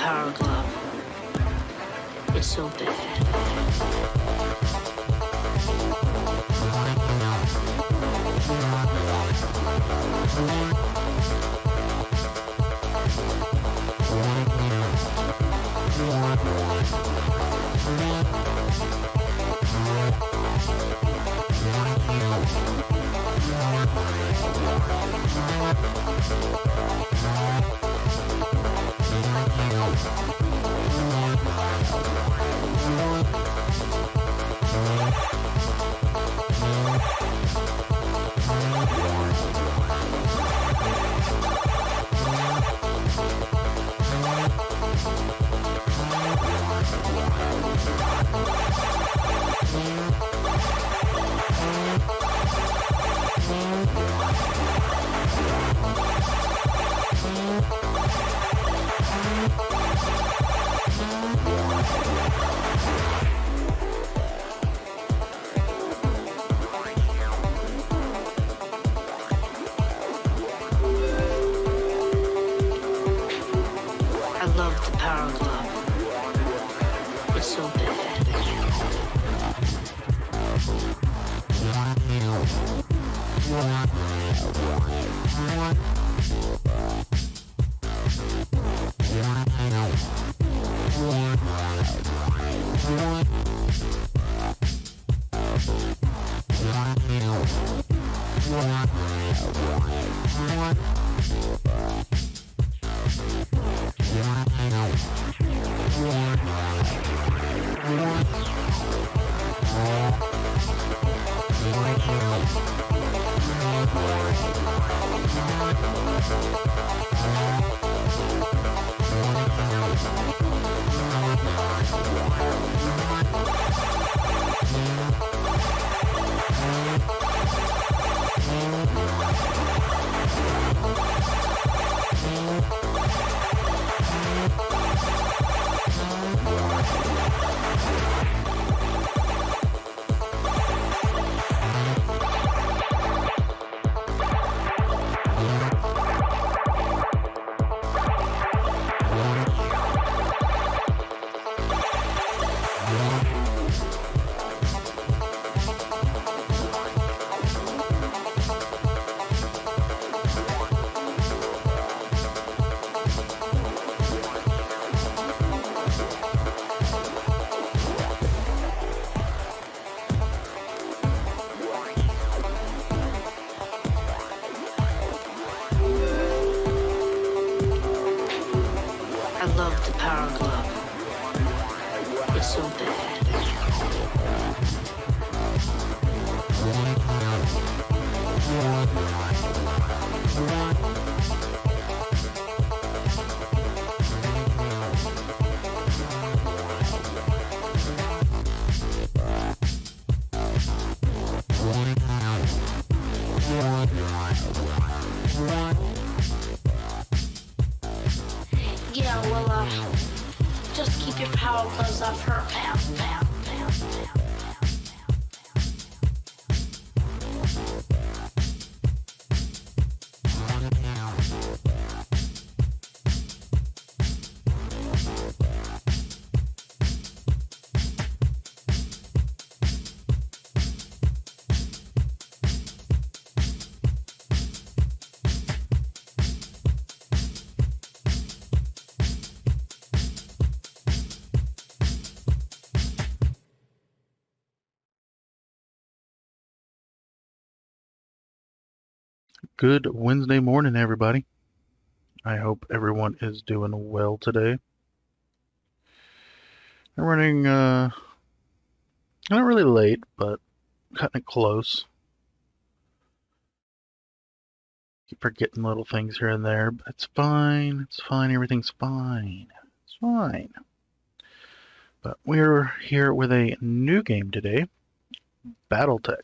power glove. It's so bad. I love the power glove. It's so bad. I love the power glove. It's so bad. Yeah, well, just keep your power gloves off her, pal. Good Wednesday morning, everybody. I hope everyone is doing well today. I'm running, not really late, but cutting it close. Keep forgetting little things here and there, but it's fine. It's fine. Everything's fine. It's fine. But we're here with a new game today, BattleTech.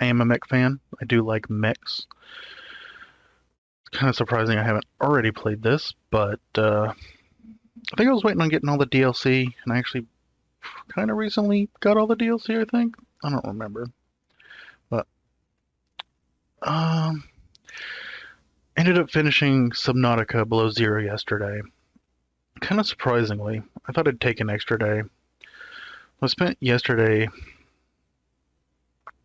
I am a Mech fan. I do like mechs. It's kind of surprising I haven't already played this, but I think I was waiting on getting all the DLC, and I actually kind of recently got all the DLC, I think. I don't remember. But Ended up finishing Subnautica Below Zero yesterday. Kind of surprisingly. I thought it'd take an extra day. I spent yesterday... I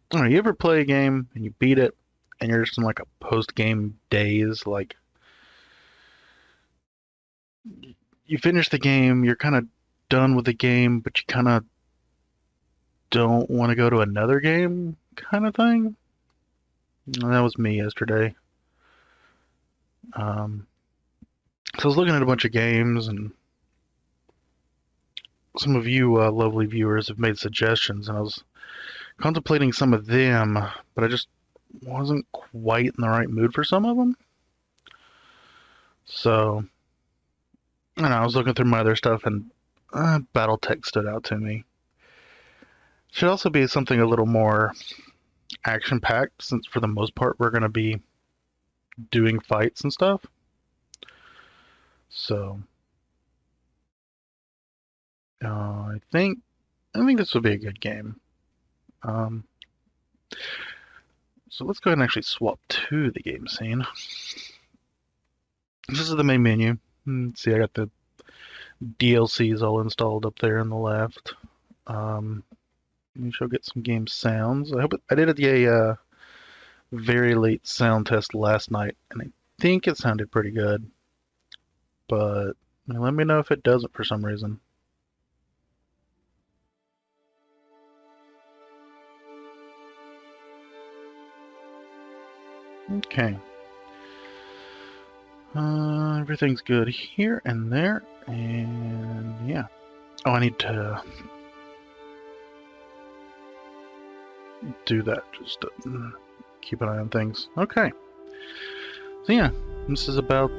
don't know, you ever play a game and you beat it and you're just in like a post-game daze? Like, you finish the game, you're kind of done with the game, but you kind of don't want to go to another game kind of thing? And that was me yesterday. So I was looking at a bunch of games, and some of you lovely viewers have made suggestions, and I was contemplating some of them, but I just wasn't quite in the right mood for some of them. So, I don't know, I was looking through my other stuff, and BattleTech stood out to me. Should also be something a little more action-packed, since for the most part we're going to be doing fights and stuff. So, I think this would be a good game. So let's go ahead and actually swap to the game scene. This is the main menu. See, I got the DLCs all installed up there on the left. We shall get some game sounds. I did a very late sound test last night, and I think it sounded pretty good. But let me know if it doesn't for some reason. Okay. Everything's good here and there, and yeah. Oh, I need to do that, just to keep an eye on things. Okay. So yeah, this is about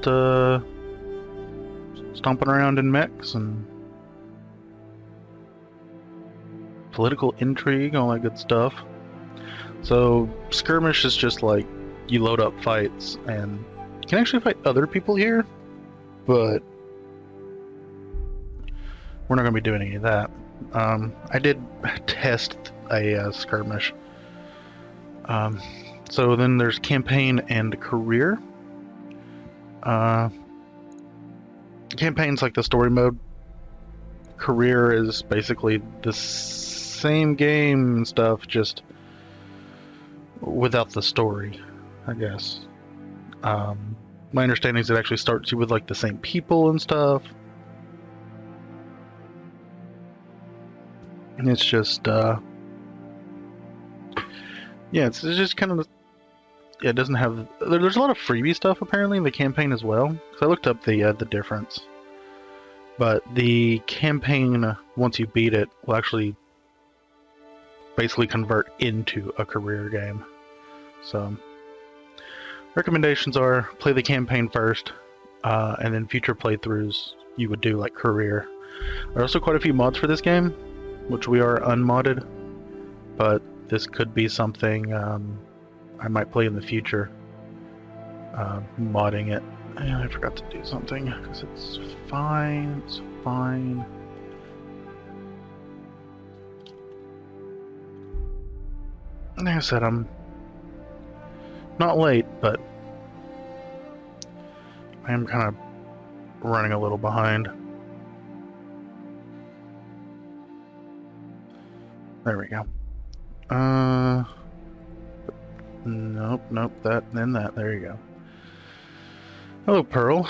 stomping around in mechs and political intrigue, all that good stuff. So Skirmish is just like you load up fights, and you can actually fight other people here, but we're not going to be doing any of that. I did test a skirmish. So then there's campaign and career. Campaign's like the story mode. Career is basically the same game and stuff, just without the story, I guess. My understanding is it actually starts you with like the same people and stuff. And it's just, yeah, it's just kind of, yeah, it doesn't have, there's a lot of freebie stuff apparently in the campaign as well. So I looked up the difference. But the campaign, once you beat it, will actually basically convert into a career game. So, recommendations are play the campaign first, and then future playthroughs you would do like career. There are also quite a few mods for this game, which we are unmodded, but this could be something I might play in the future, modding it. And I forgot to do something, because it's fine, it's fine. Like I said, I'm not late, but I am kind of running a little behind. There we go. Nope, that, then that, there you go. Hello, Pearl.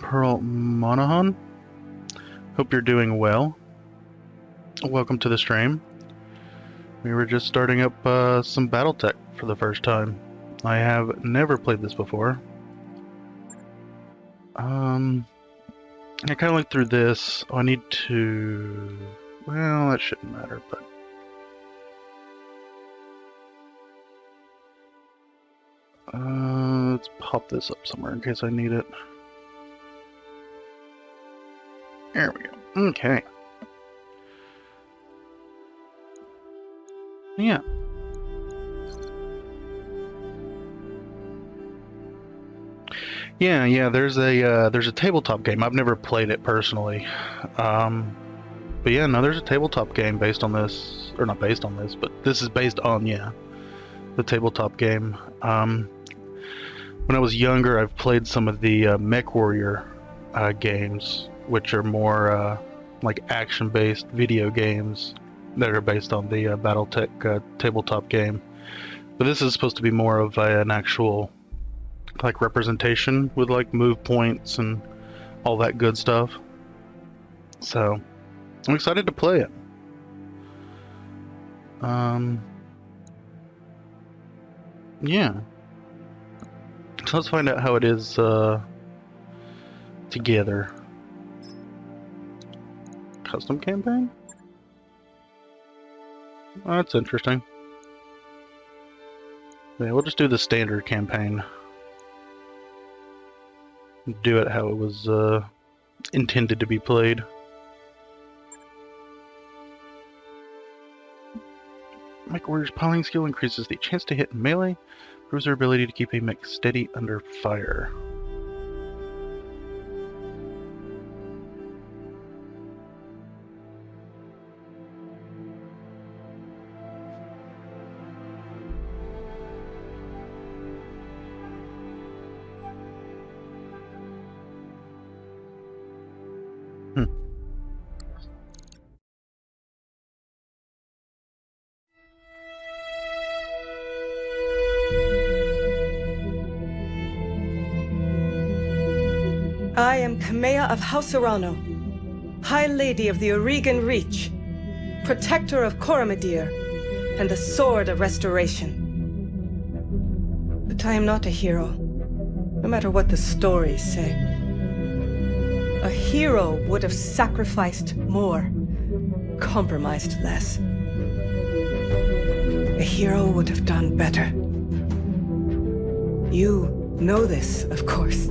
Pearl Monahan. Hope you're doing well. Welcome to the stream. We were just starting up some BattleTech for the first time. I have never played this before. I kind of went through this. Oh, I need to... Well, that shouldn't matter, but... let's pop this up somewhere in case I need it. There we go. Okay. Yeah. Yeah, there's a tabletop game. I've never played it personally. But yeah, no, there's a tabletop game based on this, or not based on this, but this is based on, yeah, the tabletop game. when I was younger, I've played some of the Mech Warrior games, which are more like action-based video games that are based on the BattleTech tabletop game. But this is supposed to be more of an actual like representation with like move points and all that good stuff. So I'm excited to play it. Yeah. So let's find out how it is together. Custom campaign? Oh, that's interesting. Yeah, we'll just do the standard campaign. Do it how it was intended to be played. Mech Warrior's piling skill increases the chance to hit melee, improves their ability to keep a mech steady under fire. I am Kamea of House Arano, High Lady of the Oregon Reach, Protector of Coromadir, and the Sword of Restoration. But I am not a hero, no matter what the stories say. A hero would have sacrificed more, compromised less. A hero would have done better. You know this, of course.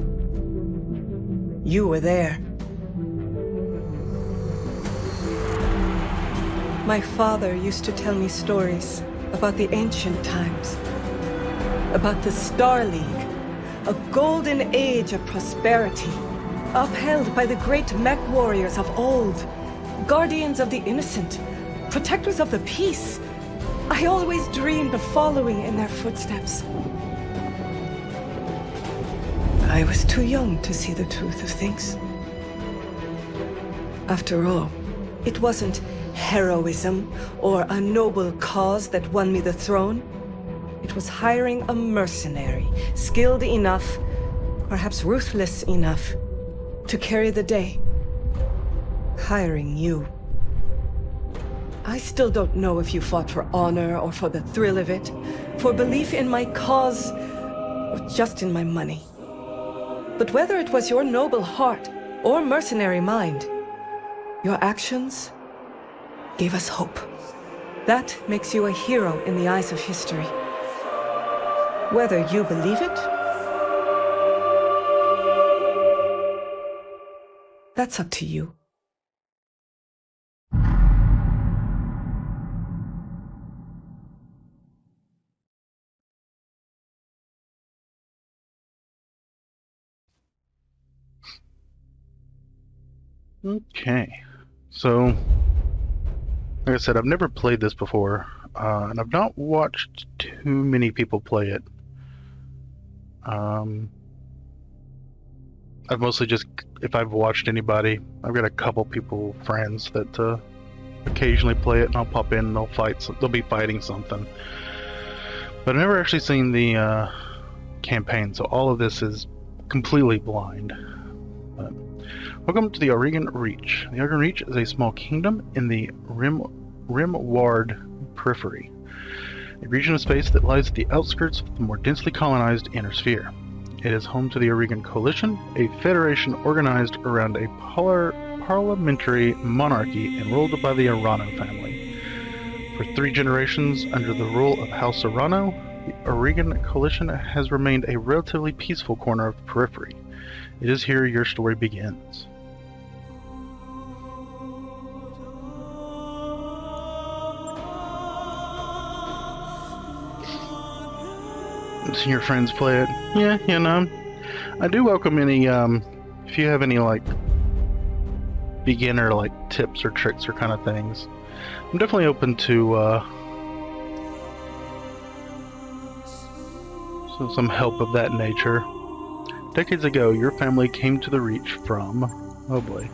You were there. My father used to tell me stories about the ancient times, about the Star League, a golden age of prosperity, upheld by the great mech warriors of old, guardians of the innocent, protectors of the peace. I always dreamed of following in their footsteps. I was too young to see the truth of things. After all, it wasn't heroism or a noble cause that won me the throne. It was hiring a mercenary, skilled enough, perhaps ruthless enough, to carry the day. Hiring you. I still don't know if you fought for honor or for the thrill of it, for belief in my cause, or just in my money. But whether it was your noble heart or mercenary mind, your actions gave us hope. That makes you a hero in the eyes of history. Whether you believe it, that's up to you. Okay, so like I said, I've never played this before, and I've not watched too many people play it. I've mostly just, if I've watched anybody, I've got a couple people, friends, that occasionally play it, and I'll pop in and they'll fight, they'll be fighting something. But I've never actually seen the campaign, so all of this is completely blind. Welcome to the Oregon Reach. The Oregon Reach is a small kingdom in the Rimward Periphery, a region of space that lies at the outskirts of the more densely colonized Inner Sphere. It is home to the Oregon Coalition, a federation organized around a parliamentary monarchy and ruled by the Arano family. For 3 generations under the rule of House Arano, the Oregon Coalition has remained a relatively peaceful corner of the Periphery. It is here your story begins. Seeing your friends play it, yeah, you know. I do welcome any, if you have any, like, beginner, like, tips or tricks or kind of things. I'm definitely open to, so So some help of that nature. Decades ago, your family came to the Reach from... Oh boy.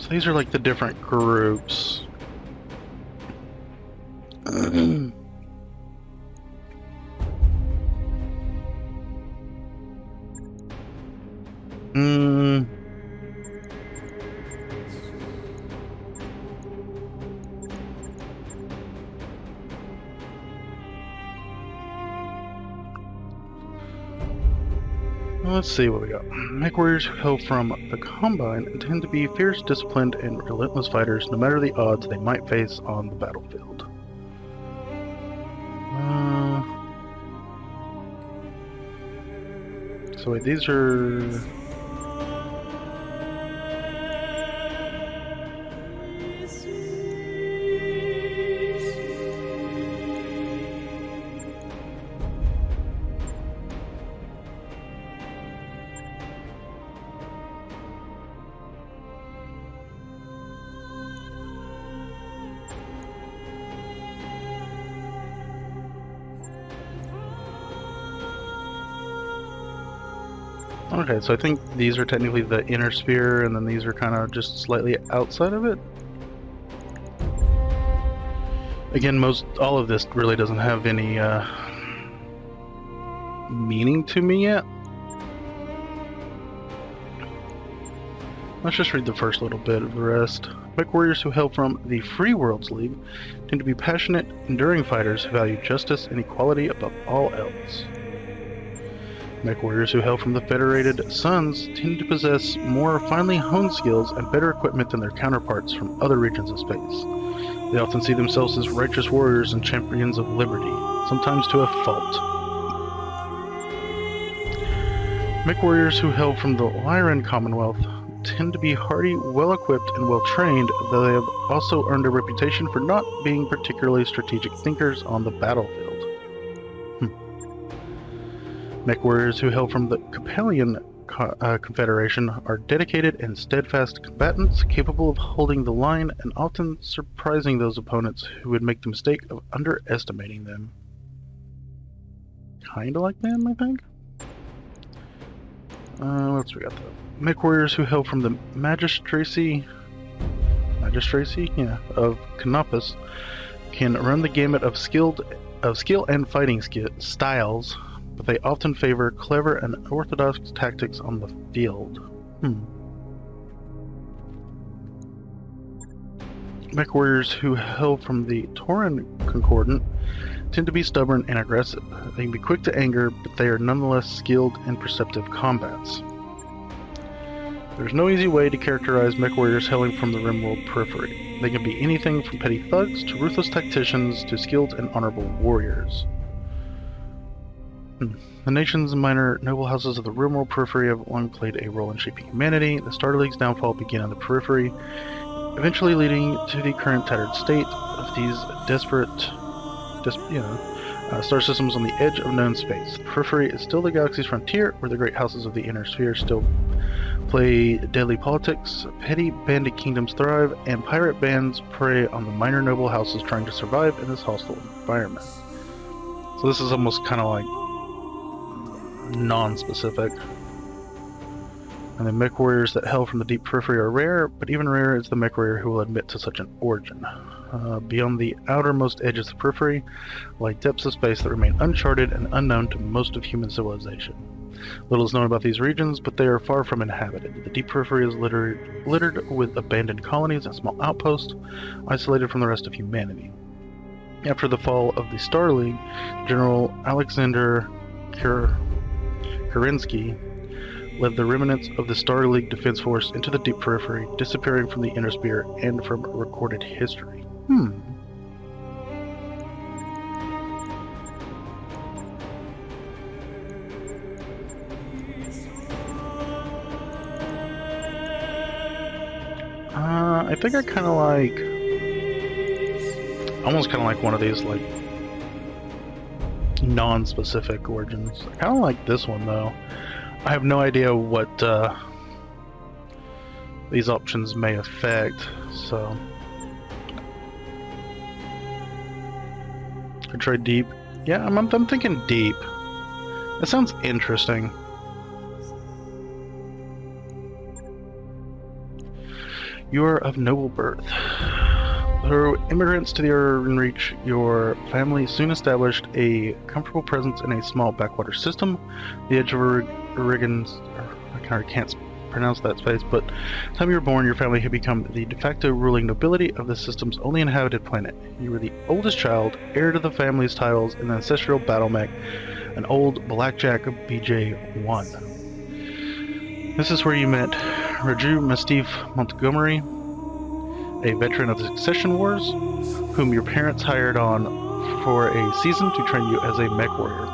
So these are like the different groups. Let's see what we got. Mech warriors who hail from the Combine tend to be fierce, disciplined, and relentless fighters, no matter the odds they might face on the battlefield. So wait, these are... Okay, so I think these are technically the inner sphere, and then these are kind of just slightly outside of it. Again, all of this really doesn't have any meaning to me yet. Let's just read the first little bit of the rest. Mech warriors who hail from the Free Worlds League tend to be passionate, enduring fighters who value justice and equality above all else. Mech warriors who hail from the Federated Suns tend to possess more finely honed skills and better equipment than their counterparts from other regions of space. They often see themselves as righteous warriors and champions of liberty, sometimes to a fault. Mech warriors who hail from the Lyran Commonwealth tend to be hardy, well-equipped, and well-trained, though they have also earned a reputation for not being particularly strategic thinkers on the battlefield. Mech warriors who hail from the Capellian Confederation are dedicated and steadfast combatants, capable of holding the line and often surprising those opponents who would make the mistake of underestimating them. Kinda like them, I think? Let's see, we got the Mech warriors who hail from the Magistracy of Canopus can run the gamut of skill and fighting styles, but they often favor clever and orthodox tactics on the field. Mech warriors who hail from the Tauran Concordant tend to be stubborn and aggressive. They can be quick to anger, but they are nonetheless skilled in perceptive combats. There's no easy way to characterize mech warriors hailing from the Rimworld periphery. They can be anything from petty thugs to ruthless tacticians to skilled and honorable warriors. The nation's minor noble houses of the Rimworld periphery have long played a role in shaping humanity. The Star League's downfall began on the periphery, eventually leading to the current tattered state of these star systems on the edge of known space. The periphery is still the galaxy's frontier, where the great houses of the inner sphere still play deadly politics, petty bandit kingdoms thrive, and pirate bands prey on the minor noble houses trying to survive in this hostile environment. So this is almost kind of like non-specific. And the mech warriors that hail from the deep periphery are rare, but even rarer is the mech warrior who will admit to such an origin. Beyond the outermost edges of the periphery lie depths of space that remain uncharted and unknown to most of human civilization. Little is known about these regions, but they are far from inhabited. The deep periphery is littered with abandoned colonies and small outposts, isolated from the rest of humanity. After the fall of the Star League, General Alexander Kerensky led the remnants of the Star League Defense Force into the deep periphery, disappearing from the inner sphere and from recorded history. I think I kind of like, almost kind of like one of these like non-specific origins. I kind of like this one though. I have no idea what these options may affect, so I tried deep. Yeah, I'm thinking deep. That sounds interesting. You are of noble birth. Through immigrants to the Urban Reach, your family soon established a comfortable presence in a small backwater system. The edge of Oregon's... I can't pronounce that space, but by the time you were born, your family had become the de facto ruling nobility of the system's only inhabited planet. You were the oldest child, heir to the family's titles in the ancestral battle mech, an old blackjack BJ-1. This is where you met Raju Mastiff Montgomery, a veteran of the Succession Wars, whom your parents hired on for a season to train you as a mech warrior.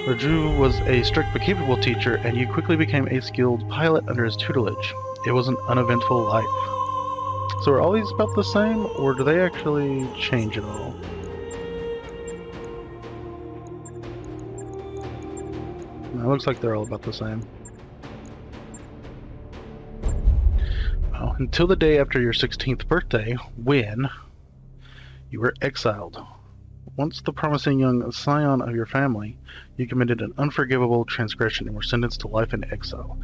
Raju was a strict but capable teacher, and you quickly became a skilled pilot under his tutelage. It was an uneventful life. So are all these about the same, or do they actually change at all? No, it looks like they're all about the same. Well, until the day after your 16th birthday, when you were exiled. Once the promising young scion of your family, you committed an unforgivable transgression and were sentenced to life in exile.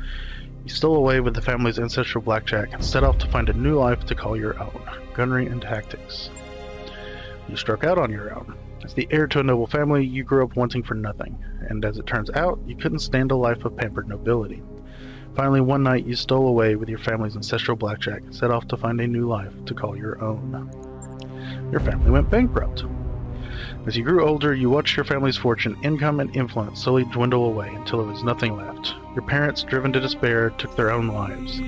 You stole away with the family's ancestral blackjack and set off to find a new life to call your own, gunnery and tactics. You struck out on your own. As the heir to a noble family, you grew up wanting for nothing, and as it turns out, you couldn't stand a life of pampered nobility. Finally, one night, you stole away with your family's ancestral blackjack and set off to find a new life to call your own. Your family went bankrupt. As you grew older, you watched your family's fortune, income, and influence slowly dwindle away until there was nothing left. Your parents, driven to despair, took their own lives.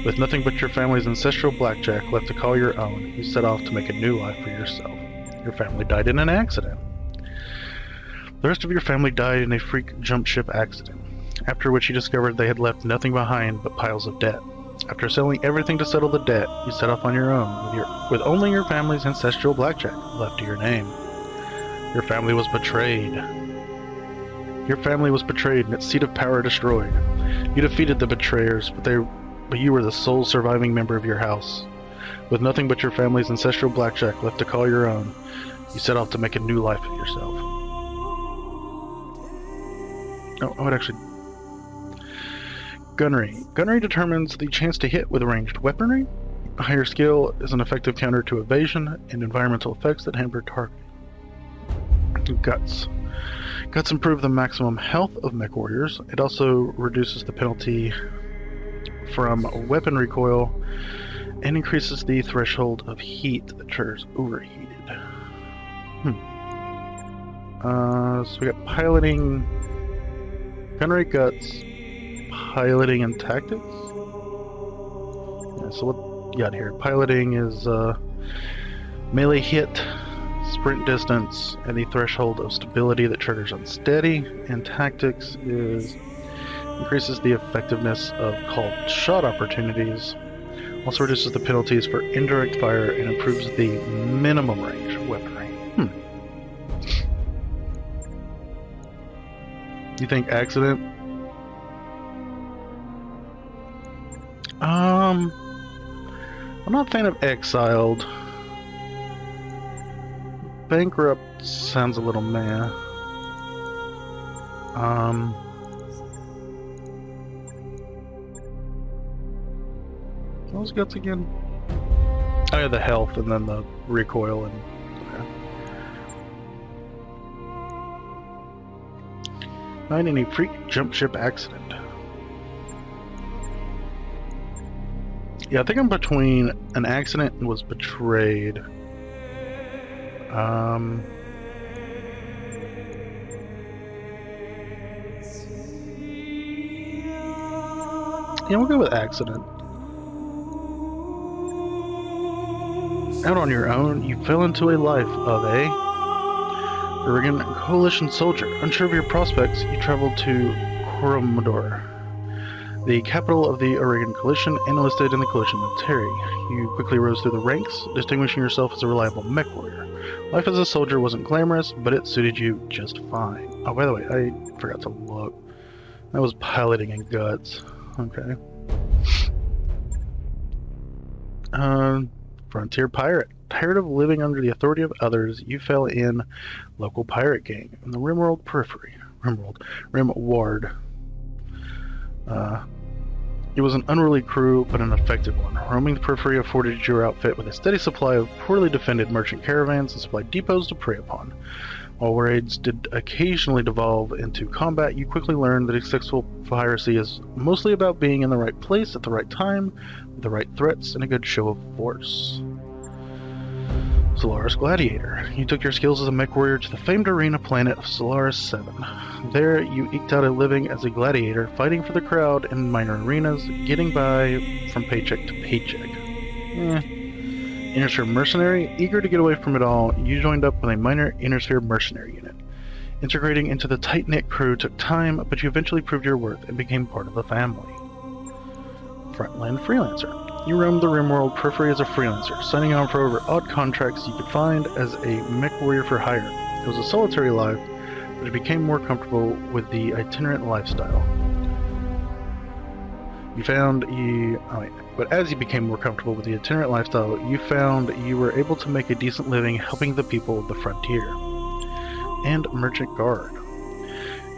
With nothing but your family's ancestral blackjack left to call your own, you set off to make a new life for yourself. Your family died in an accident. The rest of your family died in a freak jump ship accident, after which you discovered they had left nothing behind but piles of debt. After selling everything to settle the debt, you set off on your own, with only your family's ancestral blackjack left to your name. Your family was betrayed. Your family was betrayed and its seat of power destroyed. You defeated the betrayers, but you were the sole surviving member of your house. With nothing but your family's ancestral blackjack left to call your own, you set off to make a new life for yourself. Oh, I would actually... Gunnery. Gunnery determines the chance to hit with ranged weaponry. A higher skill is an effective counter to evasion and environmental effects that hamper target. Guts. Guts improve the maximum health of mech warriors. It also reduces the penalty from weapon recoil and increases the threshold of heat that triggers overheated. So we got piloting, gunnery, guts, piloting, and tactics. Yeah, so what you got here? Piloting is melee hit, sprint distance, and the threshold of stability that triggers unsteady. And tactics is increases the effectiveness of called shot opportunities. Also reduces the penalties for indirect fire and improves the minimum range weaponry. You think accident? I'm not a fan of exiled. Bankrupt sounds a little meh. Those guts again? Oh yeah, the health and then the recoil and... Okay. Not any freak jump ship accident. Yeah, I think I'm between an accident and was betrayed. Yeah, we'll go with accident. Out on your own, you fell into a life of a Oregon coalition soldier. Unsure of your prospects, you traveled to Coromodor, the capital of the Oregon coalition, and enlisted in the coalition military. You quickly rose through the ranks, distinguishing yourself as a reliable mech warrior. Life as a soldier wasn't glamorous, but it suited you just fine. Oh, by the way, I forgot to look. That was piloting and guts. Okay. Frontier pirate. Tired of living under the authority of others, you fell in local pirate gang in the Rimworld periphery. Rimward. It was an unruly crew, but an effective one. Roaming the periphery afforded your outfit with a steady supply of poorly defended merchant caravans and supply depots to prey upon. While raids did occasionally devolve into combat, you quickly learned that successful piracy is mostly about being in the right place at the right time, with the right threats, and a good show of force. Solaris Gladiator. You took your skills as a mech warrior to the famed arena planet of Solaris 7. There, you eked out a living as a gladiator, fighting for the crowd in minor arenas, getting by from paycheck to paycheck. Innersphere Mercenary. Eager to get away from it all, you joined up with a minor Innersphere Mercenary unit. Integrating into the tight-knit crew took time, but you eventually proved your worth and became part of the family. Frontland Freelancer. You roamed the Rimworld periphery as a freelancer, signing on for over odd contracts you could find as a mech warrior for hire. It was a solitary life, but you became more comfortable with the itinerant lifestyle. But as you became more comfortable with the itinerant lifestyle, you found you were able to make a decent living helping the people of the frontier. And Merchant Guard.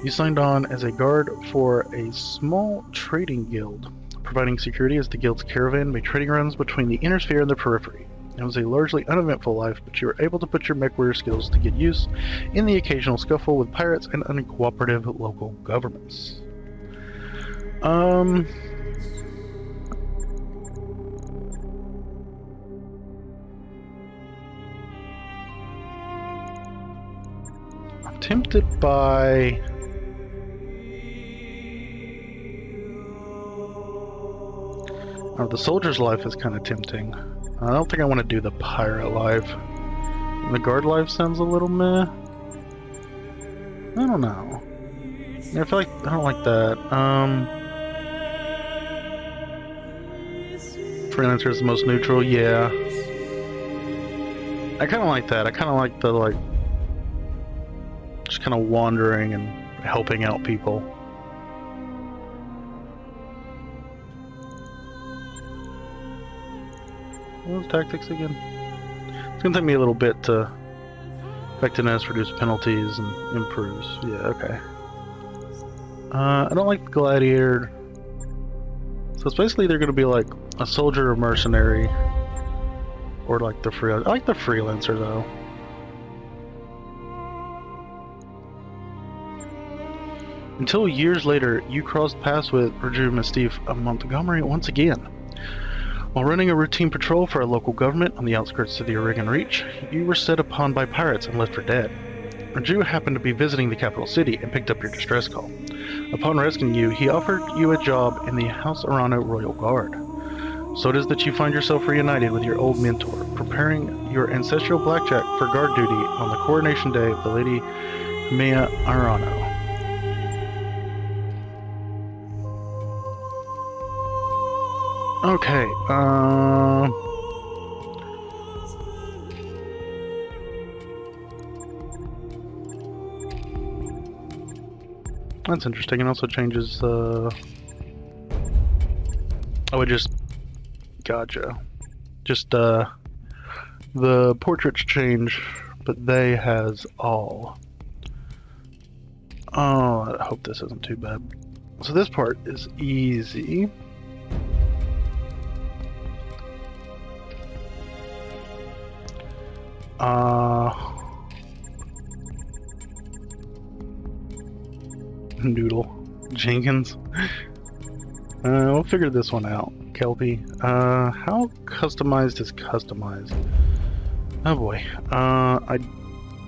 You signed on as a guard for a small trading guild, providing security as the guild's caravan made trading runs between the inner sphere and the periphery. It was a largely uneventful life, but you were able to put your mech warrior skills to good use in the occasional scuffle with pirates and uncooperative local governments. I'm tempted by... Oh, the soldier's life is kind of tempting. I don't think I want to do the pirate life. The guard life sounds a little meh. I don't know. I feel like I don't like that. Freelancer is the most neutral, yeah. I kind of like that. I kind of like the just kind of wandering and helping out people. What was tactics again? It's gonna take me a little bit to effectiveness, reduce penalties, and improves. Yeah, okay. I don't like the gladiator. So it's basically they're gonna be like a soldier or mercenary, or like the freelancer. I like the freelancer though. Until years later, you crossed paths with Raju Mistif of Montgomery once again. While running a routine patrol for a local government on the outskirts of the Oregon Reach, you were set upon by pirates and left for dead. Raju happened to be visiting the capital city and picked up your distress call. Upon rescuing you, he offered you a job in the House Arano Royal Guard. So it is that you find yourself reunited with your old mentor, preparing your ancestral blackjack for guard duty on the coronation day of the Lady Mea Arano. Okay, that's interesting. It also changes, oh, it just, gotcha. Just, the portraits change, but they has all. Oh, I hope this isn't too bad. So this part is easy. Noodle. Jenkins. We'll figure this one out. Kelpie. How customized is customized? Oh boy. I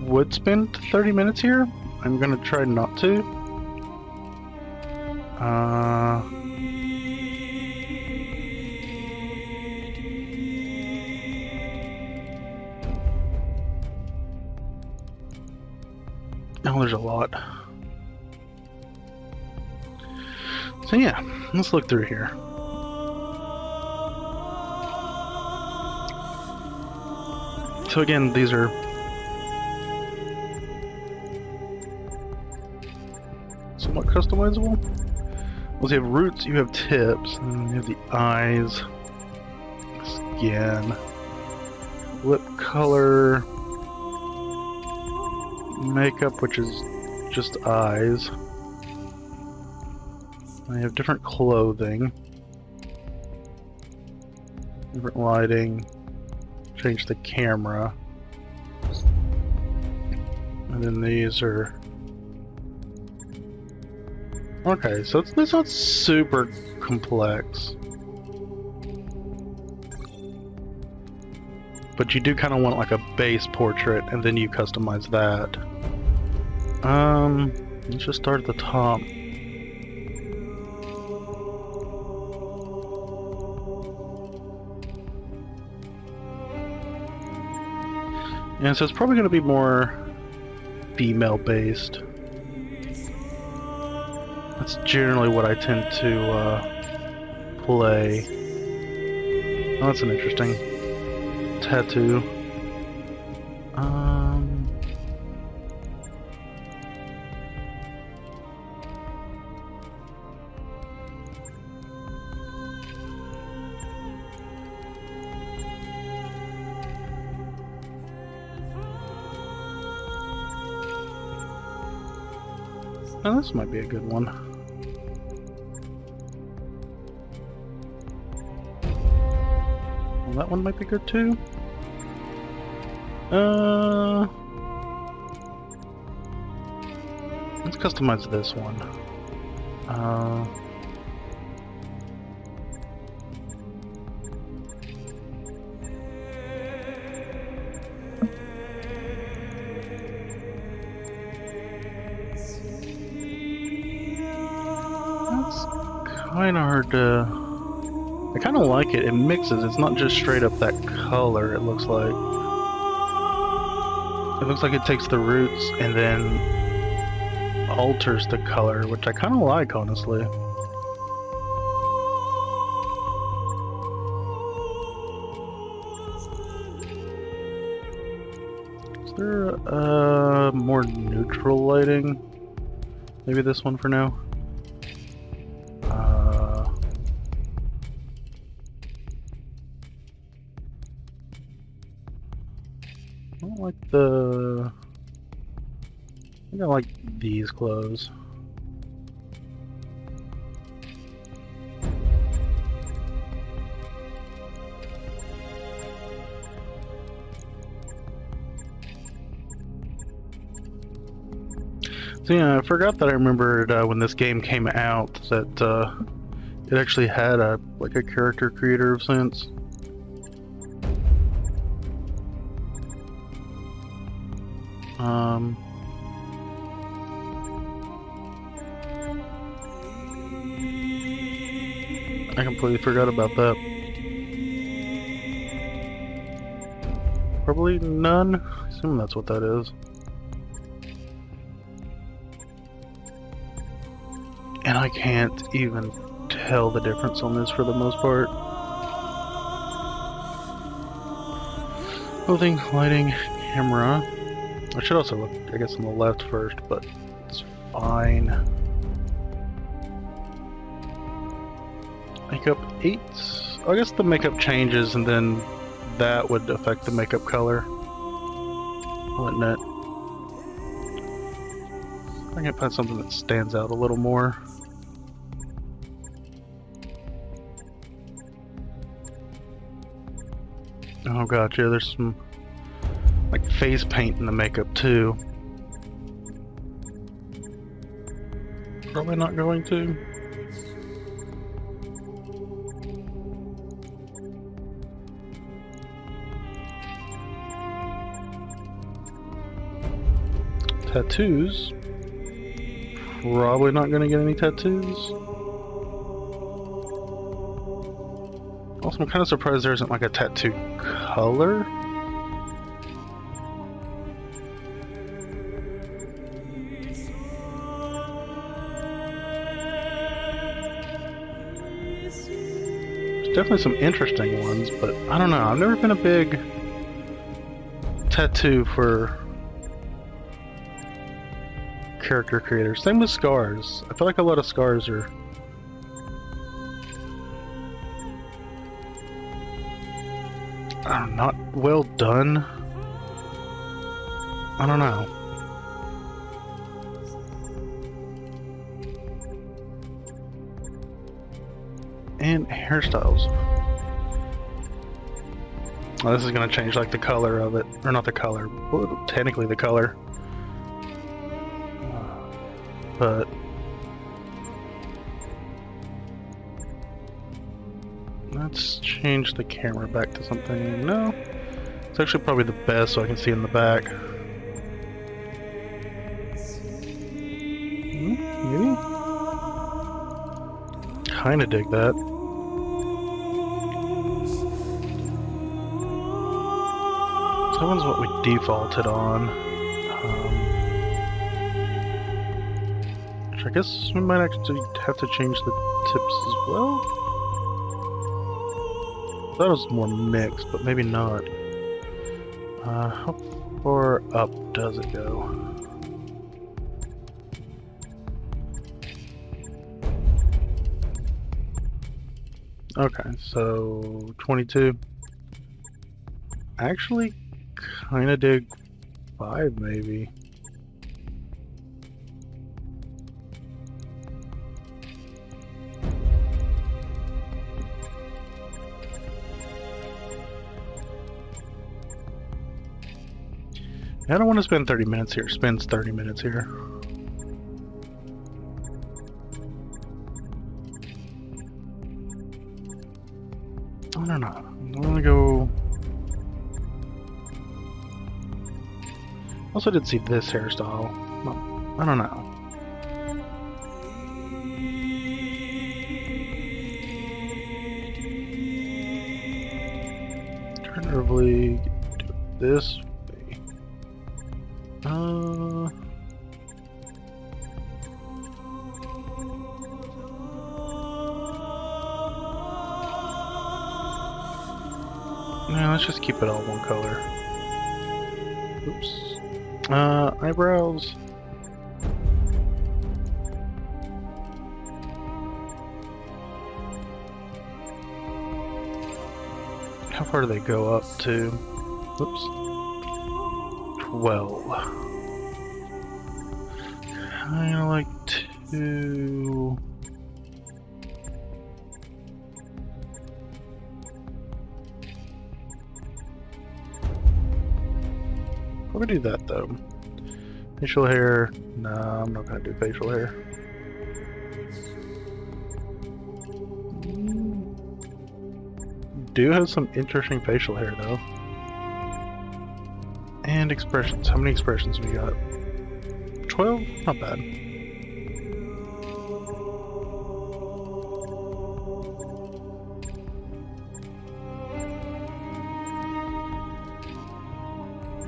would spend 30 minutes here. I'm gonna try not to. Oh, there's a lot. So yeah, let's look through here. So again, these are somewhat customizable. Well, you have roots, you have tips, and you have the eyes, skin. lip color, makeup, which is just eyes. I have different clothing, different lighting, change the camera, and then these are... Okay, so it's not super complex. But you do kind of want like a base portrait, and then you customize that. Let's just start at the top. Yeah, so it's probably going to be more female-based. That's generally what I tend to play. Oh, that's an interesting tattoo. Oh, this might be a good one. Well, that one might be good too. Let's customize this one. Kind of hard to... I kind of like it. It mixes. It's not just straight up that color, it looks like. It looks like it takes the roots and then alters the color, which I kind of like, honestly. Is there more neutral lighting? Maybe this one for now? I don't like the... I think I like these clothes. So yeah, I forgot that I remembered when this game came out that it actually had a character creator of sense. I completely forgot about that. Probably none. I assume that's what that is. And I can't even tell the difference on this for the most part. Clothing, lighting, camera. I should also look, I guess, on the left first, but it's fine. Makeup 8. I guess the makeup changes and then that would affect the makeup color, wouldn't it? I can find something that stands out a little more. Oh gotcha, there's some like face paint in the makeup too. Probably not going to. Tattoos. Probably not going to get any tattoos. Also, I'm kind of surprised there isn't like a tattoo color. There's definitely some interesting ones, but I don't know. I've never been a big tattoo for character creators. Same with scars. I feel like a lot of scars are... not well done. I don't know. And hairstyles. Oh, this is gonna change like the color of it, or not the color, well, technically the color. But let's change the camera back to something. No, it's actually probably the best so I can see in the back. Maybe? Kinda dig that. So that one's what we defaulted on. Which I guess we might actually have to change the tips as well. That was more mixed, but maybe not. How far up does it go? Okay, so 22. Actually, kinda dig 5 maybe. I don't want to spend 30 minutes here. Spends 30 minutes here. I don't know. I want to go. Also, did see this hairstyle. I don't know. Alternatively, do it this way. Yeah, let's just keep it all one color. Oops. Eyebrows. How far do they go up to? Oops. 12. Kinda like to... We're gonna do that though. Facial hair. No, I'm not gonna do facial hair. Do have some interesting facial hair though. And expressions. How many expressions we got? 12? Not bad.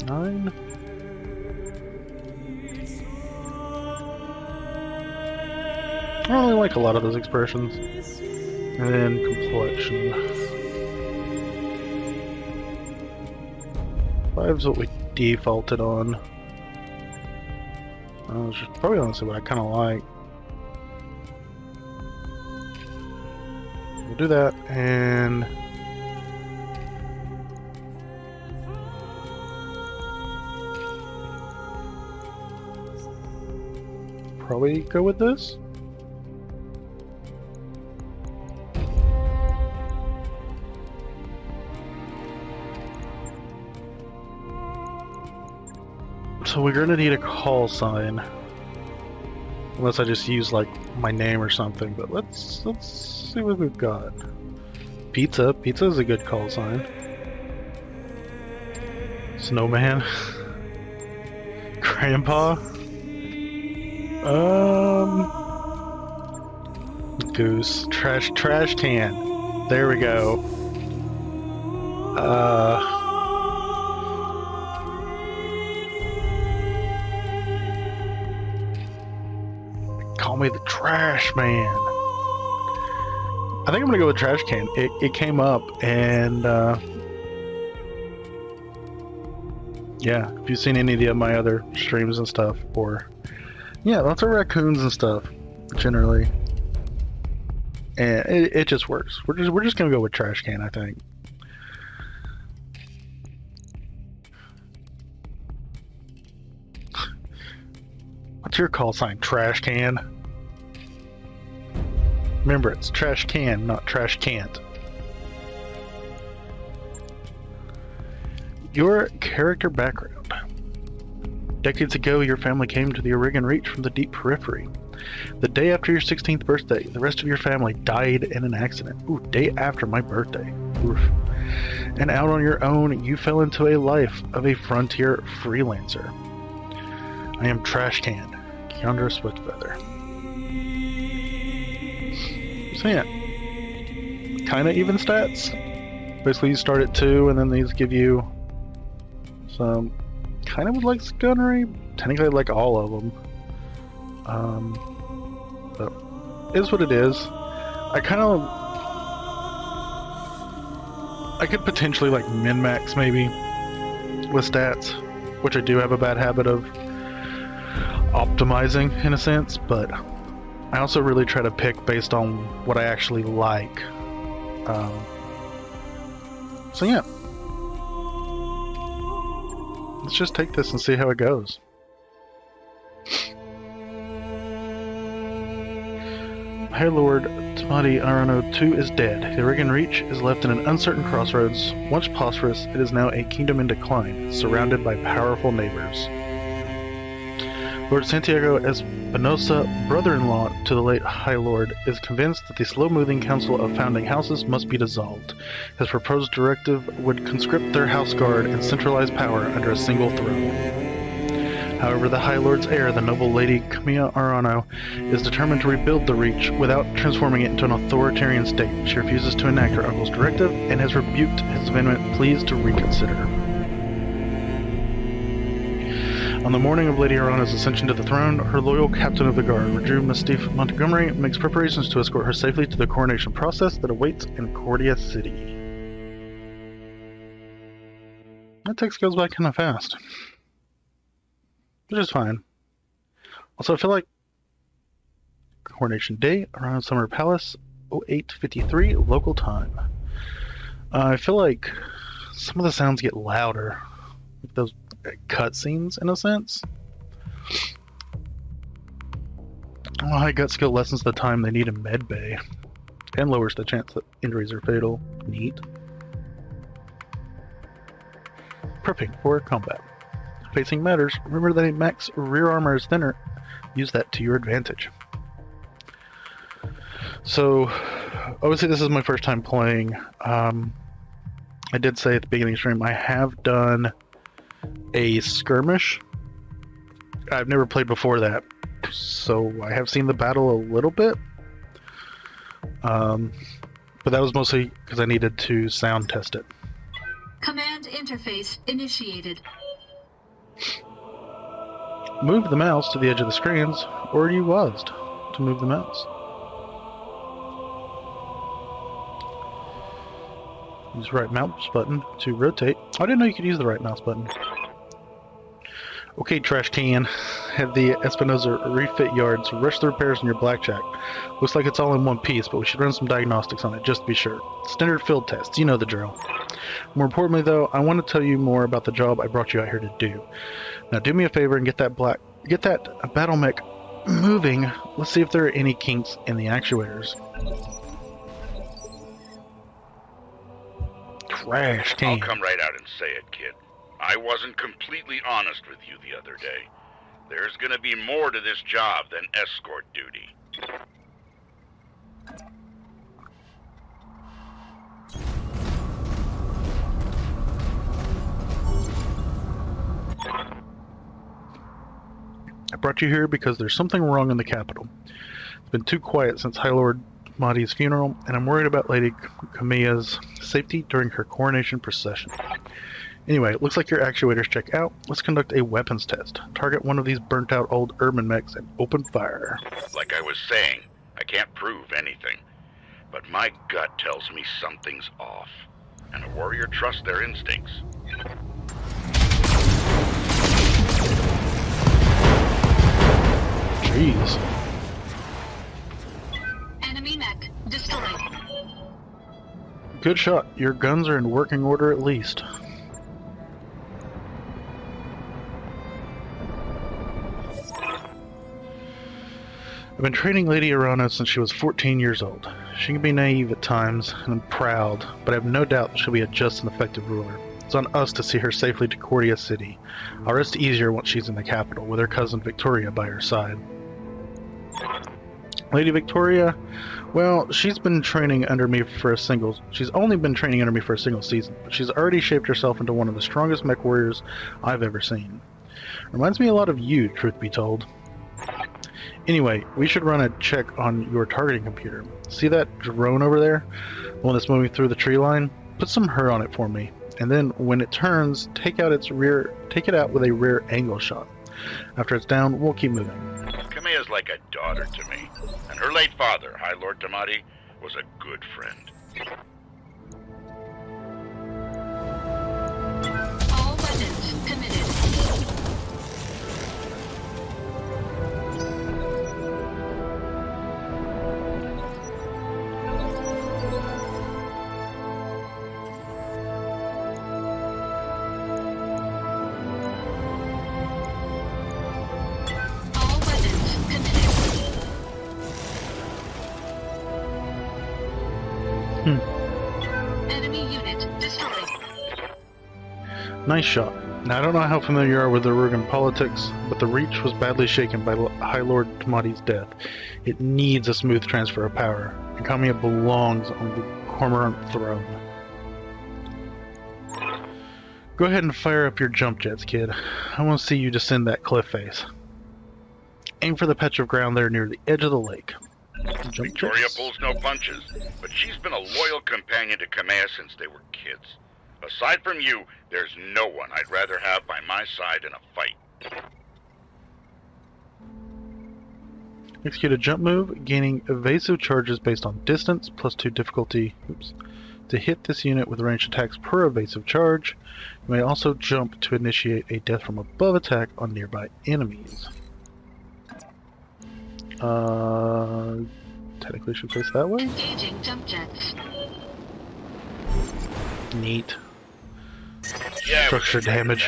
Nine. I don't really like a lot of those expressions. And then complexion. 5's what we defaulted on. Which is probably honestly what I kind of like. We'll do that, and probably go with this. So we're gonna need a call sign, unless I just use like my name or something. But let's see what we've got. Pizza. Pizza is a good call sign. Snowman. Grandpa. Goose. Trash can. There we go. Call me the trash man. I think I'm gonna go with trash can. It came up, and yeah, if you've seen any of my other streams and stuff, or yeah, lots of raccoons and stuff generally, and it just works. We're just gonna go with trash can, I think. What's your call sign, trash can? Remember, it's trash can, not trash can't. Your character background. Decades ago, your family came to the Oregon Reach from the deep periphery. The day after your 16th birthday, the rest of your family died in an accident. Ooh, day after my birthday. Oof. And out on your own, you fell into a life of a frontier freelancer. I am Trash Can, Keandra Swiftfeather. So yeah, kinda even stats. Basically you start at 2 and then these give you some kind of like gunnery, technically like all of them. But it is what it is. I could potentially like min-max maybe with stats, which I do have a bad habit of optimizing in a sense, but I also really try to pick based on what I actually like. So yeah. Let's just take this and see how it goes. High Lord Tamati Arano II is dead. The Oregon Reach is left in an uncertain crossroads. Once prosperous, it is now a kingdom in decline, surrounded by powerful neighbors. Lord Santiago Espinosa, brother-in-law to the late High Lord, is convinced that the slow-moving Council of Founding Houses must be dissolved. His proposed directive would conscript their house guard and centralize power under a single throne. However, the High Lord's heir, the noble Lady Camilla Arano, is determined to rebuild the Reach without transforming it into an authoritarian state. She refuses to enact her uncle's directive and has rebuked his vehement pleas to reconsider. On the morning of Lady Arana's ascension to the throne, her loyal captain of the guard, Raju Mastif Montgomery, makes preparations to escort her safely to the coronation process that awaits in Cordia City. That text goes by kind of fast, which is fine. Also, I feel like coronation day around Summer Palace, 08:53 local time. I feel like some of the sounds get louder. Like those cutscenes, in a sense. High gut skill lessens the time they need in med bay and lowers the chance that injuries are fatal. Neat. Prepping for combat. Facing matters, remember that a mech's rear armor is thinner. Use that to your advantage. So, obviously this is my first time playing. I did say at the beginning of the stream I have done a Skirmish. I've never played before that, so I have seen the battle a little bit. But that was mostly because I needed to sound test it. Command interface initiated. Move the mouse to the edge of the screens, or you WASD to move the mouse. Use the right mouse button to rotate. I didn't know you could use the right mouse button. Okay, trash can. Have the Espinosa refit yards rush the repairs on your blackjack. Looks like it's all in one piece, but we should run some diagnostics on it just to be sure. Standard field tests, you know the drill. More importantly though, I want to tell you more about the job I brought you out here to do. Now do me a favor and get that battle mech moving. Let's see if there are any kinks in the actuators. Trash can. I'll come right out and say it, kid. I wasn't completely honest with you the other day. There's gonna be more to this job than escort duty. I brought you here because there's something wrong in the capital. It's been too quiet since High Lord Mahdi's funeral, and I'm worried about Lady Camilla's safety during her coronation procession. Anyway, it looks like your actuators check out. Let's conduct a weapons test. Target one of these burnt-out old urban mechs and open fire. Like I was saying, I can't prove anything. But my gut tells me something's off. And a warrior trusts their instincts. Jeez. Enemy mech destroyed. Good shot. Your guns are in working order at least. I've been training Lady Arana since she was 14 years old. She can be naive at times, and proud, but I have no doubt that she'll be a just and effective ruler. It's on us to see her safely to Cordia City. I'll rest easier once she's in the capital, with her cousin Victoria by her side. Lady Victoria, well, she's only been training under me for a single season, but she's already shaped herself into one of the strongest mech warriors I've ever seen. Reminds me a lot of you, truth be told. Anyway, we should run a check on your targeting computer. See that drone over there? The one that's moving through the tree line? Put some her on it for me, and then when it turns, take it out with a rear angle shot. After it's down, we'll keep moving. Kamea's like a daughter to me, and her late father, High Lord Tamati, was a good friend. All weapons committed. Enemy unit destroyed. Nice shot. Now, I don't know how familiar you are with the Rugan politics, but the Reach was badly shaken by High Lord Tamati's death. It needs a smooth transfer of power, and Kamiya belongs on the Cormorant throne. Go ahead and fire up your jump jets, kid. I want to see you descend that cliff face. Aim for the patch of ground there near the edge of the lake. Jump Victoria jets. pulls no punches, but she's been a loyal companion to Kamea since they were kids. Aside from you, there's no one I'd rather have by my side in a fight. Execute a jump move, gaining evasive charges based on distance, +2 difficulty. To hit this unit with ranged attacks per evasive charge. You may also jump to initiate a death from above attack on nearby enemies. Technically should face that way. Engaging jump jets. Neat. Yeah, Structure damage.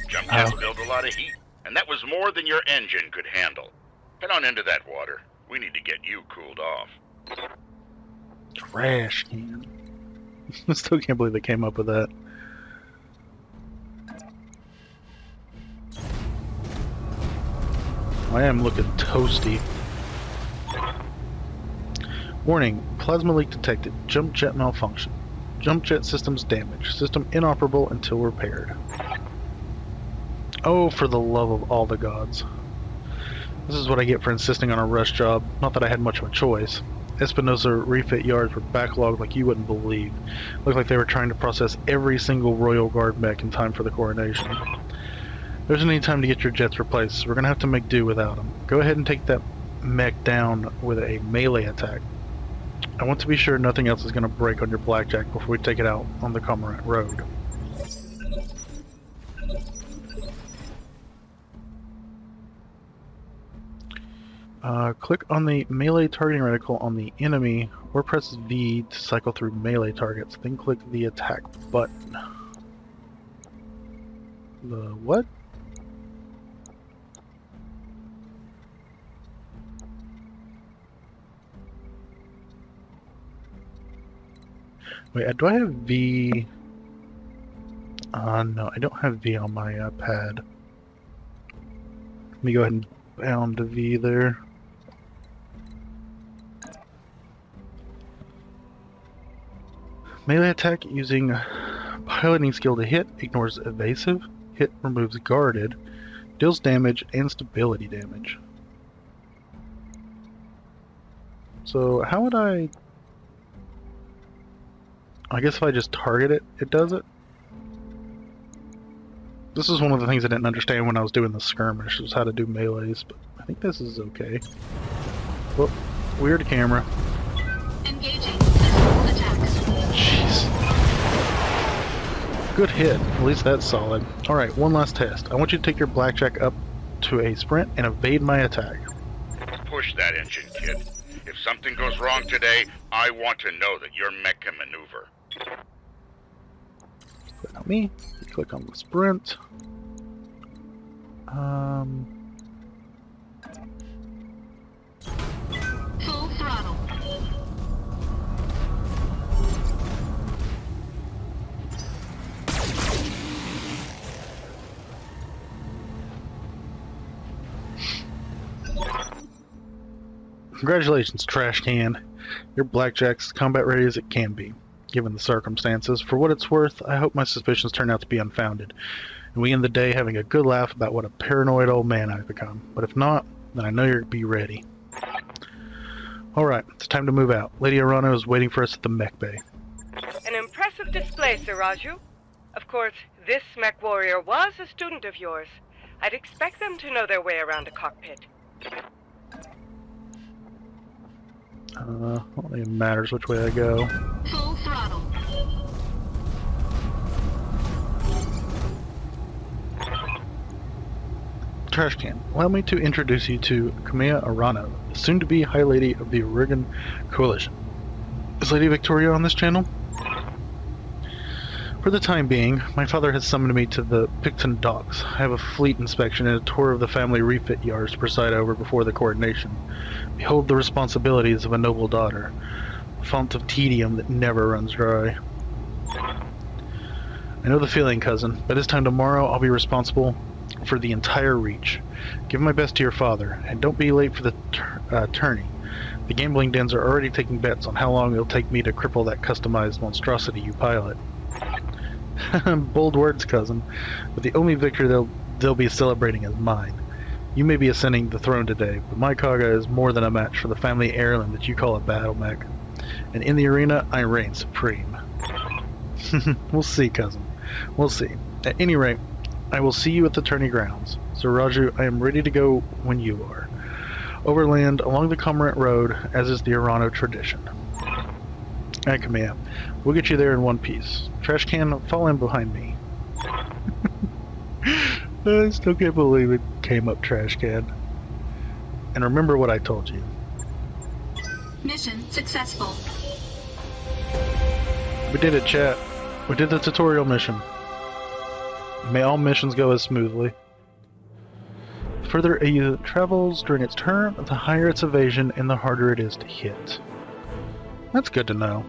Jump jets build a lot of heat, and that was more than your engine could handle. Head on into that water. We need to get you cooled off. Trash can. I still can't believe they came up with that. I am looking toasty. Warning, plasma leak detected. Jump jet malfunction. Jump jet systems damaged. System inoperable until repaired. Oh, for the love of all the gods. This is what I get for insisting on a rush job. Not that I had much of a choice. Espinosa refit yards were backlogged like you wouldn't believe. Looked like they were trying to process every single Royal Guard mech in time for the coronation. There isn't any time to get your jets replaced. We're going to have to make do without them. Go ahead and take that mech down with a melee attack. I want to be sure nothing else is going to break on your blackjack before we take it out on the Cormorant Road. Click on the melee targeting reticle on the enemy, or press V to cycle through melee targets, then click the attack button. The what? Wait, do I have V? No, I don't have V on my pad. Let me go ahead and bound to V there. Melee attack using piloting skill to hit, ignores evasive, hit removes guarded, deals damage and stability damage. So how would I guess if I just target it, it does it? This is one of the things I didn't understand when I was doing the skirmish, was how to do melees, but I think this is okay. Whoop, weird camera. Engaging physical attacks. Jeez. Good hit. At least that's solid. Alright, one last test. I want you to take your blackjack up to a sprint and evade my attack. Push that engine, kid. If something goes wrong today, I want to know that your mech can maneuver. Click on me. Click on the sprint. Congratulations, trash can. Your blackjack's as combat ready as it can be, given the circumstances. For what it's worth, I hope my suspicions turn out to be unfounded, and we end the day having a good laugh about what a paranoid old man I've become. But if not, then I know you'll be ready. Alright, it's time to move out. Lady Arano is waiting for us at the Mech Bay. An impressive display, Sir Raju. Of course, this mech warrior was a student of yours. I'd expect them to know their way around a cockpit. I don't think it matters which way I go. Full throttle. Trash can, allow me to introduce you to Kamea Arano, the soon-to-be High Lady of the Oregon Coalition. Is Lady Victoria on this channel? For the time being, my father has summoned me to the Picton docks. I have a fleet inspection and a tour of the family refit yards to preside over before the coronation. Behold the responsibilities of a noble daughter, a fount of tedium that never runs dry. I know the feeling, cousin. By this time tomorrow, I'll be responsible for the entire reach. Give my best to your father, and don't be late for the tourney. The gambling dens are already taking bets on how long it'll take me to cripple that customized monstrosity you pilot. Bold words, cousin, but the only victory they'll be celebrating is mine. You may be ascending the throne today, but my Kaga is more than a match for the family heirloom that you call a battle mech. And in the arena, I reign supreme. We'll see, cousin. We'll see. At any rate, I will see you at the tourney grounds. Sir Raju, I am ready to go when you are. Overland, along the Cormorant Road, as is the Arano tradition. Alright, Kamea. We'll get you there in one piece. Trash can, fall in behind me. I still can't believe it came up, trash can. And remember what I told you. Mission successful. We did it, chat. We did the tutorial mission. May all missions go as smoothly. The further a unit travels during its turn, the higher its evasion and the harder it is to hit. That's good to know.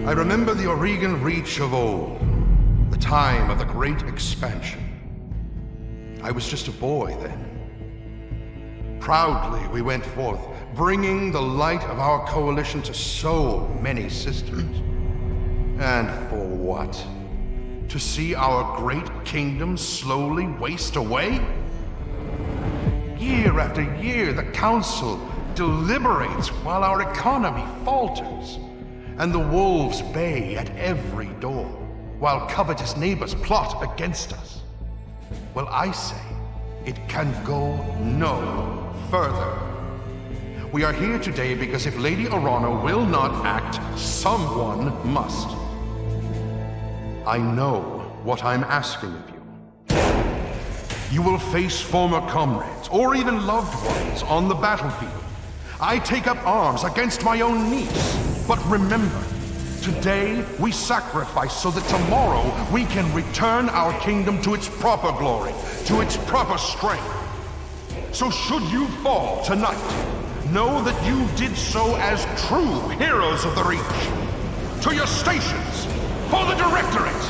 I remember the Oregon Reach of old, the time of the Great Expansion. I was just a boy then. Proudly we went forth, bringing the light of our coalition to so many systems. And for what? To see our great kingdom slowly waste away? Year after year, the Council deliberates while our economy falters, and the wolves bay at every door, while covetous neighbors plot against us. Well, I say, it can go no further. We are here today because if Lady Arano will not act, someone must. I know what I'm asking of you. You will face former comrades, or even loved ones, on the battlefield. I take up arms against my own niece. But remember, today we sacrifice so that tomorrow we can return our kingdom to its proper glory, to its proper strength. So should you fall tonight, know that you did so as true heroes of the Reach. To your stations, for the Directorate!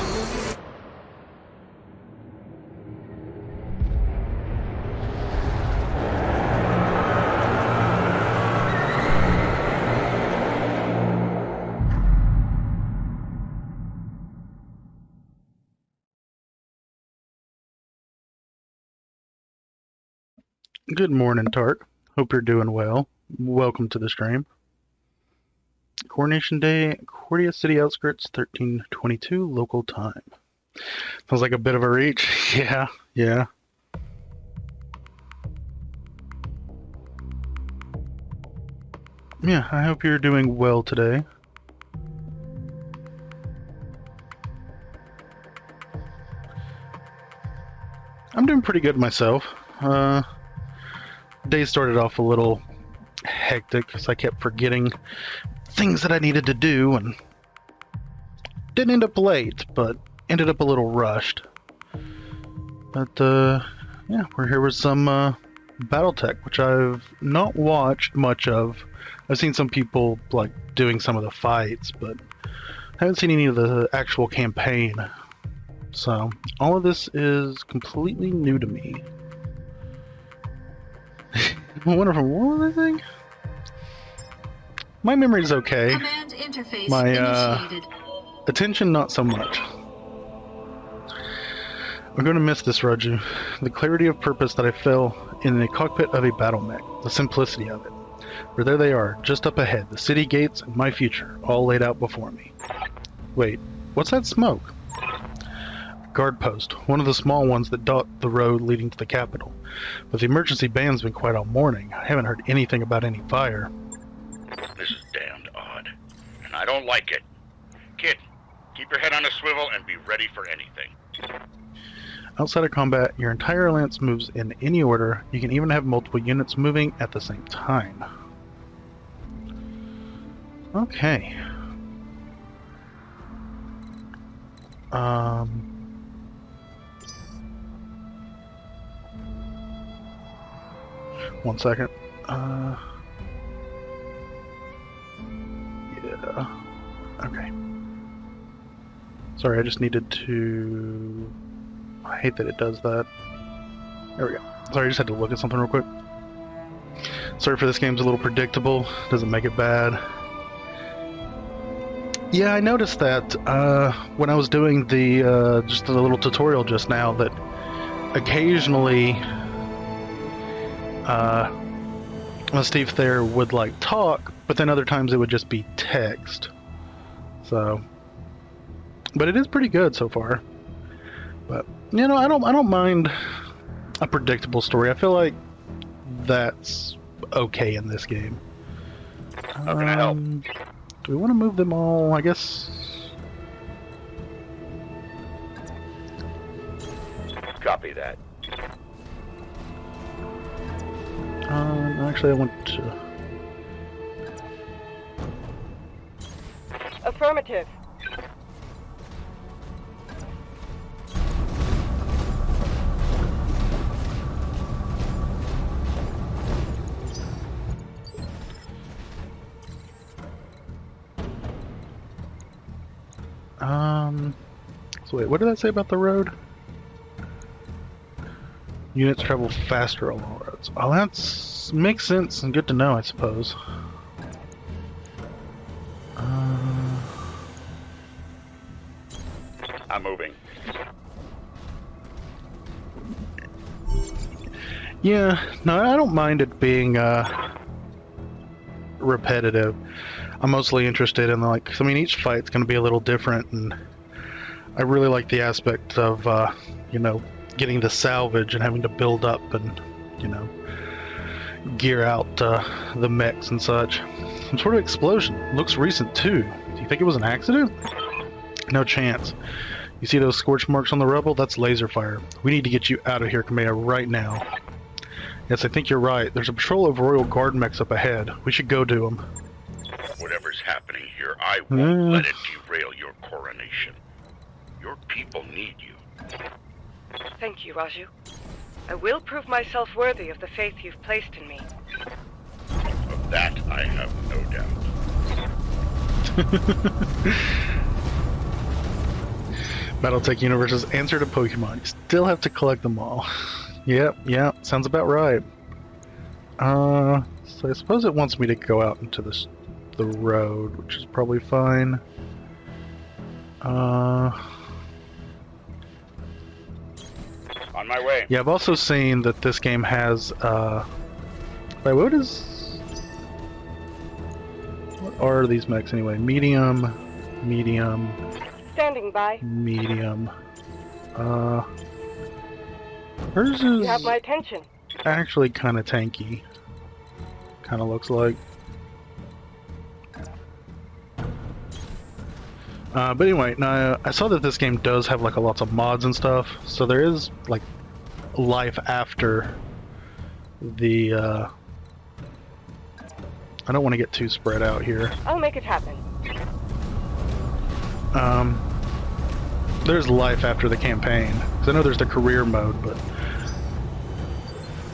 Good morning, Tark. Hope you're doing well. Welcome to the stream. Coronation Day, Cordia City Outskirts, 13:22 local time. Sounds like a bit of a reach. Yeah. Yeah, I hope you're doing well today. I'm doing pretty good myself. Day started off a little hectic because I kept forgetting things that I needed to do and didn't end up late, but ended up a little rushed. But yeah, we're here with some BattleTech, which I've not watched much of. I've seen some people like doing some of the fights, but I haven't seen any of the actual campaign. So all of this is completely new to me. I wonder what was I think? My memory's okay. Command interface My initiated. attention, not so much. I'm going to miss this, Raju. The clarity of purpose that I feel in the cockpit of a battle mech. The simplicity of it. For there they are, just up ahead, the city gates and my future, all laid out before me. Wait, what's that smoke? Guard post, one of the small ones that dot the road leading to the capital. But the emergency band's been quiet all morning. I haven't heard anything about any fire. This is damned odd, and I don't like it. Kid, keep your head on a swivel and be ready for anything. Outside of combat, your entire alliance moves in any order. You can even have multiple units moving at the same time. Okay. One second. Yeah. Okay. Sorry, I just needed to... I hate that it does that. There we go. Sorry, I just had to look at something real quick. Sorry for this game's a little predictable. Doesn't make it bad. Yeah, I noticed that when I was doing the just a little tutorial just now that occasionally Steve there would like talk, but then other times it would just be text. So, but it is pretty good so far. But you know, I don't mind a predictable story. I feel like that's okay in this game. How can I help? Do we want to move them all? I guess. Copy that. Actually, I want to. Affirmative. So wait, what did that say about the road? Units travel faster along roads. Oh, that makes sense and good to know, I suppose. I'm moving. Yeah, no, I don't mind it being repetitive. I'm mostly interested in like, I mean, each fight's going to be a little different, and I really like the aspect of, you know, getting the salvage and having to build up and, you know, gear out the mechs and such. Some sort of explosion. Looks recent too. Do you think it was an accident? No chance. You see those scorch marks on the rubble? That's laser fire. We need to get you out of here, Kamea, right now. Yes, I think you're right. There's a patrol of Royal Guard mechs up ahead. We should go to them. Whatever's happening here, I won't let it derail your coronation. Your people need you. Thank you, Raju. I will prove myself worthy of the faith you've placed in me. Of that, I have no doubt. BattleTech Universe's answer to Pokemon. You still have to collect them all. Yep, sounds about right. So I suppose it wants me to go out into the road, which is probably fine. On my way. Yeah, I've also seen that this game has, wait, what are these mechs anyway? Medium, Standing by. medium. Hers is You have my attention. actually kind of tanky. Kind of looks like. But anyway, now I saw that this game does have like lots of mods and stuff, so there is like life after the. I don't want to get too spread out here. I'll make it happen. There's life after the campaign. 'Cause I know there's the career mode, but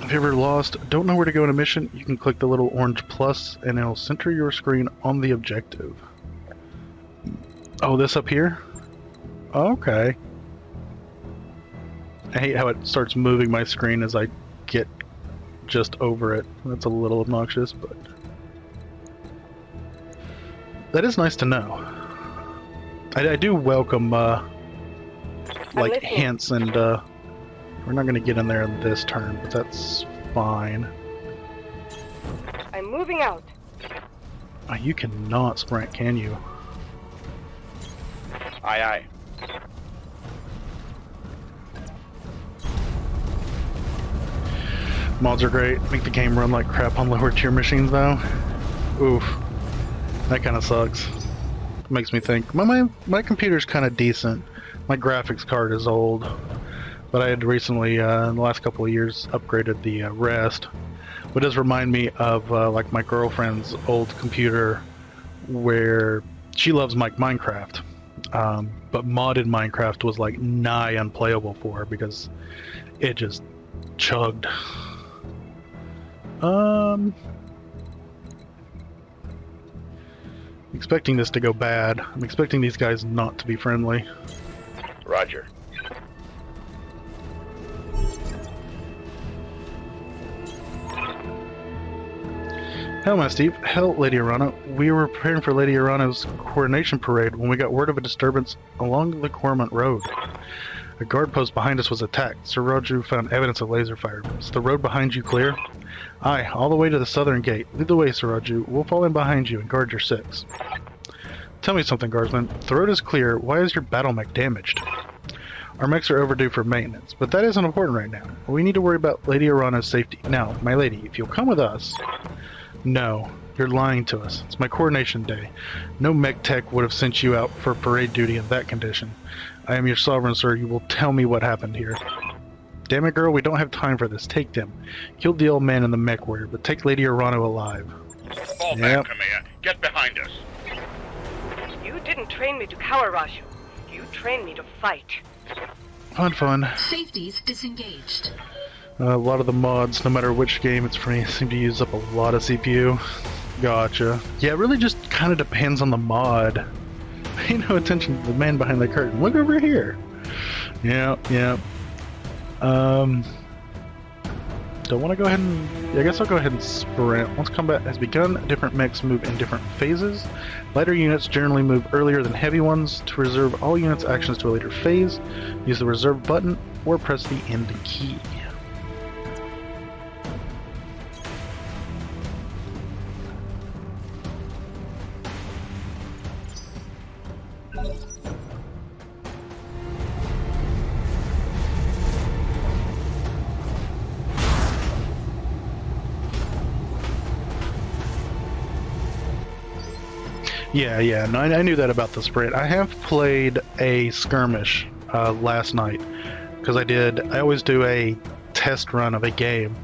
If you're ever lost, don't know where to go in a mission, you can click the little orange plus and it'll center your screen on the objective. Oh, this up here? Okay. I hate how it starts moving my screen as I get just over it. That's a little obnoxious, but that is nice to know. I do welcome like hints, and we're not going to get in there in this turn, but that's fine. I'm moving out. Oh, you cannot sprint, can you? Aye, aye. Mods are great. Make the game run like crap on lower tier machines, though. Oof. That kind of sucks. Makes me think. My computer's kind of decent. My graphics card is old, but I had recently, in the last couple of years, upgraded the rest. What does remind me of like my girlfriend's old computer, where she loves Minecraft, but modded Minecraft was like nigh unplayable for her because it just chugged. Expecting this to go bad. I'm expecting these guys not to be friendly. Roger. Hell, my Steve. Hell, Lady Arana. We were preparing for Lady Arana's coronation parade when we got word of a disturbance along the Cormont Road. A guard post behind us was attacked. Sir Raju found evidence of laser fire. Is the road behind you clear? Aye, all the way to the southern gate. Lead the way, Sir Raju. We'll fall in behind you and guard your six. Tell me something, Guardsman. The road is clear. Why is your battle mech damaged? Our mechs are overdue for maintenance, but that isn't important right now. We need to worry about Lady Arana's safety. Now, my lady, if you'll come with us... No, you're lying to us. It's my coronation day. No mech tech would have sent you out for parade duty in that condition. I am your sovereign, sir. You will tell me what happened here. Damn it, girl, we don't have time for this. Take them. Kill the old man and the mech warrior, but take Lady Arana alive. Fall back, Kamea. Get behind us. You didn't train me to cower, Raju. You trained me to fight. Fun. Safeties disengaged. A lot of the mods, no matter which game it's free, seem to use up a lot of CPU. Gotcha. Yeah, it really just kind of depends on the mod. Pay no attention to the man behind the curtain. Look over here. Yeah. Don't want to go ahead and... I guess I'll go ahead and sprint. Once combat has begun, different mechs move in different phases. Lighter units generally move earlier than heavy ones. To reserve all units' actions to a later phase, use the reserve button or press the end key. Yeah. No, I knew that about the sprint. I have played a skirmish last night because I always do a test run of a game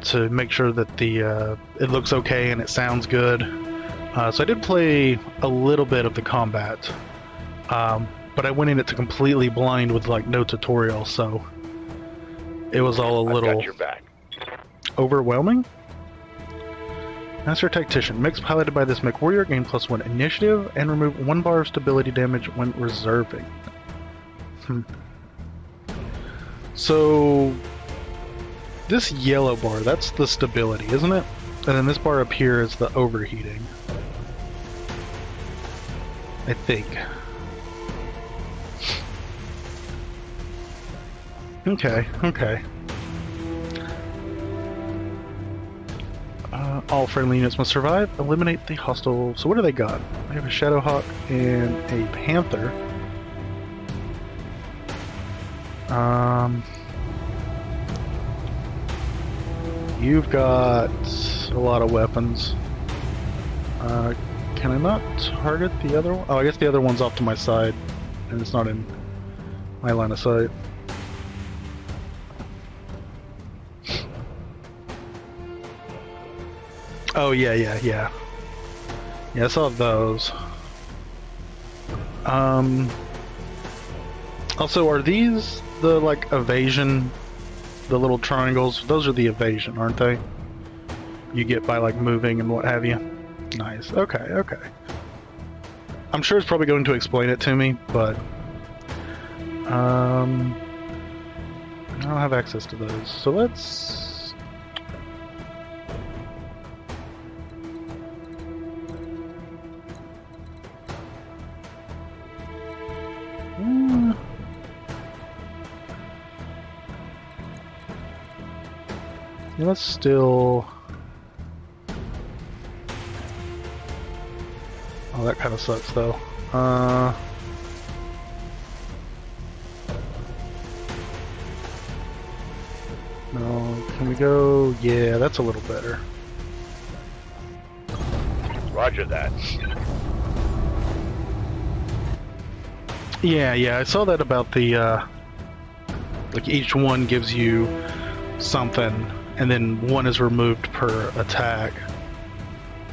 to make sure that it looks okay and it sounds good. So I did play a little bit of the combat, but I went in it to completely blind with like no tutorial, so it was all a little I've got your back. Overwhelming. Master Tactician. Mechs piloted by this mech warrior gain +1 initiative and remove 1 bar of stability damage when reserving. So this yellow bar, that's the stability, isn't it? And then this bar up here is the overheating. I think. Okay. All friendly units must survive. Eliminate the hostile... So what do they got? They have a Shadowhawk and a Panther. You've got a lot of weapons. Can I not target the other one? Oh, I guess the other one's off to my side, and it's not in my line of sight. Oh, yeah. Yeah, I saw those. Also, are these the, like, evasion the little triangles, those are the evasion, aren't they? You get by like moving and what have you. Nice. Okay, okay. I'm sure it's probably going to explain it to me, but I don't have access to those. So let's yeah, let's still. Oh, that kind of sucks, though. No, can we go? Yeah, that's a little better. Roger that. Yeah, I saw that about the, like each one gives you something, and then one is removed per attack.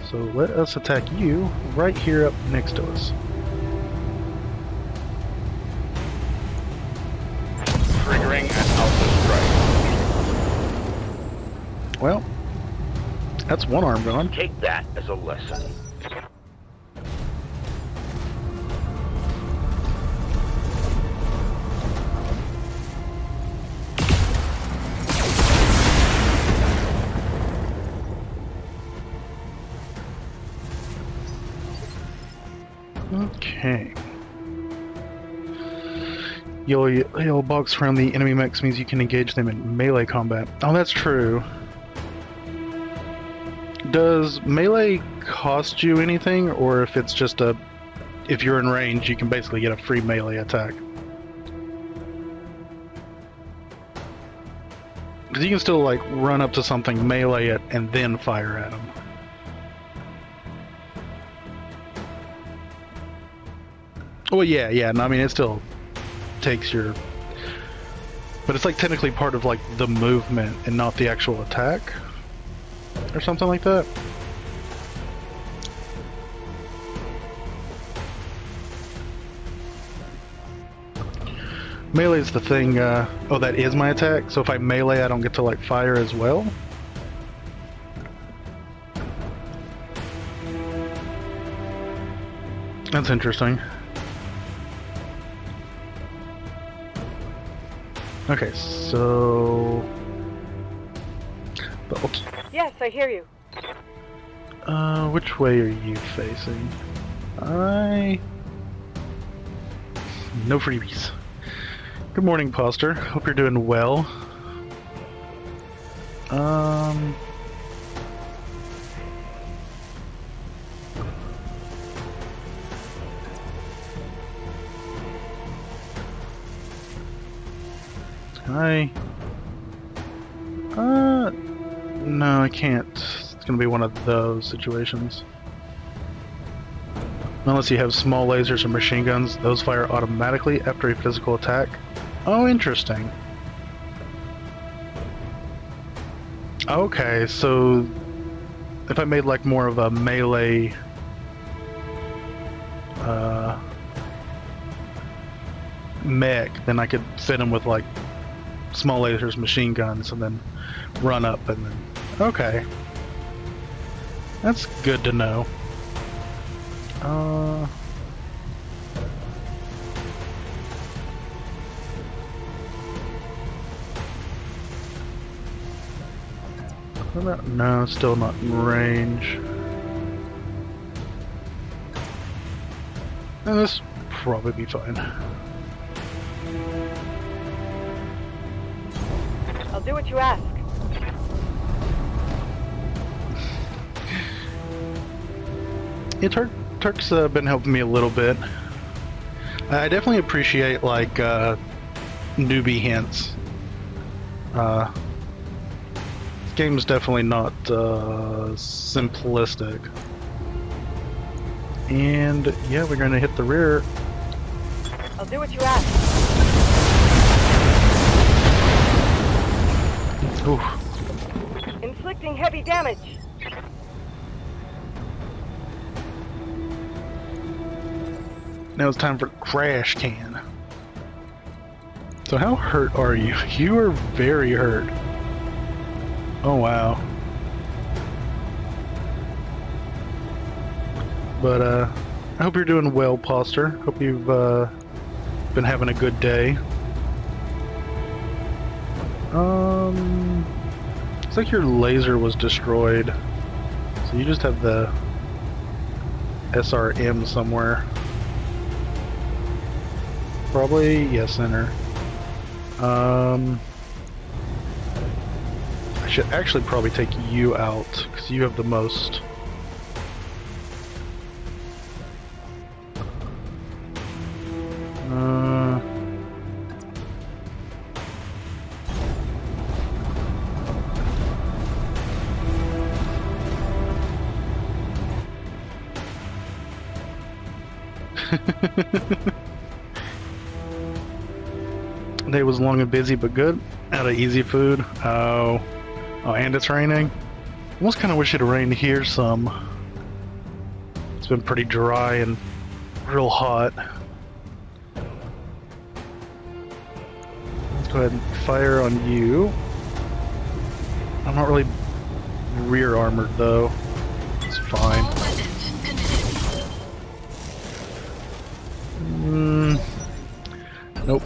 So let us attack you right here up next to us. Triggering an alpha strike. Well, that's one arm gone. Take that as a lesson. Okay. Yellow box around the enemy mechs means you can engage them in melee combat. Oh, that's true. Does melee cost you anything, or if it's just if you're in range, you can basically get a free melee attack? Because you can still like run up to something, melee it, and then fire at them. Well, yeah. No, I mean, it still takes your... But it's like technically part of like the movement and not the actual attack. Or something like that. Melee is the thing, oh, that is my attack? So if I melee, I don't get to like fire as well? That's interesting. Okay, so... Yes, I hear you. Which way are you facing? No freebies. Good morning, Poster. Hope you're doing well. No, I can't. It's gonna be one of those situations. Unless you have small lasers or machine guns, those fire automatically after a physical attack. Oh, interesting. Okay, so if I made like more of a melee mech, then I could fit them with like small lasers, machine guns, and then run up and then... Okay. That's good to know. No, still not in range. And this probably be fine. I'll do what you ask. Yeah, Turk's been helping me a little bit. I definitely appreciate like newbie hints. This game's definitely not simplistic. And yeah, we're gonna hit the rear. I'll do what you ask. Oof. Inflicting heavy damage. Now it's time for the crash can. So how hurt are you? You are very hurt. Oh wow. But I hope you're doing well, Poster. Hope you've been having a good day. Looks like your laser was destroyed. So you just have the SRM somewhere. Probably, yes, center. I should actually probably take you out, because you have the most. Day was long and busy, but good. Out of easy food. Oh, and it's raining. Almost kind of wish it had rained here some. It's been pretty dry and real hot. Let's go ahead and fire on you. I'm not really rear armored though. It's fine. All weapons committed. Nope.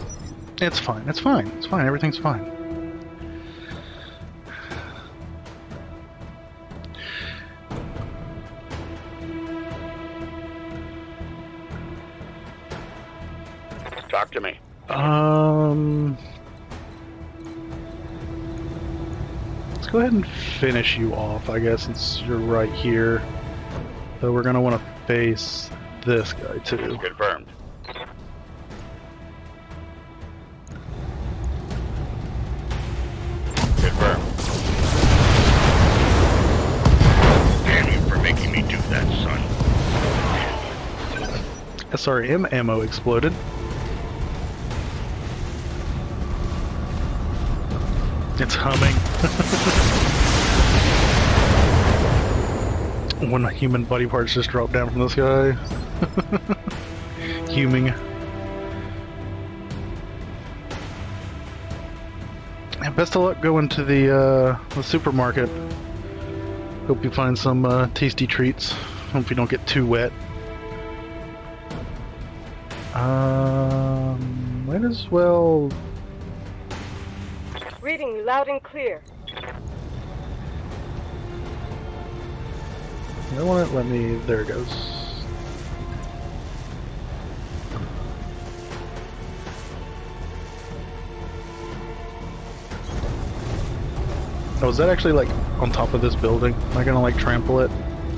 It's fine. It's fine. It's fine. Everything's fine. Talk to me. Let's go ahead and finish you off, I guess, since you're right here. Though we're gonna want to face this guy too. Confirmed. Confirmed. Damn you for making me do that, son. SRM ammo exploded. It's humming. When human body parts just drop down from the sky. Huming. And best of luck going to the supermarket. Hope you find some tasty treats. Hope you don't get too wet. Might as well. Reading you loud and clear. I want it. Let me. There it goes. Oh, is that actually like on top of this building? Am I gonna like trample it?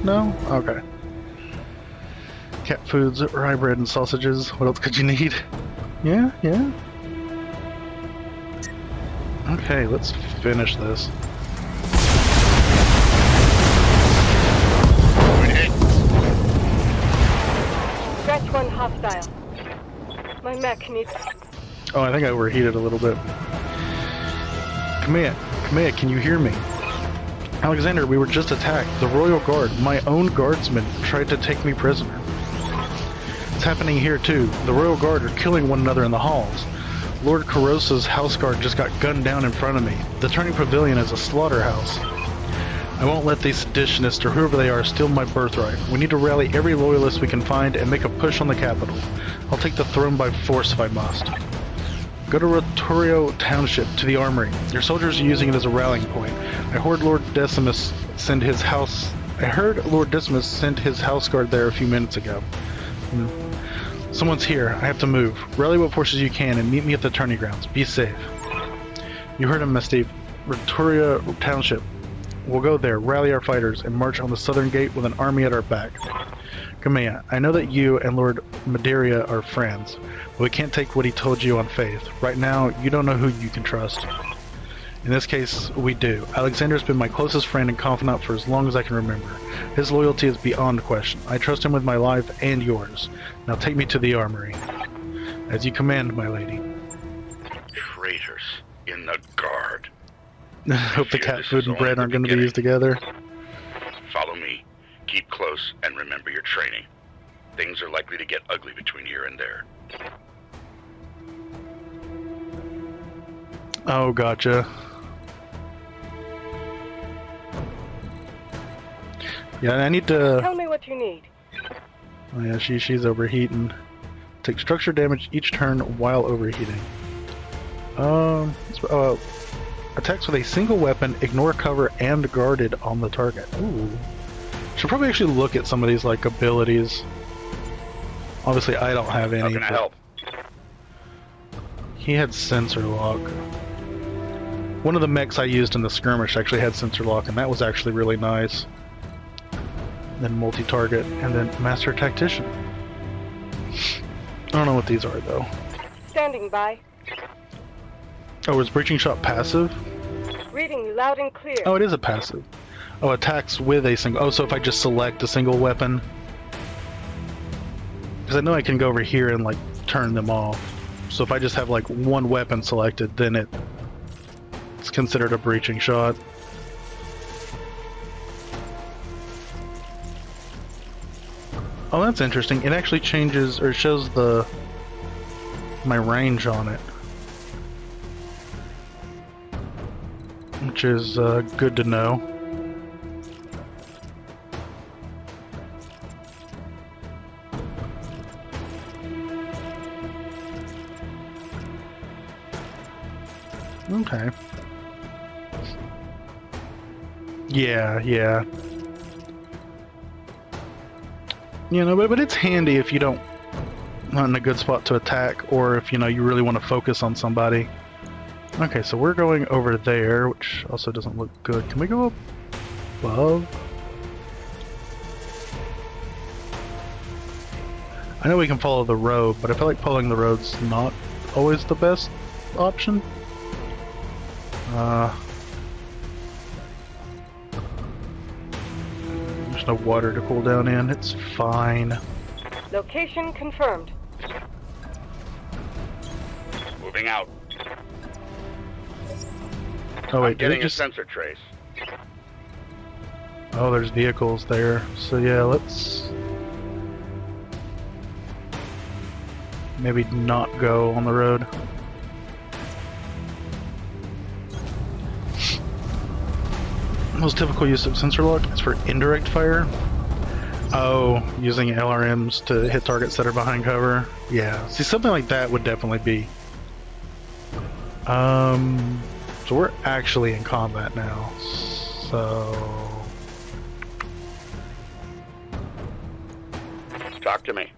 No? Okay. Cat foods, rye bread, and sausages. What else could you need? Yeah, yeah. Okay, let's finish this. Scratch one hostile. My mech needs. Oh, I think I overheated a little bit. Kamea, can you hear me? Alexander, we were just attacked. The Royal Guard, my own guardsmen, tried to take me prisoner. It's happening here too. The Royal Guard are killing one another in the halls. Lord Carosa's house guard just got gunned down in front of me. The Turning Pavilion is a slaughterhouse. I won't let these seditionists or whoever they are steal my birthright. We need to rally every loyalist we can find and make a push on the capital. I'll take the throne by force if I must. Go to Rotorio Township, to the armory. Your soldiers are using it as a rallying point. I heard Lord Decimus send his house guard there a few minutes ago. Someone's here. I have to move. Rally what forces you can and meet me at the tourney grounds. Be safe. You heard him, Miss Steve. Rotoria Township. We'll go there, rally our fighters, and march on the southern gate with an army at our back. Kamea, I know that you and Lord Madeira are friends, but we can't take what he told you on faith. Right now, you don't know who you can trust. In this case, we do. Alexander's been my closest friend and confidant for as long as I can remember. His loyalty is beyond question. I trust him with my life and yours. Now take me to the armory. As you command, my lady. Traitors in the guard. Hope the cat food and bread aren't going to be used together. Follow me. Keep close and remember your training. Things are likely to get ugly between here and there. Oh, gotcha. Yeah, I need to... Tell me what you need. Oh yeah, she's overheating. Take structure damage each turn while overheating. Attacks with a single weapon, ignore cover, and guarded on the target. Ooh. Should probably actually look at some of these, like, abilities. Obviously, I don't have any. How can I help? He had sensor lock. One of the mechs I used in the skirmish actually had sensor lock, and that was actually really nice. Then multi-target, and then master tactician. I don't know what these are though. Standing by. Oh, is breaching shot passive? Reading you loud and clear. Oh, it is a passive. Oh, attacks with a single. Oh, so if I just select a single weapon, because I know I can go over here and like turn them off. So if I just have like one weapon selected, then it's considered a breaching shot. Oh, that's interesting. It actually changes, or shows my range on it. Which is good to know. Okay. Yeah. You know, but it's handy if you don't not in a good spot to attack, or if you know you really want to focus on somebody. Okay, so we're going over there, which also doesn't look good. Can we go above? I know we can follow the road, but I feel like following the road's not always the best option. There's no water to cool down in. It's fine. Location confirmed. Moving out. Oh wait, I'm getting did it just... a sensor trace. Oh, there's vehicles there. So yeah, let's maybe not go on the road. Most typical use of sensor lock is for indirect fire. Oh, using LRMs to hit targets that are behind cover. Yeah, see, something like that would definitely be. So we're actually in combat now. So Talk to me.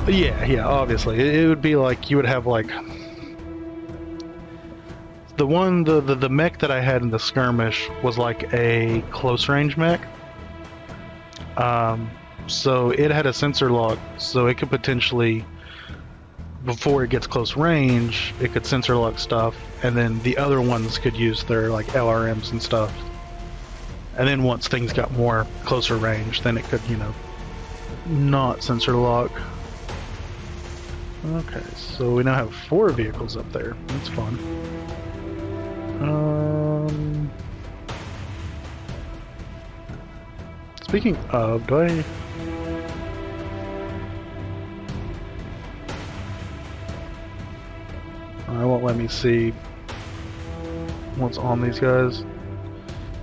Yeah, obviously. It would be like, you would have like... The mech that I had in the skirmish was like a close range mech. So it had a sensor lock, so it could potentially, before it gets close range, it could sensor lock stuff, and then the other ones could use their like LRMs and stuff. And then once things got more closer range, then it could, you know, not sensor lock. Okay, so we now have 4 vehicles up there. That's fun. Speaking of, do I... I won't let me see what's on these guys.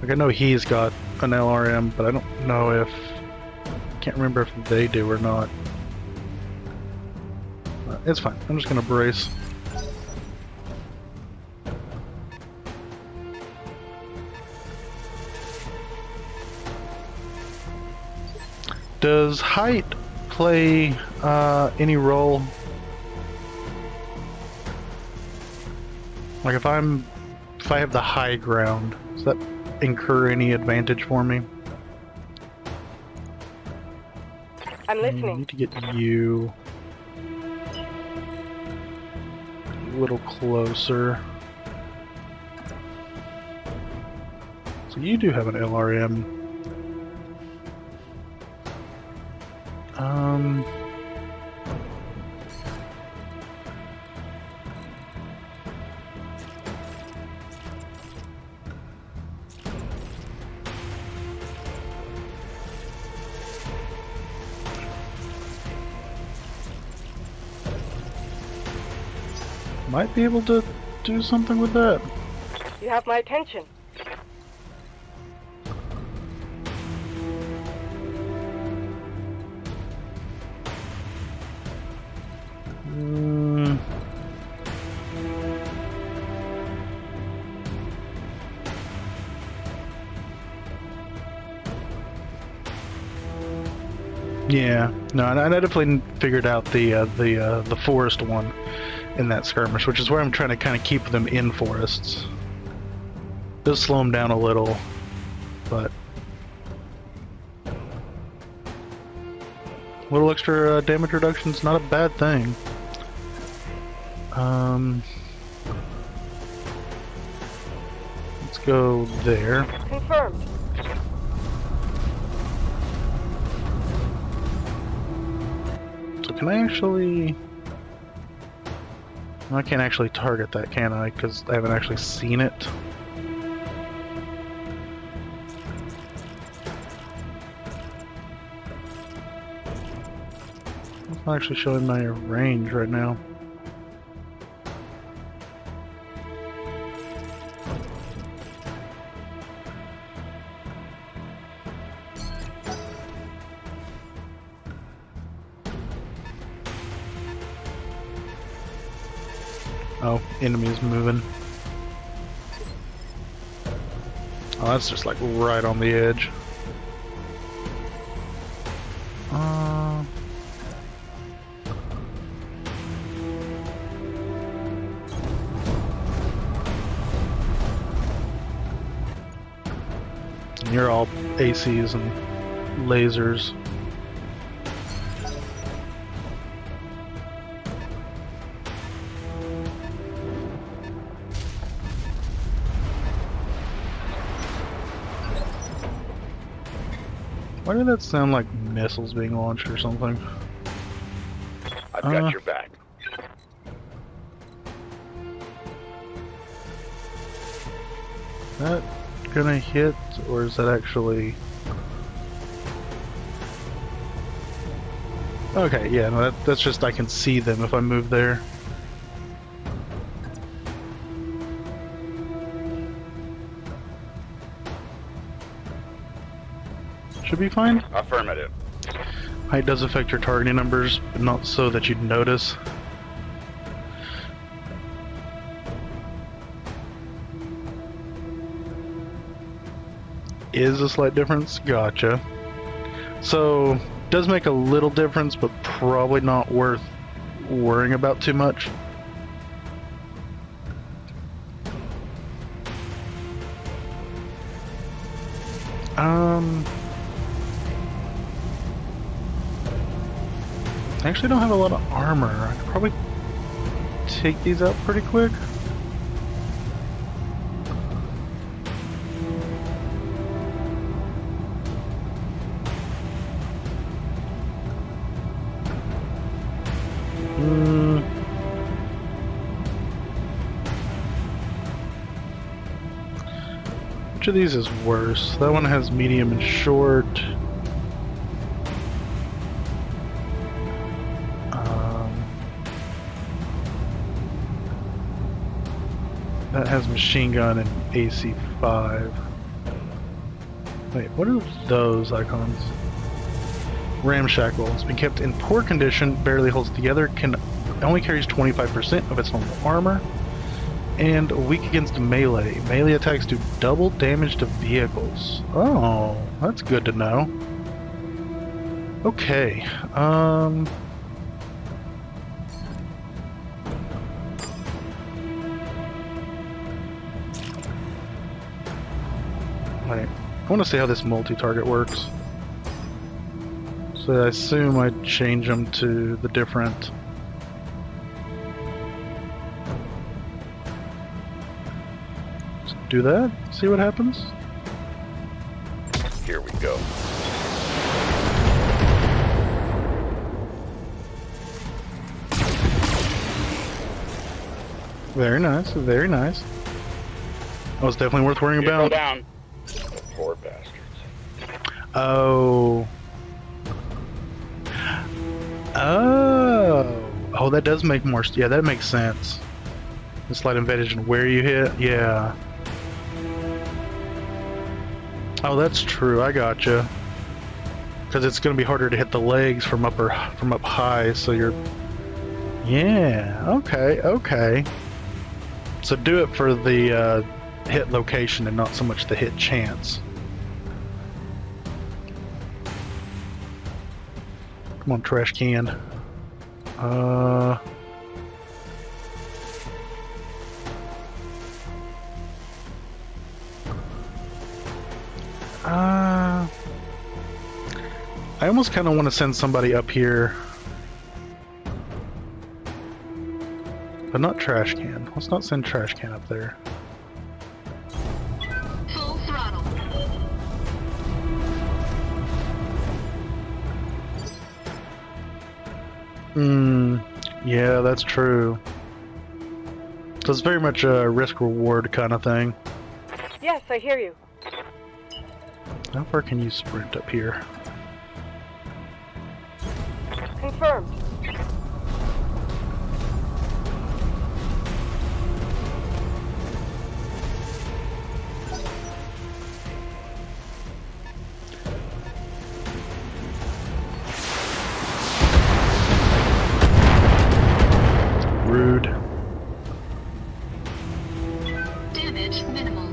Like, I know he's got an LRM, but I don't know if... Can't remember if they do or not. It's fine. I'm just gonna brace. Does height play any role? Like if I have the high ground, does that incur any advantage for me? I'm listening. I need to get you a little closer. So you do have an LRM. might be able to do something with that. You have my attention. Mm. Yeah, no, I definitely figured out the forest one in that skirmish, which is where I'm trying to kind of keep them in forests. Does slow them down a little, but a little extra damage reduction is not a bad thing. Let's go there. Confirmed. So can I actually... I can't actually target that, can I? Because I haven't actually seen it. It's not actually showing my range right now. Oh, enemies moving. Oh, that's just like right on the edge. And you're all ACs and lasers. Why did that sound like missiles being launched or something? I've got your back. Is that gonna hit, or is that actually... Okay, yeah, no, that's just I can see them if I move there. Should be fine. Affirmative. Height does affect your targeting numbers, but not so that you'd notice. Is a slight difference? Gotcha. So, does make a little difference, but probably not worth worrying about too much. I actually don't have a lot of armor. I could probably take these out pretty quick. Which of these is worse? That one has medium and short. That has machine gun and AC5. Wait, what are those icons? Ramshackle. It's been kept in poor condition, barely holds together, only carries 25% of its normal armor, and weak against melee. Melee attacks do double damage to vehicles. Oh, that's good to know. Okay, Wait, I want to see how this multi-target works. So I assume I'd change them to the different... Let's do that, see what happens. Here we go. Very nice, very nice. That was definitely worth worrying Go about. down. The poor bastards. Oh. Oh. Oh, that does make more... Yeah, that makes sense. The slight advantage in where you hit? Yeah. Oh, that's true. I gotcha. Because it's going to be harder to hit the legs from up high, so you're... Yeah, okay, okay. So do it for the hit location and not so much the hit chance. Come on, trash can. I almost kind of want to send somebody up here. But not trash can. Let's not send trash can up there. Full throttle. Yeah, that's true. So it's very much a risk-reward kind of thing. Yes, I hear you. How far can you sprint up here? Confirmed. Rude. Damage minimal.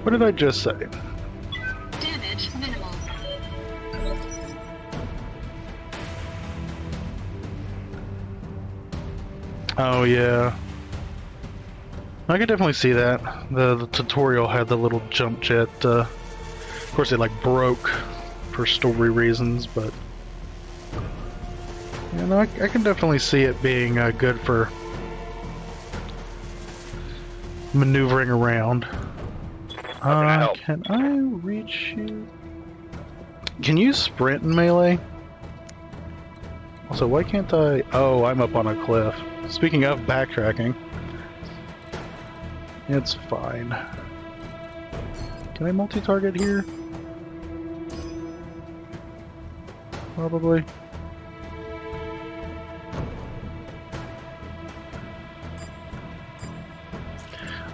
What did I just say? Damage minimal. Oh yeah. I could definitely see that. The tutorial had the little jump jet. Of course, it like broke for story reasons, but you know, I can definitely see it being good for maneuvering around. How can I help? Can I reach you? Can you sprint in melee? Also, why can't I? Oh, I'm up on a cliff. Speaking of backtracking, it's fine. Can I multi-target here? Probably.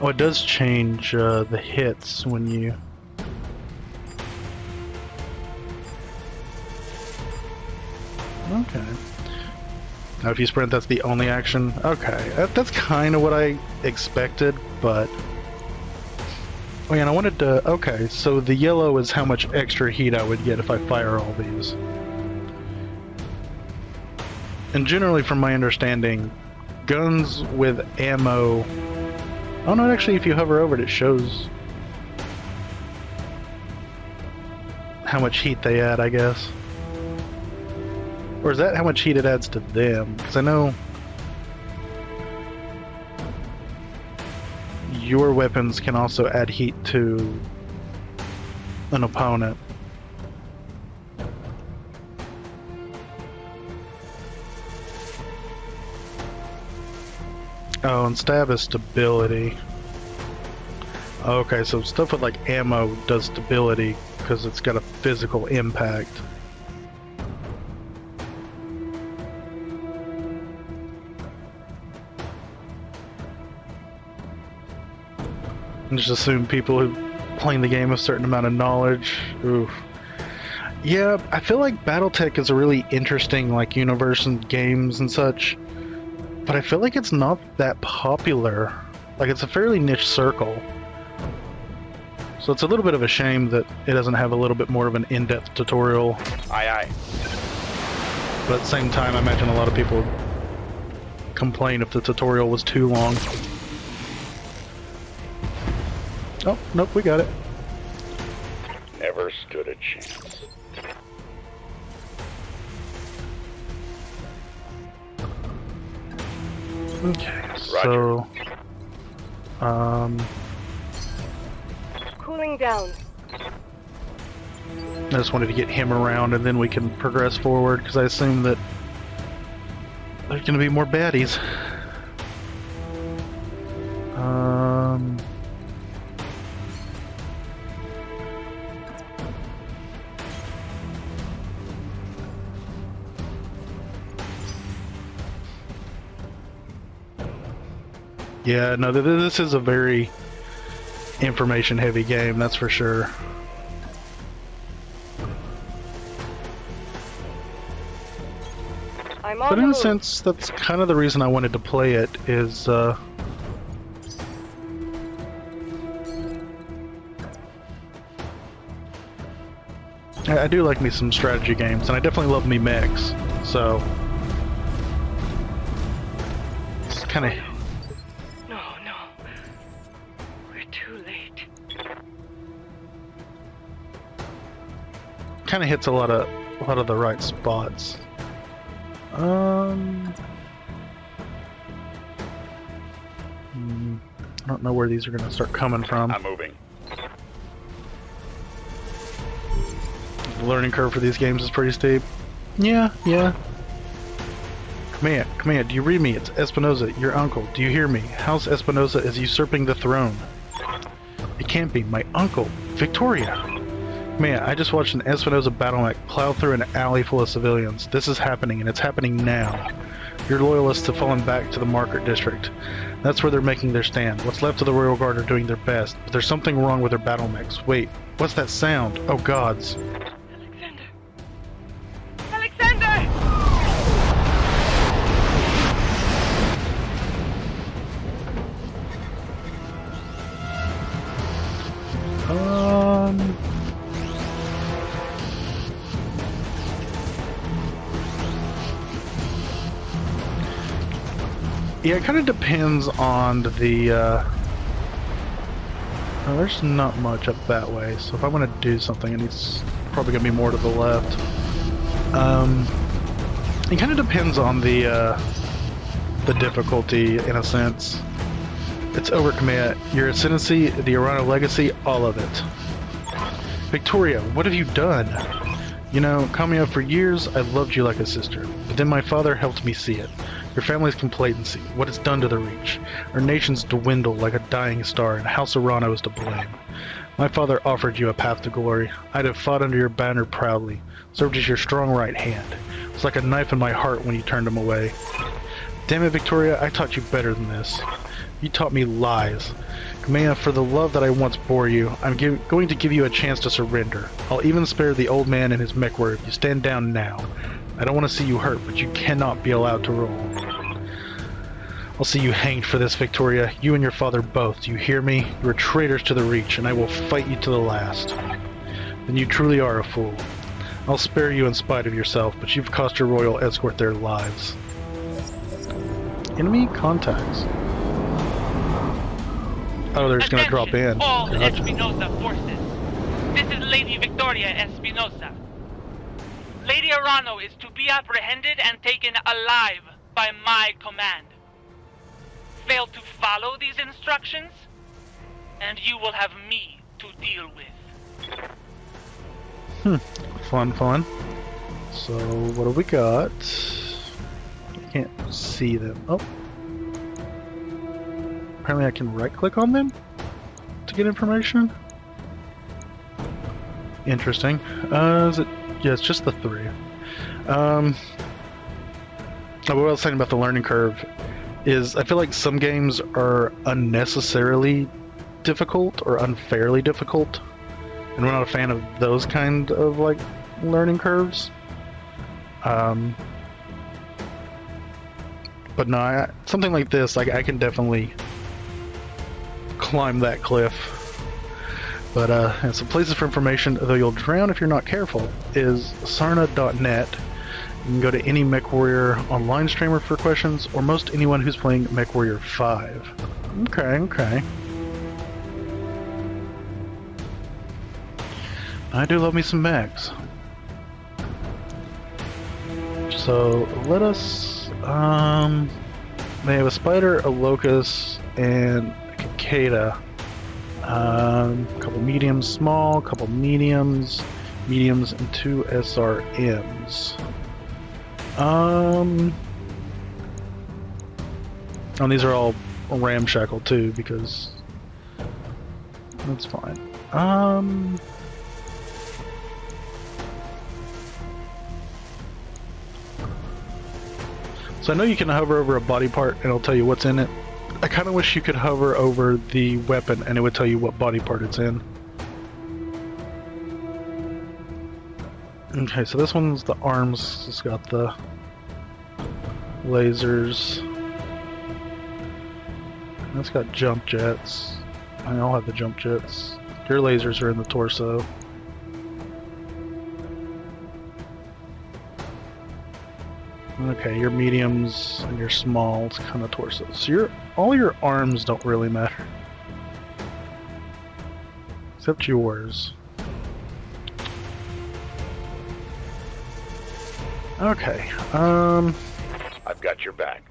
Oh, it does change the hits when you... Okay. Now if you sprint, that's the only action? Okay, that's kind of what I expected, but... Oh yeah, and I wanted to... Okay, so the yellow is how much extra heat I would get if I fire all these. And generally, from my understanding, guns with ammo... Oh no, actually, if you hover over it, it shows how much heat they add, I guess. Or is that how much heat it adds to them? Because I know your weapons can also add heat to an opponent. Oh, and stab is stability. Okay, so stuff with like ammo does stability because it's got a physical impact. I just assume people who playing the game a certain amount of knowledge. Oof. Yeah, I feel like BattleTech is a really interesting like universe and games and such. But I feel like it's not that popular. Like, it's a fairly niche circle. So it's a little bit of a shame that it doesn't have a little bit more of an in-depth tutorial. Aye, aye. But at the same time, I imagine a lot of people would complain if the tutorial was too long. Oh, nope, we got it. Never stood a chance. Okay, Roger. so... Cooling down. I just wanted to get him around and then we can progress forward, because I assume that there's going to be more baddies. Um... Yeah, no, this is a very information-heavy game, that's for sure. I'm on But the in a move. sense, that's kind of the reason I wanted to play it, is, I do like me some strategy games, and I definitely love me mechs, so... It's kind of... No, no. We're too late. kind of hits a lot of the right spots. I don't know where these are going to start coming from. I'm moving. The learning curve for these games is pretty steep. Yeah. Command, do you read me? It's Espinosa, your uncle. Do you hear me? House Espinosa is usurping the throne. It can't be. My uncle, Victoria. Man, I just watched an Espinosa battle mech plow through an alley full of civilians. This is happening, and it's happening now. Your loyalists have fallen back to the market district. That's where they're making their stand. What's left of the Royal Guard are doing their best, but there's something wrong with their battle mechs. Wait, what's that sound? Oh gods. Alexander! Yeah, it kind of depends on the, oh, there's not much up that way, so if I want to do something, it's probably going to be more to the left. It kind of depends on the difficulty, in a sense. It's overcommit. Your ascendancy, the Arano legacy, all of it. Victoria, what have you done? You know, Kamiya, for years, I've loved you like a sister, but then my father helped me see it. Your family's complacency, what it's done to the Reach. Our nation's dwindled like a dying star, and House Arano is to blame. My father offered you a path to glory. I'd have fought under your banner proudly, served as your strong right hand. It was like a knife in my heart when you turned him away. Damn it, Victoria, I taught you better than this. You taught me lies. Kamea, for the love that I once bore you, I'm going to give you a chance to surrender. I'll even spare the old man and his mech warrior if you stand down now. I don't want to see you hurt, but you cannot be allowed to roll. I'll see you hanged for this, Victoria. You and your father both. Do you hear me? You are traitors to the Reach, and I will fight you to the last. Then you truly are a fool. I'll spare you in spite of yourself, but you've cost your royal escort their lives. Enemy contacts. Oh, they're just gonna drop in. All Gotcha. Espinosa forces. This is Lady Victoria Espinosa. Lady Arano is to be apprehended and taken alive by my command. Fail to follow these instructions, and you will have me to deal with. Fun. So, what do we got? I can't see them. Oh. Apparently I can right-click on them to get information. Interesting. Is it? Yeah, it's just the three. What I was saying about the learning curve is I feel like some games are unnecessarily difficult or unfairly difficult, and we're not a fan of those kind of like learning curves. But no, something like this, like I can definitely climb that cliff. But and some places for information, though you'll drown if you're not careful, is sarna.net. You can go to any MechWarrior online streamer for questions, or most anyone who's playing MechWarrior 5. Okay. I do love me some mechs. So let us they have a spider, a locust, and a cicada. A couple mediums, small, couple mediums, and 2 SRMs. And these are all ramshackle too, because that's fine. So I know you can hover over a body part and it'll tell you what's in it. I kind of wish you could hover over the weapon and it would tell you what body part it's in. Okay, so this one's the arms. It's got the lasers. That's got jump jets. I all have the jump jets. Your lasers are in the torso. Okay, your mediums and your smalls kind of torso. So all your arms don't really matter. Except yours. Okay, I've got your back.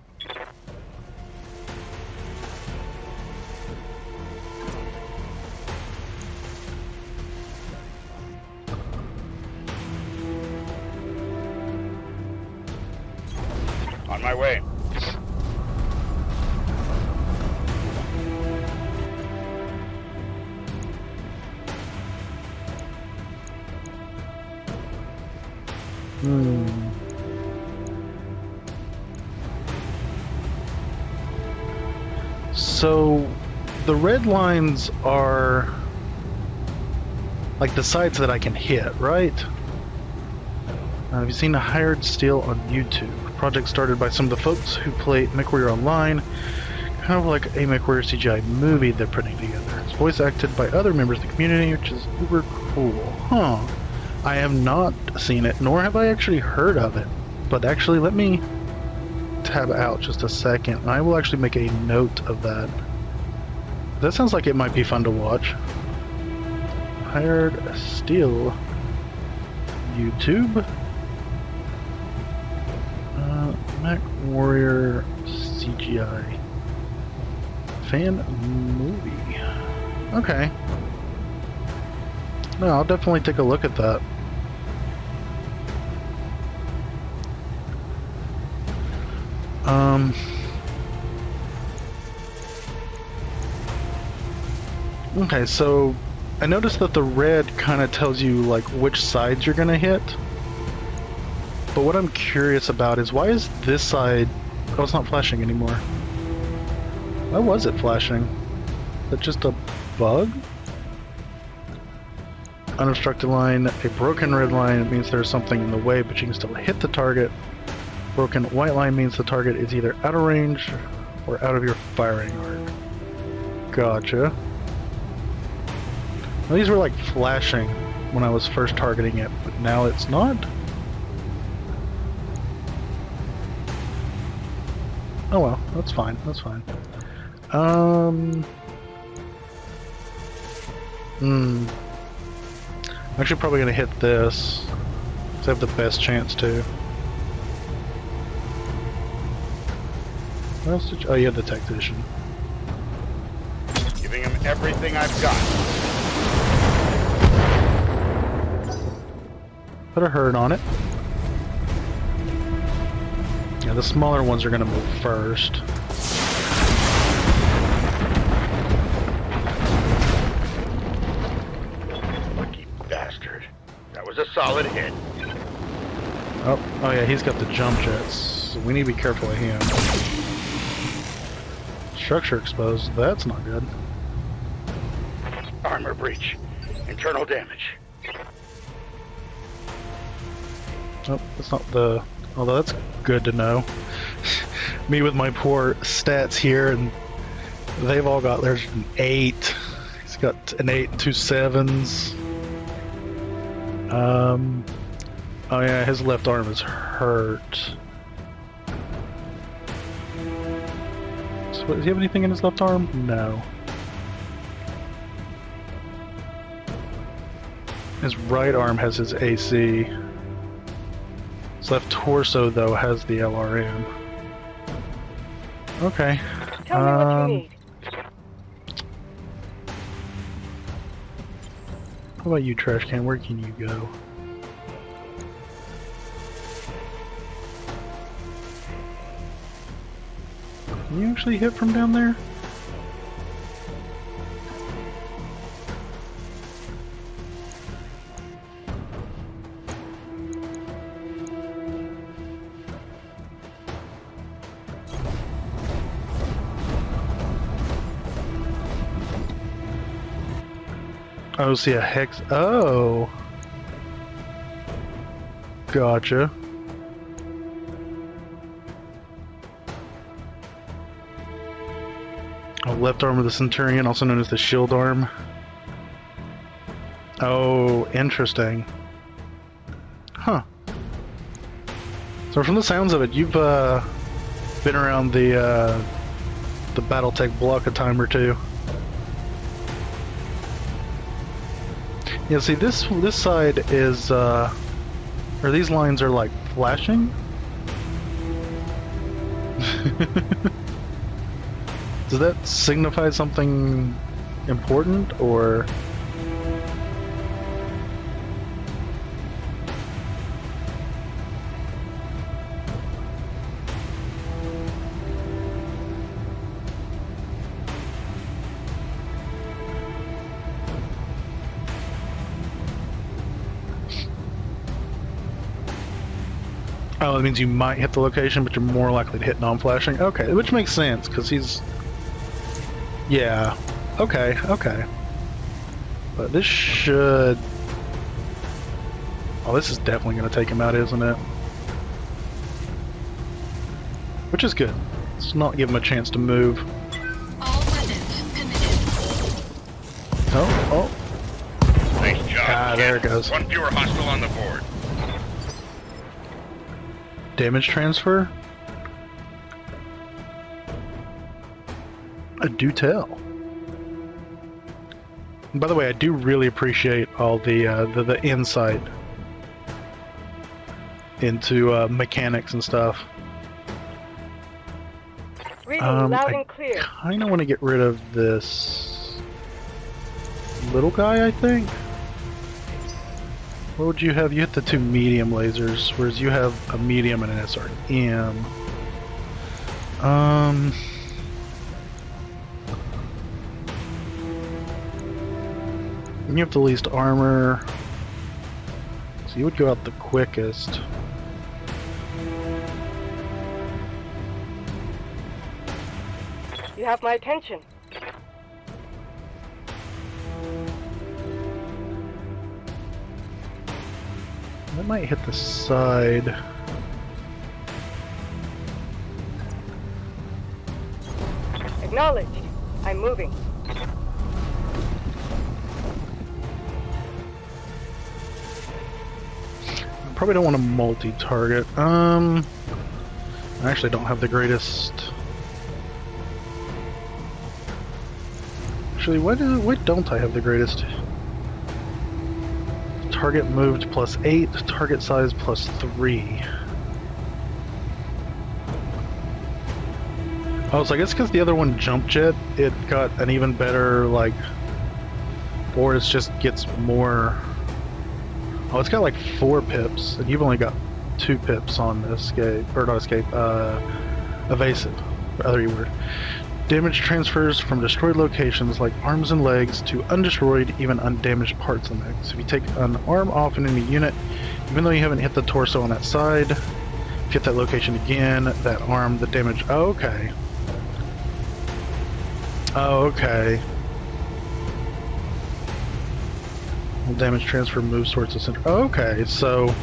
On my way. So the red lines are like the sides that I can hit, right? Have you seen Hired Steel on YouTube? Project started by some of the folks who play MechWarrior Online, kind of like a MechWarrior CGI movie they're putting together. It's voice acted by other members of the community, which is uber cool. Huh. I have not seen it, nor have I actually heard of it. But actually, let me tab out just a second, and I will actually make a note of that. That sounds like it might be fun to watch. Hired Steel YouTube. MechWarrior CGI fan movie. Okay. No, I'll definitely take a look at that. Okay, so I noticed that the red kind of tells you like which sides you're gonna hit. But what I'm curious about is why is this side... Oh, it's not flashing anymore. Why was it flashing? Is that just a bug? Unobstructed line, a broken red line means there's something in the way, but you can still hit the target. Broken white line means the target is either out of range or out of your firing arc. Gotcha. Well, these were like flashing when I was first targeting it, but now it's not? Oh well, that's fine, that's fine. I'm actually probably gonna hit this, because I have the best chance to. What else did you... Oh, you have the tactician. Giving him everything I've got. Put a hurt on it. Yeah, the smaller ones are gonna move first. Lucky bastard. That was a solid hit. Oh yeah, he's got the jump jets. So we need to be careful of him. Structure exposed. That's not good. Armor breach. Internal damage. Oh, that's not the... Although that's good to know. Me with my poor stats here, and they've all got... There's an 8. He's got an 8 and 2 7s. Oh yeah, his left arm is hurt. So, does he have anything in his left arm? No. His right arm has his AC. His left torso, though, has the LRM. Okay. Tell me what you need. How about you, trash can? Where can you go? Can you actually hit from down there? Oh, see a hex. Oh. Gotcha. Oh, left arm of the Centurion, also known as the shield arm. Oh, interesting. Huh. So from the sounds of it, you've been around the BattleTech block a time or two. Yeah, see, this side is, or these lines are like flashing? Does that signify something important, or? Oh, it means you might hit the location, but you're more likely to hit non-flashing? Okay, which makes sense, because he's... Yeah. Okay, okay. But this should... Oh, this is definitely going to take him out, isn't it? Which is good. Let's not give him a chance to move. All weapons committed. Oh. Nice job. Ah, there it goes. One fewer hostile on the board. Damage transfer? I do tell. And by the way, I do really appreciate all the insight into mechanics and stuff. Reading loud and clear. I kind of want to get rid of this little guy, I think. What would you have? You hit the two medium lasers, whereas you have a medium and an SRM. And you have the least armor, so you would go out the quickest. You have my attention. That might hit the side. Acknowledged. I'm moving. Probably don't want to multi-target. I actually don't have the greatest. Actually, why don't I have the greatest? Target moved +8, target size +3. Oh, so I guess because the other one jump jet, it got an even better, like, or it just gets more. Oh, it's got like 4 pips, and you've only got 2 pips on escape, or not escape, evasive, other word. Damage transfers from destroyed locations like arms and legs to undestroyed, even undamaged parts of the mech. So if you take an arm off an enemy unit, even though you haven't hit the torso on that side, if you hit that location again, that arm, the damage. Oh, okay. Oh, okay. Damage transfer moves towards the center. Oh, okay, so.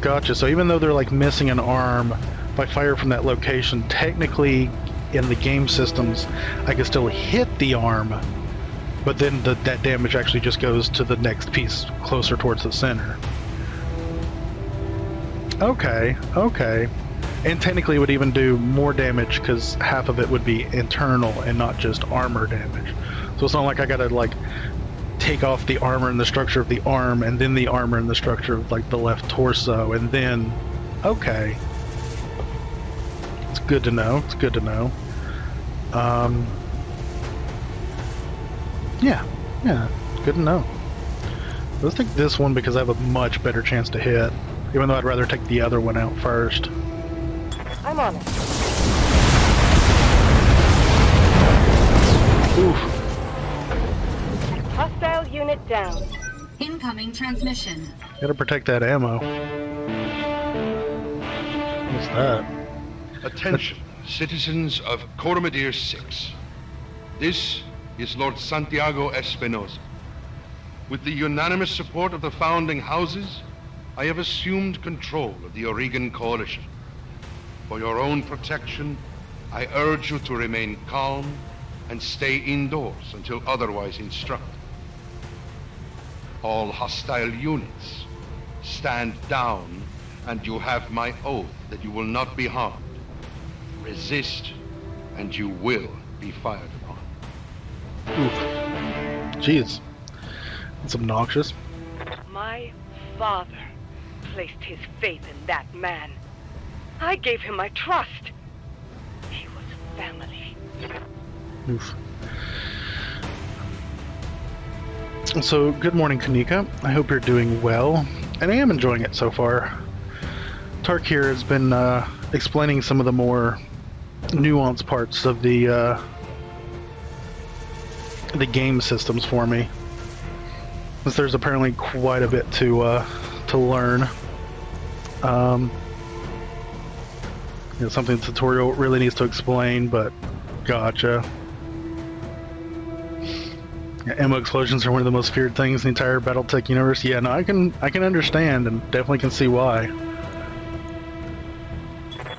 Gotcha. So even though they're like missing an arm, if I fire from that location, technically in the game systems I can still hit the arm, but then that damage actually just goes to the next piece closer towards the center. Okay, okay. And technically it would even do more damage because half of it would be internal and not just armor damage. So it's not like I gotta like take off the armor and the structure of the arm and then the armor and the structure of like the left torso and then... Okay. It's good to know. It's good to know. Yeah, good to know. Let's take this one because I have a much better chance to hit, even though I'd rather take the other one out first. I'm on it. Oof. Hostile unit down. Incoming transmission. Gotta protect that ammo. What's that? Attention, citizens of Coromadir 6. This is Lord Santiago Espinosa. With the unanimous support of the founding houses, I have assumed control of the Oregon Coalition. For your own protection, I urge you to remain calm and stay indoors until otherwise instructed. All hostile units, stand down, and you have my oath that you will not be harmed. Resist, and you will be fired upon. Oof. Jeez. That's obnoxious. My father placed his faith in that man. I gave him my trust. He was family. Oof. So, good morning, Kanika. I hope you're doing well, and I am enjoying it so far. Tark here has been explaining some of the more nuanced parts of the game systems for me, since there's apparently quite a bit to learn. Something the tutorial really needs to explain, but gotcha. Yeah, ammo explosions are one of the most feared things in the entire BattleTech universe. Yeah, no, I can understand and definitely can see why.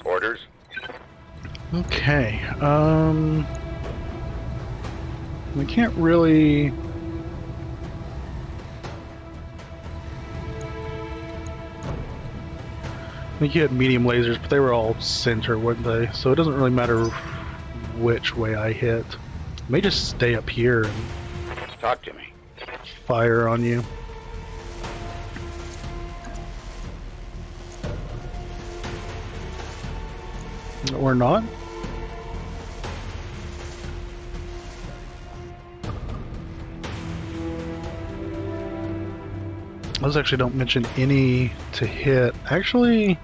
Orders? Okay, we can't really... I think you had medium lasers, but they were all center, weren't they? So it doesn't really matter which way I hit. I may just stay up here and Talk to me. fire on you. Or not? Those actually don't mention any to hit. Actually...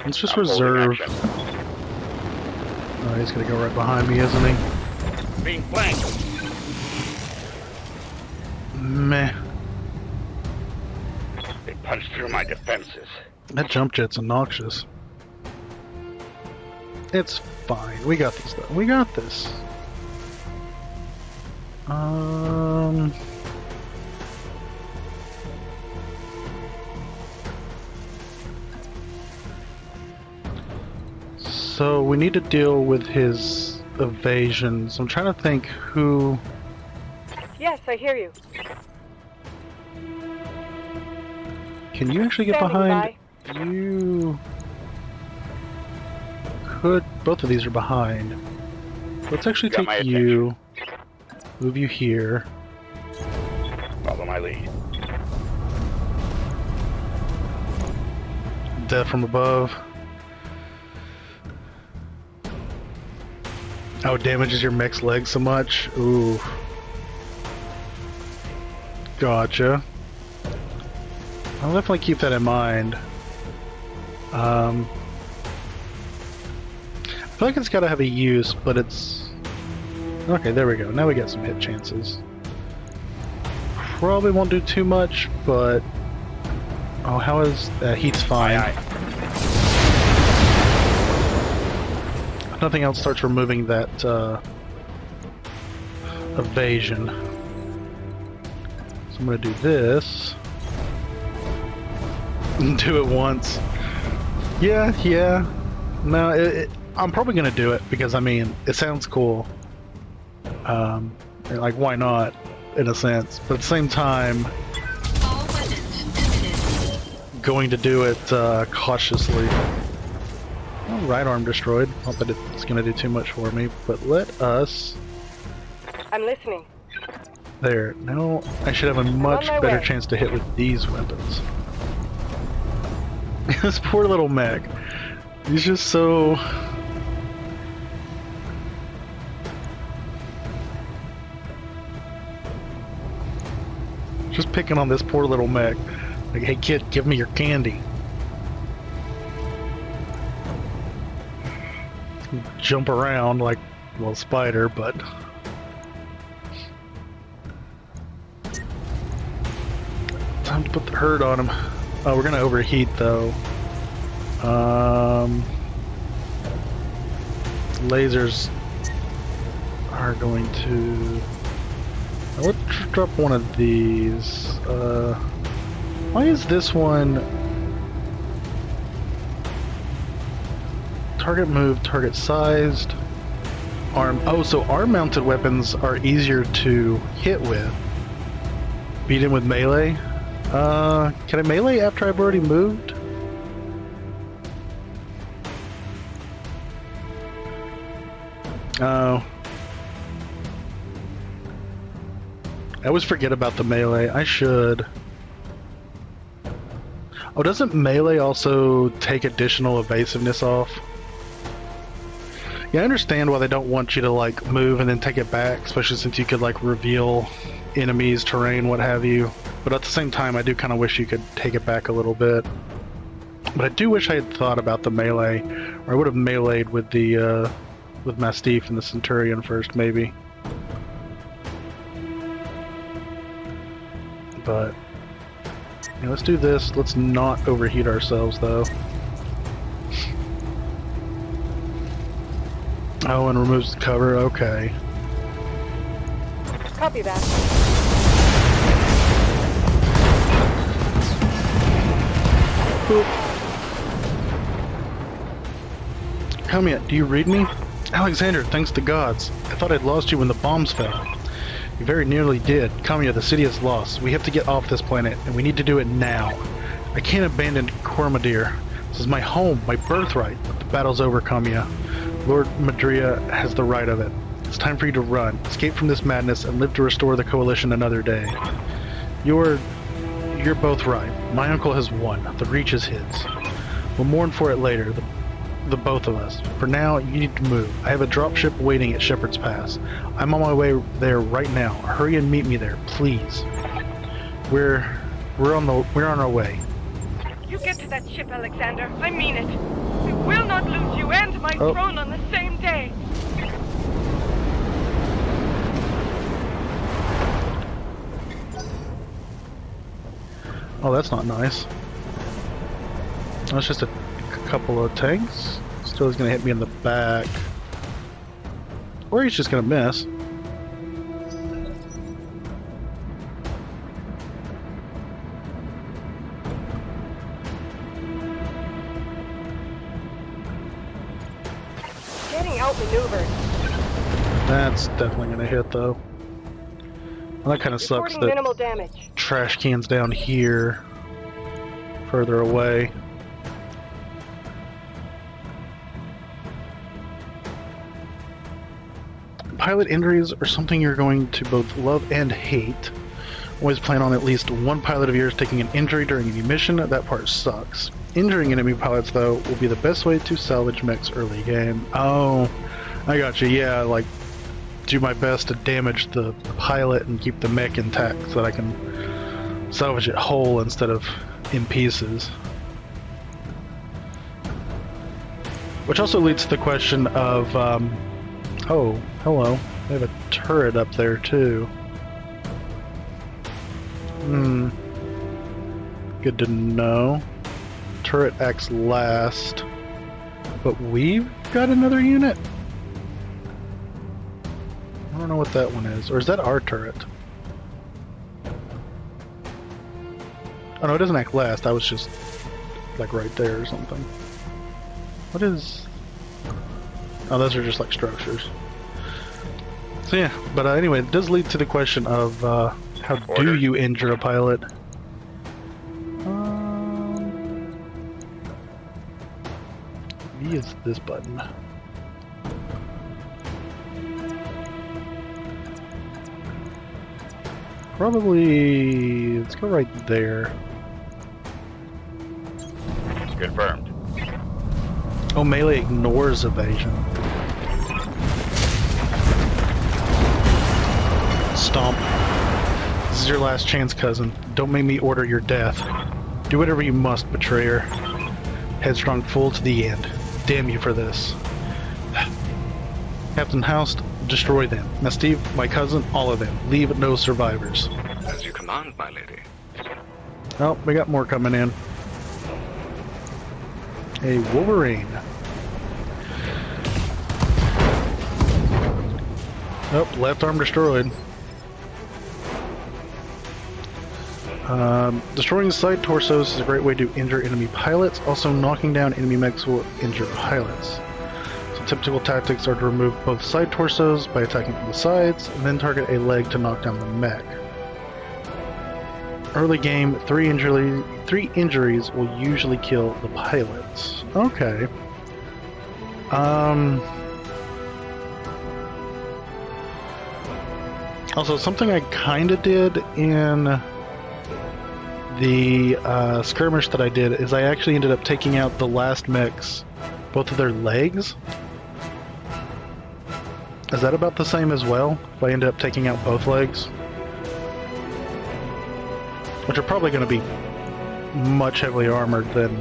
let's just reserve... Oh, he's gonna go right behind me, isn't he? Being flanked. Meh. They punched through my defenses. That jump jet's obnoxious. It's fine. We got this, though. We got this. So we need to deal with his evasions. I'm trying to think who... Yes, I hear you. Can you actually get Standing behind? You could. Both of these are behind. Let's actually Got my take you, move you here. Follow my lead. Death from above. Oh, it damages your mech's leg so much. Ooh. Gotcha. I'll definitely keep that in mind. I feel like it's got to have a use, but it's... Okay, there we go. Now we got some hit chances. Probably won't do too much, but... Oh, how is... heat's fine. Aye, aye. Nothing else starts removing that evasion. So I'm going to do this. Do it once. Yeah. No, I'm probably going to do it because, I mean, it sounds cool. Like, why not, in a sense. But at the same time, All weapons committed. going to do it cautiously. Oh, right arm destroyed. Not that it's going to do too much for me, but let us... I'm listening. There. Now I should have a much my better way. chance to hit with these weapons. This poor little mech. He's just so... Just picking on this poor little mech. Like, hey kid, give me your candy. Jump around like a little spider, but... Time to put the hurt on him. Oh, we're gonna overheat though. Lasers are going to... Let's drop one of these. Why is this one... Target move, target sized, arm... Oh, so arm-mounted weapons are easier to hit with. Beat him with melee? Can I melee after I've already moved? Oh. I always forget about the melee. I should. Oh, doesn't melee also take additional evasiveness off? Yeah, I understand why they don't want you to, like, move and then take it back, especially since you could, like, reveal enemies, terrain, what have you. But at the same time, I do kind of wish you could take it back a little bit. But I do wish I had thought about the melee, or I would have meleeed with the, with Mastiff and the Centurion first, maybe. But, yeah, let's do this. Let's not overheat ourselves, though. Oh, and removes the cover? Okay. Copy that. Boop. Kamiya, do you read me? Alexander, thanks to gods. I thought I'd lost you when the bombs fell. You very nearly did. Kamiya, the city is lost. We have to get off this planet, and we need to do it now. I can't abandon Cormadir. This is my home, my birthright. But the battle's over, Kamiya. Lord Madria has the right of it. It's time for you to run, escape from this madness, and live to restore the Coalition another day. You're both right. My uncle has won. The Reach is his. We'll mourn for it later, the both of us. For now, you need to move. I have a dropship waiting at Shepherd's Pass. I'm on my way there right now. Hurry and meet me there, please. We're on our way. You get to that ship, Alexander. I mean it. We will not lose you and my throne on the same day. Oh, that's not nice. That's just a couple of tanks. Still, he's gonna hit me in the back. Or he's just gonna miss. Getting outmaneuvered. That's definitely gonna hit though. Well, that kind of sucks that Minimal damage. trash cans down here, further away. Pilot injuries are something you're going to both love and hate. Always plan on at least one pilot of yours taking an injury during any mission. That part sucks. Injuring enemy pilots, though, will be the best way to salvage mechs early game. Oh, I got you. Yeah, like, do my best to damage the pilot and keep the mech intact so that I can salvage it whole instead of in pieces. Which also leads to the question of, oh, hello. They have a turret up there, too. Good to know. Turret acts last. But we've got another unit? I don't know what that one is. Or is that our turret? Oh no, it doesn't act last. I was just like right there or something. What is... Oh, those are just like structures. So yeah, but anyway, it does lead to the question of how do you injure a pilot? V is this button. Probably, let's go right there. Confirmed. Oh, melee ignores evasion. Stomp. This is your last chance, cousin. Don't make me order your death. Do whatever you must, betrayer. Headstrong fool to the end. Damn you for this. Captain Houst, destroy them. Now Steve, my cousin, all of them. Leave no survivors. As you command, my lady. Oh, we got more coming in. A Wolverine. Nope, left arm destroyed. Destroying side torsos is a great way to injure enemy pilots. Also, knocking down enemy mechs will injure pilots. So typical tactics are to remove both side torsos by attacking from the sides, and then target a leg to knock down the mech. Early game, 3 injuries will usually kill the pilots. Okay. Also, something I kinda did in the skirmish that I did is I actually ended up taking out the last mechs, both of their legs. Is that about the same as well? If I ended up taking out both legs? Which are probably going to be much heavily armored than...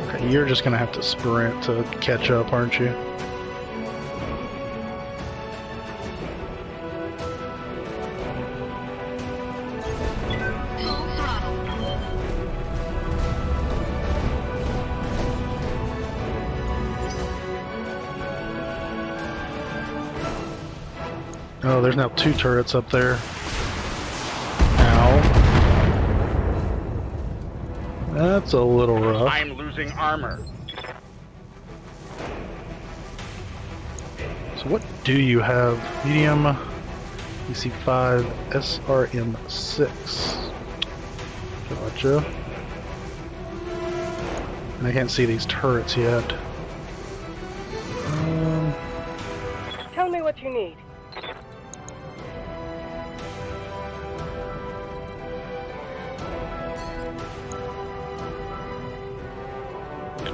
Okay, you're just going to have to sprint to catch up, aren't you? Full throttle. Oh, there's now 2 turrets up there. Ow. That's a little rough. I'm losing armor. So what do you have? Medium, EC5, SRM6. Gotcha. And I can't see these turrets yet. Tell me what you need.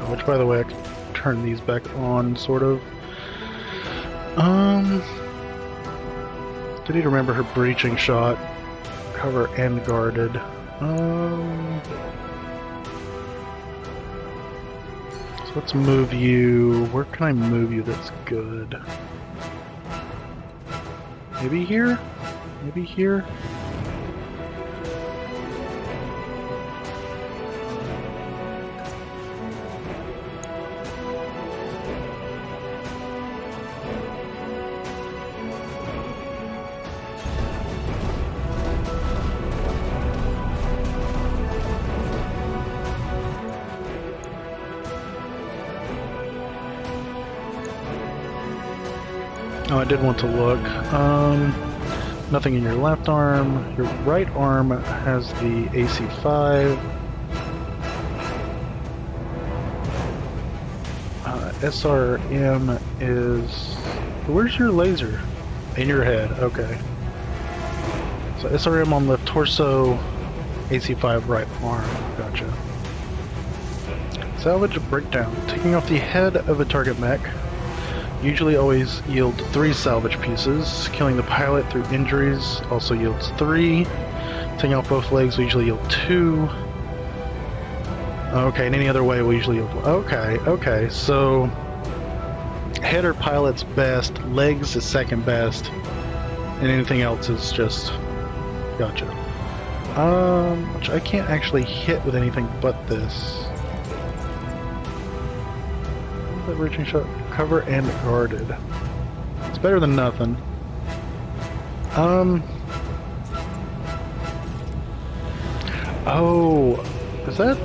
Which, by the way, I can turn these back on, sort of. Did need to remember her breaching shot. Cover and guarded. So let's move you. Where can I move you that's good? Maybe here? Maybe here? Oh, I did want to look. Nothing in your left arm. Your right arm has the AC5. SRM is... Where's your laser? In your head, okay. So SRM on left torso, AC5 right arm. Gotcha. Salvage breakdown. Taking off the head of a target mech. Usually always yield 3 salvage pieces. Killing the pilot through injuries also yields 3. Taking off both legs will usually yield 2. Okay, and any other way will usually yield 1. Okay, so... Head or pilot's best, legs is second best, and anything else is just... Gotcha. Which I can't actually hit with anything but this. That reaching shot, cover and guarded. It's better than nothing. Oh, is that?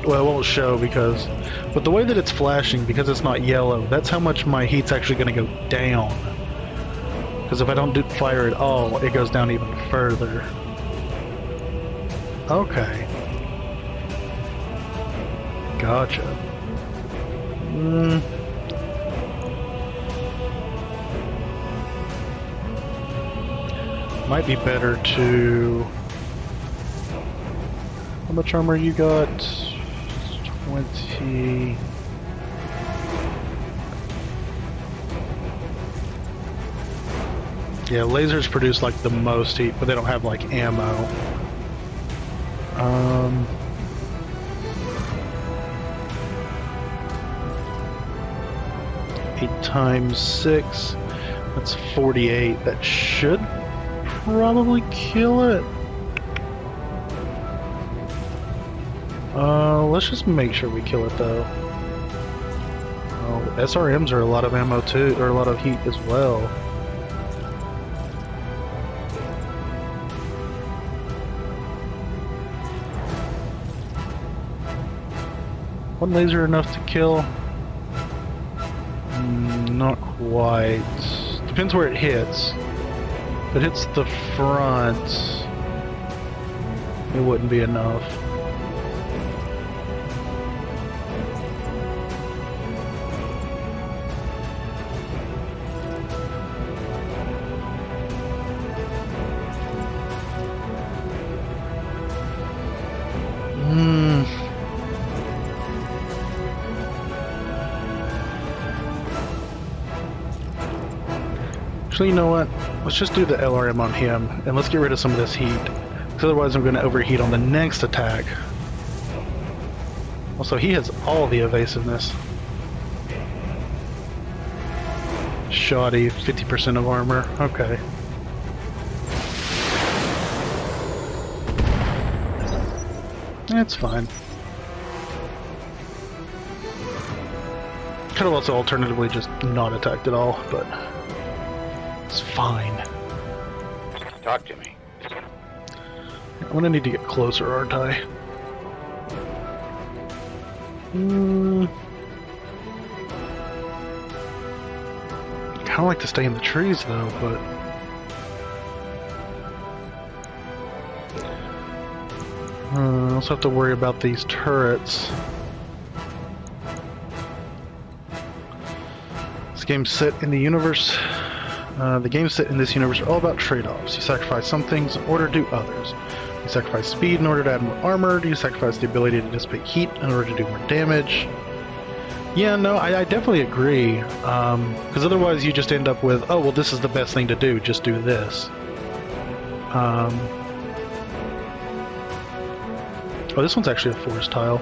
Well, it won't show because, but the way that it's flashing, because it's not yellow, that's how much my heat's actually going to go down. Because if I don't do fire at all, it goes down even further. Okay. Gotcha. Might be better to... How much armor you got? 20... Yeah, lasers produce like the most heat, but they don't have like ammo. 8 times 6, that's 48. That should probably kill it. Let's just make sure we kill it though. Oh, SRMs are a lot of ammo too, or a lot of heat as well. One laser enough to kill? Not quite. Depends where it hits. If it hits the front, it wouldn't be enough. Actually, you know what? Let's just do the LRM on him, and let's get rid of some of this heat. Because otherwise I'm going to overheat on the next attack. Also, he has all the evasiveness. Shoddy, 50% of armor. Okay. It's fine. Could have also alternatively just not attacked at all, but it's fine. Talk to me. I'm gonna need to get closer, aren't I? Kinda like to stay in the trees though, but I also have to worry about these turrets. This game's set in the universe. The games set in this universe are all about trade-offs. You sacrifice some things in order to do others. You sacrifice speed in order to add more armor. You sacrifice the ability to dissipate heat in order to do more damage. Yeah, no, I definitely agree. Because otherwise you just end up with, oh, well, this is the best thing to do. Just do this. Oh, this one's actually a force tile.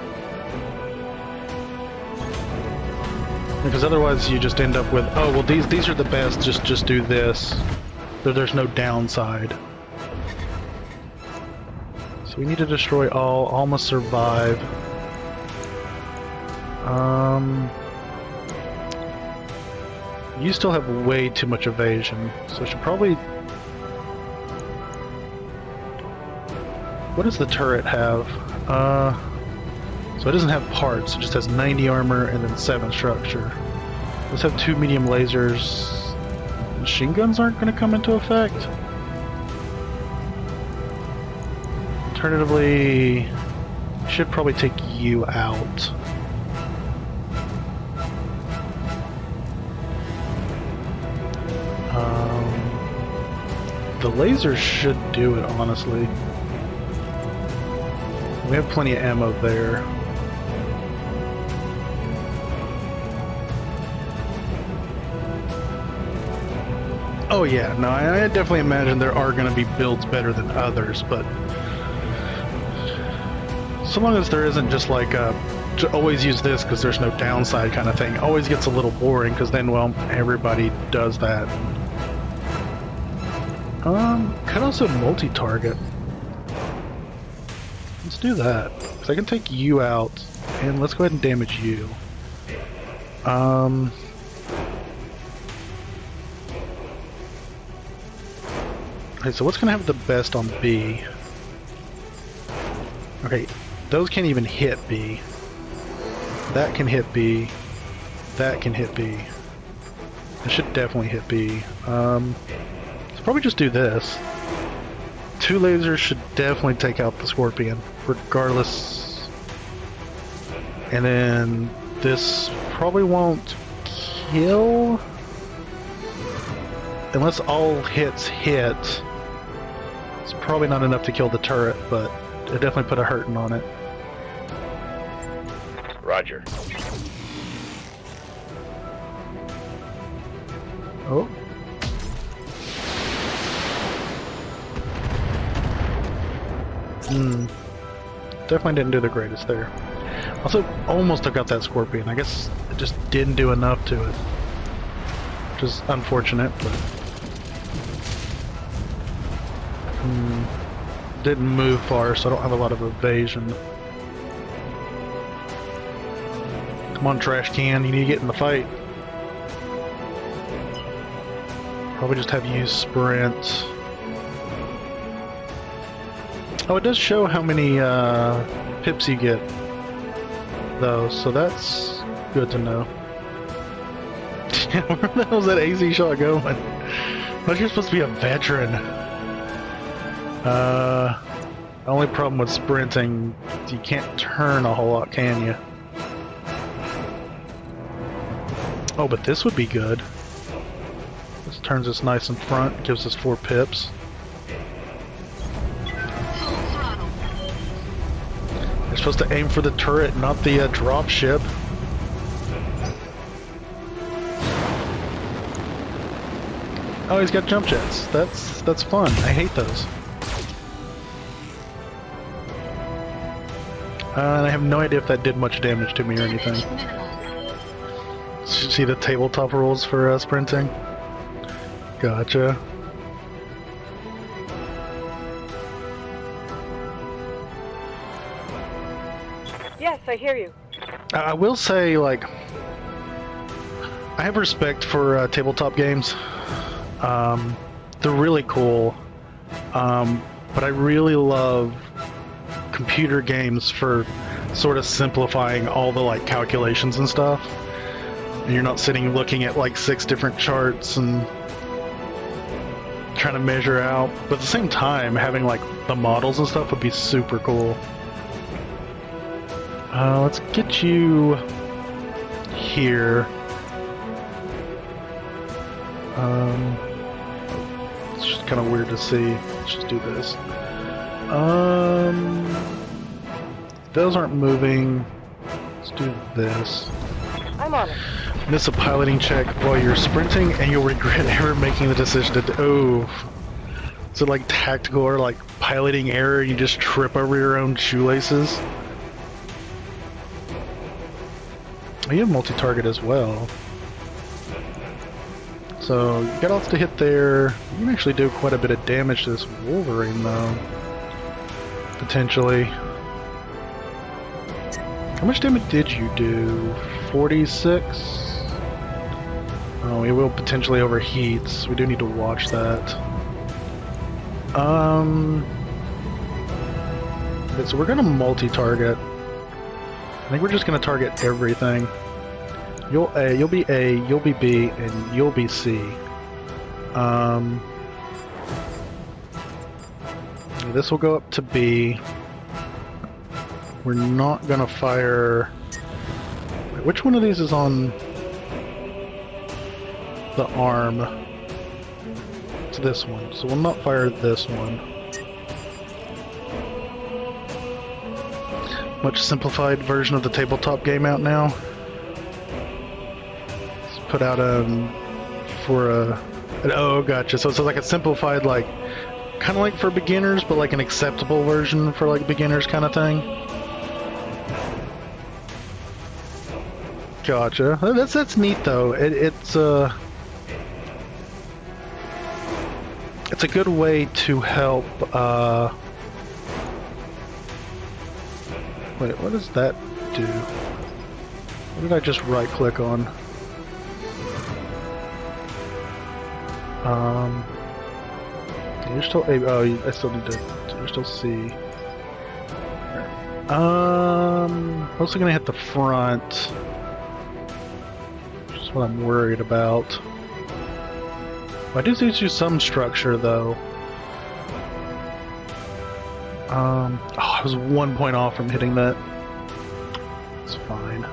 Because otherwise you just end up with, oh, well, these are the best, just do this. There's no downside. So we need to destroy all must survive. You still have way too much evasion, so I should probably... What does the turret have? So it doesn't have parts, it just has 90 armor and then 7 structure. Let's have 2 medium lasers. Machine guns aren't going to come into effect. Alternatively, should probably take you out. The lasers should do it, honestly. We have plenty of ammo there. Oh yeah, no, I definitely imagine there are going to be builds better than others, but so long as there isn't just like a always use this because there's no downside kind of thing, always gets a little boring because then, well, everybody does that. Could also multi-target. Let's do that. Because I can take you out, and let's go ahead and damage you. Okay, so what's going to have the best on B? Okay, those can't even hit B. That can hit B. That can hit B. That should definitely hit B. So probably just do this. 2 lasers should definitely take out the Scorpion, regardless. And then this probably won't kill, unless all hits hit. It's probably not enough to kill the turret, but it definitely put a hurting on it. Roger. Oh. definitely didn't do the greatest there. Also, almost took out that scorpion. I guess it just didn't do enough to it. Which is unfortunate, but... didn't move far, so I don't have a lot of evasion. Come on, trash can, you need to get in the fight. Probably just have you use sprint. Oh, it does show how many pips you get, though, so that's good to know. Where the hell's that AZ shot going? Like, you're supposed to be a veteran. The only problem with sprinting is you can't turn a whole lot, can you? Oh, but this would be good. This turns us nice in front, gives us 4 pips. You're supposed to aim for the turret, not the drop ship. Oh, he's got jump jets. That's fun. I hate those. And I have no idea if that did much damage to me or anything. See the tabletop rules for sprinting? Gotcha. Yes, I hear you. I will say, like, I have respect for tabletop games. They're really cool. But I really love computer games for sort of simplifying all the like calculations and stuff. And you're not sitting looking at like 6 different charts and trying to measure out. But at the same time, having like the models and stuff would be super cool. Let's get you here. It's just kind of weird to see. Let's just do this. Those aren't moving. Let's do this. I'm on it. Miss a piloting check while you're sprinting, and you'll regret ever making the decision to. Oh, is it like tactical or like piloting error? You just trip over your own shoelaces. Oh, you have multi-target as well. So you got lots to hit there. You can actually do quite a bit of damage to this Wolverine, though. Potentially. How much damage did you do? 46? Oh, he will potentially overheat, so we do need to watch that. Okay, so we're gonna multi-target. I think we're just gonna target everything. You'll be A, you'll be B, and you'll be C. This will go up to B. We're not gonna fire... Wait, which one of these is on the arm? It's this one, so we'll not fire this one. Much simplified version of the tabletop game out now. Let's put out oh, gotcha. So it's like a simplified, like, kind of like for beginners, but like an acceptable version for like beginners kind of thing. Gotcha. That's neat though. It's a good way to help. Wait, what does that do? What did I just right click on? You're still A. Oh, I still need to. You're still C. Also gonna hit the front. Which is what I'm worried about. I do need to do some structure though. I was 1 point off from hitting that. It's fine.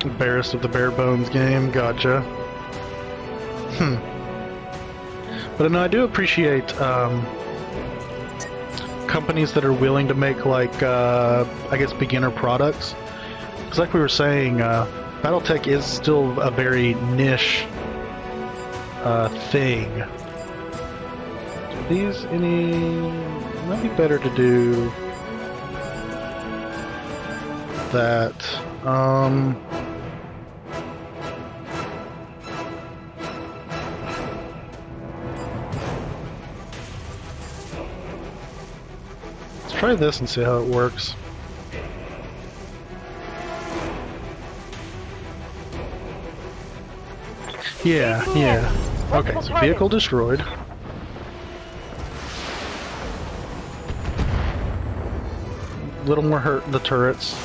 Embarrassed of the bare bones game, gotcha. But no, I do appreciate companies that are willing to make like I guess beginner products. Because like we were saying, BattleTech is still a very niche thing. Do these might be better to do that. Let's try this and see how it works. Yeah. Okay, so vehicle destroyed. Little more hurt in the turrets.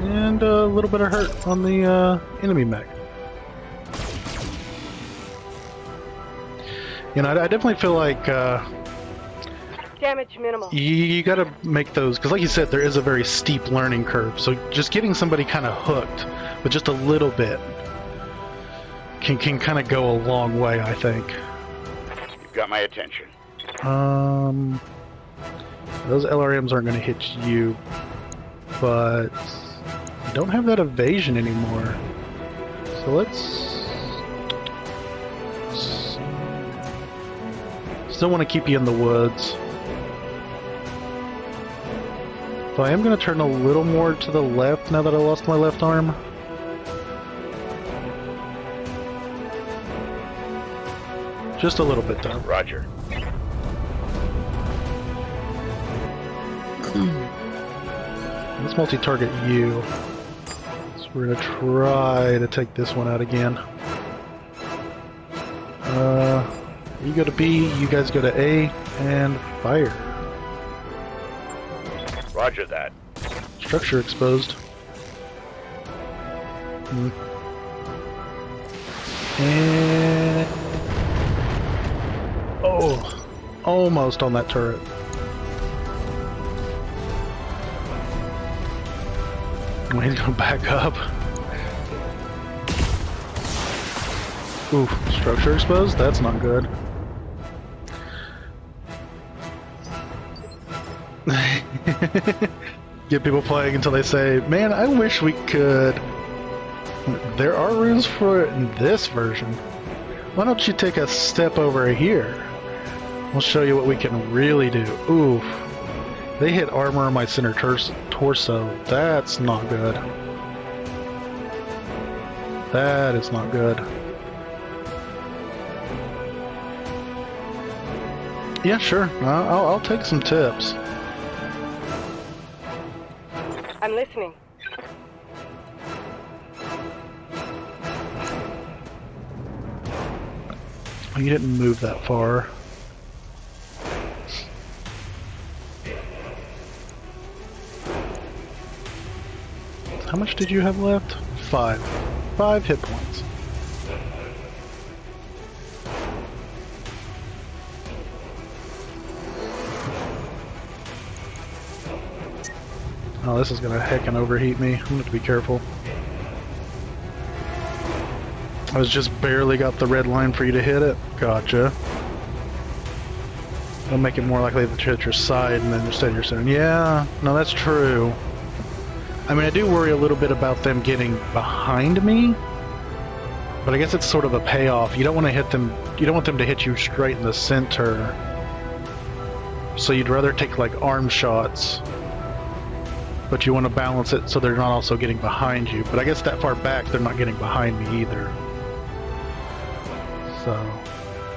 And a little bit of hurt on the enemy mech. You know, I definitely feel like Damage minimal. you gotta make those, because like you said, there is a very steep learning curve. So just getting somebody kind of hooked with just a little bit can kind of go a long way, I think. You've got my attention. Those LRMs aren't going to hit you, but I don't have that evasion anymore. So let's still want to keep you in the woods. So I am going to turn a little more to the left now that I lost my left arm. Just a little bit though. Roger. Let's multi-target you. So we're gonna try to take this one out again. You go to B, you guys go to A, and fire. Roger that. Structure exposed. And... oh, almost on that turret. We need to back up. Oof, structure exposed? That's not good. Get people playing until they say, man, I wish we could. There are runes for it in this version. Why don't you take a step over here? We'll show you what we can really do. Oof. They hit armor on my center torso. That's not good. That is not good. Yeah, sure. I'll take some tips. I'm listening. Oh, you didn't move that far. How much did you have left? 5. 5 hit points. Oh, this is gonna heckin' overheat me. I'm gonna have to be careful. I was just barely got the red line for you to hit it. Gotcha. It'll make it more likely to hit your side and then instead you're saying, yeah, no, that's true. I mean, I do worry a little bit about them getting behind me, but I guess it's sort of a payoff. You don't want to hit them, you don't want them to hit you straight in the center. So you'd rather take like arm shots, but you want to balance it so they're not also getting behind you. But I guess that far back, they're not getting behind me either. So,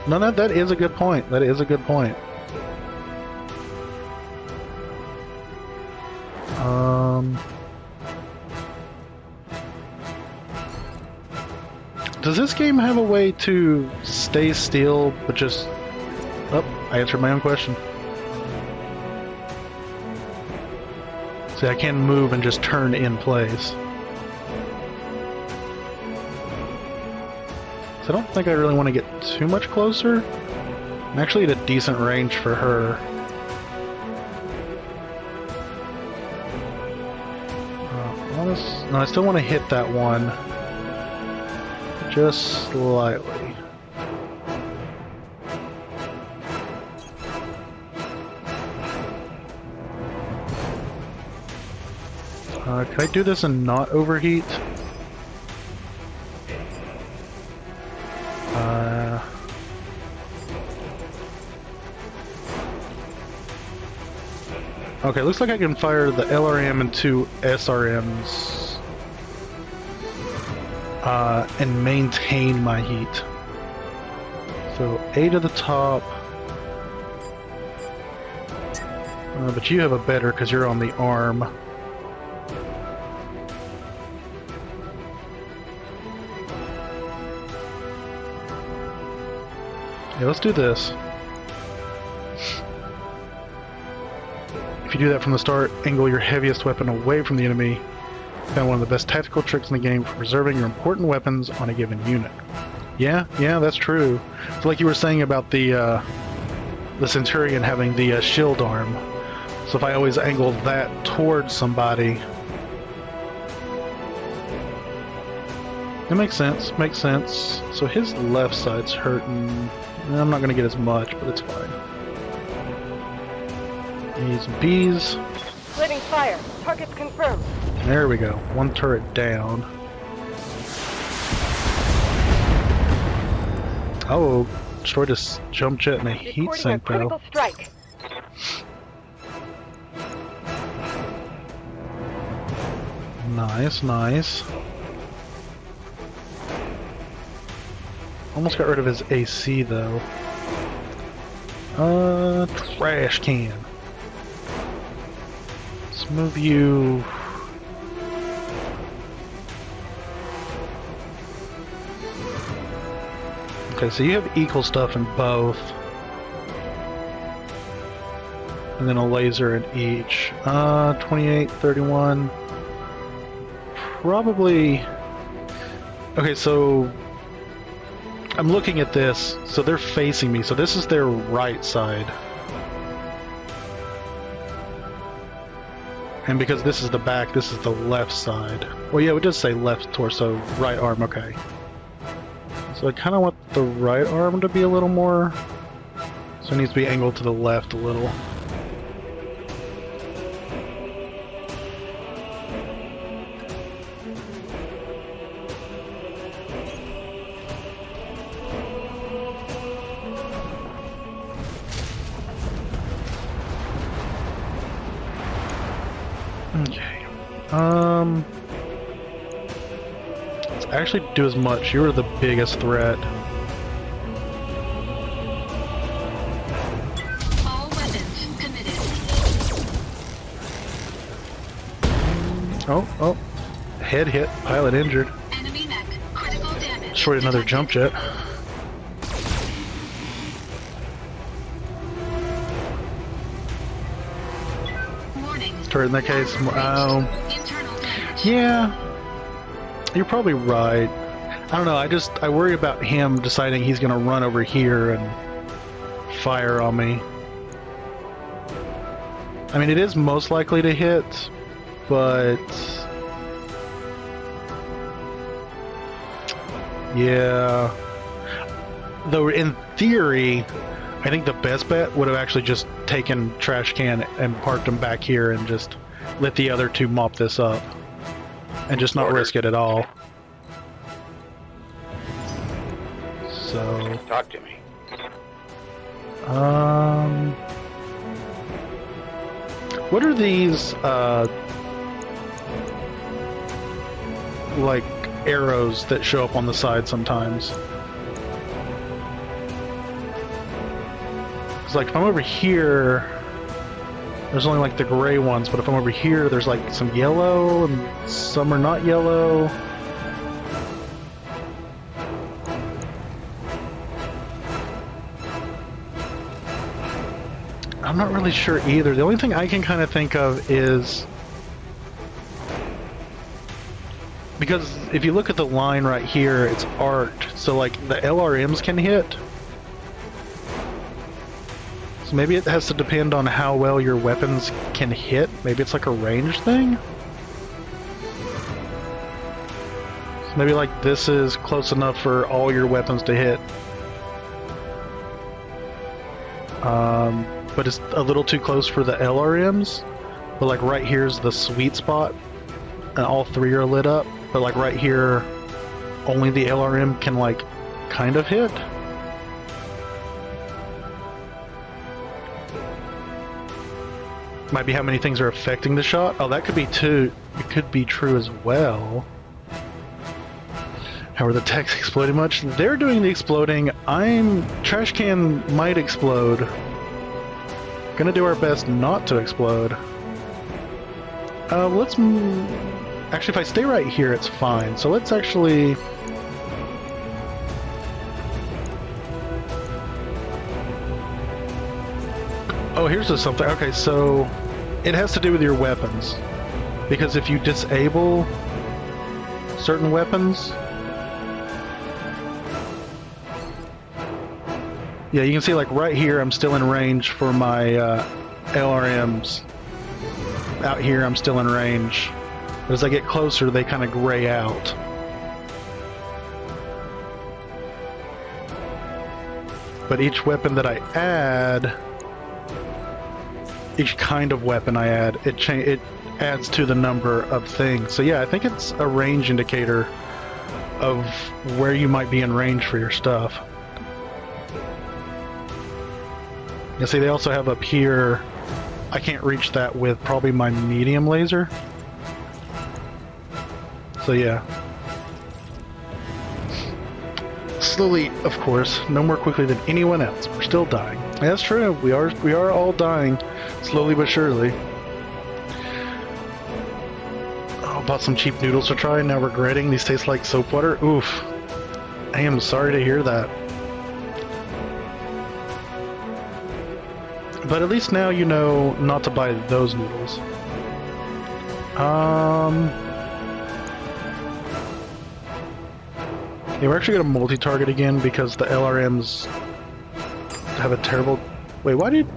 no, that is a good point. That is a good point. Does this game have a way to stay still, but just... oh, I answered my own question. See, I can move and just turn in place. So I don't think I really want to get too much closer. I'm actually at a decent range for her. No, I still want to hit that one. Just slightly. Can I do this and not overheat? Okay, looks like I can fire the LRM and 2 SRMs and maintain my heat. So 8 to the top. But you have a better because you're on the arm. Yeah, let's do this. If you do that from the start, angle your heaviest weapon away from the enemy. Found one of the best tactical tricks in the game for preserving your important weapons on a given unit. Yeah, that's true. It's like you were saying about the Centurion having the shield arm. So if I always angle that towards somebody... It makes sense, makes sense. So his left side's hurting. I'm not going to get as much, but it's fine. A's and B's. Splitting fire. Targets confirmed. There we go. One turret down. Oh, destroyed his jump jet and a heat sink though. Strike. Nice, nice. Almost got rid of his AC though. Trash can. Let's move you. Okay, so you have equal stuff in both. And then a laser in each. 28, 31. Probably... Okay, so... I'm looking at this, so they're facing me, so this is their right side. And because this is the back, this is the left side. Well, yeah, it does say left torso, right arm, okay. So I kind of want the right arm to be a little more... So it needs to be angled to the left a little. Okay. Let's actually do as much. You're the biggest threat. All weapons committed. Oh. Head hit. Pilot injured. Enemy mech. Critical damage. Destroyed another jump jet. Warning. Turret in that case. Internal damage. Yeah. You're probably right. I don't know, I worry about him deciding he's gonna run over here and fire on me. I mean, it is most likely to hit, but... Yeah. Though in theory, I think the best bet would have actually just taken Trash Can and parked him back here and just let the other two mop this up. And just not risk it at all. So... Talk to me. What are these, like, arrows that show up on the side sometimes? It's like, if I'm over here, there's only, like, the gray ones, but if I'm over here, there's, like, some yellow, and some are not yellow. I'm not really sure either. The only thing I can kind of think of is... Because if you look at the line right here, it's arced, so like the LRMs can hit. So maybe it has to depend on how well your weapons can hit. Maybe it's like a range thing? So maybe like this is close enough for all your weapons to hit. But it's a little too close for the LRMs. But like right here's the sweet spot. and all three are lit up, but like right here, only the LRM can like kind of hit. Might be how many things are affecting the shot. Oh, that could be too. It could be true as well. How are the techs exploding much? They're doing the exploding. Trash can might explode. Gonna do our best not to explode. Actually, if I stay right here, it's fine. So let's actually. Oh, here's just something. Okay, so it has to do with your weapons. Because if you disable certain weapons... Yeah, you can see like right here I'm still in range for my LRMs. Out here I'm still in range. But as I get closer, they kind of gray out. But each weapon that I add... Each kind of weapon I add, it adds to the number of things. So yeah, I think it's a range indicator of where you might be in range for your stuff. You see, they also have up here, I can't reach that with probably my medium laser. So yeah. Slowly, of course, no more quickly than anyone else. We're still dying. That's true. We are all dying, slowly but surely. Oh, bought some cheap noodles to try. Now regretting these taste like soap water. Oof. I am sorry to hear that. But at least now you know not to buy those noodles. Yeah, we're actually gonna multi-target again because the LRMs have a terrible... Wait, why did...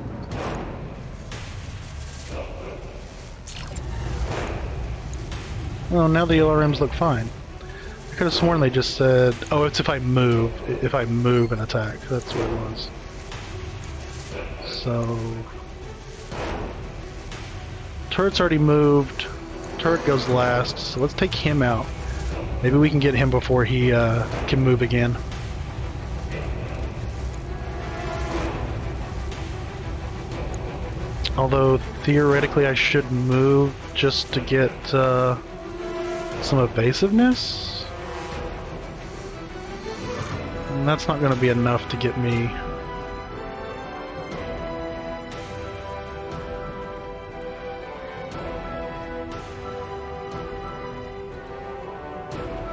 Well, now the LRMs look fine. I could have sworn they just said... Oh, it's if I move. If I move and attack. That's what it was. So... Turret's already moved. Turret goes last, so let's take him out. Maybe we can get him before he can move again. Although, theoretically I should move just to get some evasiveness. And that's not going to be enough to get me...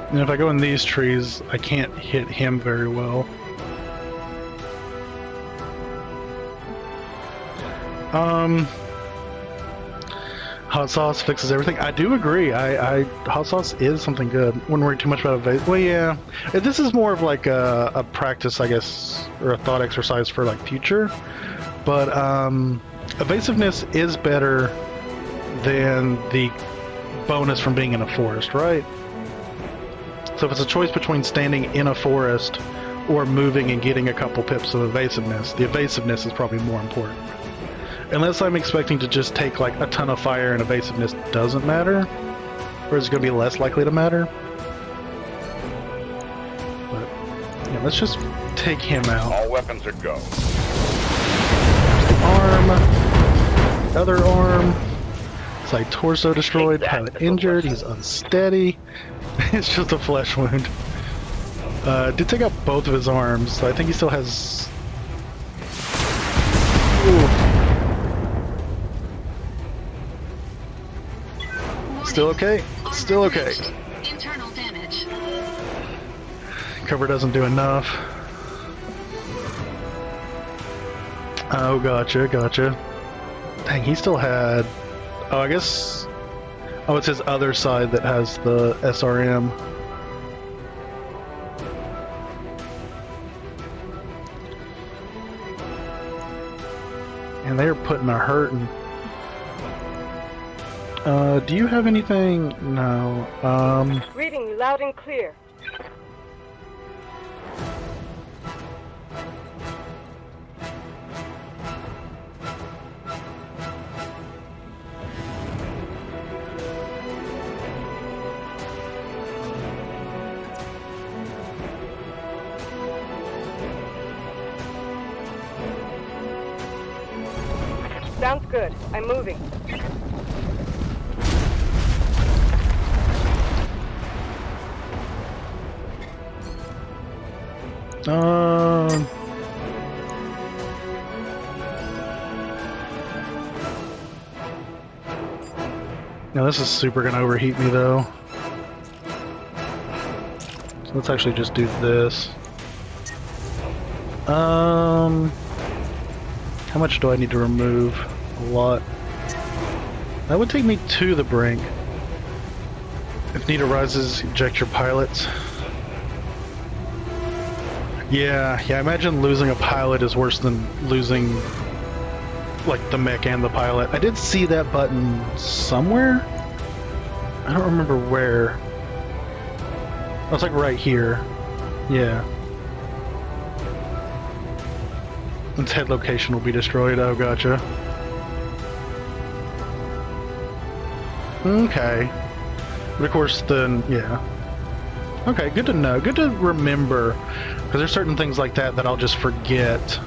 And if I go in these trees, I can't hit him very well. Hot sauce fixes everything. I do agree. Hot sauce is something good. Wouldn't worry too much about evasive. Well, yeah. This is more of like a practice, I guess, or a thought exercise for like future. But evasiveness is better than the bonus from being in a forest, right? So if it's a choice between standing in a forest or moving and getting a couple pips of evasiveness, the evasiveness is probably more important. Unless I'm expecting to just take like a ton of fire and evasiveness doesn't matter, or is it going to be less likely to matter? But yeah, let's just take him out. All weapons are go. Arm, other arm. It's like torso destroyed, pilot injured, he's unsteady. It's just a flesh wound. Did take out both of his arms, so I think he still has... Ooh. Still okay? Still okay. Internal damage. Cover doesn't do enough. Oh, gotcha. Dang, he still had... Oh, I guess... Oh, it's his other side that has the SRM. And they're putting a hurting. Do you have anything? No. Reading loud and clear. Sounds good. I'm moving. Now this is super gonna overheat me though. So let's actually just do this. How much do I need to remove? A lot. That would take me to the brink. If need arises, eject your pilots. Yeah, I imagine losing a pilot is worse than losing like the mech and the pilot. I did see that button somewhere. I don't remember where. Oh, it's like right here. Yeah. Its head location will be destroyed. Oh, gotcha. Okay. But of course, then, yeah. Okay, good to know. Good to remember. Because there's certain things like that that I'll just forget.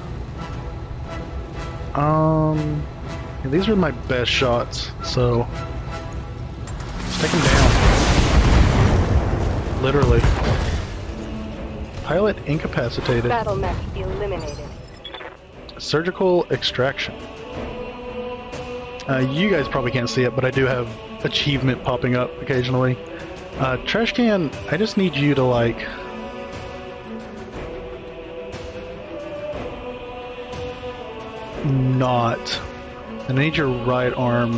Yeah, these are my best shots, so let's take them down. Literally. Pilot incapacitated. Battle mech eliminated. Surgical extraction. You guys probably can't see it, but I do have achievement popping up occasionally. Trash can, I just need you to like... not. I need your right arm.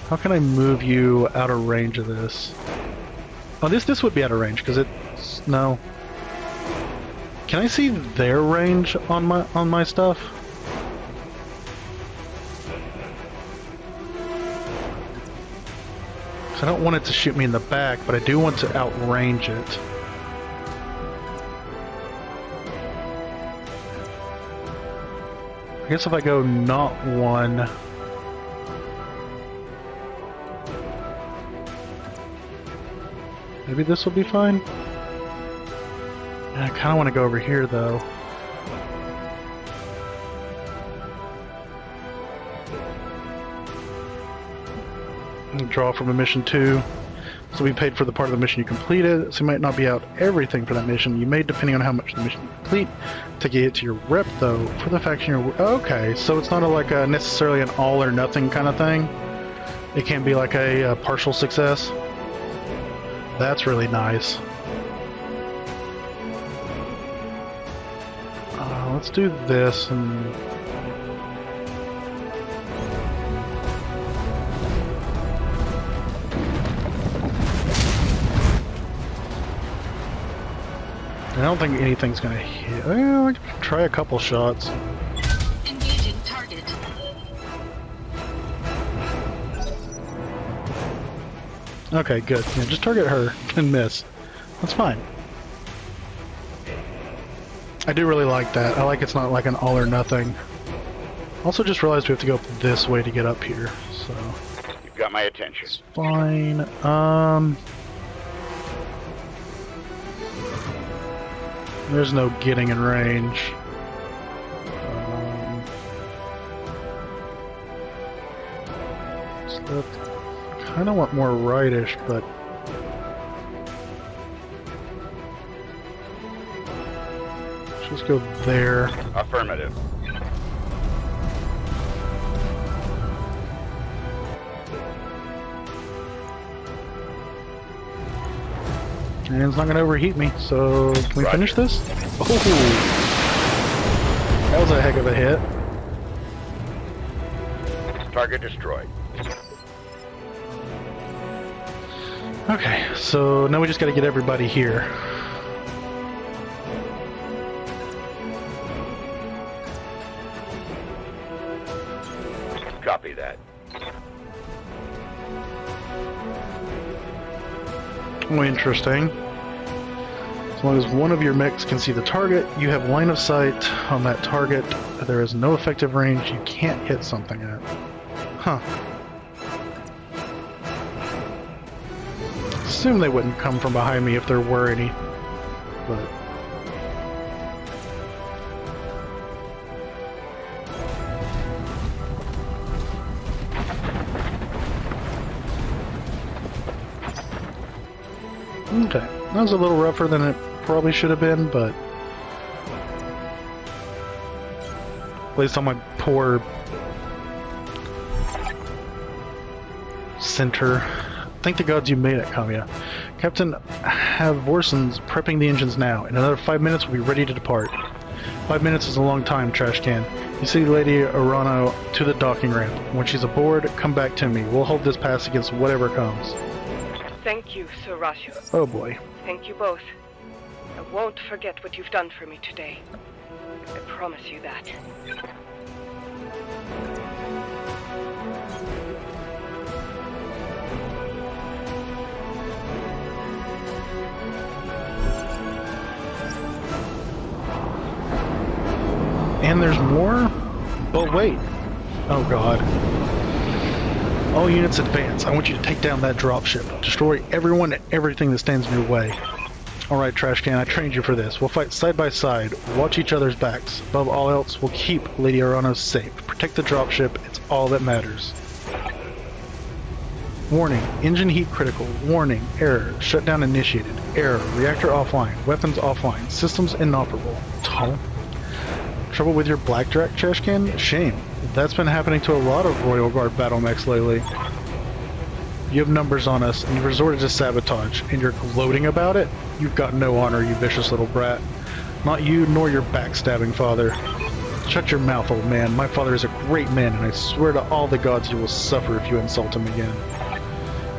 How can I move you out of range of this? Oh, this would be out of range because it's no. Can I see their range on my stuff? I don't want it to shoot me in the back, but I do want to outrange it. I guess if I go not one... maybe this will be fine? I kind of want to go over here, though. Draw from a mission 2. So we paid for the part of the mission you completed, so you might not be out everything for that mission. You may, depending on how much the mission you complete, take it to your rep, though. For the faction you're... okay, so it's not necessarily an all or nothing kind of thing. It can be like a partial success. That's really nice. Let's do this and... I don't think anything's gonna hit. Well, I can try a couple shots. Engaging target. Okay, good. Yeah, just target her and miss. That's fine. I do really like that. I like it's not like an all or nothing. Also just realized we have to go up this way to get up here, so... You've got my attention. It's fine. There's no getting in range. So I kind of want more rightish, but... let's just go there. Affirmative. And it's not going to overheat me, so can we finish this? Oh! That was a heck of a hit. Target destroyed. Okay, so now we just got to get everybody here. Copy that. Oh, interesting. As long as one of your mechs can see the target, you have line of sight on that target. There is no effective range you can't hit something at. Huh. Assume they wouldn't come from behind me if there were any, but... Okay, that was a little rougher than it probably should have been, but at least on my poor center. Thank the gods you made it, Kamiya. Captain Havorson's prepping the engines now. In another 5 minutes, we'll be ready to depart. 5 minutes is a long time, trash can. You see Lady Arano to the docking ramp. When she's aboard, come back to me. We'll hold this pass against whatever comes. Thank you, Sir Rashu. Oh boy. Thank you both. I won't forget what you've done for me today. I promise you that. And there's more? But wait. Oh god. All units advance. I want you to take down that dropship. Destroy everyone and everything that stands in your way. Alright, trash can, I trained you for this. We'll fight side by side. Watch each other's backs. Above all else, we'll keep Lady Arano safe. Protect the dropship. It's all that matters. Warning. Engine heat critical. Warning. Error. Shutdown initiated. Error. Reactor offline. Weapons offline. Systems inoperable. Tunnel. Trouble with your blackjack, trash can? Shame. That's been happening to a lot of Royal Guard battle mechs lately. You have numbers on us, and you resorted to sabotage, and you're gloating about it? You've got no honor, you vicious little brat. Not you, nor your backstabbing father. Shut your mouth, old man. My father is a great man, and I swear to all the gods you will suffer if you insult him again.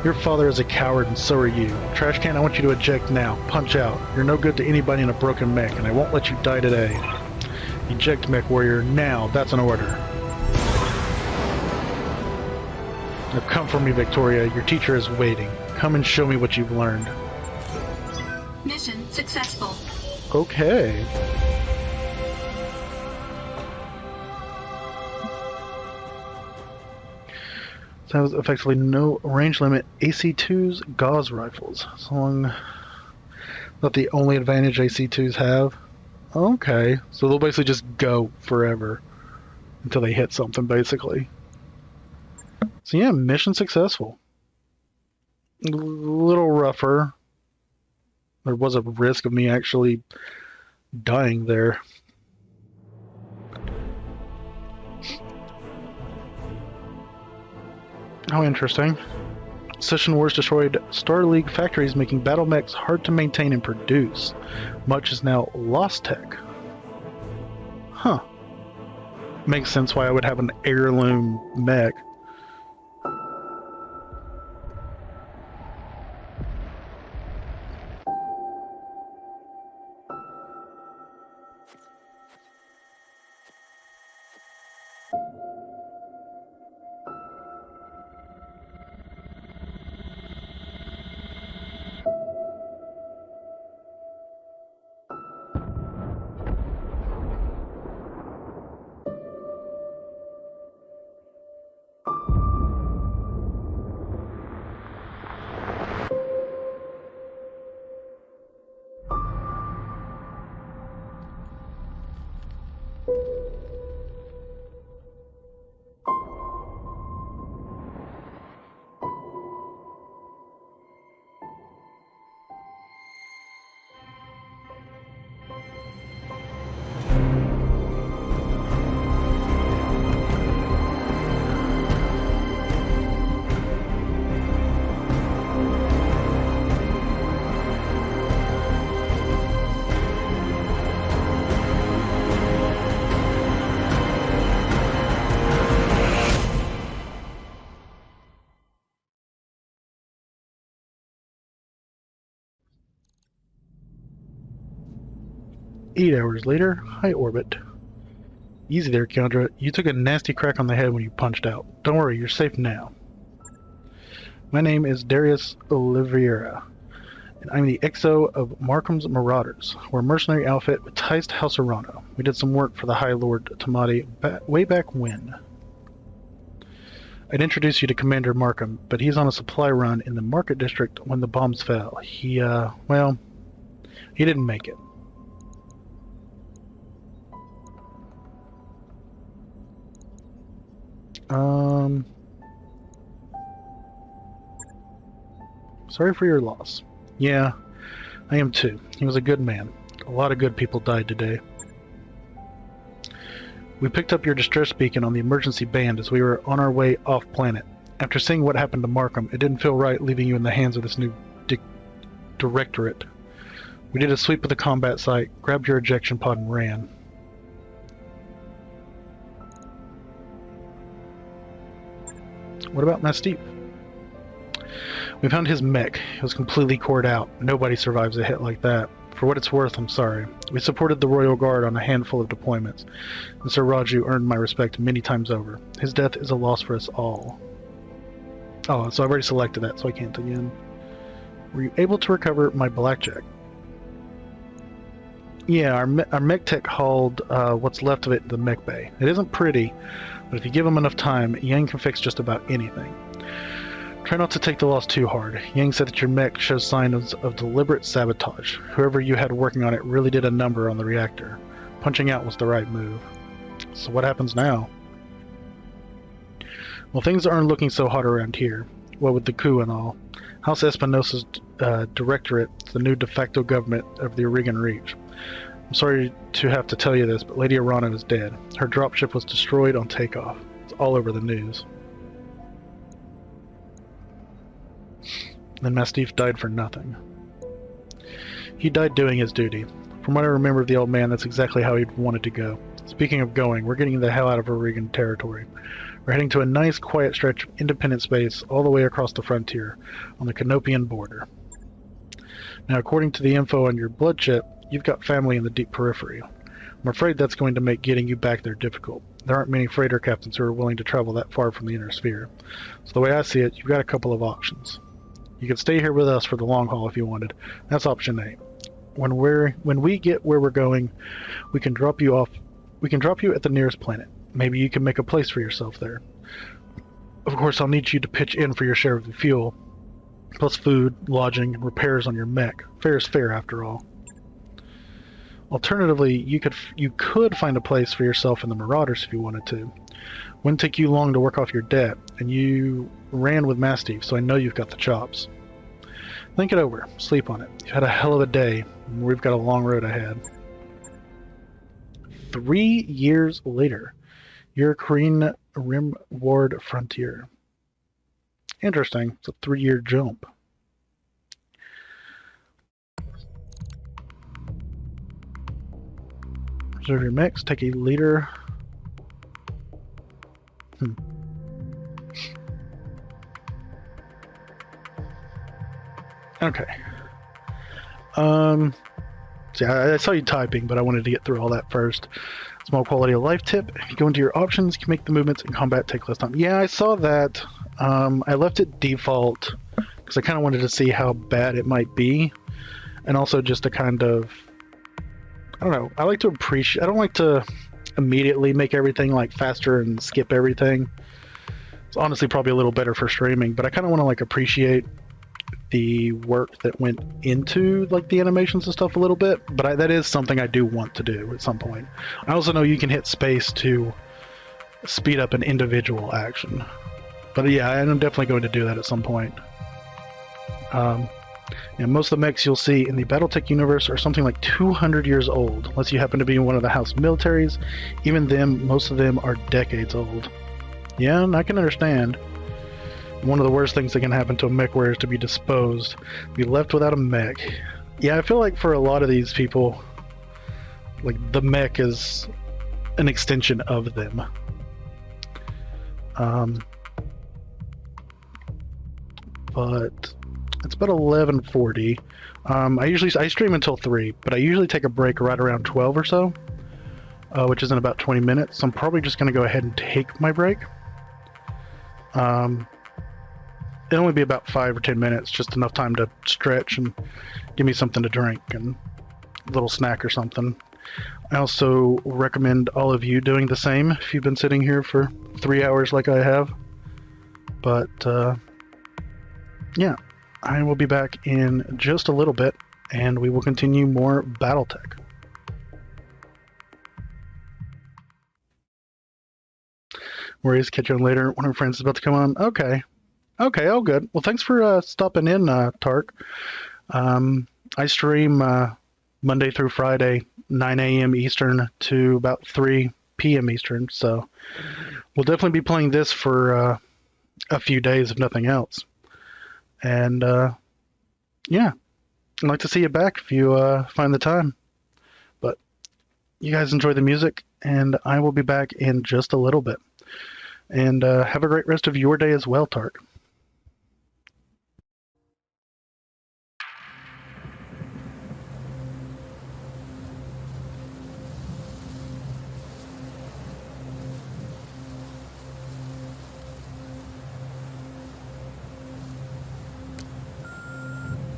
Your father is a coward, and so are you. Trash can, I want you to eject now. Punch out. You're no good to anybody in a broken mech, and I won't let you die today. Eject, mech warrior, now. That's an order. Now come for me, Victoria. Your teacher is waiting. Come and show me what you've learned. Mission successful. Okay. So that was effectively no range limit AC-2's gauze rifles. So long not the only advantage AC-2s have. Okay, so they'll basically just go forever until they hit something, basically. So yeah, mission successful. A little rougher. There was a risk of me actually dying there. How interesting. Session Wars destroyed Star League factories, making battle mechs hard to maintain and produce. Much is now lost tech. Huh. Makes sense why I would have an heirloom mech. Eight hours later, high orbit. Easy there, Kendra. You took a nasty crack on the head when you punched out. Don't worry, you're safe now. My name is Darius Oliveira, and I'm the XO of Markham's Marauders. We're a mercenary outfit with ties to House Arano. We did some work for the High Lord Tamati way back when. I'd introduce you to Commander Markham, but he's on a supply run in the Market District when the bombs fell. He didn't make it. Sorry for your loss. Yeah, I am too. He was a good man. A lot of good people died today. We picked up your distress beacon on the emergency band as we were on our way off planet. After seeing what happened to Markham, it didn't feel right leaving you in the hands of this new directorate. We did a sweep of the combat site, grabbed your ejection pod, and ran. What about Mastiff? We found his mech. It was completely cored out. Nobody survives a hit like that. For what it's worth, I'm sorry. We supported the Royal Guard on a handful of deployments, and Sir Raju earned my respect many times over. His death is a loss for us all. Oh, so I've already selected that, so I can't again. Were you able to recover my blackjack? Yeah, our mech tech hauled what's left of it to the mech bay. It isn't pretty, but if you give him enough time, Yang can fix just about anything. Try not to take the loss too hard. Yang said that your mech shows signs of deliberate sabotage. Whoever you had working on it really did a number on the reactor. Punching out was the right move. So what happens now? Well, things aren't looking so hot around here. What with the coup and all. House Espinosa's directorate is the new de facto government of the Oregon Reach. I'm sorry to have to tell you this, but Lady Arano is dead. Her dropship was destroyed on takeoff. It's all over the news. Then Mastiff died for nothing. He died doing his duty. From what I remember of the old man, that's exactly how he'd wanted to go. Speaking of going, we're getting the hell out of Oregon territory. We're heading to a nice, quiet stretch of independent space all the way across the frontier, on the Canopian border. Now, according to the info on your blood chip, you've got family in the deep periphery. I'm afraid that's going to make getting you back there difficult. There aren't many freighter captains who are willing to travel that far from the inner sphere. So the way I see it, you've got a couple of options. You could stay here with us for the long haul if you wanted. That's option A. When we get where we're going, we can drop you off. We can drop you at the nearest planet. Maybe you can make a place for yourself there. Of course, I'll need you to pitch in for your share of the fuel, plus food, lodging, and repairs on your mech. Fair is fair, after all. Alternatively, you could find a place for yourself in the Marauders if you wanted to. Wouldn't take you long to work off your debt, and you ran with Mastiff, so I know you've got the chops. Think it over. Sleep on it. You've had a hell of a day, and we've got a long road ahead. 3 years later, you're Korean Rim Ward Frontier. Interesting. It's a 3-year jump. Reserve your mix. Take a leader. Okay. See, I saw you typing, but I wanted to get through all that first. Small quality of life tip. If you go into your options, you can make the movements in combat take less time. Yeah, I saw that. I left it default because I kind of wanted to see how bad it might be. And also just to kind of... I don't know. I like to appreciate... I don't like to immediately make everything like faster and skip everything. It's honestly probably a little better for streaming, but I kind of want to like appreciate the work that went into like the animations and stuff a little bit, but that is something I do want to do at some point. I also know you can hit space to speed up an individual action, but yeah, I'm definitely going to do that at some point. Yeah, most of the mechs you'll see in the BattleTech universe are something like 200 years old, unless you happen to be in one of the house militaries. Even them, most of them are decades old. Yeah, and I can understand. One of the worst things that can happen to a mech warrior is to be disposed, be left without a mech. Yeah, I feel like for a lot of these people, like the mech is an extension of them. But it's about 11:40. I stream until 3, but I usually take a break right around 12 or so, which is in about 20 minutes. So I'm probably just going to go ahead and take my break. It'll only be about 5 or 10 minutes, just enough time to stretch and give me something to drink and a little snack or something. I also recommend all of you doing the same if you've been sitting here for 3 hours like I have. But yeah, I will be back in just a little bit and we will continue more BattleTech. Worries, catch you on later. One of our friends is about to come on. Okay, all good. Well, thanks for stopping in, Tark. I stream Monday through Friday, 9 a.m. Eastern to about 3 p.m. Eastern. So we'll definitely be playing this for a few days, if nothing else. And yeah, I'd like to see you back if you find the time. But you guys enjoy the music, and I will be back in just a little bit. And have a great rest of your day as well, Tart.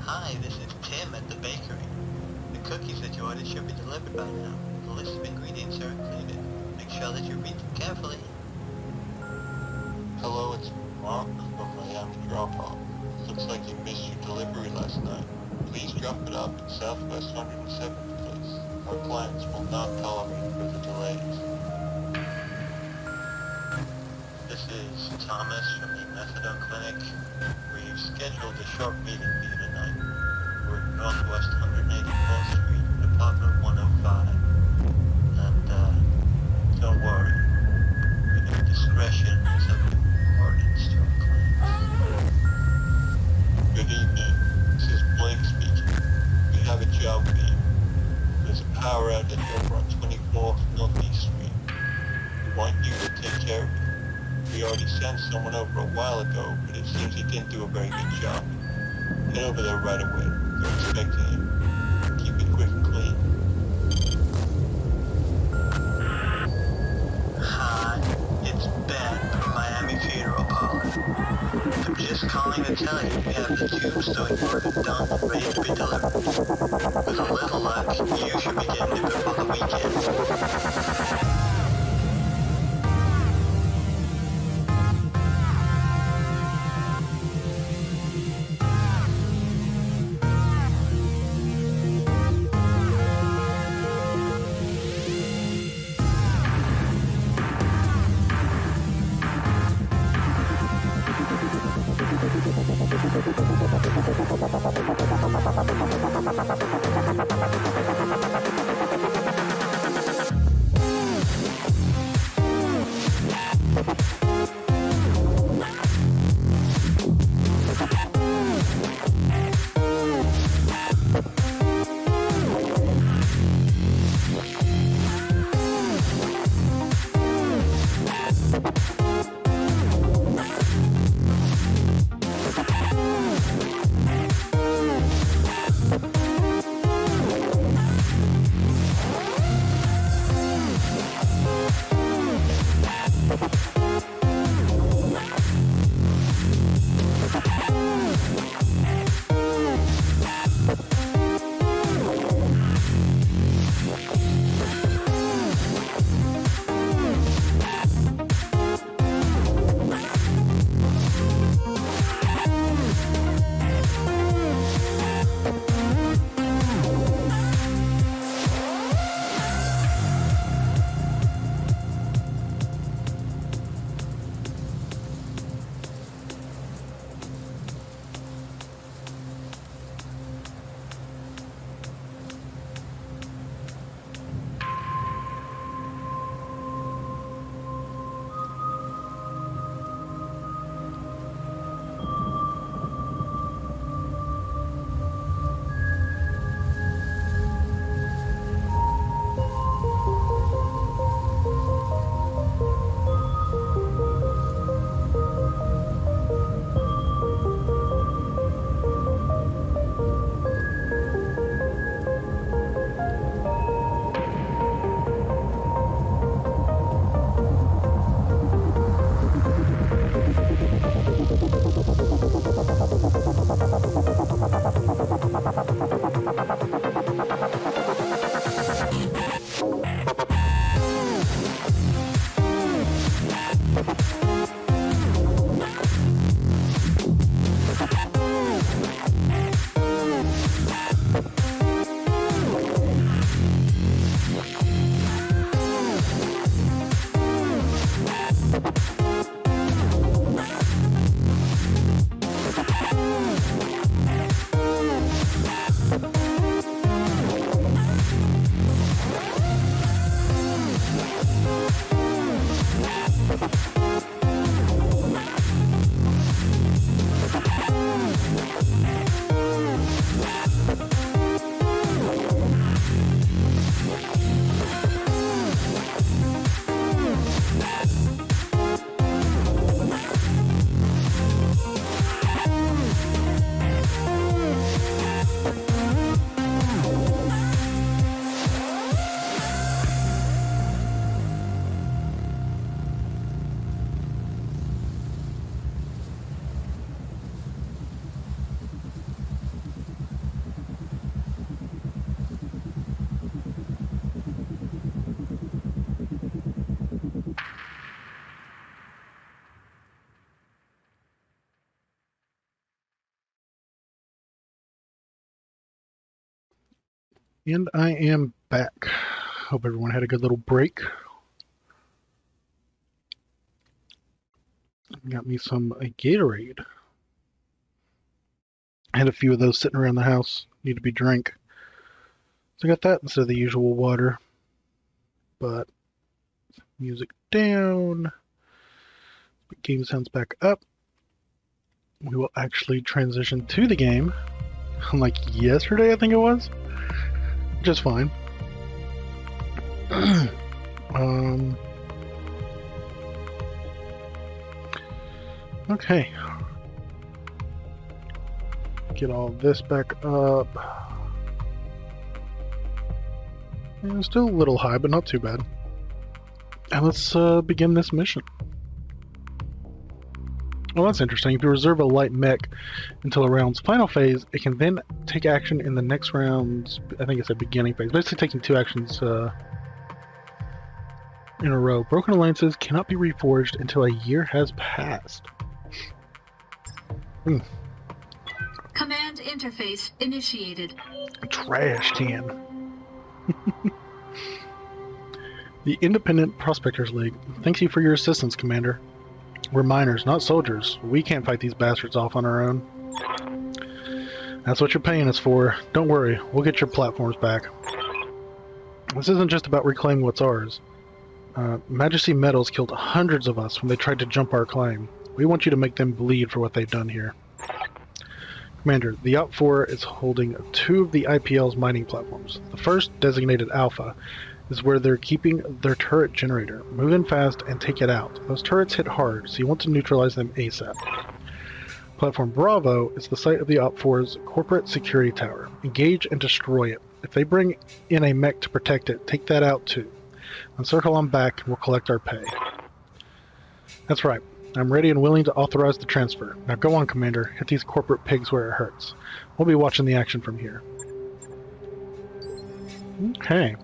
Hi, this is Tim at the bakery. The cookies that you ordered should be delivered by now. The list of ingredients are included. Make sure that you read them carefully. Hello, it's Mark from Miami Drop-Off. Looks like you missed your delivery last night. Please drop it off at Southwest 107th Place. Our clients will not tolerate further delays. This is Thomas from the Methadone Clinic. We've scheduled a short meeting for you tonight. We're at Northwest 184th Street, Department 105. And, don't worry. Your discretion is of importance to our clients. Good evening. This is Blake speaking. We have a job for you. There's a power outage over on 24th Northeast Street. We want you to take care of it. We already sent someone over a while ago, but it seems he didn't do a very good job. Head over there right away. They're expecting you. Keep it quick and clean. Hi, it's Ben from Miami Funeral Parlor. I'm just calling to tell you we have the tombstone order done and ready to be delivered. With a little luck, you should be getting it before the weekend. And I am back. Hope everyone had a good little break. Got me some Gatorade. I had a few of those sitting around the house. Need to be drank. So I got that instead of the usual water. But music down. Game sounds back up. We will actually transition to the game. Like yesterday, I think it was. Which is fine. Okay. Get all this back up. And it's still a little high, but not too bad. And let's begin this mission. Well, that's interesting. If you reserve a light mech until a round's final phase, it can then take action in the next round's, I think it's a beginning phase. Basically taking 2 actions in a row. Broken alliances cannot be reforged until a year has passed. Command interface initiated. A trash can. The Independent Prospectors League. Thanks you for your assistance, Commander. We're miners, not soldiers. We can't fight these bastards off on our own. That's what you're paying us for. Don't worry, we'll get your platforms back. This isn't just about reclaiming what's ours. Majesty Metals killed hundreds of us when they tried to jump our claim. We want you to make them bleed for what they've done here. Commander, the OPFOR is holding 2 of the IPL's mining platforms. The first, designated Alpha, is where they're keeping their turret generator. Move in fast and take it out. Those turrets hit hard, so you want to neutralize them ASAP. Platform Bravo is the site of the OPFOR's corporate security tower. Engage and destroy it. If they bring in a mech to protect it, take that out too. Then circle on back and we'll collect our pay. That's right. I'm ready and willing to authorize the transfer. Now go on, Commander. Hit these corporate pigs where it hurts. We'll be watching the action from here. Okay.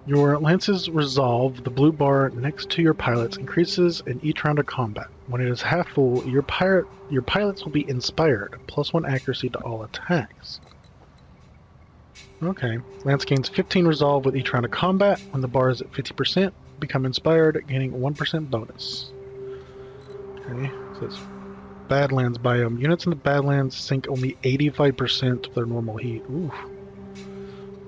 Your lance's resolve, the blue bar next to your pilots, increases in each round of combat. When it is half full, your pilots will be inspired, +1 accuracy to all attacks. Okay. Lance gains 15 resolve with each round of combat. When the bar is at 50%, become inspired, gaining 1% bonus. Okay. It says Badlands biome. Units in the Badlands sink only 85% of their normal heat. Oof.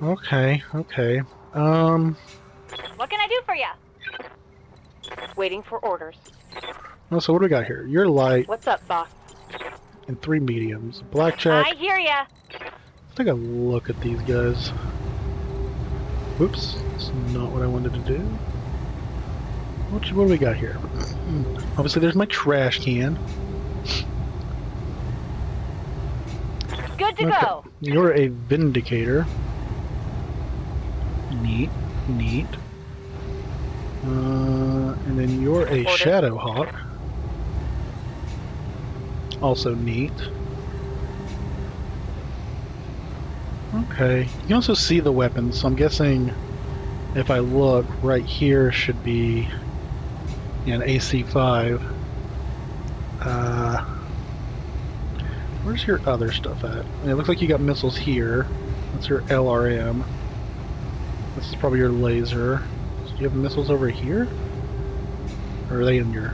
Okay, okay. What can I do for you? Waiting for orders. Oh, so what do we got here? You're light. What's up, boss? And 3 mediums. Blackjack. I hear ya. Let's take a look at these guys. Whoops, that's not what I wanted to do. What do we got here? Obviously, there's my trash can. Good to go. You're a Vindicator. Neat, neat. And then you're a Shadowhawk. Also neat. Okay, you can also see the weapons, so I'm guessing if I look, right here should be an AC-5. Where's your other stuff at? It looks like you got missiles here. That's your LRM. This is probably your laser. So do you have missiles over here? Or are they in your...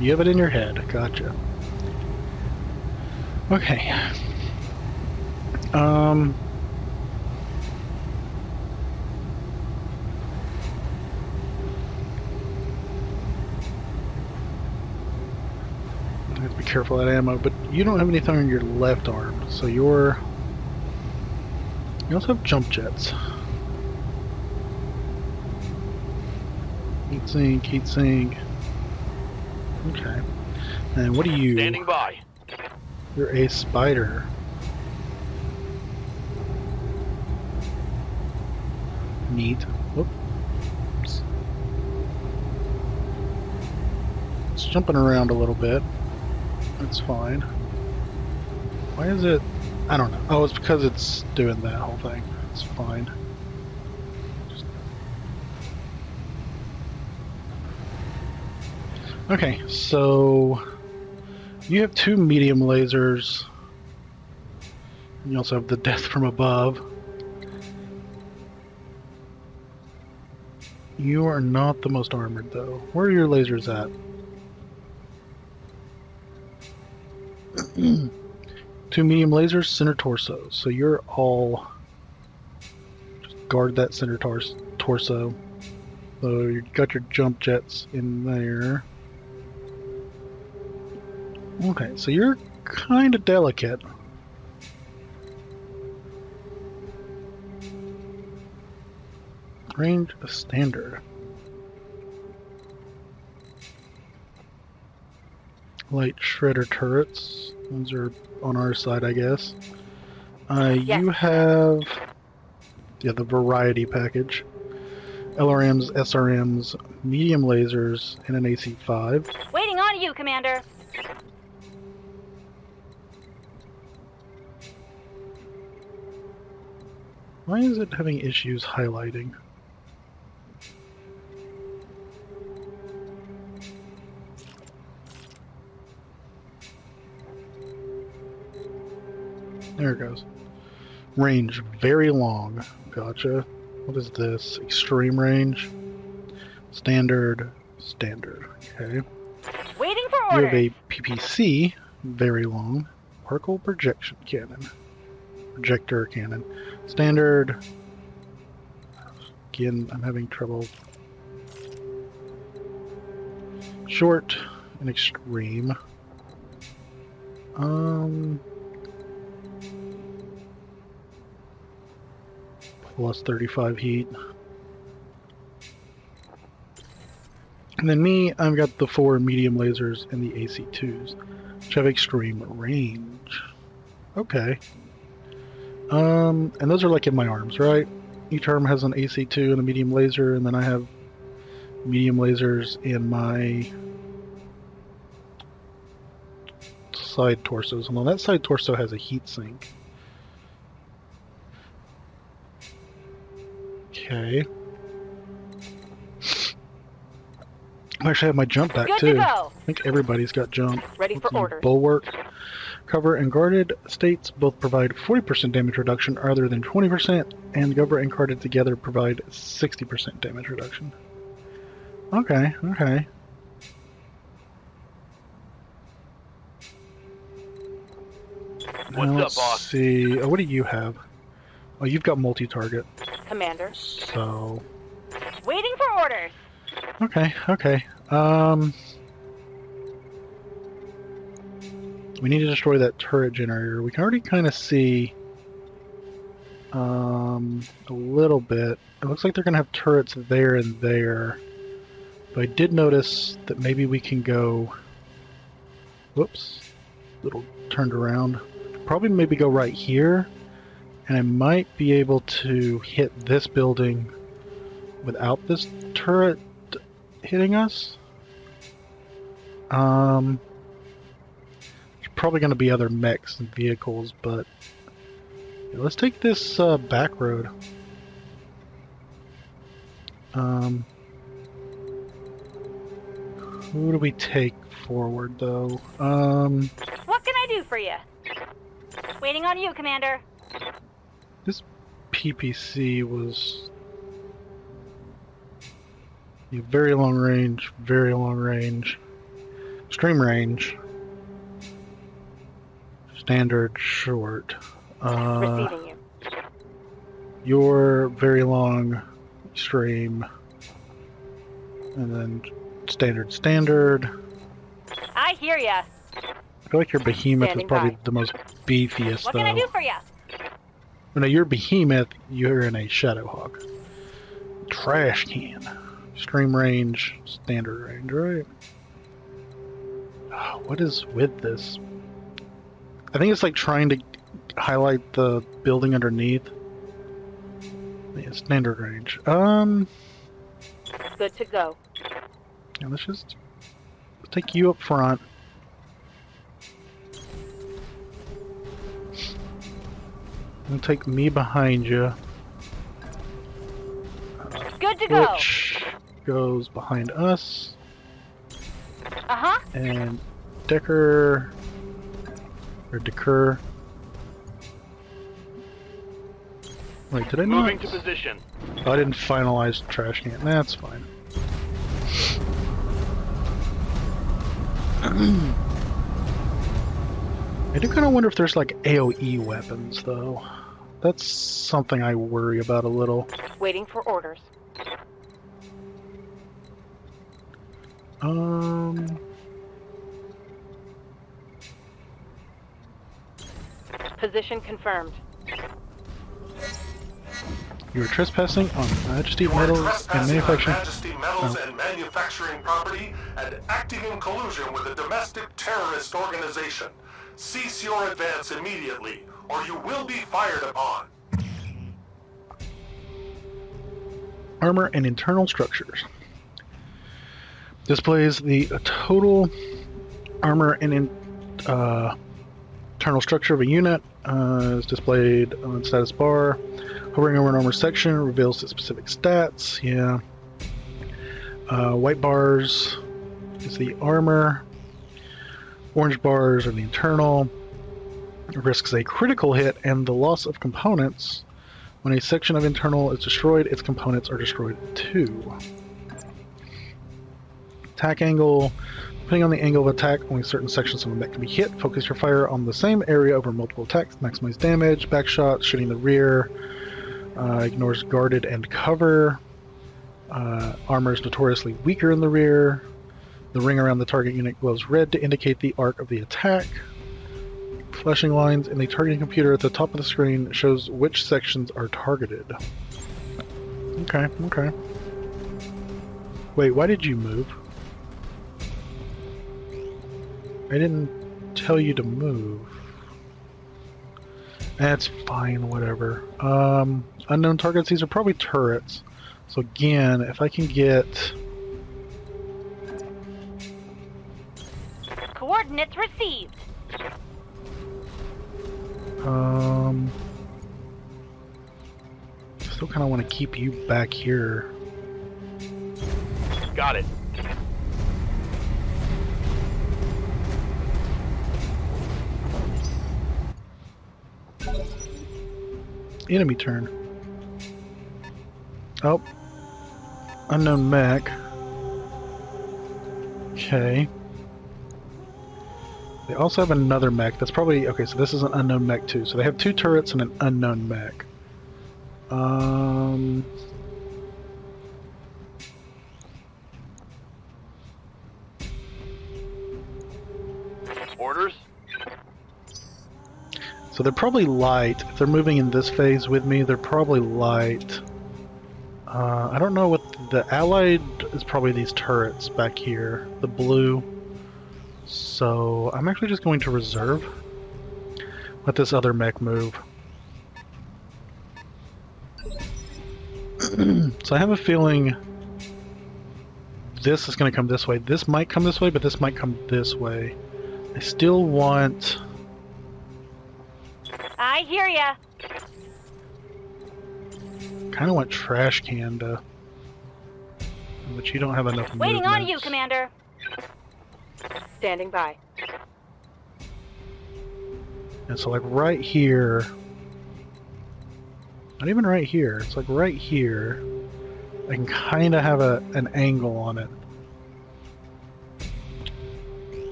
You have it in your head. Gotcha. Okay. I have to be careful of that ammo, but you don't have anything on your left arm, so you're... You also have jump jets. Heat sink, heat sink. Okay. And what are you? Standing by. You're a spider. Neat. Oops. It's jumping around a little bit. That's fine. Why is it... I don't know. Oh, it's because it's doing that whole thing. It's fine. Okay, so... You have 2 medium lasers. You also have the death from above. You are not the most armored, though. Where are your lasers at? 2 medium lasers, center torso. So you're all... Just guard that center torso. So you got your jump jets in there. Okay, so you're kind of delicate. Range standard. Light shredder turrets. Those are on our side, I guess. You have the variety package. LRMs, SRMs, medium lasers, and an AC-5. Waiting on you, Commander. Why is it having issues highlighting? There it goes. Range, very long. Gotcha. What is this? Extreme range? Standard. Standard. Okay. Waiting for You orders. have a PPC, very long. Particle projection cannon. Projector cannon. Standard. Again, I'm having trouble. Short and extreme. Plus 35 heat. And then me, I've got the 4 medium lasers and the AC2s, which have extreme range. Okay. And those are like in my arms, right? Each arm has an AC2 and a medium laser, and then I have medium lasers in my side torsos. Well, that side torso has a heat sink. Okay. I actually have my jump back Good too. to go. I think everybody's got jump. Ready for orders. Bulwark, cover, and guarded states both provide 40% damage reduction rather than 20%, and cover and guarded together provide 60% damage reduction. Okay, okay. What's Now, up, let's boss? see. Oh, what do you have? Oh, you've got multi-target. Commander. So. Waiting for orders. Okay, okay. We need to destroy that turret generator. We can already kind of see a little bit. It looks like they're going to have turrets there and there. But I did notice that maybe we can go... Whoops. Little turned around. Probably maybe go right here. And I might be able to hit this building without this turret hitting us. There's probably going to be other mechs and vehicles, but yeah, let's take this back road. Who do we take forward, though? What can I do for you? Waiting on you, Commander. This PPC was very long range, extreme range, standard, short. Receiving you. You're very long, extreme, and then standard. I hear ya. I feel like your behemoth Standing is probably by. the most beefiest, What though. can I do for you? No, your behemoth, you're in a Shadowhawk. Trash can. Extreme range, standard range, right? Oh, what is with this? I think it's like trying to highlight the building underneath. Yeah, standard range. Good to go. Yeah, let's take you up front. And take me behind you. Good to go. Which goes behind us. Uh-huh. And Decker Wait, did I not? Moving to position. Oh, I didn't finalize trash can. That's fine. I do kind of wonder if there's like AoE weapons, though. That's something I worry about a little. Waiting for orders. Position confirmed. You are trespassing on Majesty Metals and Manufacturing. Majesty Metals and Manufacturing property and acting in collusion with a domestic terrorist organization. Cease your advance immediately, or you will be fired upon. Armor and internal structures. Displays the total armor and internal structure of a unit. Is displayed on status bar. Hovering over an armor section reveals the specific stats. Yeah. White bars is the armor. Orange bars are the internal. It risks a critical hit and the loss of components. When a section of internal is destroyed, its components are destroyed too. Attack angle. Depending on the angle of attack, only certain sections of the mech can be hit. Focus your fire on the same area over multiple attacks. Maximize damage. Backshot, shooting the rear. Ignores guarded and cover. Armor is notoriously weaker in the rear. The ring around the target unit glows red to indicate the arc of the attack. Flashing lines in the targeting computer at the top of the screen shows which sections are targeted. Okay, okay. Wait, why did you move? I didn't tell you to move. That's fine, whatever. Unknown targets, these are probably turrets. So again, if I can get... Coordinates received. Still kind of want to keep you back here. Got it. Enemy turn. Oh. Unknown mech. Okay. They also have another mech. That's probably... Okay, so this is an unknown mech too. So they have two turrets and an unknown mech. Orders? So they're probably light. If they're moving in this phase with me, they're probably light. I don't know what... The allied is probably these turrets back here. The blue. So I'm actually just going to reserve. Let this other mech move. So I have a feeling this is going to come this way. This might come this way, but this might come this way. I still want... I hear ya. Kind of want trash can to... But you don't have enough Waiting on movements. you, Commander. Standing by. And so like right here... Not even right here. It's like right here. I can kind of have an angle on it.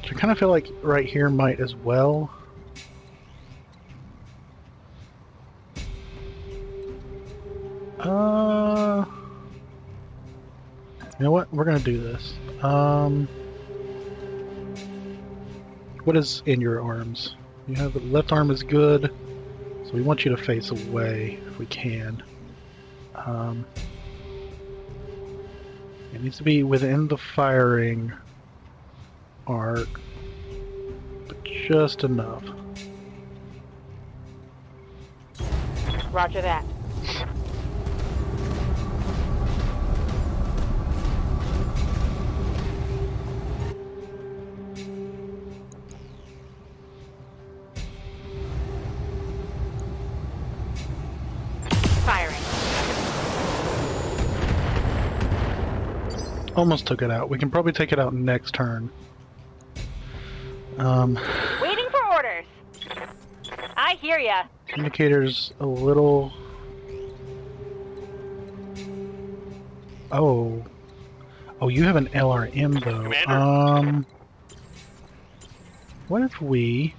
I kind of feel like right here might as well. You know what? We're gonna do this. What is in your arms? You have left arm is good, so we want you to face away if we can. It needs to be within the firing arc, but just enough. Roger that. Firing. Almost took it out. We can probably take it out next turn. Waiting for orders. I hear ya. Indicator's a little... Oh. Oh, you have an LRM though. Commander? What if we...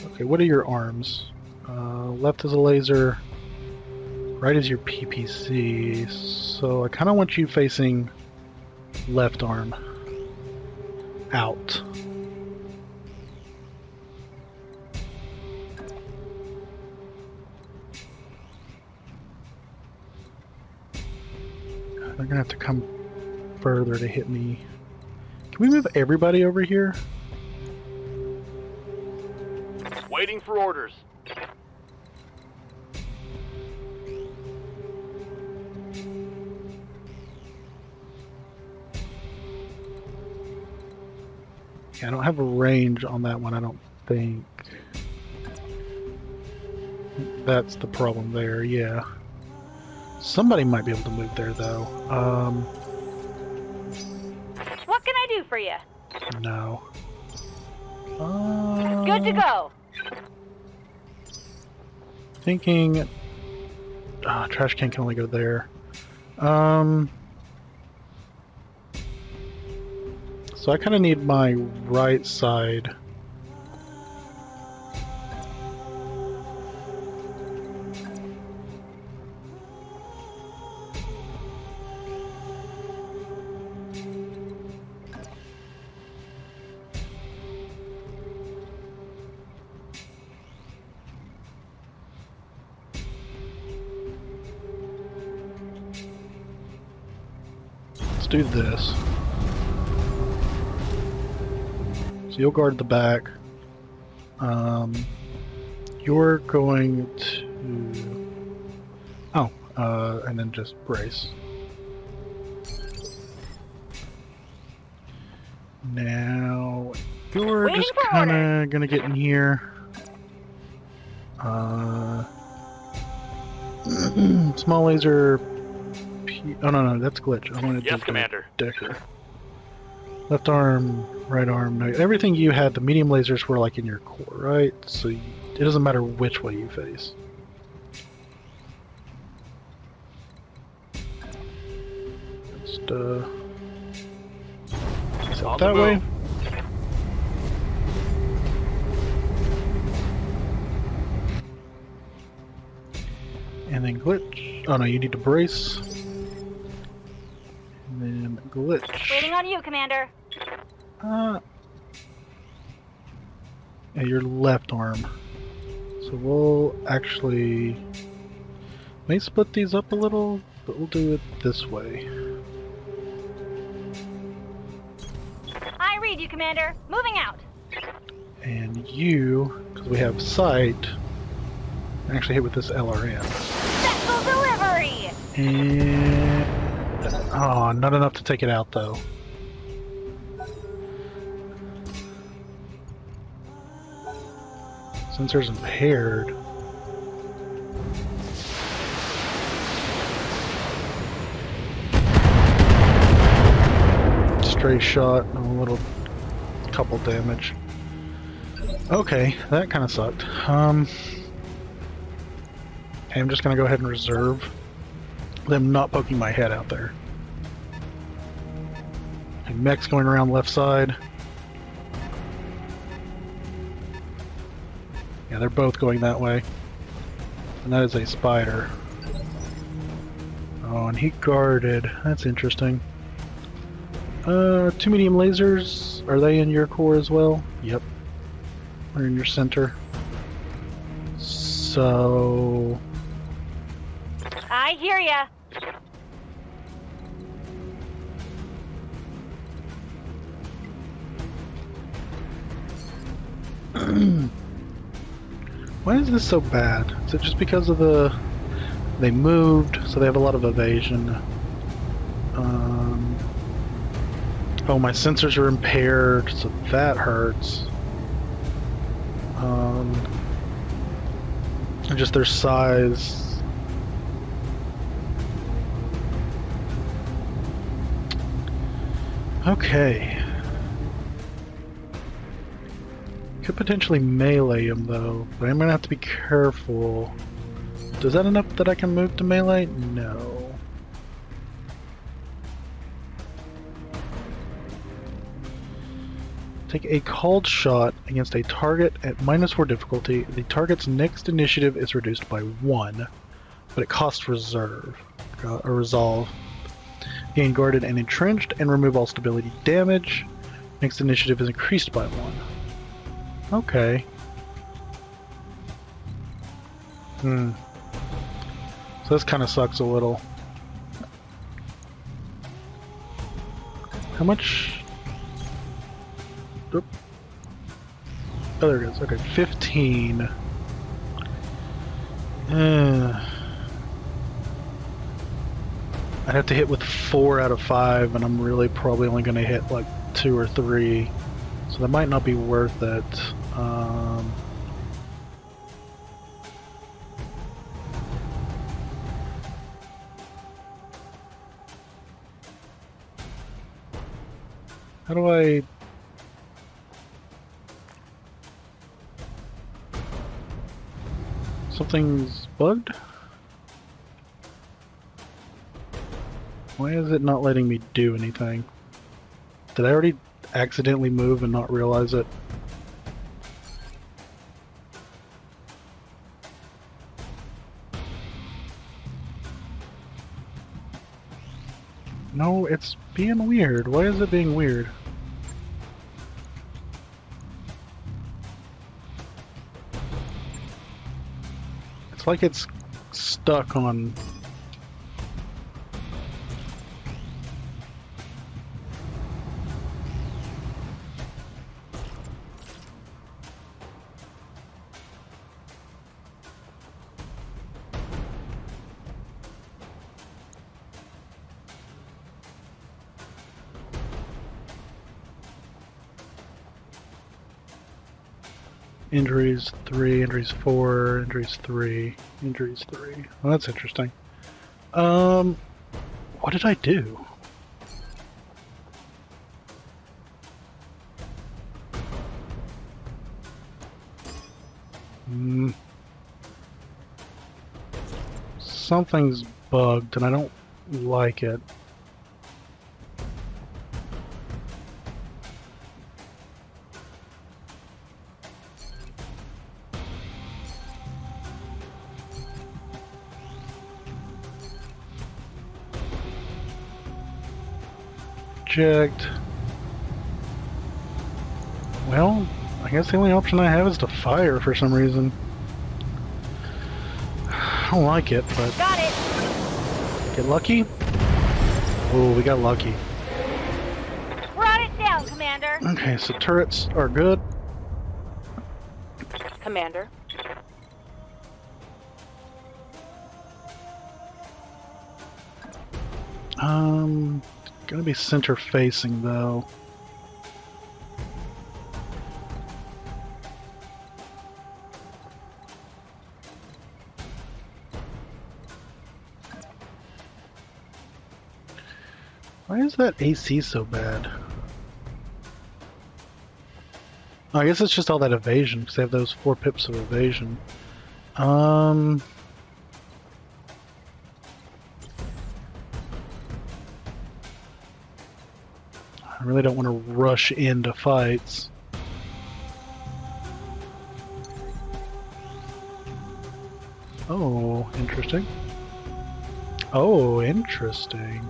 Okay, what are your arms? Left is a laser, right is your PPC, so I kind of want you facing left arm out. They're gonna have to come further to hit me. Can we move everybody over here? Waiting for orders. Yeah, I don't have a range on that one, I don't think. That's the problem there, yeah. Somebody might be able to move there, though. What can I do for you? No. Good to go. Thinking... trash can only go there. So I kind of need my right side. Let's do this. So you'll guard the back. You're going to... Oh, and then just brace. Now, you're Waiting just for kind order. of going to get in here. Small laser... Oh, no, that's glitch. I wanted Yes, to Commander. Decker. Left arm, right arm, no. Everything you had, the medium lasers were like in your core, right? So it doesn't matter which way you face. Just, set that way. And then glitch. Oh no, you need to brace. And then glitch. Waiting on you, Commander. Yeah, your left arm. So we'll actually may split these up a little, but we'll do it this way. I read you, Commander. Moving out. And you, because we have sight, actually hit with this LRM. Special delivery! And... oh, not enough to take it out though. Sensor's impaired. Stray shot and a little couple damage. Okay, that kind of sucked. Okay, I'm just gonna go ahead and reserve them not poking my head out there. Okay, Mech's going around left side. Yeah, they're both going that way. And that is a spider. Oh, and he guarded. That's interesting. 2 medium lasers. Are they in your core as well? Yep. They're in your center. So... I hear ya. Why is this so bad? Is it just because of the... they moved, so they have a lot of evasion. Oh, my sensors are impaired, so that hurts. And just their size. Okay. Could potentially melee him though, but I'm gonna have to be careful. Does that enough that I can move to melee? No. Take a called shot against a target at -4 difficulty. The target's next initiative is reduced by 1, but it costs resolve. Gain guarded and entrenched and remove all stability damage. Next initiative is increased by 1. Okay. So this kind of sucks a little. How much? Oop. Oh, there it is. Okay, 15. I'd have to hit with 4 out of 5, and I'm really probably only going to hit like 2 or 3. So that might not be worth it. How do I... Something's bugged? Why is it not letting me do anything? Did I already accidentally move and not realize it? No, it's being weird. Why is it being weird? It's like it's stuck on... Injuries 3, injuries 4, injuries 3, injuries 3. Well, that's interesting. What did I do? Something's bugged and I don't like it. Well, I guess the only option I have is to fire for some reason. I don't like it, but... Got it! Get lucky? Oh, we got lucky. Brought it down, Commander! Okay, so turrets are good. Commander. Gonna be center facing though. Why is that AC so bad? Oh, I guess it's just all that evasion because they have those 4 pips of evasion. I really don't want to rush into fights. Oh, interesting. Oh, interesting.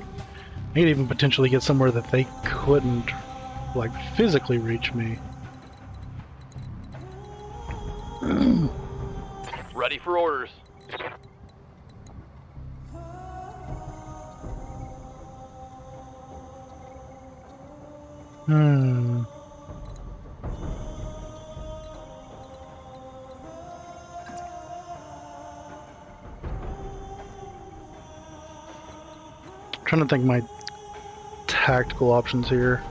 I could even potentially get somewhere that they couldn't, like, physically reach me. Ready for orders. Trying to think my tactical options here.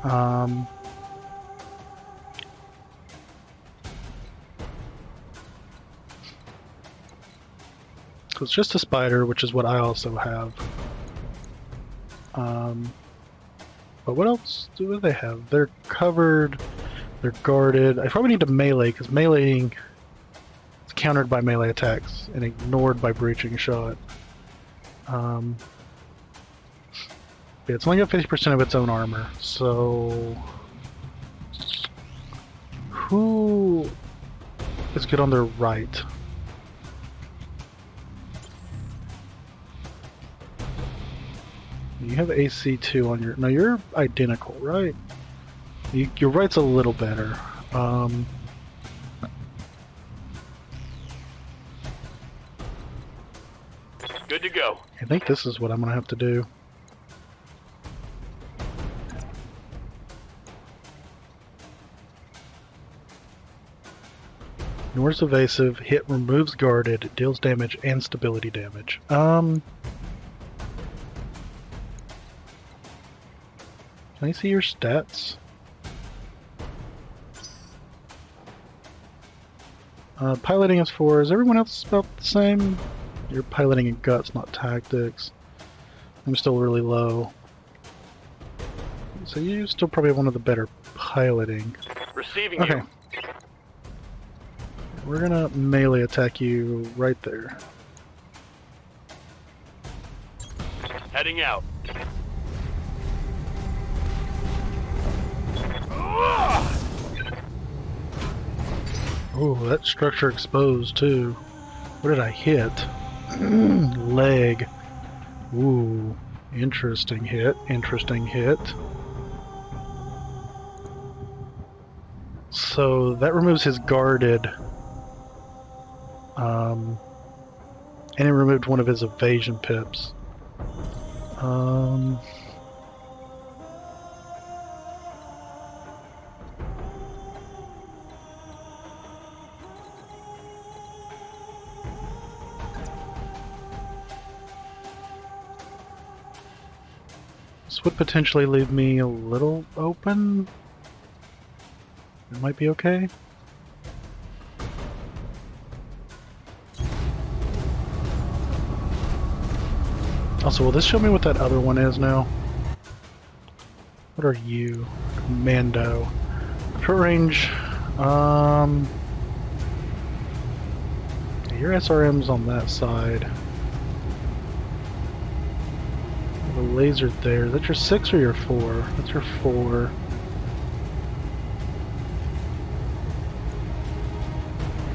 So it's just a spider, which is what I also have. But what else do they have? They're covered. They're guarded. I probably need to melee, because meleeing is countered by melee attacks and ignored by breaching shot. Yeah, it's only got 50% of its own armor, so... Who is good on their right? You have AC2 on your... No, you're identical, right? Your right's a little better. Good to go. I think this is what I'm gonna have to do. Ignores evasive, hit removes guarded, deals damage and stability damage. Can I see your stats? Piloting is 4. Is everyone else about the same? You're piloting in guts, not tactics. I'm still really low. So you still probably have one of the better piloting. Receiving Okay. you. We're gonna melee attack you right there. Heading out. Oh, that structure exposed too. What did I hit? Leg. Ooh, interesting hit. Interesting hit. So that removes his guarded. And it removed one of his evasion pips. This would potentially leave me a little open. It might be okay. Also, will this show me what that other one is now? What are you? Commando. Short range. Your SRM's on that side. The laser there. Is that your 6 or your 4? That's your 4.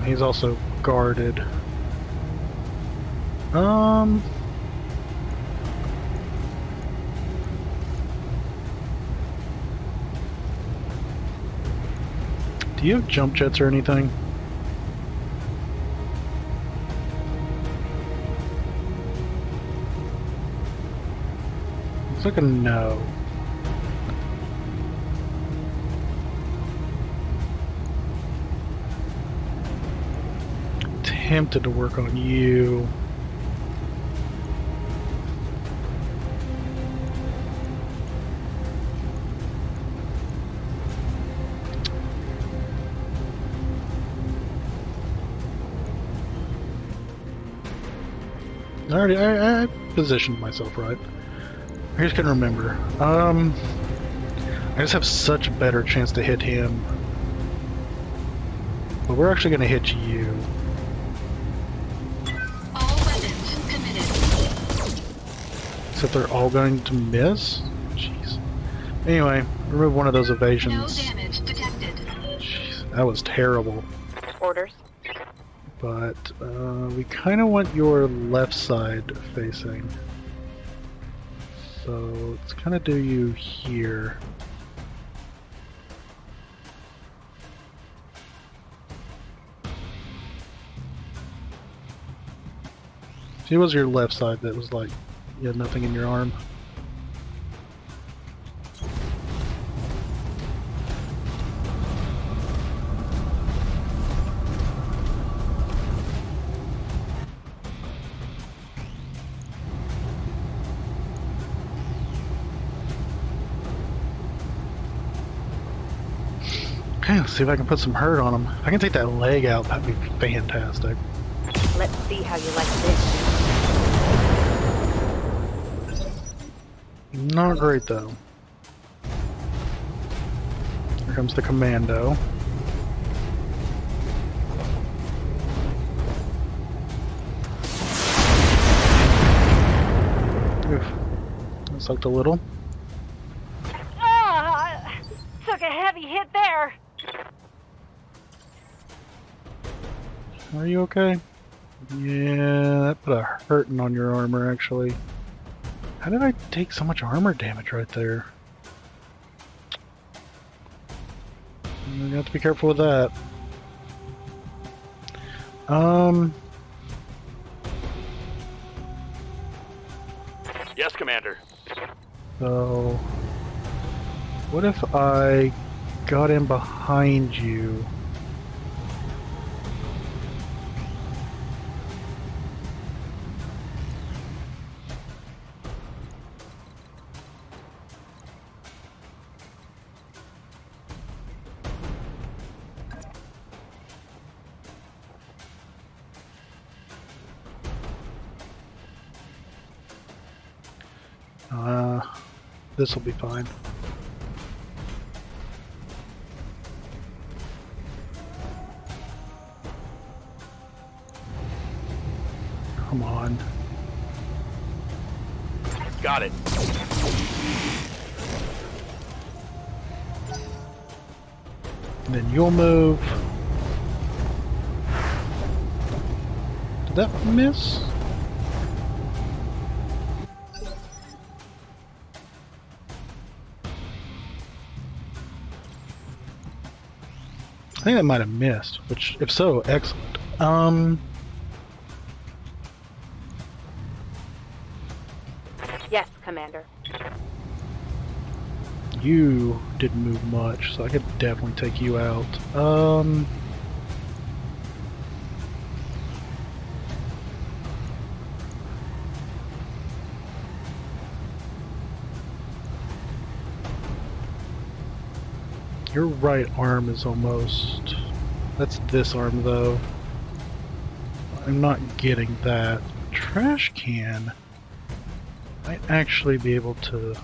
He's also guarded. Do you have jump jets or anything? Looks like a no. Tempted to work on you. I positioned myself right. I just couldn't remember. I just have such a better chance to hit him. But we're actually gonna hit you. All weapons committed. Except they're all going to miss? Jeez. Anyway, remove one of those evasions. No damage detected. Jeez, that was terrible. Orders. But we kind of want your left side facing. So let's kind of do you here. See, it was your left side that was like, you had nothing in your arm. Okay, let's see if I can put some hurt on him. If I can take that leg out, that'd be fantastic. Let's see how you like this. Not great though. Here comes the commando. Oof. That sucked a little. Took a heavy hit there. Are you okay? Yeah, that put a hurting on your armor, actually. How did I take so much armor damage right there? You have to be careful with that. Yes, Commander. So, what if I got in behind you? This will be fine. Come on. Got it. And then you'll move. Did that miss? I think that might have missed, which, if so, excellent. Yes, Commander. You didn't move much, so I could definitely take you out. Your right arm is almost... That's this arm, though. I'm not getting that. Trash can might actually be able to...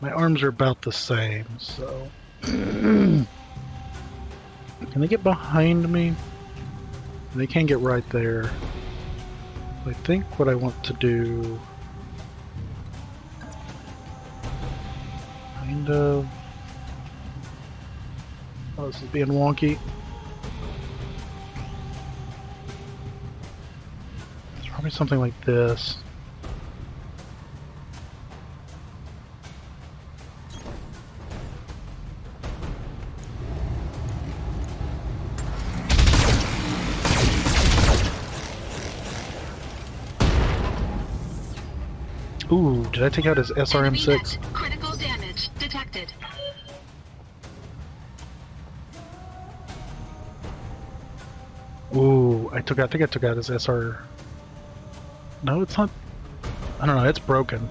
My arms are about the same, so... Can they get behind me? They can't get right there. I think what I want to do... Kind of... Oh, this is being wonky. It's probably something like this. Ooh, did I take out his SRM-6? Critical damage detected. Ooh, I think I took out his SR... No, it's not... I don't know, it's broken.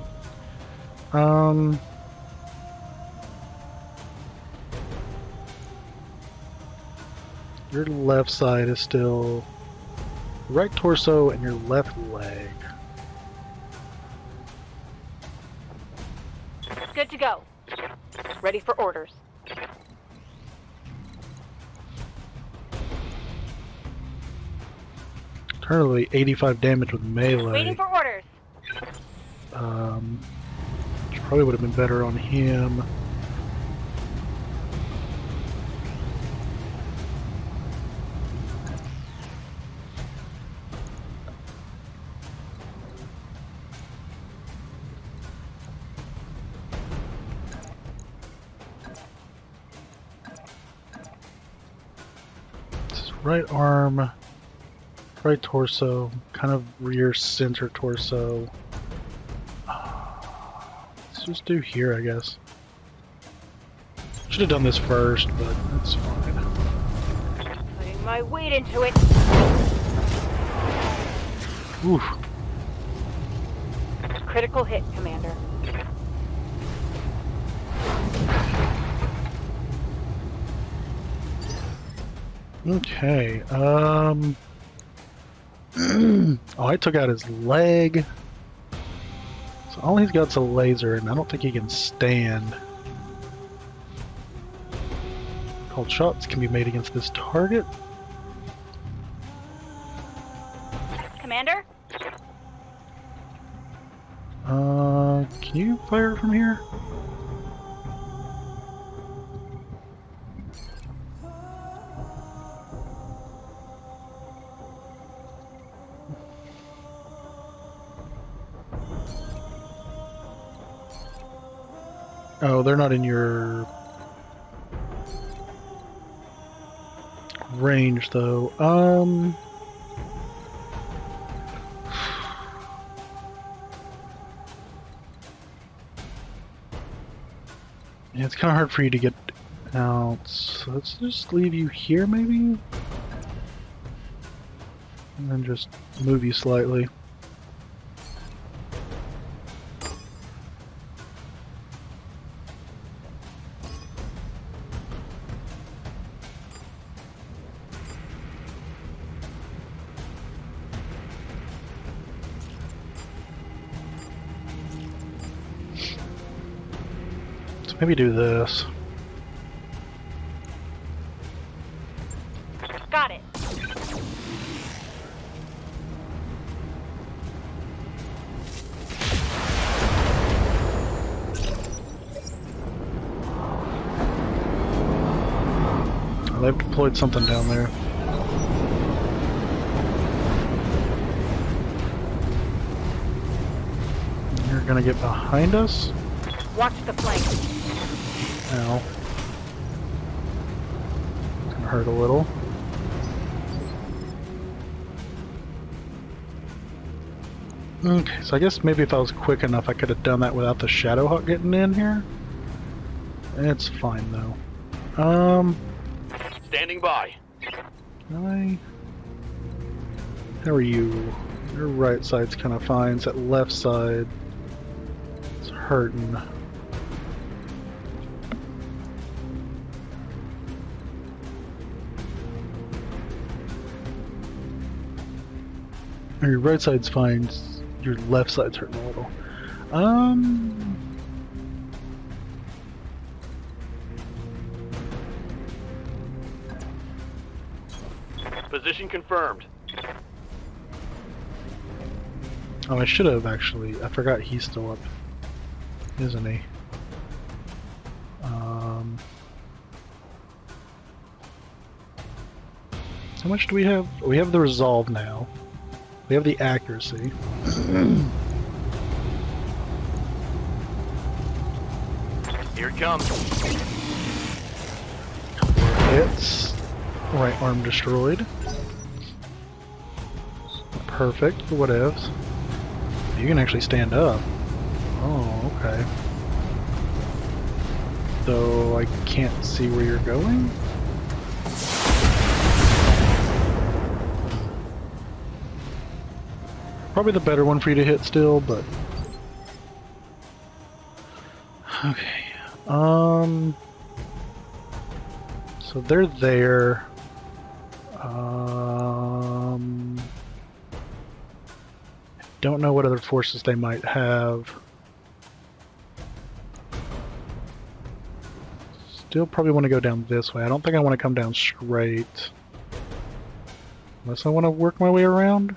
Your left side is still... Right torso and your left leg. Good to go. Ready for orders. Currently 85 damage with melee. Waiting for orders. Which probably would have been better on him. Right arm, right torso, kind of rear center torso. Let's just do here, I guess. Should have done this first, but that's fine. Putting my weight into it. Oof. Critical hit, Commander. Okay, oh, I took out his leg. So all he's got's a laser, and I don't think he can stand. Cold shots can be made against this target. Commander? Can you fire from here? Oh, they're not in your range, though. Yeah, it's kind of hard for you to get out, so let's just leave you here, maybe? And then just move you slightly. Maybe do this. Got it. They've deployed something down there. You're gonna get behind us? Watch the flank. Ow. Gonna hurt a little. Okay, so I guess maybe if I was quick enough I could have done that without the Shadowhawk getting in here. It's fine though. Standing by. How are you? Your right side's kind of fine. It's that left side. It's hurting. Your right side's fine. Your left side's hurting a little. Position confirmed. Oh, I should have actually. I forgot he's still up, isn't he? How much do we have? We have the resolve now. We have the accuracy. Here it comes. Hits. Right arm destroyed. Perfect for whatevs. You can actually stand up. Oh, okay. Though I can't see where you're going. Probably the better one for you to hit still, but... Okay. So they're there. Don't know what other forces they might have. Still probably want to go down this way. I don't think I want to come down straight. Unless I want to work my way around.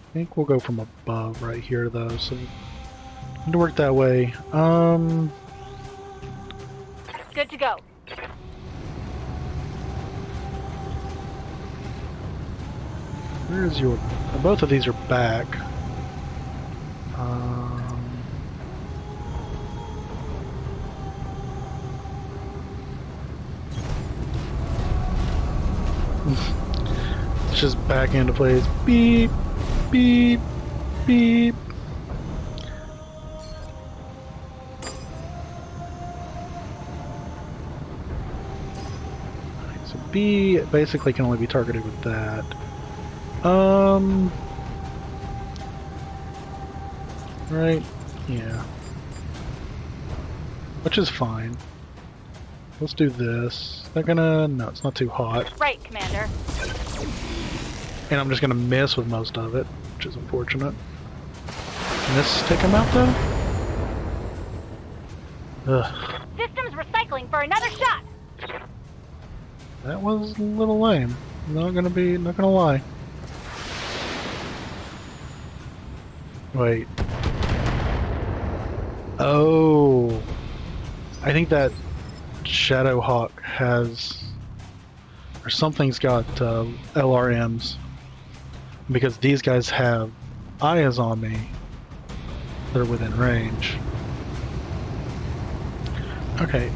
I think we'll go from above right here though, so need to work that way. Good to go. Where's your... Both of these are back. It's just back into place. Beep, beep, beep. B basically can only be targeted with that. Right? Yeah. Which is fine. Let's do this. They're gonna... No, it's not too hot. Right, Commander. And I'm just gonna miss with most of it, which is unfortunate. Can this take him out, though? Ugh. Systems recycling for another shot! That was a little lame. Not gonna lie. Wait. Oh. I think that Shadowhawk has... or something's got LRMs. Because these guys have eyes on me. They're within range. Okay,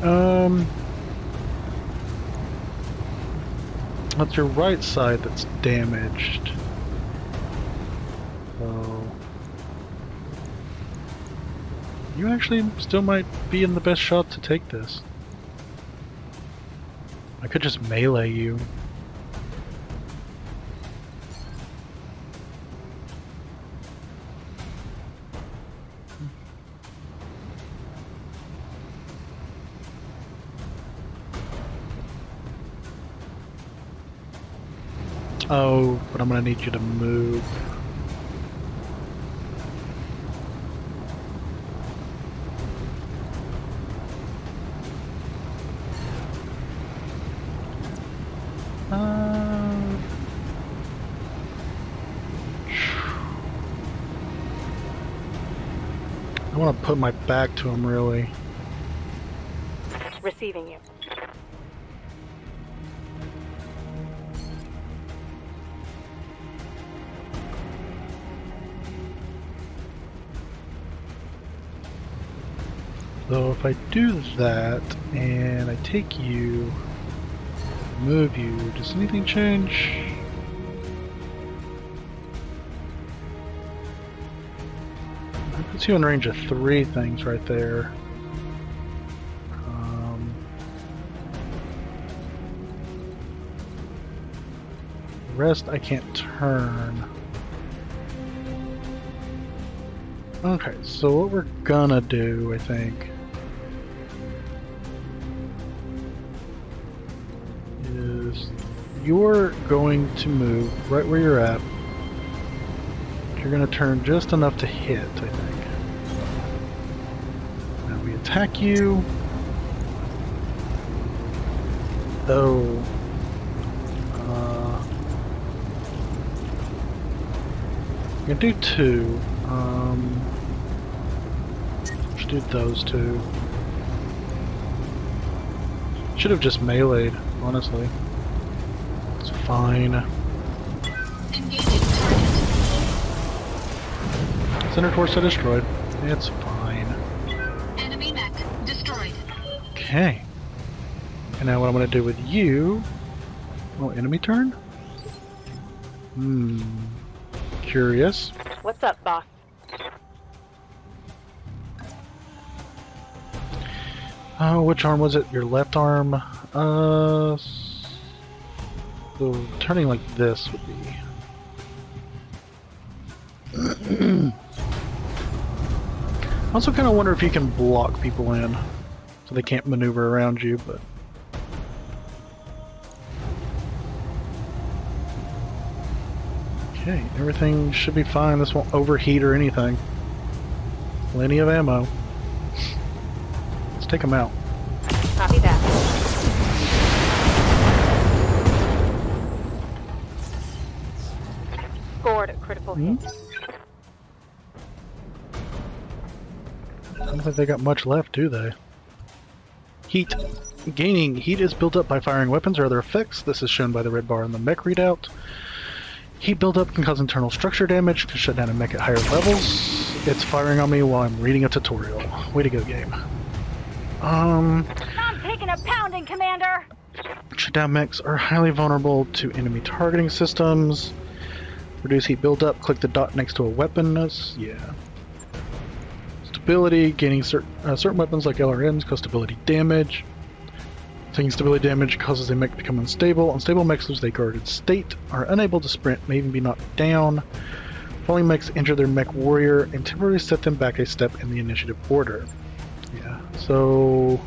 that's your right side that's damaged. So... you actually still might be in the best shot to take this. I could just melee you. Oh, but I'm gonna need you to move. I want to put my back to him, really. Receiving you. So if I do that, and I take you, move you, does anything change? That puts you in range of 3 things right there. The rest I can't turn. Okay, so what we're gonna do, I think, is you're going to move right where you're at. You're gonna turn just enough to hit, I think. Now we attack you. Oh. I'm gonna do 2. Let's do those 2. Should have just meleeed, honestly. It's fine. Engaging target. Center torso destroyed. It's fine. Enemy mech destroyed. Okay. And now what I'm gonna do with you... oh, enemy turn? Curious. What's up, boss? Which arm was it? Your left arm? So turning like this would be... I also kind of wonder if you can block people in, so they can't maneuver around you, but... okay, everything should be fine. This won't overheat or anything. Plenty of ammo. Let's take them out. Copy that. Scored a critical hit. I don't think they got much left, do they? Heat. Gaining heat is built up by firing weapons or other effects. This is shown by the red bar in the mech readout. Heat buildup can cause internal structure damage, can shut down a mech at higher levels. It's firing on me while I'm reading a tutorial. Way to go, game. I'm taking a pounding, Commander! Shutdown mechs are highly vulnerable to enemy targeting systems. Reduce heat buildup, click the dot next to a weapon. Yeah. Stability, gaining certain weapons like LRMs cause stability damage. Taking stability damage causes a mech to become unstable. Unstable mechs lose their guarded state, are unable to sprint, may even be knocked down. Falling mechs injure their mech warrior and temporarily set them back a step in the initiative order. Yeah, so...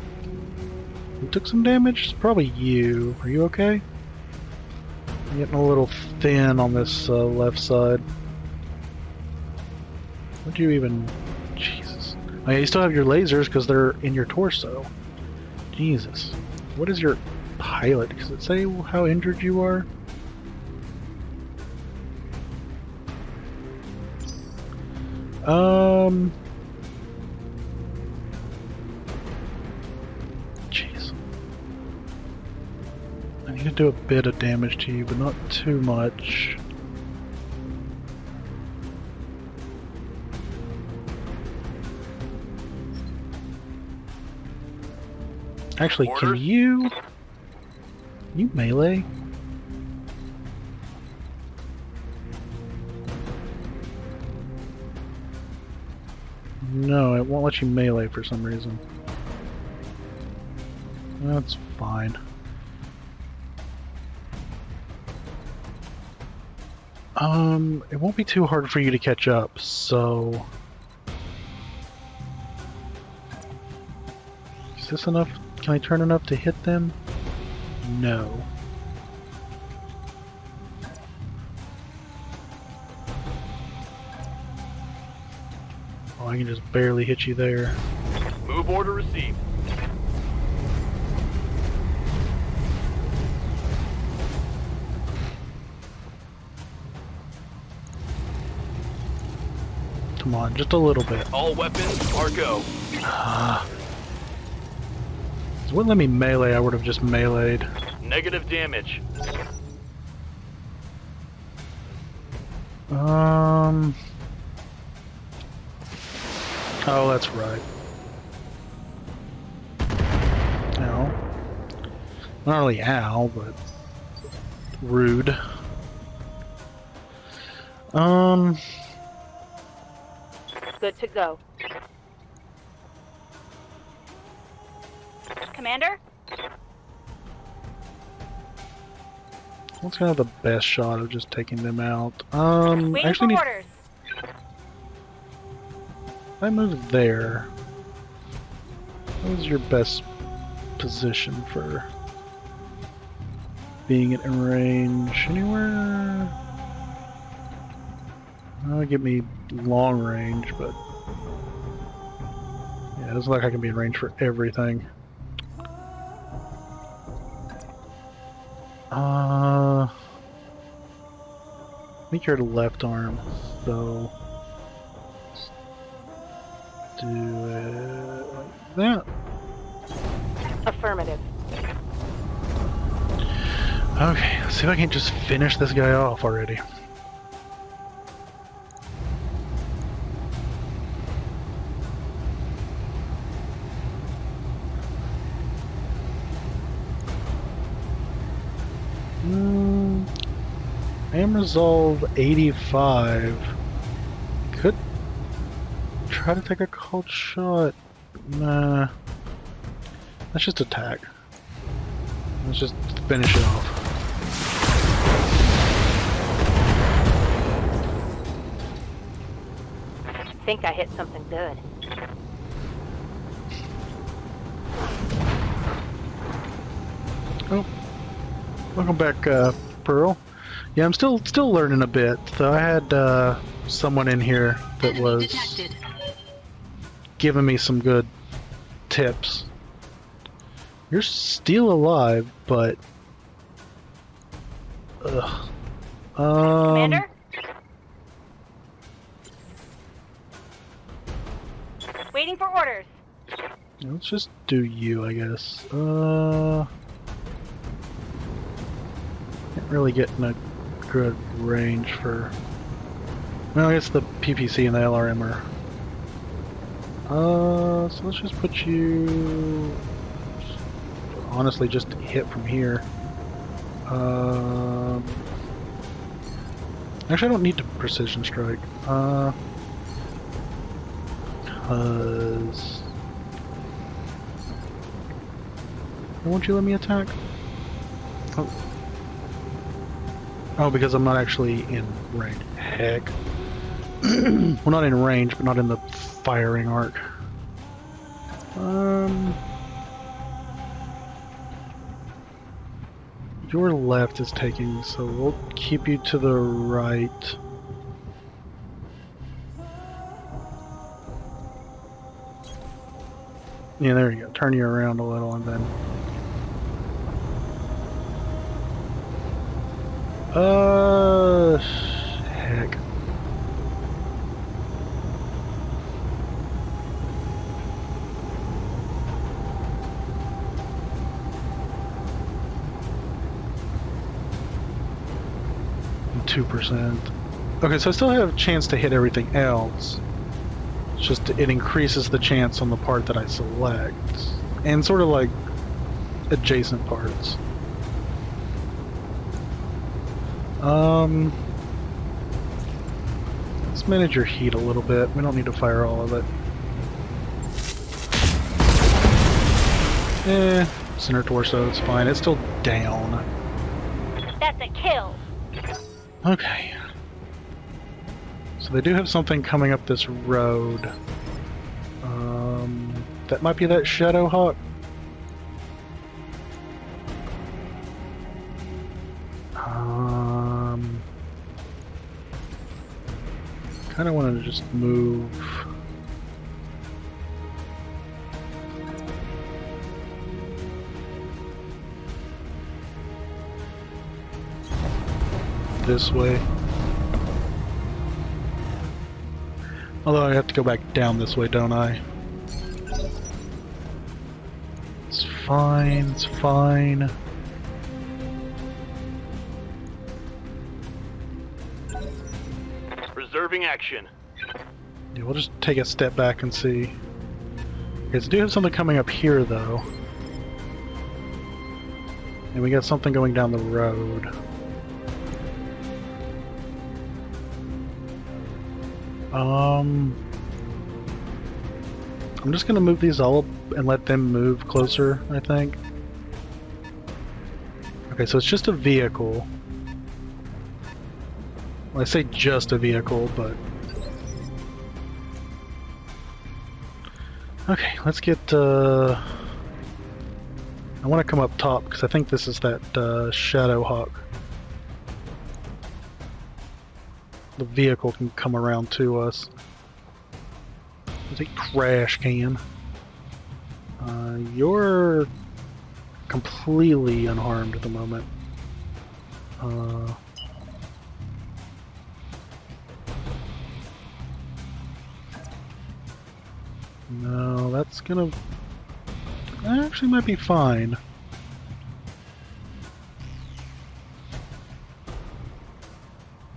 who took some damage? It's probably you. Are you okay? I'm getting a little thin on this left side. Would you even... Jesus. Oh yeah, you still have your lasers because they're in your torso. Jesus. What is your pilot? Does it say how injured you are? Jeez. I need to do a bit of damage to you, but not too much. Actually, Orders? can you melee? No, it won't let you melee for some reason. That's fine. It won't be too hard for you to catch up, so... Is this enough? Can I turn enough to hit them? No. Oh, I can just barely hit you there. Move order received. Come on, just a little bit. All weapons are go. If it wouldn't let me melee, I would have just meleeed. Negative damage. Oh, that's right. Ow. Not really ow, but rude. Good to go. Commander? What's kind of the best shot of just taking them out? Waiting actually for orders. If I move there, what is your best position for being in range? Anywhere? Give me long range, but yeah, it doesn't look like I can be in range for everything. I think you're left arm, so do it like that. Affirmative. Okay, let's see if I can just finish this guy off already. Am resolve 85. Could try to take a cold shot. Nah. Let's just attack. Let's just finish it off. I think I hit something good. Oh. Welcome back, Pearl. Yeah, I'm still learning a bit. So I had someone in here that was giving me some good tips. You're still alive, but Commander? Waiting for orders. Let's just do you, I guess. Can't really get in a good range for... Well, I guess the PPC and the LRM are... so let's just put you... Honestly, just hit from here. Actually, I don't need to precision strike. Because... Why won't you let me attack? Oh. Oh, because I'm not actually in range. Heck. Well, not in range, but not in the firing arc. Your left is taking, so we'll keep you to the right. Yeah, there you go. Turn you around a little and then... heck. And 2%. Okay, so I still have a chance to hit everything else. It's just it increases the chance on the part that I select. And sort of like adjacent parts. Let's manage your heat a little bit. We don't need to fire all of it. Center torso, it's fine. It's still down. That's a kill. Okay. So they do have something coming up this road. That might be that Shadow Hawk. Kind of wanted to just move. This way. Although I have to go back down this way, don't I? It's fine, it's fine. Reserving action. Yeah, we'll just take a step back and see. Okay, so I do have something coming up here, though. And we got something going down the road. I'm just gonna move these all up and let them move closer, I think. Okay, so it's just a vehicle. Well, I say just a vehicle, but... Okay, let's get, I want to come up top, because I think this is that, Shadow Hawk. The vehicle can come around to us. There's a trash can. You're completely unharmed at the moment. No, that's gonna... That actually might be fine.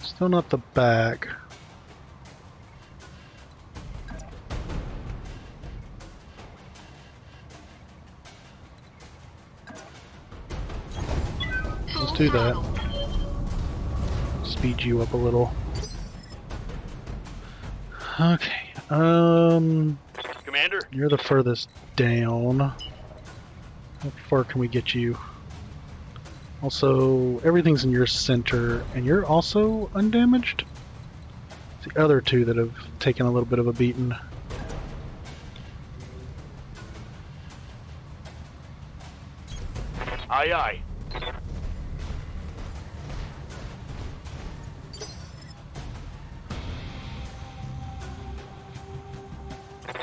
Still not the back. Let's do that. Speed you up a little. Okay, Commander? you're the furthest down. How far can we get you? Also, everything's in your center, and you're also undamaged? It's the other two that have taken a little bit of a beating. Aye, aye.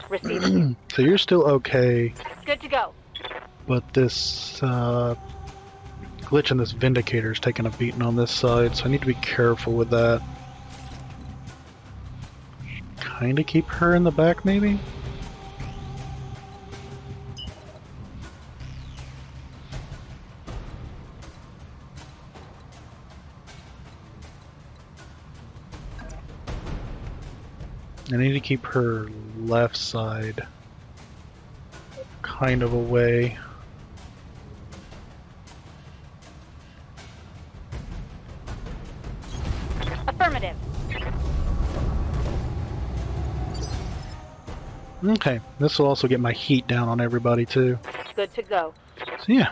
Receiving. So you're still okay, Good to go. but this glitch in this Vindicator is taking a beating on this side, so I need to be careful with that. Kinda keep her in the back, maybe? I need to keep her left side kind of away. Affirmative. Okay, this will also get my heat down on everybody too. Good to go. So yeah.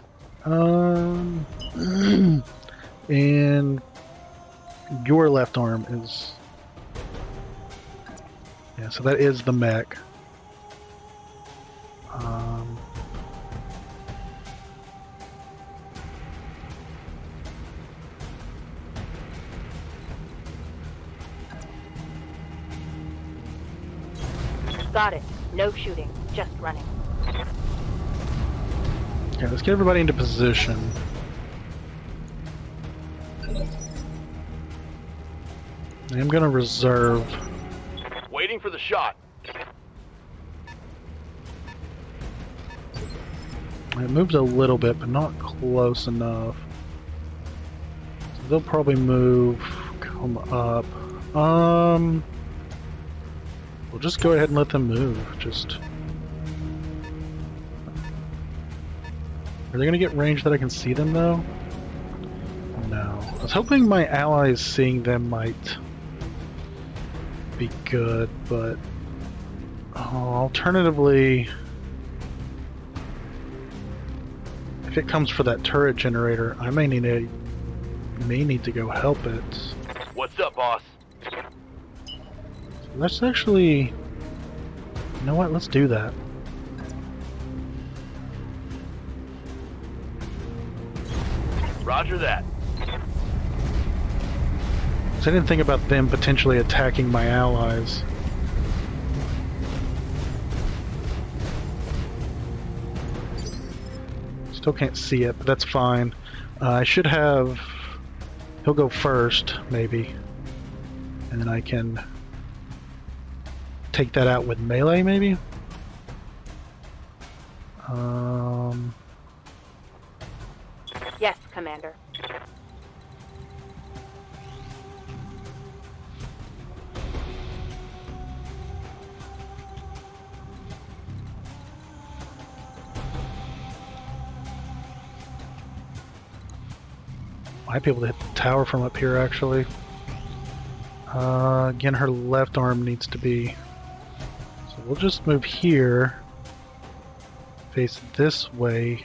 And your left arm is... Yeah, so that is the mech. Got it. No shooting, just running. Okay, let's get everybody into position. I'm gonna reserve. Waiting for the shot. It moved a little bit, but not close enough. So they'll probably move, come up. We'll just go ahead and let them move. Just. Are they gonna get range that I can see them though? No. I was hoping my allies seeing them might be good, but alternatively, if it comes for that turret generator, I may need to go help it. What's up, boss? Let's actually, you know what? Let's do that. Roger that. So I didn't think about them potentially attacking my allies. Still can't see it, but that's fine. I should have... He'll go first, maybe. And then I can take that out with melee, maybe? Yes, Commander. Might be able to hit the tower from up here, actually. Again, her left arm needs to be... So we'll just move here. Face this way.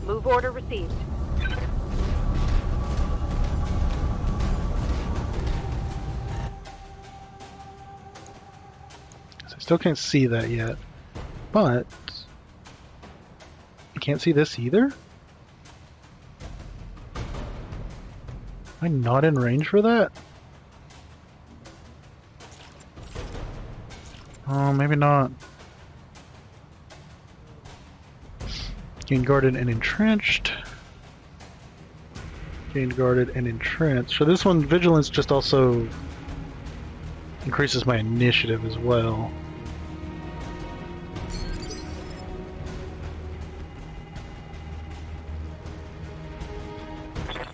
Move order received. I still can't see that yet, but I can't see this either? Am I not in range for that? Oh, maybe not. Gained guarded and entrenched. Gained guarded and entrenched. So this one, vigilance just also increases my initiative as well.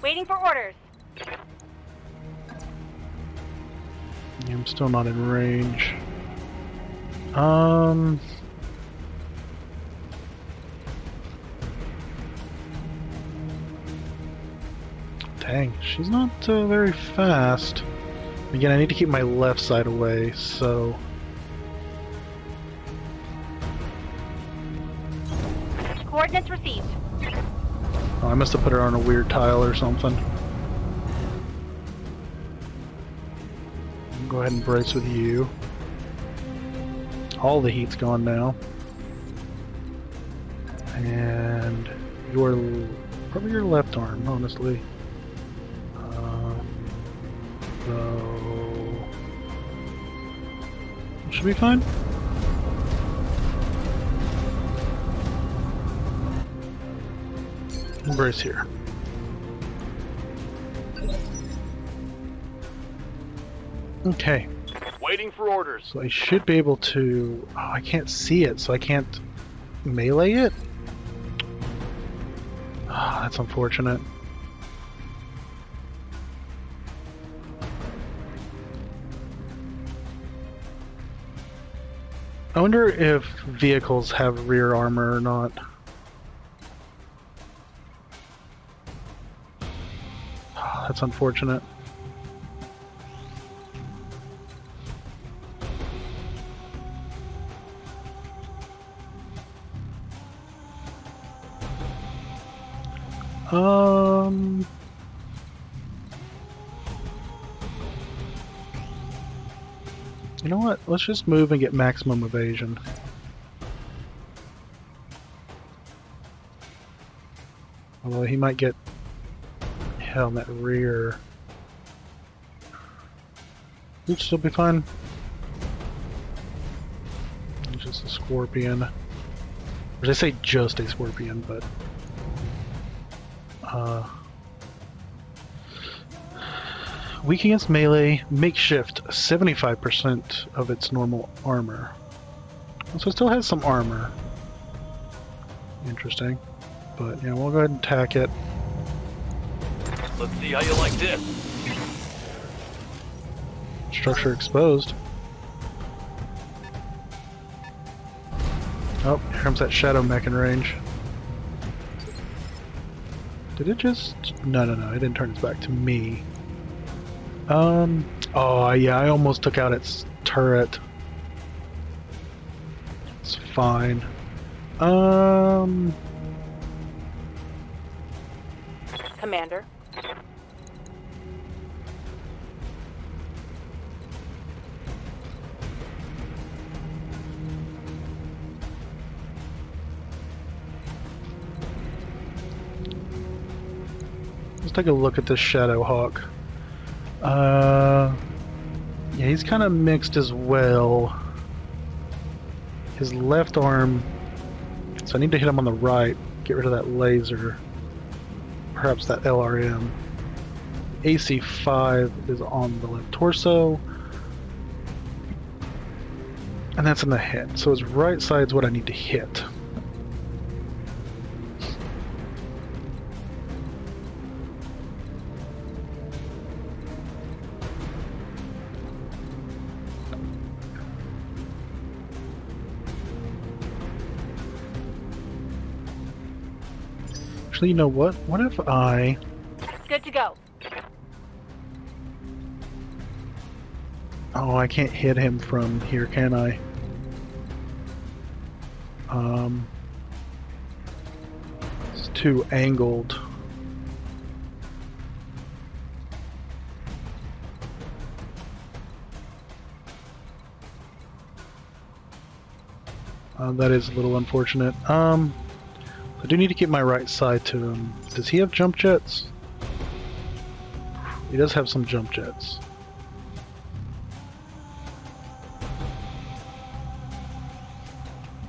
Waiting for orders. Yeah, I'm still not in range. Dang, she's not very fast. Again, I need to keep my left side away, so... Coordinates received. Oh, I must have put her on a weird tile or something. I'll go ahead and brace with you. All the heat's gone now. And probably your left arm, honestly. So should be fine. Brace here. Okay. Waiting for orders. So I should be able to... Oh, I can't see it, so I can't melee it? Oh, that's unfortunate. I wonder if vehicles have rear armor or not. Oh, that's unfortunate. You know what? Let's just move and get maximum evasion. Although he might get hell in that rear. He'd still be fine. He's just a scorpion. Or I say just a scorpion, but weak against melee, makeshift, 75% of its normal armor. So it still has some armor. Interesting. But yeah, we'll go ahead and attack it. Let's see how you like this. Structure exposed. Oh, here comes that shadow mech in range. Did it just... No, it didn't turn its back to me. Oh yeah, I almost took out its turret. It's fine. Commander. Let's take a look at this Shadow Hawk. Yeah, he's kind of mixed as well. His left arm, so I need to hit him on the right, get rid of that laser. Perhaps that LRM. AC5 is on the left torso. And that's in the head. So his right side's what I need to hit. Actually, you know what? What if I... Good to go. Oh, I can't hit him from here, can I? It's too angled. That is a little unfortunate. I do need to keep my right side to him. Does he have jump jets? He does have some jump jets.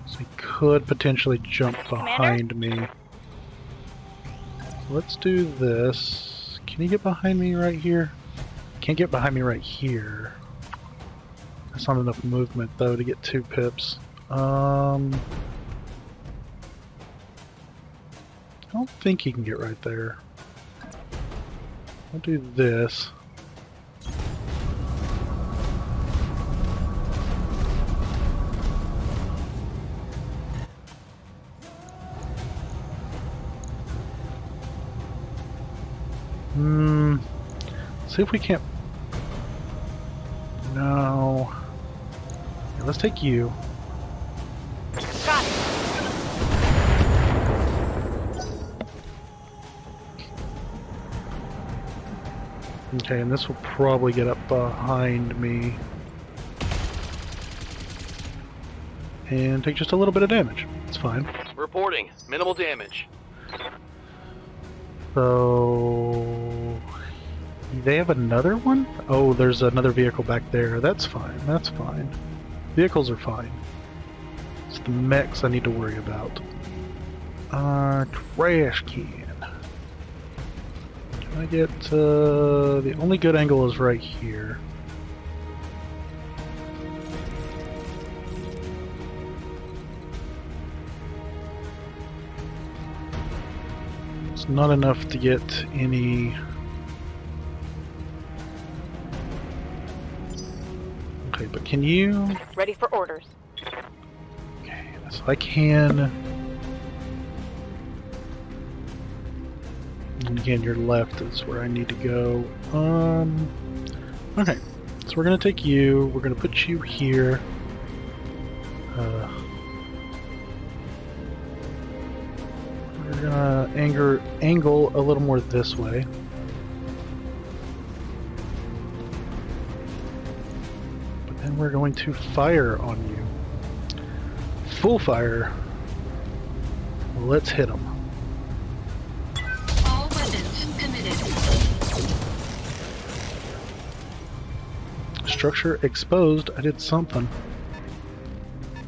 So he could potentially jump behind me. Let's do this. Can he get behind me right here? Can't get behind me right here. That's not enough movement though to get 2 pips. I don't think he can get right there. I'll do this. See if we can't... No. Yeah, let's take you. Got it. Okay, and this will probably get up behind me. And take just a little bit of damage. It's fine. Reporting. Minimal damage. So... They have another one? Oh, there's another vehicle back there. That's fine. That's fine. Vehicles are fine. It's the mechs I need to worry about. Trash can. Can I get, the only good angle is right here. It's not enough to get any... Okay, but can you... Ready for orders. Okay, so I can... And again, your left is where I need to go. Okay, so we're gonna take you, we're gonna put you here. Where We're gonna angle a little more this way. But then we're going to fire on you. Full fire. Let's hit them. All weapons committed. Structure exposed. I did something.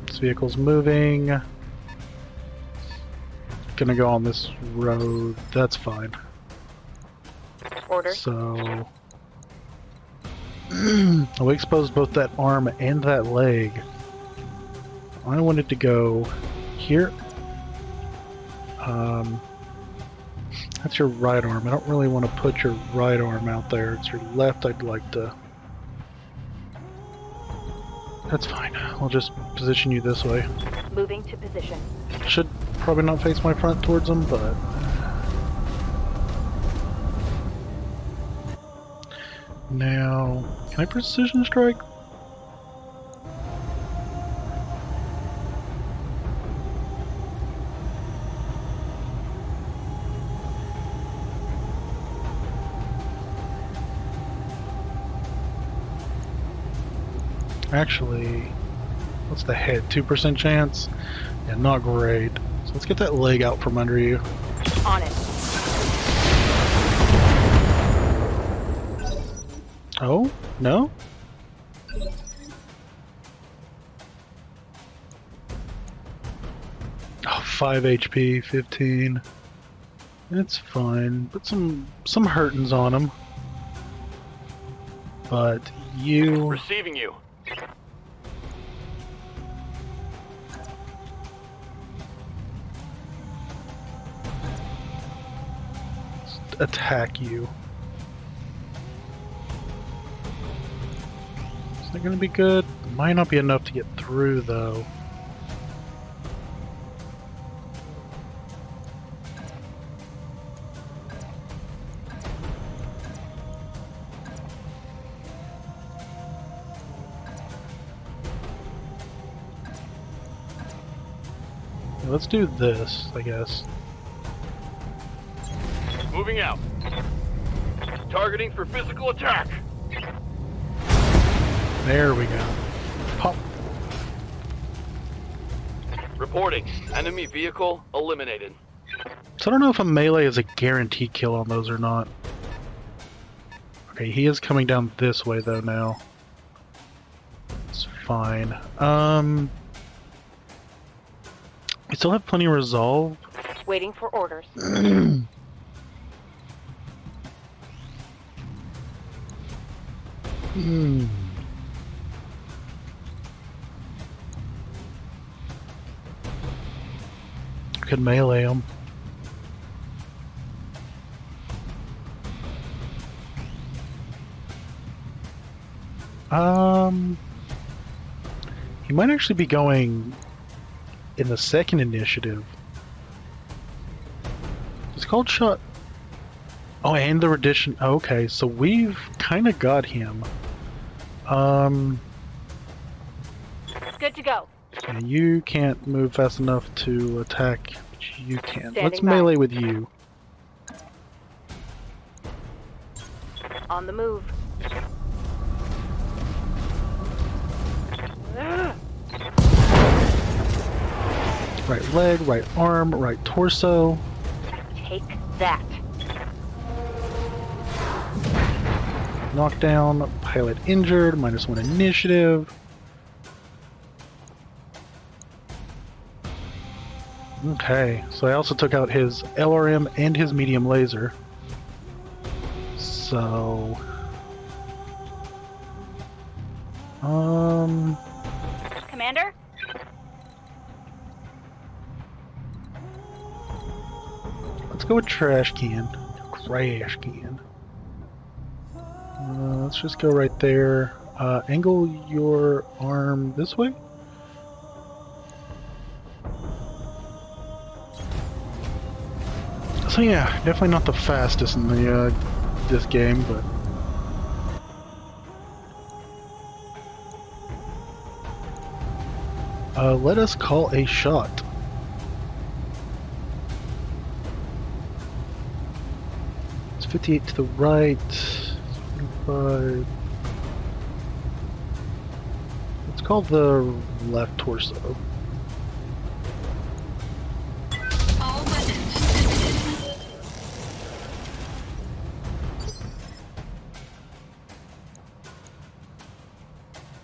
This vehicle's moving. Gonna go on this road. That's fine. Order. So we exposed both that arm and that leg. I wanted to go here. That's your right arm. I don't really want to put your right arm out there. It's your left I'd like to. That's fine. I'll just position you this way. Moving to position. Should probably not face my front towards them, but... Now, can I precision strike? Actually, what's the head? 2% chance? Yeah, not great. So let's get that leg out from under you. On it. Oh? No? Oh, 5 HP, 15. It's fine. Put some hurtins on him. But you... Receiving you. Attack you. Is that gonna be good? Might not be enough to get through though. Let's do this, I guess. Moving out. Targeting for physical attack. There we go. Pop. Reporting. Enemy vehicle eliminated. So I don't know if a melee is a guaranteed kill on those or not. Okay, he is coming down this way though now. It's fine. We still have plenty of resolve. Waiting for orders. Could melee him. He might actually be going in the second initiative. It's called shot. Oh, and the rendition. Okay, so we've kind of got him. Good to go. And you can't move fast enough to attack, but you can. Standing Let's by. melee with you. On the move. Right leg, right arm, right torso. Take that. Knockdown, pilot injured, -1 initiative. Okay, so I also took out his LRM and his medium laser. So... Commander? Let's go with trash can. Crash can. Let's just go right there. Angle your arm this way. So yeah, definitely not the fastest in the this game, but let us call a shot. 58 to the right. 25. Let's call the left torso. All weapons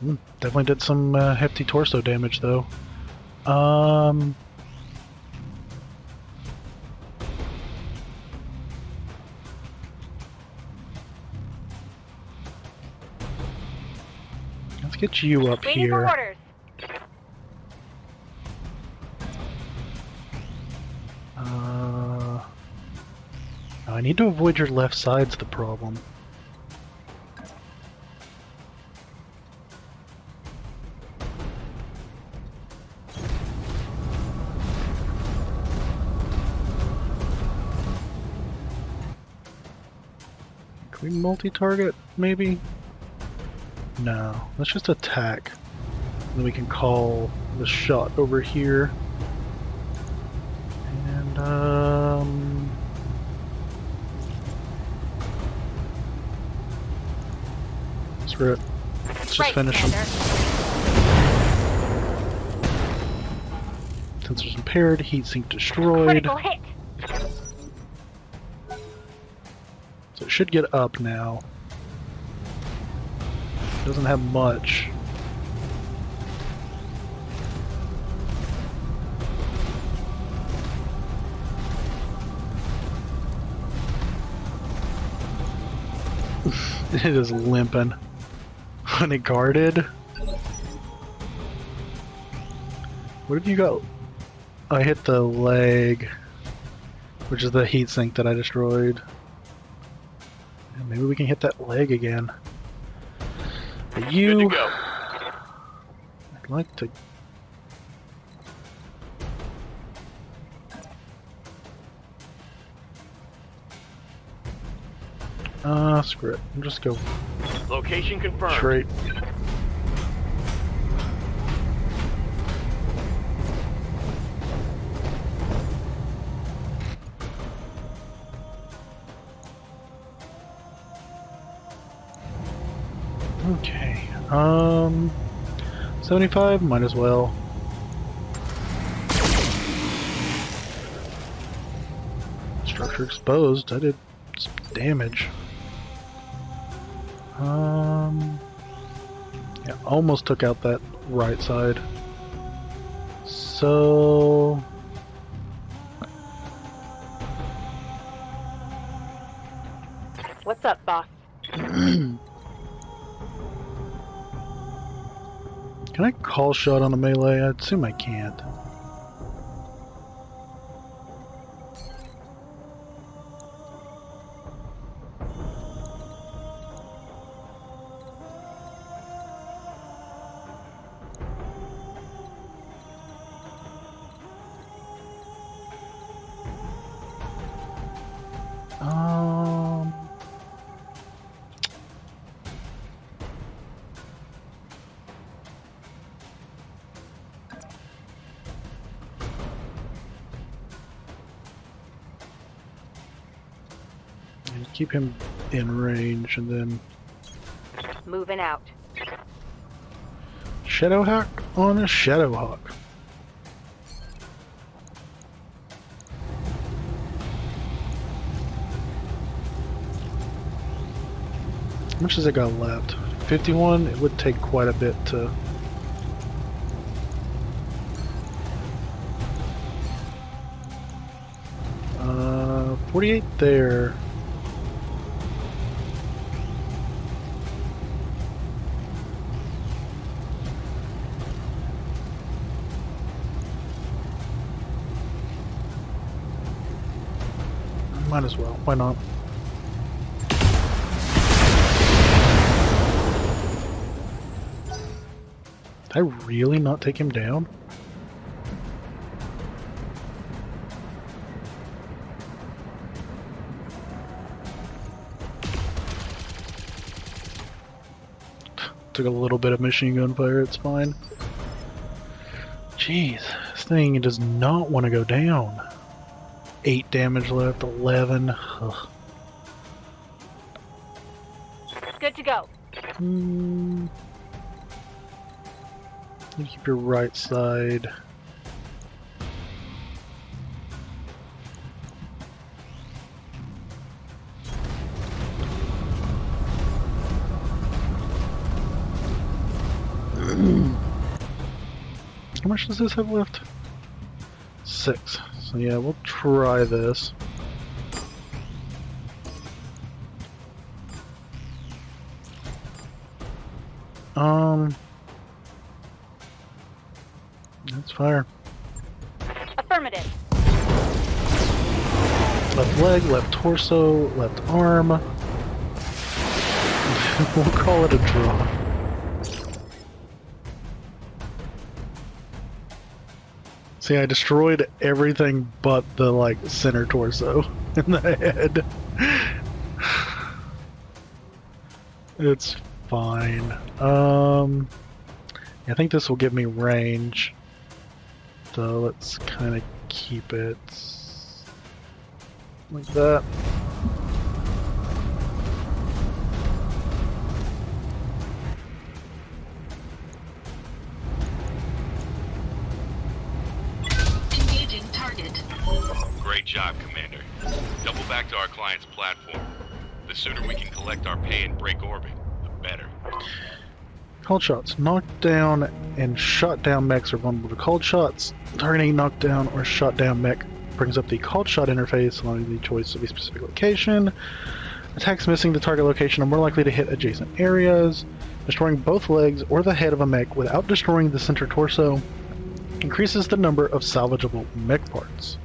limited. Definitely did some hefty torso damage though. Let's get you up Waiting here. for orders. I need to avoid your left side's the problem. Can we multi-target, maybe? No, let's just attack. Then we can call the shot over here. And, screw it. Let's just finish him. Sensors impaired, heatsink destroyed. Critical hit. So it should get up now. Doesn't have much. It is limping. Unguarded. What have you got? I hit the leg, which is the heatsink that I destroyed. And maybe we can hit that leg again. But you, Good to go. I'd like to. Screw it. I'll just go Location confirmed. straight. Okay. 75, might as well. Structure exposed. I did some damage. Yeah, almost took out that right side. So What's up, boss? can I call shot on the melee? I'd assume I can't. Keep him in range and then Moving out. Shadowhawk on a Shadowhawk. How much has it got left? 51? It would take quite a bit to... 48 there. Might as well. Why not? Did I really not take him down? Took a little bit of machine gun fire, it's fine. Jeez, this thing does not want to go down. 8 damage left, 11. Ugh. You keep your right side. How much does this have left? 6. So yeah, we'll try this. Let's fire. Affirmative. Left leg, left torso, left arm. We'll call it a draw. See, I destroyed everything but the, like, center torso in the head. It's fine. I think this will give me range. So let's kind of keep it like that. Engaging target. Great job, Commander. Double back to our client's platform. The sooner we can collect our pay and break orbit, the better. Cold shots. Knocked down and shot down mechs are vulnerable to cold shots. Targeting knocked down or shot down mech brings up the cold shot interface, allowing the choice of a specific location. Attacks missing the target location are more likely to hit adjacent areas. Destroying both legs or the head of a mech without destroying the center torso increases the number of salvageable mech parts.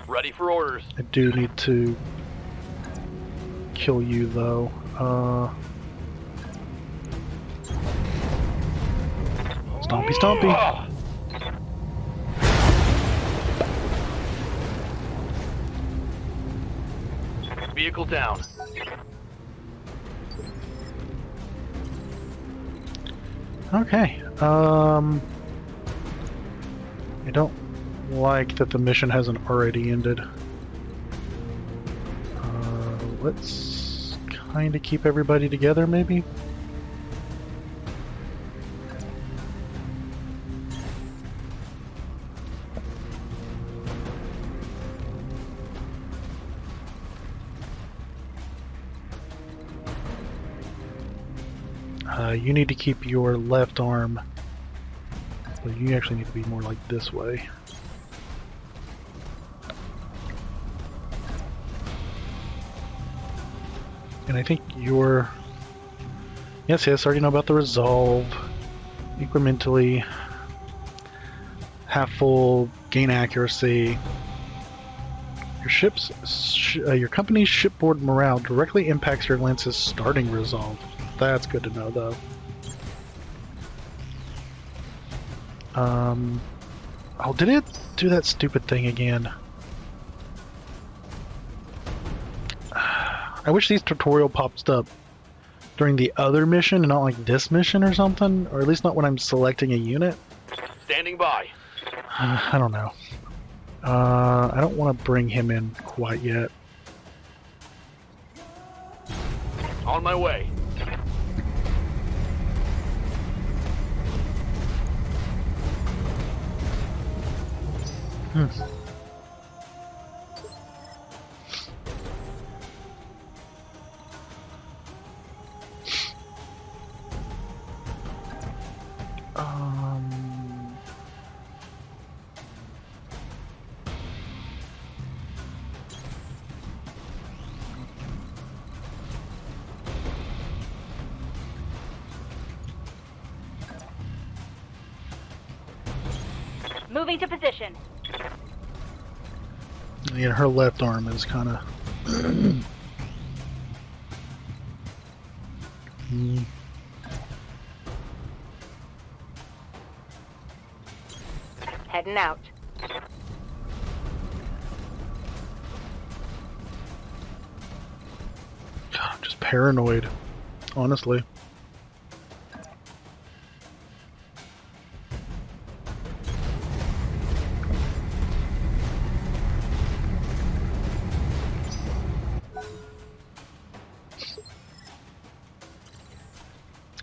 Ready for orders. I do need to kill you though. Stompy stompy. Vehicle down. Okay. I don't like that the mission hasn't already ended. Let's kind of keep everybody together, maybe? You need to keep your left arm. Well, you actually need to be more like this way. And I think you're... Yes, I already know about the resolve. Incrementally. Half full, gain accuracy. Your company's shipboard morale directly impacts your lance's starting resolve. That's good to know, though. Oh, did it do that stupid thing again? I wish these tutorial pops up during the other mission and not like this mission or something, or at least not when I'm selecting a unit. Standing by. I don't know. I don't want to bring him in quite yet. On my way. Moving to position. Yeah, her left arm is kind of... Heading out. God, I'm just paranoid, honestly.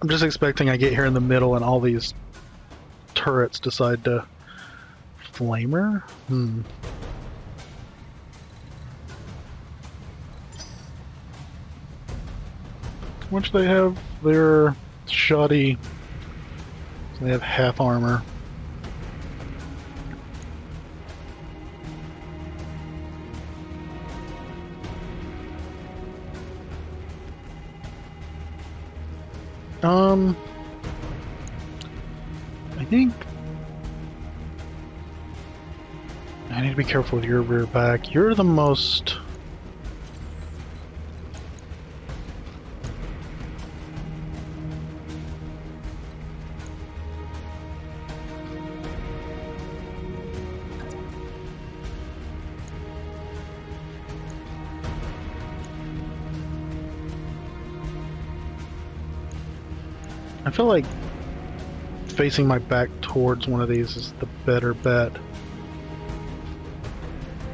I'm just expecting I get here in the middle and all these turrets decide to flamer? Which they have their shoddy. They have half armor. I think I need to be careful with your rear back. You're the most... I feel like facing my back towards one of these is the better bet,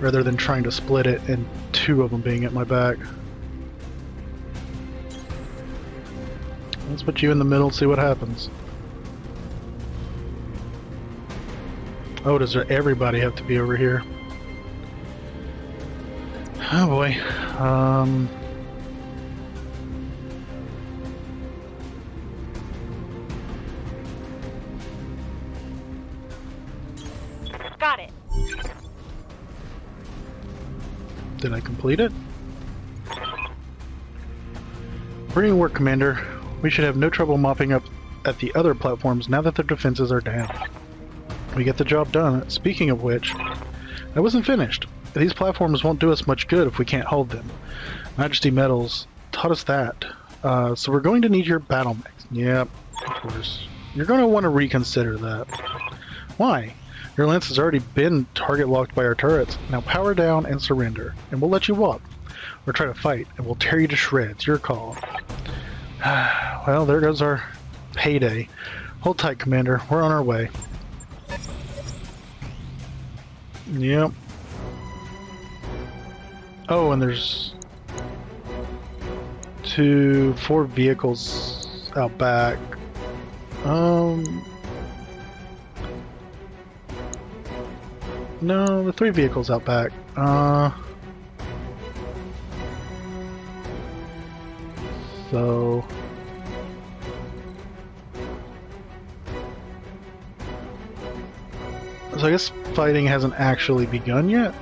rather than trying to split it and two of them being at my back. Let's put you in the middle, see what happens. Oh, does everybody have to be over here? Oh boy. Got it. Did I complete it? Brilliant work, Commander. We should have no trouble mopping up at the other platforms now that their defenses are down. We get the job done. Speaking of which, I wasn't finished. These platforms won't do us much good if we can't hold them. Majesty Metals taught us that. So we're going to need your battle mechs. Yep, of course. You're going to want to reconsider that. Why? Your lance has already been target locked by our turrets. Now power down and surrender, and we'll let you walk. Or try to fight, and we'll tear you to shreds. Your call. Well, there goes our payday. Hold tight, Commander. We're on our way. Yep. Oh, and there's 4 vehicles out back. No, the 3 vehicles out back. So I guess fighting hasn't actually begun yet.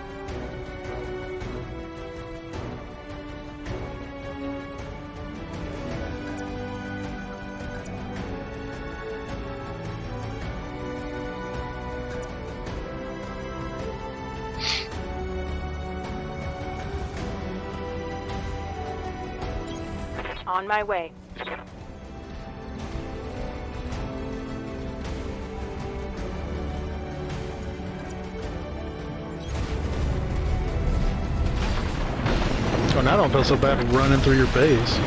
On my way. Oh, now I don't feel so bad running through your base.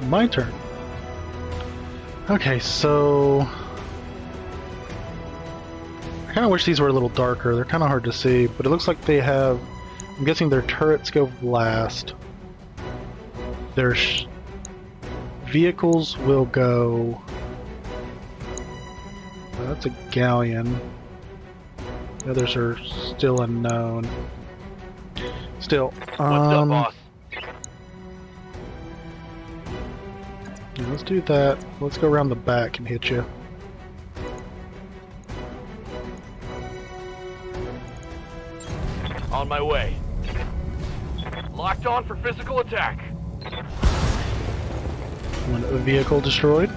My turn. Okay, so I kind of wish these were a little darker. They're kind of hard to see, but it looks like they have... I'm guessing their turrets go last. Their vehicles will go... That's a galleon. The others are still unknown. Still, What's up, boss? Yeah, let's do that. Let's go around the back and hit you. On my way. Locked on for physical attack. One vehicle destroyed.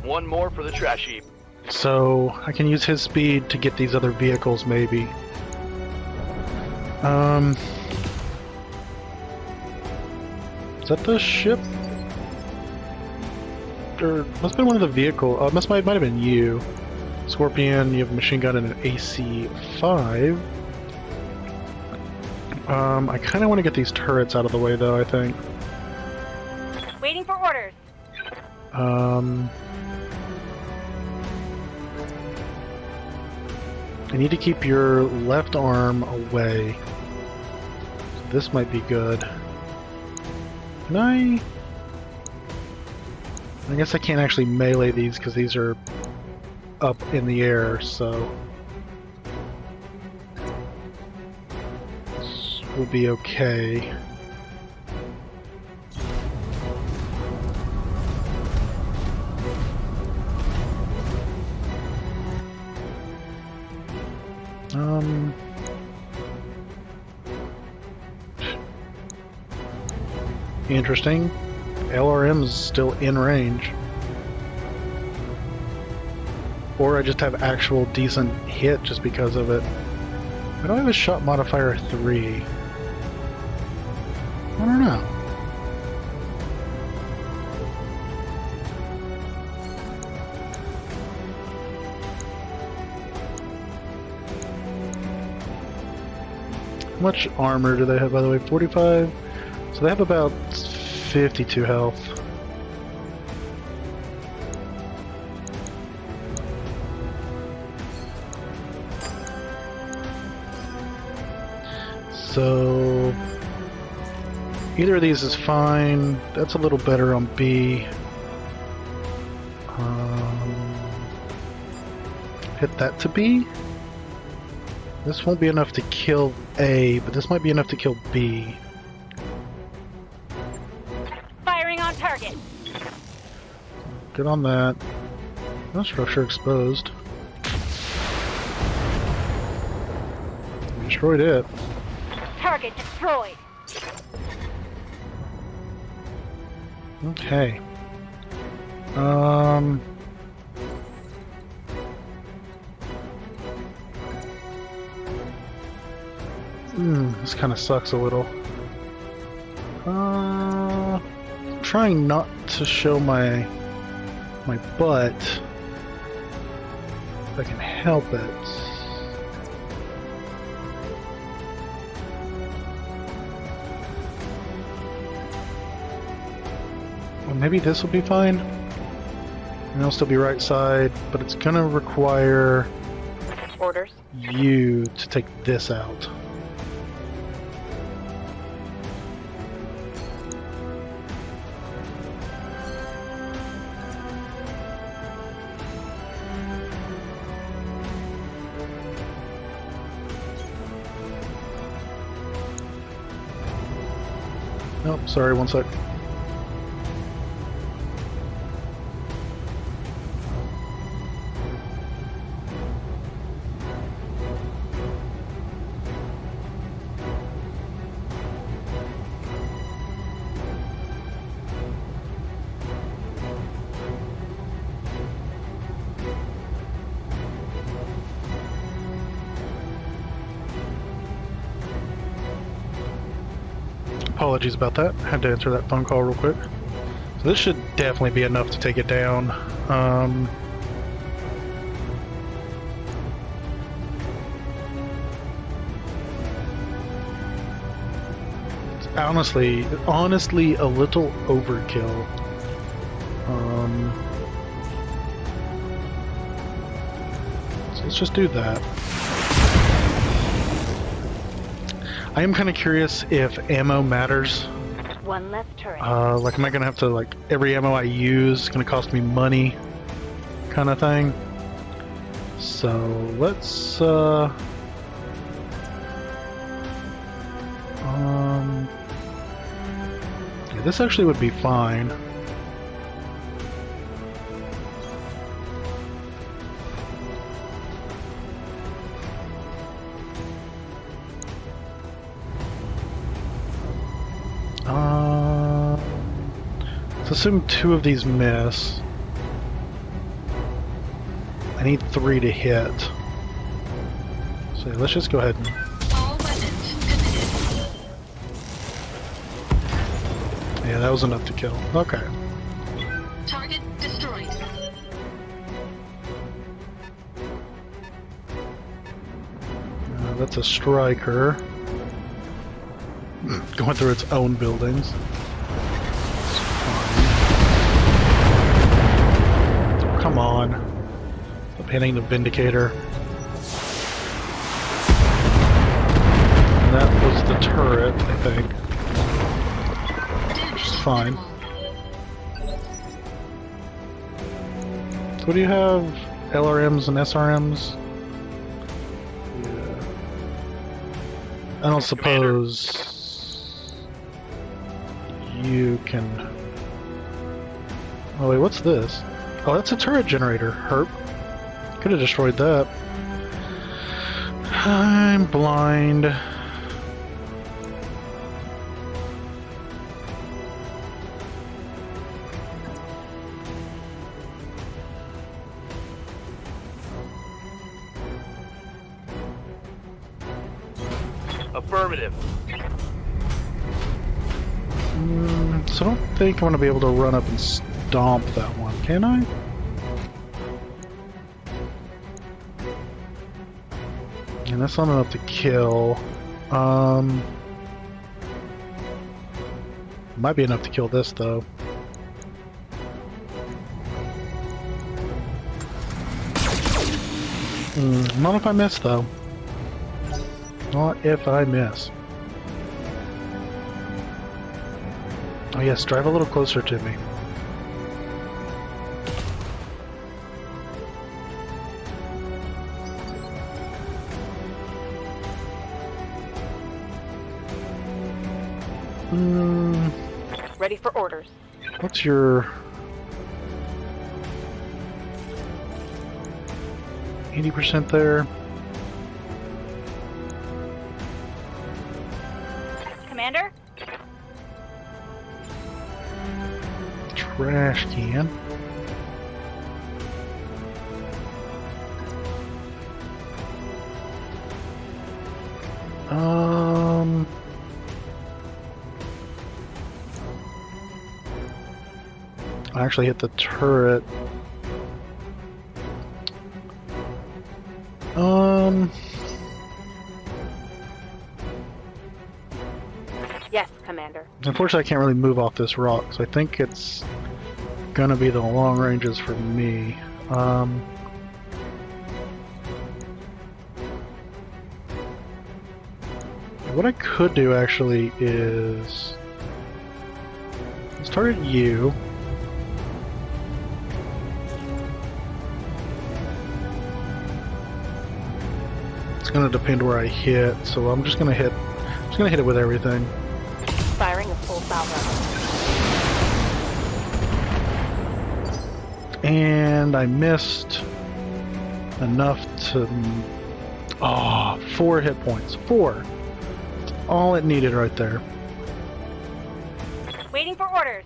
One more for the trash heap. So I can use his speed to get these other vehicles, maybe. Is that the ship? Or must have been one of the vehicles. Might have been you. Scorpion, you have a machine gun and an AC-5. I kind of want to get these turrets out of the way, though, I think. Waiting for orders. I need to keep your left arm away. This might be good. Can I guess I can't actually melee these because these are up in the air, so this will be okay. Interesting. LRM is still in range. Or I just have actual decent hit just because of it. Why do I have a shot modifier 3? I don't know. How much armor do they have, by the way? 45? So they have about 52 health. So either of these is fine. That's a little better on B. Hit that to B. This won't be enough to kill A, but this might be enough to kill B. Firing on target. Good on that. No structure exposed. Destroyed it. Target destroyed. Okay. This kind of sucks a little. Trying not to show my butt if I can help it. Well, maybe this will be fine. And it'll still be right side, but it's gonna require Orders. you to take this out. Oh, sorry, one sec. Apologies about that. Had to answer that phone call real quick. So this should definitely be enough to take it down. It's honestly a little overkill. So let's just do that. I am kind of curious if ammo matters. One left turret. Like, am I gonna have to, like, every ammo I use is gonna cost me money, kind of thing. So let's yeah, this actually would be fine. Let's assume 2 of these miss. I need 3 to hit. So let's just go ahead and... All weapons committed. Yeah, that was enough to kill. Okay. Target destroyed. That's a striker. Going through its own buildings. Come on. Stop hitting the Vindicator. And that was the turret, I think. Which is fine. So what do you have? LRMs and SRMs? Yeah. I don't suppose you can... Oh wait, what's this? Oh, that's a turret generator, herp. Could have destroyed that. I'm blind. Affirmative. So I don't think I'm going to be able to run up and stomp that one, can I? And that's not enough to kill. Might be enough to kill this though. Not if I miss though. Not if I miss. Oh yes, drive a little closer to me. Ready for orders. What's your... 80% there? Commander? Trash can. I actually hit the turret. Yes, Commander. Unfortunately, I can't really move off this rock, so I think it's gonna be the long ranges for me. What I could do actually is let's target you. It's gonna depend where I hit, so I'm just gonna hit it with everything. Firing a full salvo. And I missed enough to... Oh, 4 hit points. 4. That's all it needed right there. Waiting for orders.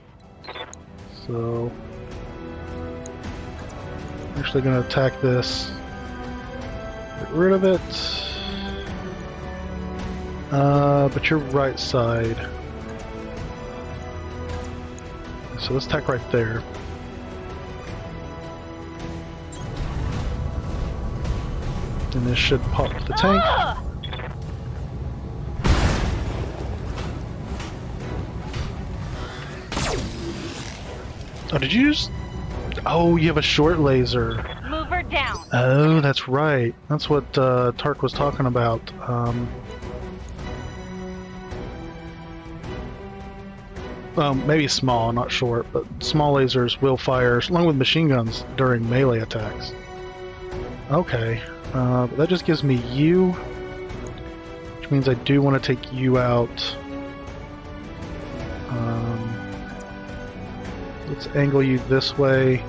So... I'm actually going to attack this. Get rid of it. But you're right side. So let's attack right there. And this should pop the tank. Oh, did you just... Oh, you have a short laser. Move her down. Oh, that's right. That's what Tark was talking about. Maybe small, not short, but small lasers will fire along with machine guns during melee attacks. Okay, but that just gives me you, which means I do want to take you out. Let's angle you this way.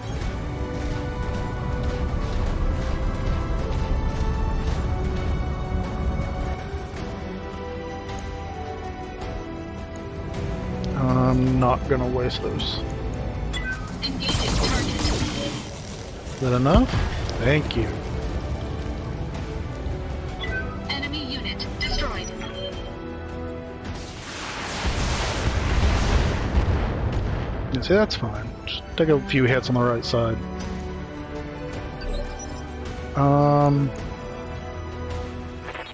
I'm not gonna waste those. Engaging target. Is that enough? Thank you. Enemy unit destroyed. Yeah, see, that's fine. Just take a few hits on the right side.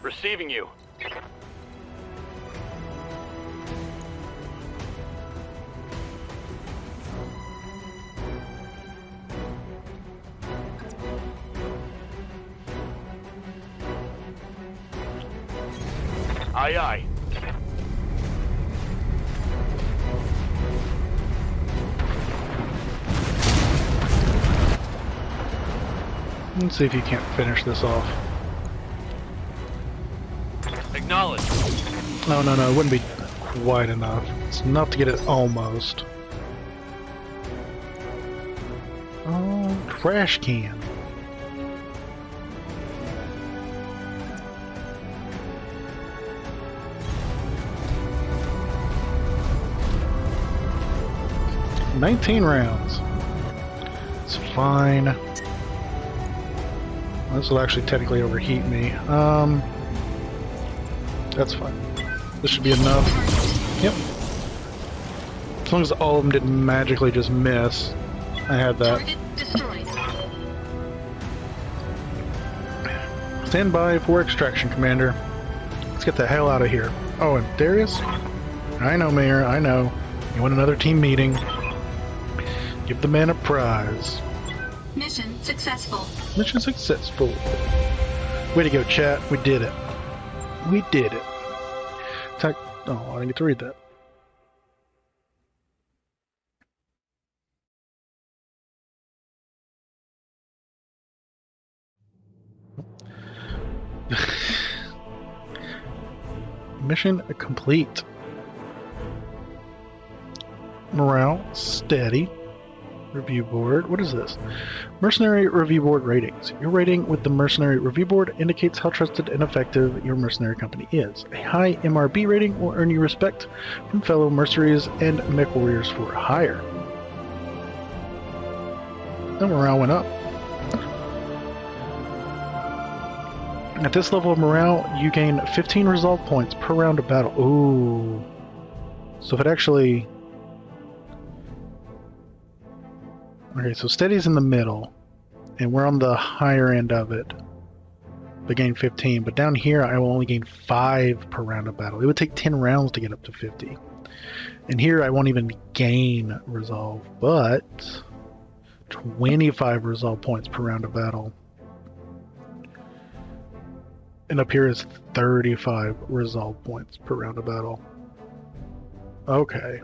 Receiving you. Aye, aye. Let's see if you can't finish this off. Acknowledge. No, no, no, it wouldn't be quite enough. It's enough to get it almost. Oh, trash can. "19 rounds. It's fine. This will actually technically overheat me. That's fine. This should be enough. Yep. As long as all of them didn't magically just miss. I had that. Target destroyed. Stand by for extraction, Commander. Let's get the hell out of here. Oh, and Darius? I know, Mayor, I know. You want another team meeting? Give the man a prize. Mission successful. Mission successful. Way to go, chat. We did it. We did it. Oh, I didn't get to read that. Mission complete. Morale steady. Review board. What is this? Mercenary Review Board ratings. Your rating with the Mercenary Review Board indicates how trusted and effective your mercenary company is. A high MRB rating will earn you respect from fellow mercenaries and mech warriors for hire. And morale went up. At this level of morale, you gain 15 resolve points per round of battle. Ooh. So if it actually... Okay, so steady's in the middle, and we're on the higher end of it. They gain 15, but down here I will only gain 5 per round of battle. It would take 10 rounds to get up to 50. And here I won't even gain resolve, but 25 resolve points per round of battle. And up here is 35 resolve points per round of battle. Okay.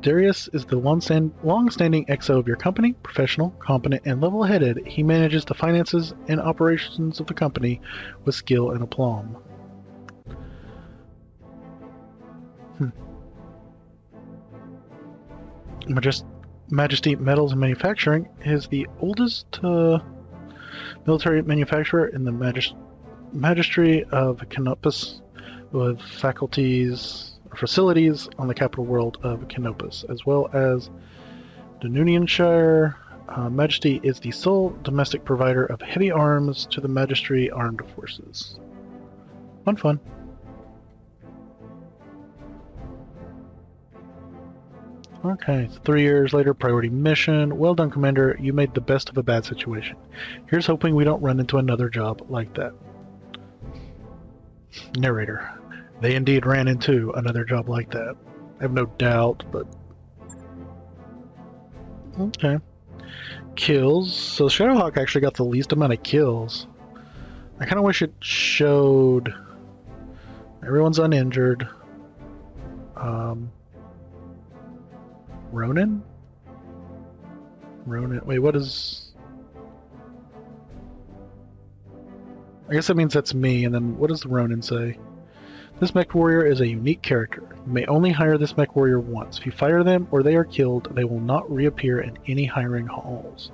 Darius is the long-standing XO of your company, professional, competent, and level-headed. He manages the finances and operations of the company with skill and aplomb. Majesty Metals and Manufacturing is the oldest military manufacturer in the Magistry of Canopus, with facilities on the capital world of Canopus, as well as the Nunionshire. Majesty is the sole domestic provider of heavy arms to the Magistry Armed Forces. Fun. Okay, so 3 years later, priority mission. Well done, Commander. You made the best of a bad situation. Here's hoping we don't run into another job like that. Narrator. They indeed ran into another job like that. I have no doubt, but... Okay. Kills. So Shadowhawk actually got the least amount of kills. I kind of wish it showed... Everyone's uninjured. Ronin? Wait, what is... I guess that means that's me, and then what does the Ronin say? This mech warrior is a unique character. You may only hire this mech warrior once. If you fire them or they are killed, they will not reappear in any hiring halls.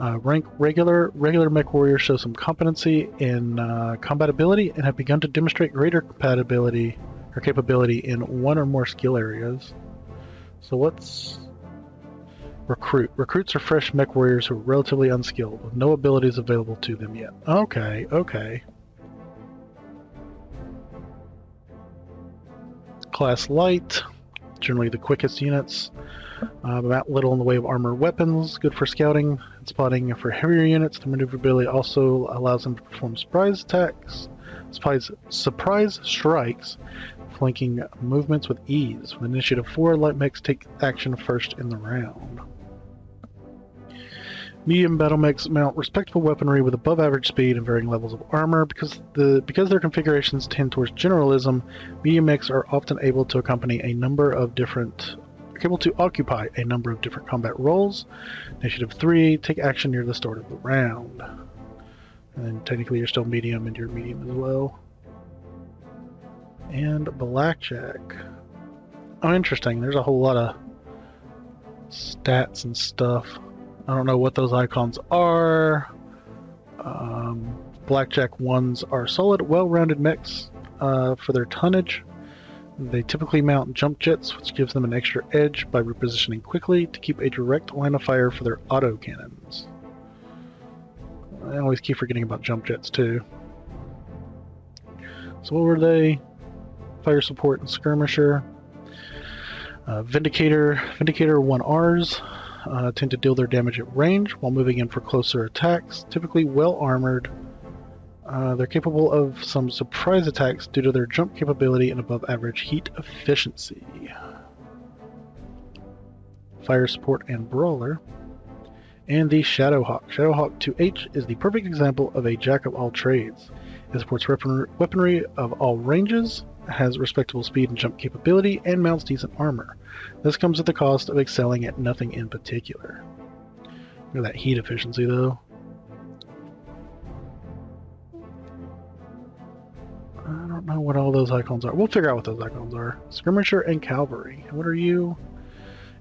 Rank regular mech warriors show some competency in combatability and have begun to demonstrate greater compatibility or capability in one or more skill areas. So what's recruit? Recruits are fresh mech warriors who are relatively unskilled, with no abilities available to them yet. Okay. Class light, generally the quickest units. About little in the way of armor weapons, good for scouting and spotting. For heavier units, the maneuverability also allows them to perform surprise attacks, surprise strikes, flanking movements with ease. With initiative 4, light mechs take action first in the round. Medium battle mechs mount respectable weaponry with above average speed and varying levels of armor. Because their configurations tend towards generalism, medium mechs are often able to occupy a number of different combat roles. Initiative 3, take action near the start of the round. And then technically you're still medium and you're medium as well. And Blackjack. Oh, interesting. There's a whole lot of stats and stuff. I don't know what those icons are. Blackjack ones are solid, well-rounded mechs for their tonnage. They typically mount jump jets, which gives them an extra edge by repositioning quickly to keep a direct line of fire for their auto cannons. I always keep forgetting about jump jets too. So what were they? Fire support and skirmisher. Vindicator 1Rs tend to deal their damage at range while moving in for closer attacks, typically well armored. They're capable of some surprise attacks due to their jump capability and above average heat efficiency. Fire support and brawler. And the Shadowhawk. Shadowhawk 2H is the perfect example of a jack of all trades. It supports weaponry of all ranges, has respectable speed and jump capability, and mounts decent armor. This comes at the cost of excelling at nothing in particular. Look at that heat efficiency though. I don't know what all those icons are. We'll figure out what those icons are. Skirmisher and Cavalry. What are you?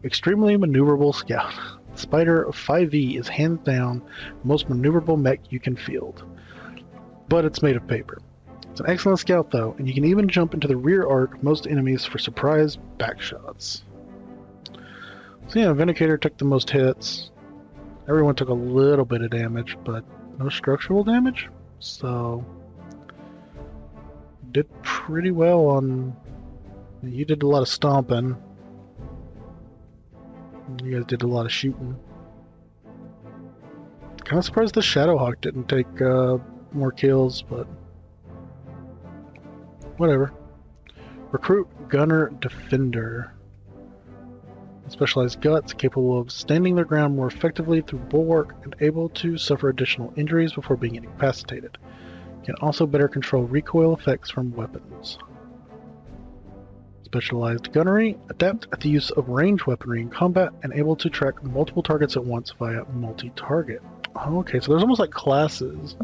Extremely maneuverable scout. Spider 5e is hands down the most maneuverable mech you can field. But it's made of paper. It's an excellent scout though, and you can even jump into the rear arc of most enemies for surprise backshots. So yeah, Vindicator took the most hits. Everyone took a little bit of damage, but no structural damage. So did pretty well on... You did a lot of stomping. You guys did a lot of shooting. Kind of surprised the Shadowhawk didn't take more kills, but whatever. Recruit Gunner Defender. Specialized guts, capable of standing their ground more effectively through bulwark and able to suffer additional injuries before being incapacitated. Can also better control recoil effects from weapons. Specialized gunnery, adept at the use of range weaponry in combat and able to track multiple targets at once via multi-target. Okay, so there's almost like classes.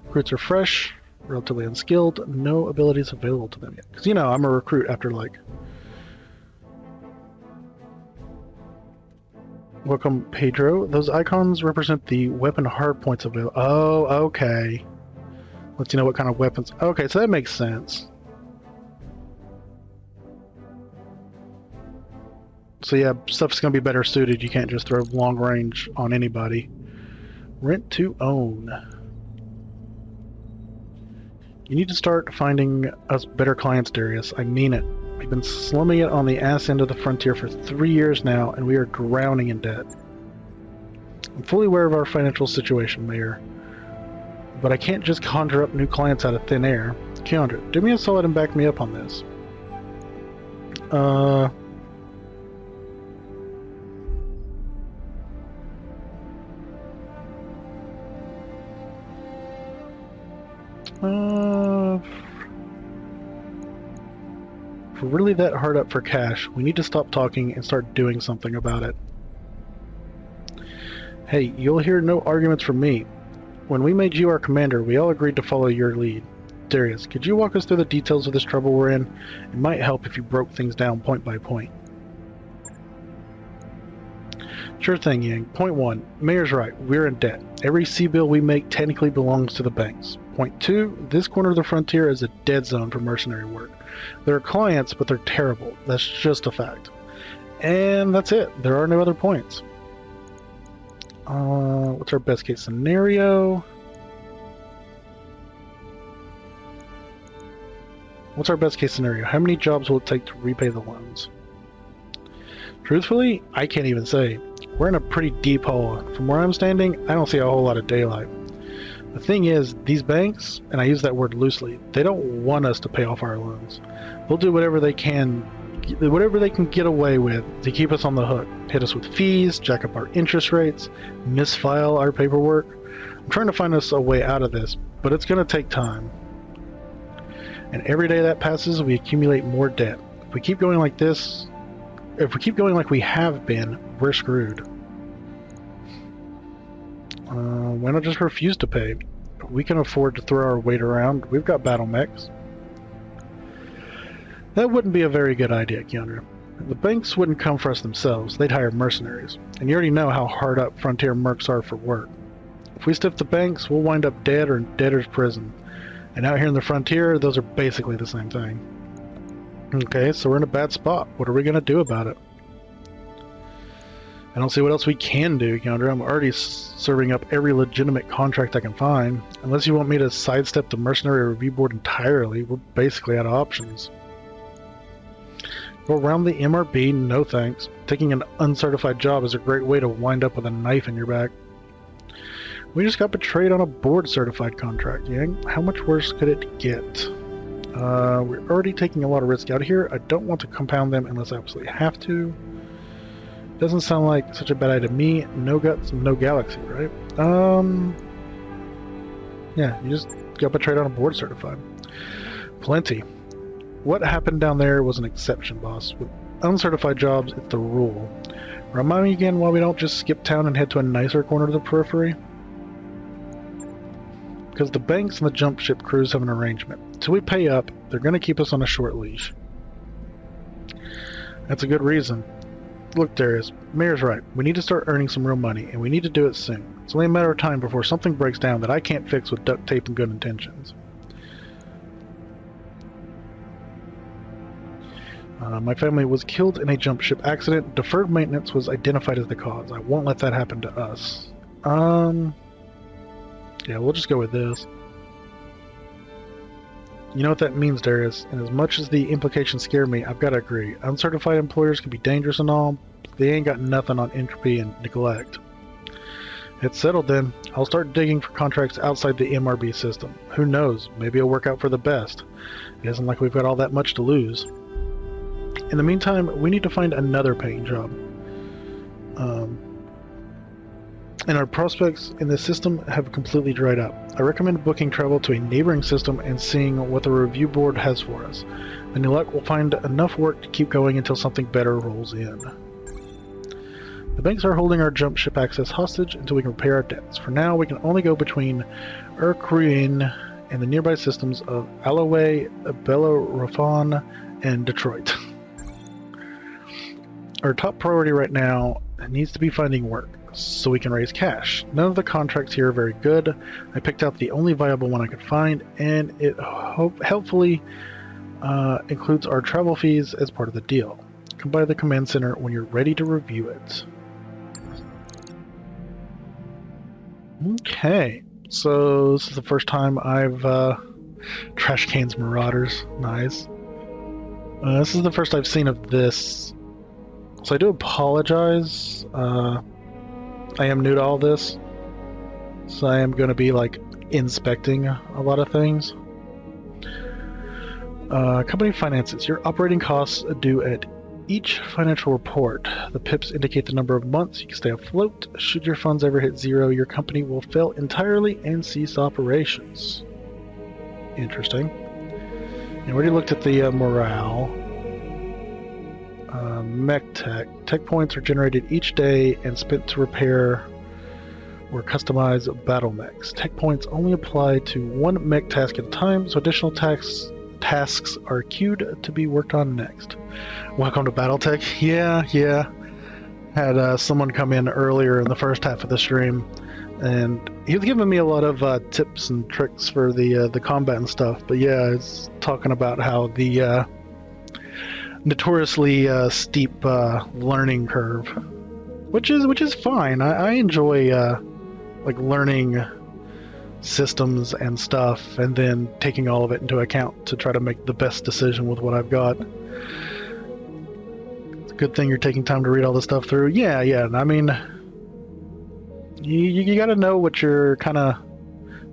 Recruits are fresh, relatively unskilled, no abilities available to them yet. Because, you know, I'm a recruit after, like... Welcome, Pedro. Those icons represent the weapon hardpoints available. Oh, okay. Lets you know what kind of weapons... Okay, so that makes sense. So yeah, stuff's going to be better suited. You can't just throw long range on anybody. Rent to own. You need to start finding us better clients, Darius. I mean it. We've been slumming it on the ass end of the frontier for 3 years now, and we are drowning in debt. I'm fully aware of our financial situation, Mayor. But I can't just conjure up new clients out of thin air. Keandra, do me a solid and back me up on this. If we're really that hard up for cash, we need to stop talking and start doing something about it. Hey, you'll hear no arguments from me. When we made you our commander, we all agreed to follow your lead. Darius, could you walk us through the details of this trouble we're in? It might help if you broke things down point by point. Sure thing, Yang. Point 1. Mayor's right. We're in debt. Every C-bill we make technically belongs to the banks. Point 2. This corner of the frontier is a dead zone for mercenary work. There are clients, but they're terrible. That's just a fact. And that's it. There are no other points. What's our best case scenario? What's our best case scenario? How many jobs will it take to repay the loans? Truthfully, I can't even say. We're in a pretty deep hole. From where I'm standing, I don't see a whole lot of daylight. The thing is, these banks, and I use that word loosely, they don't want us to pay off our loans. They'll do whatever they can whatever they can get away with to keep us on the hook. Hit us with fees, jack up our interest rates, misfile our paperwork. I'm trying to find us a way out of this, but it's going to take time. And every day that passes, we accumulate more debt. If we keep going like this, if we keep going like we have been, we're screwed. Why not just refuse to pay? We can afford to throw our weight around. We've got battle mechs. That wouldn't be a very good idea, Keanu. The banks wouldn't come for us themselves. They'd hire mercenaries. And you already know how hard up frontier mercs are for work. If we stiff the banks, we'll wind up dead or in debtor's prison. And out here in the frontier, those are basically the same thing. Okay, so we're in a bad spot. What are we going to do about it? I don't see what else we can do, Keanu. I'm already serving up every legitimate contract I can find. Unless you want me to sidestep the mercenary review board entirely, we're basically out of options. Go around the MRB, no thanks. Taking an uncertified job is a great way to wind up with a knife in your back. We just got betrayed on a board-certified contract, Yang. How much worse could it get? We're already taking a lot of risk out here. I don't want to compound them unless I absolutely have to. Doesn't sound like such a bad idea to me. No guts, no galaxy, right? Yeah, you just got betrayed on a board certified. Plenty. What happened down there was an exception, boss. With uncertified jobs, it's the rule. Remind me again why we don't just skip town and head to a nicer corner of the periphery? Because the banks and the jump ship crews have an arrangement. Till we pay up, they're going to keep us on a short leash. That's a good reason. Look, Darius, Mayor's right. We need to start earning some real money, and we need to do it soon. It's only a matter of time before something breaks down that I can't fix with duct tape and good intentions. My family was killed in a jump ship accident. Deferred maintenance was identified as the cause. I won't let that happen to us. Yeah, we'll just go with this. You know what that means, Darius, and as much as the implications scare me, I've got to agree. Uncertified employers can be dangerous and all, but they ain't got nothing on entropy and neglect. It's settled then. I'll start digging for contracts outside the MRB system. Who knows, maybe it'll work out for the best. It isn't like we've got all that much to lose. In the meantime, we need to find another paying job. And our prospects in this system have completely dried up. I recommend booking travel to a neighboring system and seeing what the review board has for us. Any luck, we'll find enough work to keep going until something better rolls in. The banks are holding our jump ship access hostage until we can repay our debts. For now, we can only go between Urquine and the nearby systems of Alloway, Bellerophon, and Detroit. Our top priority right now needs to be finding work, so we can raise cash. None of the contracts here are very good. I picked out the only viable one I could find, and it helpfully includes our travel fees as part of the deal. Come by the command center when you're ready to review it. Okay, so this is the first time I've trash cans Marauders. Nice. This is the first I've seen of this, so I do apologize. I am new to all this, so I am going to be like inspecting a lot of things. Company finances. Your operating costs are due at each financial report. The pips indicate the number of months you can stay afloat. Should your funds ever hit zero, your company will fail entirely and cease operations. Interesting. I already looked at the morale. Mech Tech. Tech points are generated each day and spent to repair or customize battle mechs. Tech points only apply to one mech task at a time, so additional tasks are queued to be worked on next. Welcome to BattleTech. Yeah. Had someone come in earlier in the first half of the stream, and he was giving me a lot of tips and tricks for the combat and stuff. But yeah, it's talking about how the notoriously steep learning curve, which is fine. I enjoy like learning systems and stuff, and then taking all of it into account to try to make the best decision with what I've got. It's a good thing you're taking time to read all this stuff through. Yeah. I mean, you got to know what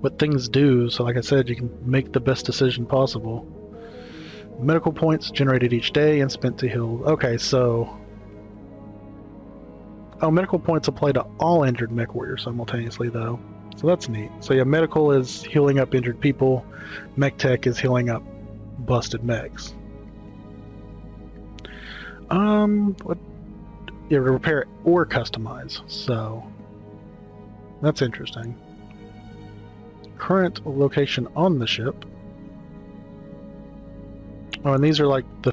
what things do. So, like I said, you can make the best decision possible. Medical points generated each day and spent to heal. Okay, so... Oh, medical points apply to all injured mech warriors simultaneously, though. So that's neat. So yeah, medical is healing up injured people. Mech tech is healing up busted mechs. What? Yeah, repair or customize. So that's interesting. Current location on the ship. Oh, and these are like the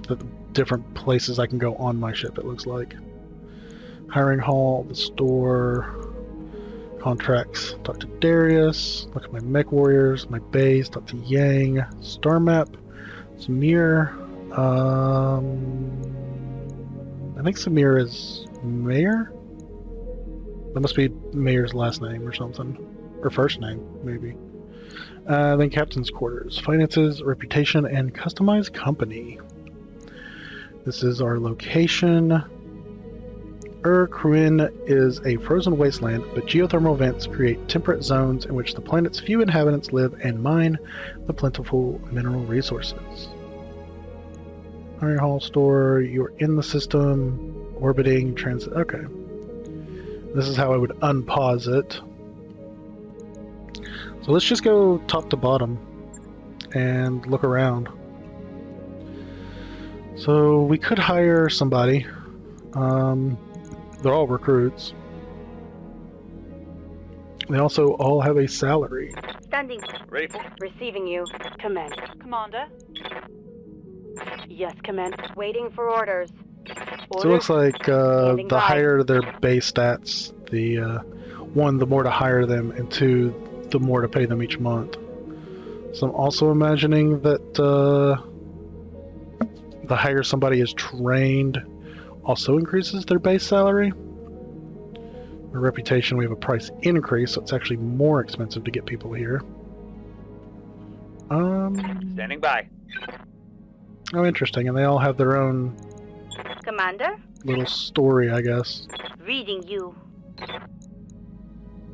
different places I can go on my ship, it looks like. Hiring hall, the store, contracts, talk to Darius, look at my mech warriors, my base, talk to Yang, star map, Samir, I think Samir is Mayor? That must be Mayor's last name or something. Or first name, maybe. Then Captain's Quarters. Finances, Reputation, and Customized Company. This is our location. Kruin is a frozen wasteland, but geothermal vents create temperate zones in which the planet's few inhabitants live and mine the plentiful mineral resources. Iron Hall Store, you're in the system, orbiting, transit. Okay. This is how I would unpause it. So let's just go top to bottom and look around. So we could hire somebody. They're all recruits. They also all have a salary. Standing. Ready for? Receiving you. Command. Commander? Yes, command. Waiting for orders. So it looks like the higher their base stats, the one, the more to hire them, and two, the more to pay them each month. So I'm also imagining that the higher somebody is trained also increases their base salary. Our reputation, we have a price increase, so it's actually more expensive to get people here. Standing by. Oh, interesting, and they all have their own Commander? little story, I guess. Reading you.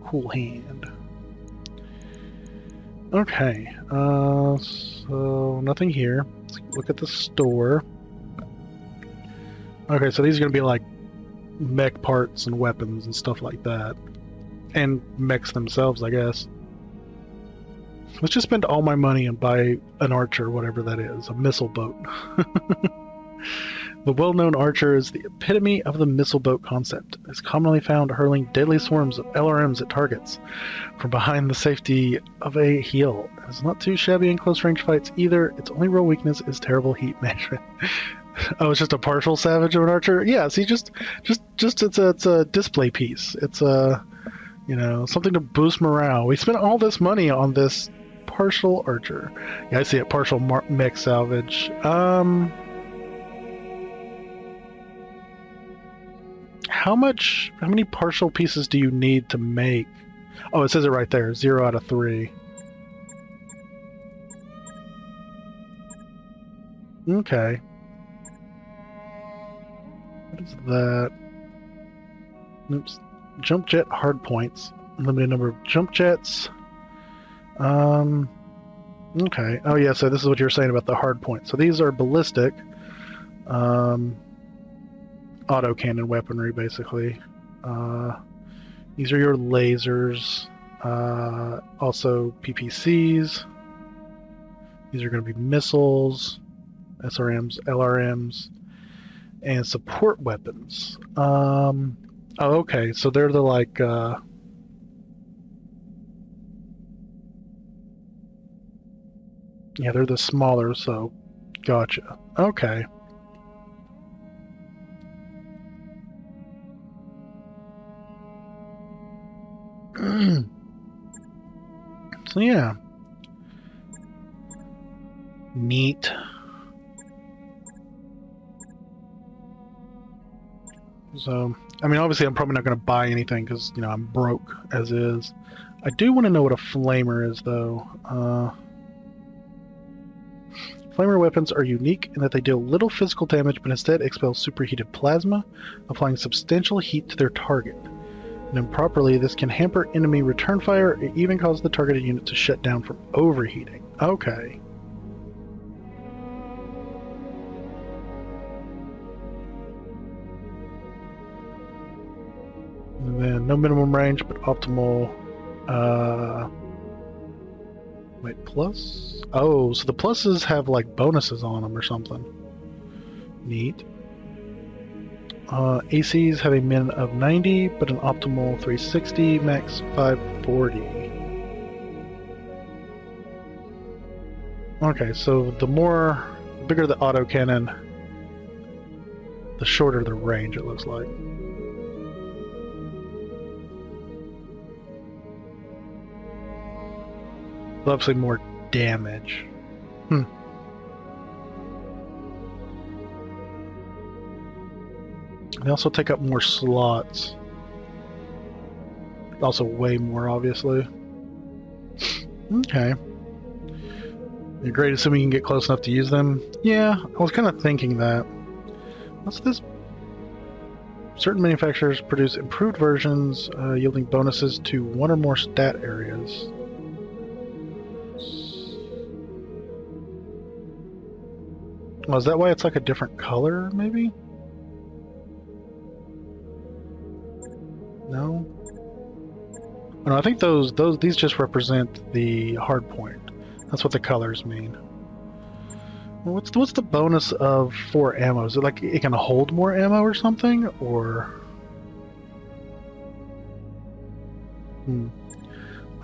Cool hand. Okay, so nothing here. Let's look at the store. Okay, so these are going to be like mech parts and weapons and stuff like that. And mechs themselves, I guess. Let's just spend all my money and buy an archer, whatever that is, a missile boat. The well-known archer is the epitome of the missile boat concept. It's commonly found hurling deadly swarms of LRMs at targets from behind the safety of a hill. It's not too shabby in close-range fights either. Its only real weakness is terrible heat management. Oh, it's just a partial savage of an archer? Yeah, see, just it's a display piece. It's a, something to boost morale. We spent all this money on this partial archer. Yeah, I see it. Partial mech salvage. How many partial pieces do you need to make? Oh, it says it right there. 0 out of 3. Okay. What is that? Oops. Jump jet hard points. Limited number of jump jets. Okay. Oh yeah, so this is what you're saying about the hard points. So these are ballistic. Autocannon weaponry, basically. These are your lasers. Also PPCs. These are going to be missiles, SRMs, LRMs, and support weapons. Oh, okay, so they're the like... yeah, they're the smaller, so gotcha. Okay. So yeah. Neat. So, I mean, obviously I'm probably not going to buy anything because, I'm broke as is. I do want to know what a flamer is, though. Flamer weapons are unique in that they deal little physical damage, but instead expel superheated plasma, applying substantial heat to their target. And improperly, this can hamper enemy return fire or even cause the targeted unit to shut down from overheating. Okay. And then no minimum range, but optimal. Wait, plus? Oh, so the pluses have like bonuses on them or something. Neat. ACs have a min of 90, but an optimal 360, max 540. Okay, so the bigger the autocannon, the shorter the range, it looks like. Obviously more damage. They also take up more slots. Also way more, obviously. Okay. You're great assuming you can get close enough to use them. Yeah, I was kind of thinking that. What's this? Certain manufacturers produce improved versions, yielding bonuses to one or more stat areas. Oh, is that why it's like a different color, maybe? No? Oh, no, I think these just represent the hard point. That's what the colors mean. Well, what's the bonus of 4 ammo? Is it like it can hold more ammo or something? Or...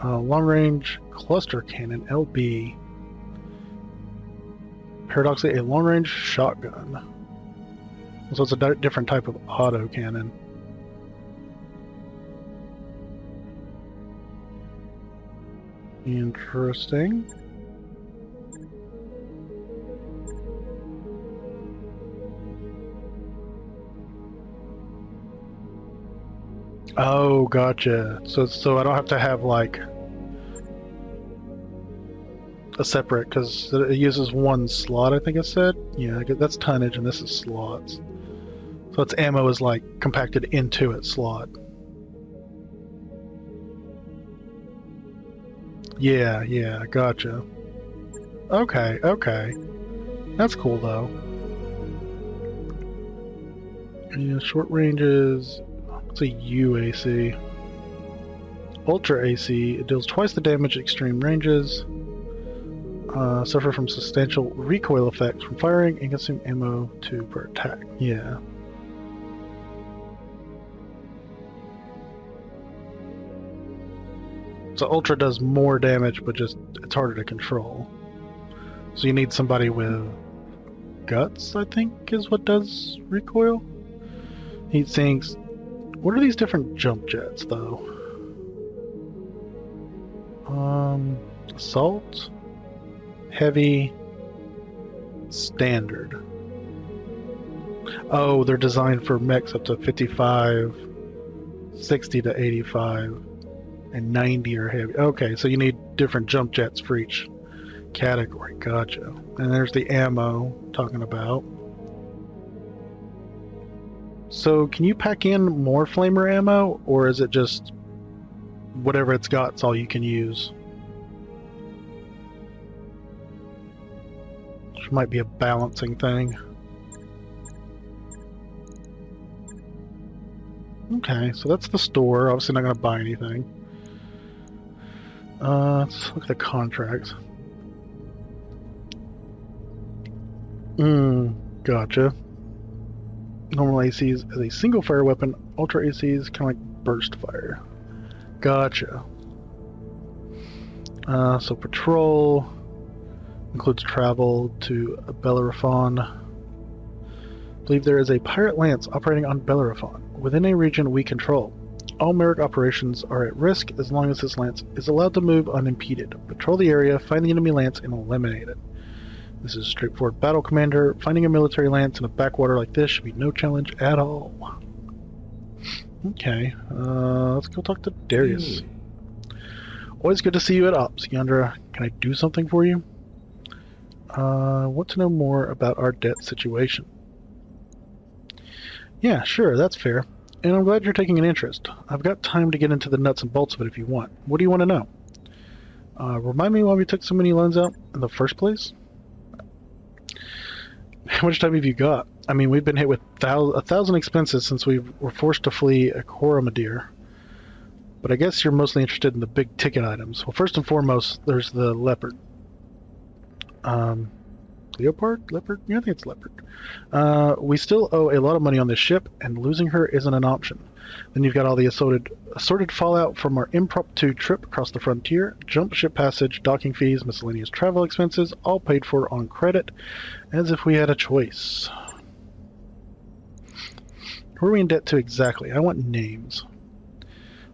long range cluster cannon, LB. Paradoxically, a long range shotgun. So it's a different type of auto cannon. Interesting. Oh, gotcha. So I don't have to have like a separate, because it uses one slot, I think it said. Yeah, that's tonnage and this is slots. So its ammo is like compacted into its slot. Yeah, gotcha. Okay. That's cool though. Yeah, short ranges. It's a UAC. Ultra AC. It deals twice the damage at extreme ranges. Suffer from substantial recoil effects from firing and consume ammo 2 per attack. Yeah. So Ultra does more damage, but just it's harder to control. So you need somebody with guts, I think, is what does recoil. Heat sinks. What are these different jump jets, though? Assault, heavy, standard. Oh, they're designed for mechs up to 55, 60 to 85, and 90 are heavy. Okay, so you need different jump jets for each category. Gotcha. And there's the ammo talking about. So can you pack in more flamer ammo, or is it just whatever it's got, it's all you can use? Which might be a balancing thing. Okay, so that's the store. Obviously not going to buy anything. Let's look at the contracts. Gotcha. Normal ACs as a single fire weapon. Ultra ACs kind of like burst fire. Gotcha. So patrol includes travel to Bellerophon. I believe there is a pirate lance operating on Bellerophon within a region we control. All Merrick operations are at risk as long as this lance is allowed to move unimpeded. Patrol the area, find the enemy lance, and eliminate it. This is a straightforward battle, Commander. Finding a military lance in a backwater like this should be no challenge at all. Okay, let's go talk to Darius. Always good to see you at Ops, Yandra. Can I do something for you? Want to know more about our debt situation. Yeah, sure, that's fair. And I'm glad you're taking an interest. I've got time to get into the nuts and bolts of it if you want. What do you want to know? Remind me why we took so many loans out in the first place? How much time have you got? I mean, we've been hit with 1,000 expenses since we were forced to flee Coromadir. But I guess you're mostly interested in the big ticket items. Well, first and foremost, there's the leopard. Leopard? Leopard? Yeah, I think it's leopard. We still owe a lot of money on this ship, and losing her isn't an option. Then you've got all the assorted fallout from our impromptu trip across the frontier, jump ship passage, docking fees, miscellaneous travel expenses, all paid for on credit, as if we had a choice. Who are we in debt to exactly? I want names.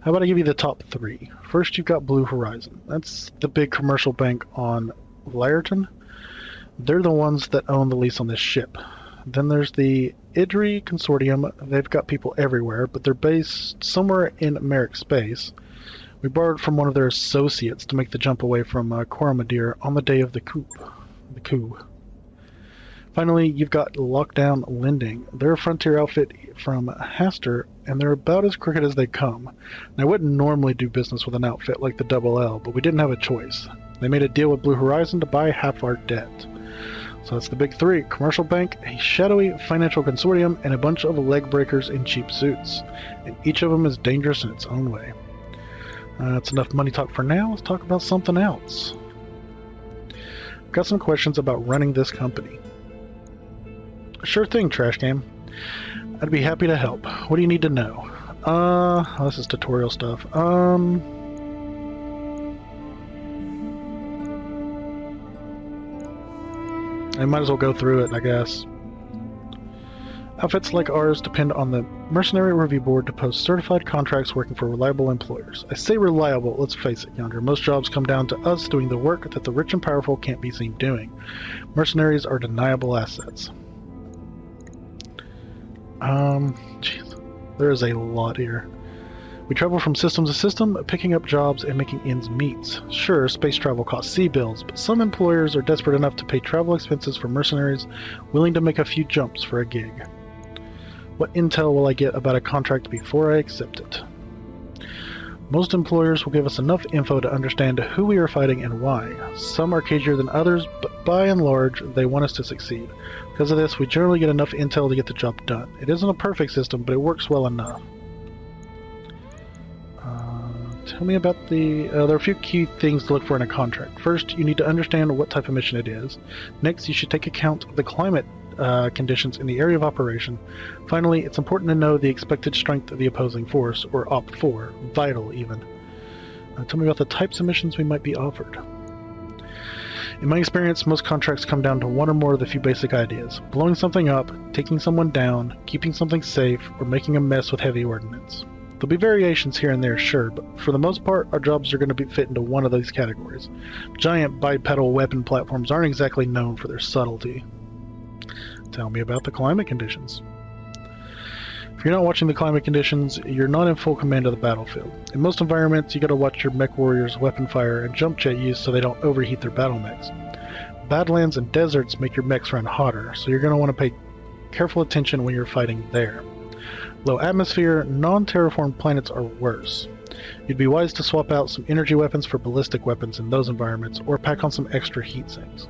How about I give you the top 3? First, you've got Blue Horizon. That's the big commercial bank on Lyerton. They're the ones that own the lease on this ship. Then there's the Idri Consortium. They've got people everywhere, but they're based somewhere in Merrick Space. We borrowed from one of their associates to make the jump away from Coromadir on the day of the coup. Finally, you've got Lockdown Lending. They're a frontier outfit from Haster, and they're about as crooked as they come. And I wouldn't normally do business with an outfit like the Double L, but we didn't have a choice. They made a deal with Blue Horizon to buy half our debt. So that's the big 3. Commercial bank, a shadowy financial consortium, and a bunch of leg breakers in cheap suits. And each of them is dangerous in its own way. That's enough money talk for now. Let's talk about something else. I've got some questions about running this company. Sure thing, Trash Game. I'd be happy to help. What do you need to know? This is tutorial stuff. I might as well go through it, I guess. Outfits like ours depend on the Mercenary Review Board to post certified contracts working for reliable employers. I say reliable, let's face it, Younger. Most jobs come down to us doing the work that the rich and powerful can't be seen doing. Mercenaries are deniable assets. Jeez. There is a lot here. We travel from system to system, picking up jobs and making ends meet. Sure, space travel costs sea bills, but some employers are desperate enough to pay travel expenses for mercenaries willing to make a few jumps for a gig. What intel will I get about a contract before I accept it? Most employers will give us enough info to understand who we are fighting and why. Some are cagier than others, but by and large, they want us to succeed. Because of this, we generally get enough intel to get the job done. It isn't a perfect system, but it works well enough. Tell me about the... there are a few key things to look for in a contract. First, you need to understand what type of mission it is. Next, you should take account of the climate conditions in the area of operation. Finally, it's important to know the expected strength of the opposing force, or OP4, vital even. Tell me about the types of missions we might be offered. In my experience, most contracts come down to one or more of the few basic ideas. Blowing something up, taking someone down, keeping something safe, or making a mess with heavy ordnance. There'll be variations here and there, sure, but for the most part, our jobs are going to fit into one of these categories. Giant bipedal weapon platforms aren't exactly known for their subtlety. Tell me about the climate conditions. If you're not watching the climate conditions, you're not in full command of the battlefield. In most environments, you gotta watch your mech warriors' weapon fire and jump jet use so they don't overheat their battle mechs. Badlands and deserts make your mechs run hotter, so you're gonna want to pay careful attention when you're fighting there. Low atmosphere, non-terraformed planets are worse. You'd be wise to swap out some energy weapons for ballistic weapons in those environments, or pack on some extra heat sinks.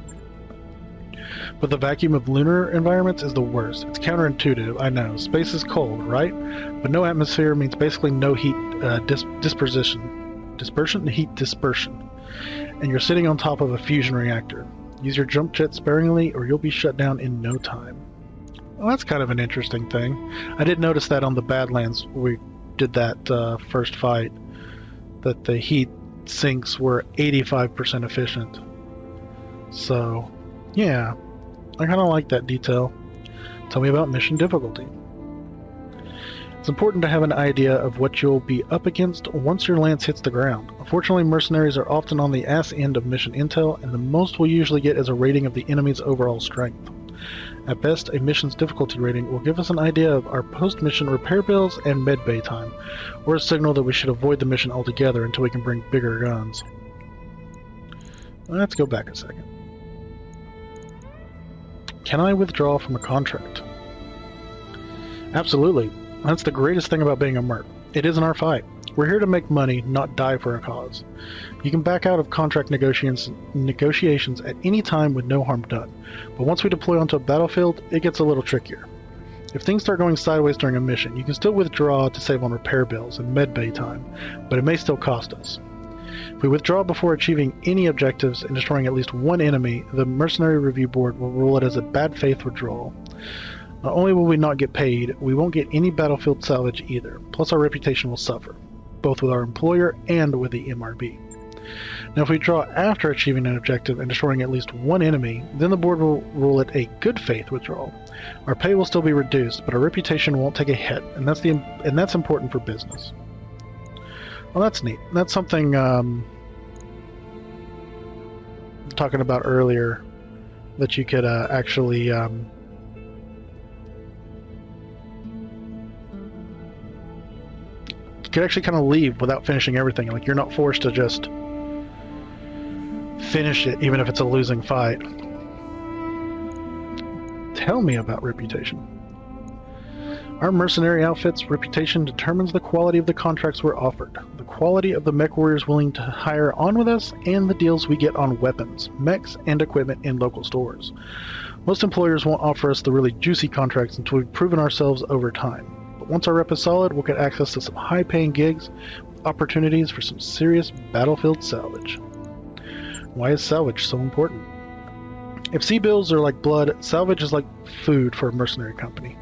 But the vacuum of lunar environments is the worst. It's counterintuitive, I know. Space is cold, right? But no atmosphere means basically no heat dispersion. Dispersion? Heat dispersion. And you're sitting on top of a fusion reactor. Use your jump jet sparingly, or you'll be shut down in no time. Well, that's kind of an interesting thing. I did notice that on the Badlands, we did that first fight, that the heat sinks were 85% efficient. So, yeah, I kind of like that detail. Tell me about mission difficulty. It's important to have an idea of what you'll be up against once your lance hits the ground. Unfortunately, mercenaries are often on the ass end of mission intel, and the most we'll usually get is a rating of the enemy's overall strength. At best, a mission's difficulty rating will give us an idea of our post-mission repair bills and medbay time, or a signal that we should avoid the mission altogether until we can bring bigger guns. Let's go back a second. Can I withdraw from a contract? Absolutely. That's the greatest thing about being a merc. It isn't our fight. We're here to make money, not die for a cause. You can back out of contract negotiations at any time with no harm done, but once we deploy onto a battlefield, it gets a little trickier. If things start going sideways during a mission, you can still withdraw to save on repair bills and medbay time, but it may still cost us. If we withdraw before achieving any objectives and destroying at least one enemy, the Mercenary Review Board will rule it as a bad faith withdrawal. Not only will we not get paid, we won't get any battlefield salvage either, plus our reputation will suffer, both with our employer and with the MRB. Now if we draw after achieving an objective and destroying at least one enemy, then the board will rule it a good faith withdrawal. Our pay will still be reduced, but our reputation won't take a hit, and that's important for business. Well, that's neat. That's something talking about earlier, that you could actually you could actually kind of leave without finishing everything. Like, you're not forced to just finish it, even if it's a losing fight. Tell me about reputation. Our mercenary outfit's reputation determines the quality of the contracts we're offered, the quality of the mech warriors willing to hire on with us, and the deals we get on weapons, mechs, and equipment in local stores. Most employers won't offer us the really juicy contracts until we've proven ourselves over time. But once our rep is solid, we'll get access to some high-paying gigs, with opportunities for some serious battlefield salvage. Why is salvage so important? If sea bills are like blood, salvage is like food for a mercenary company.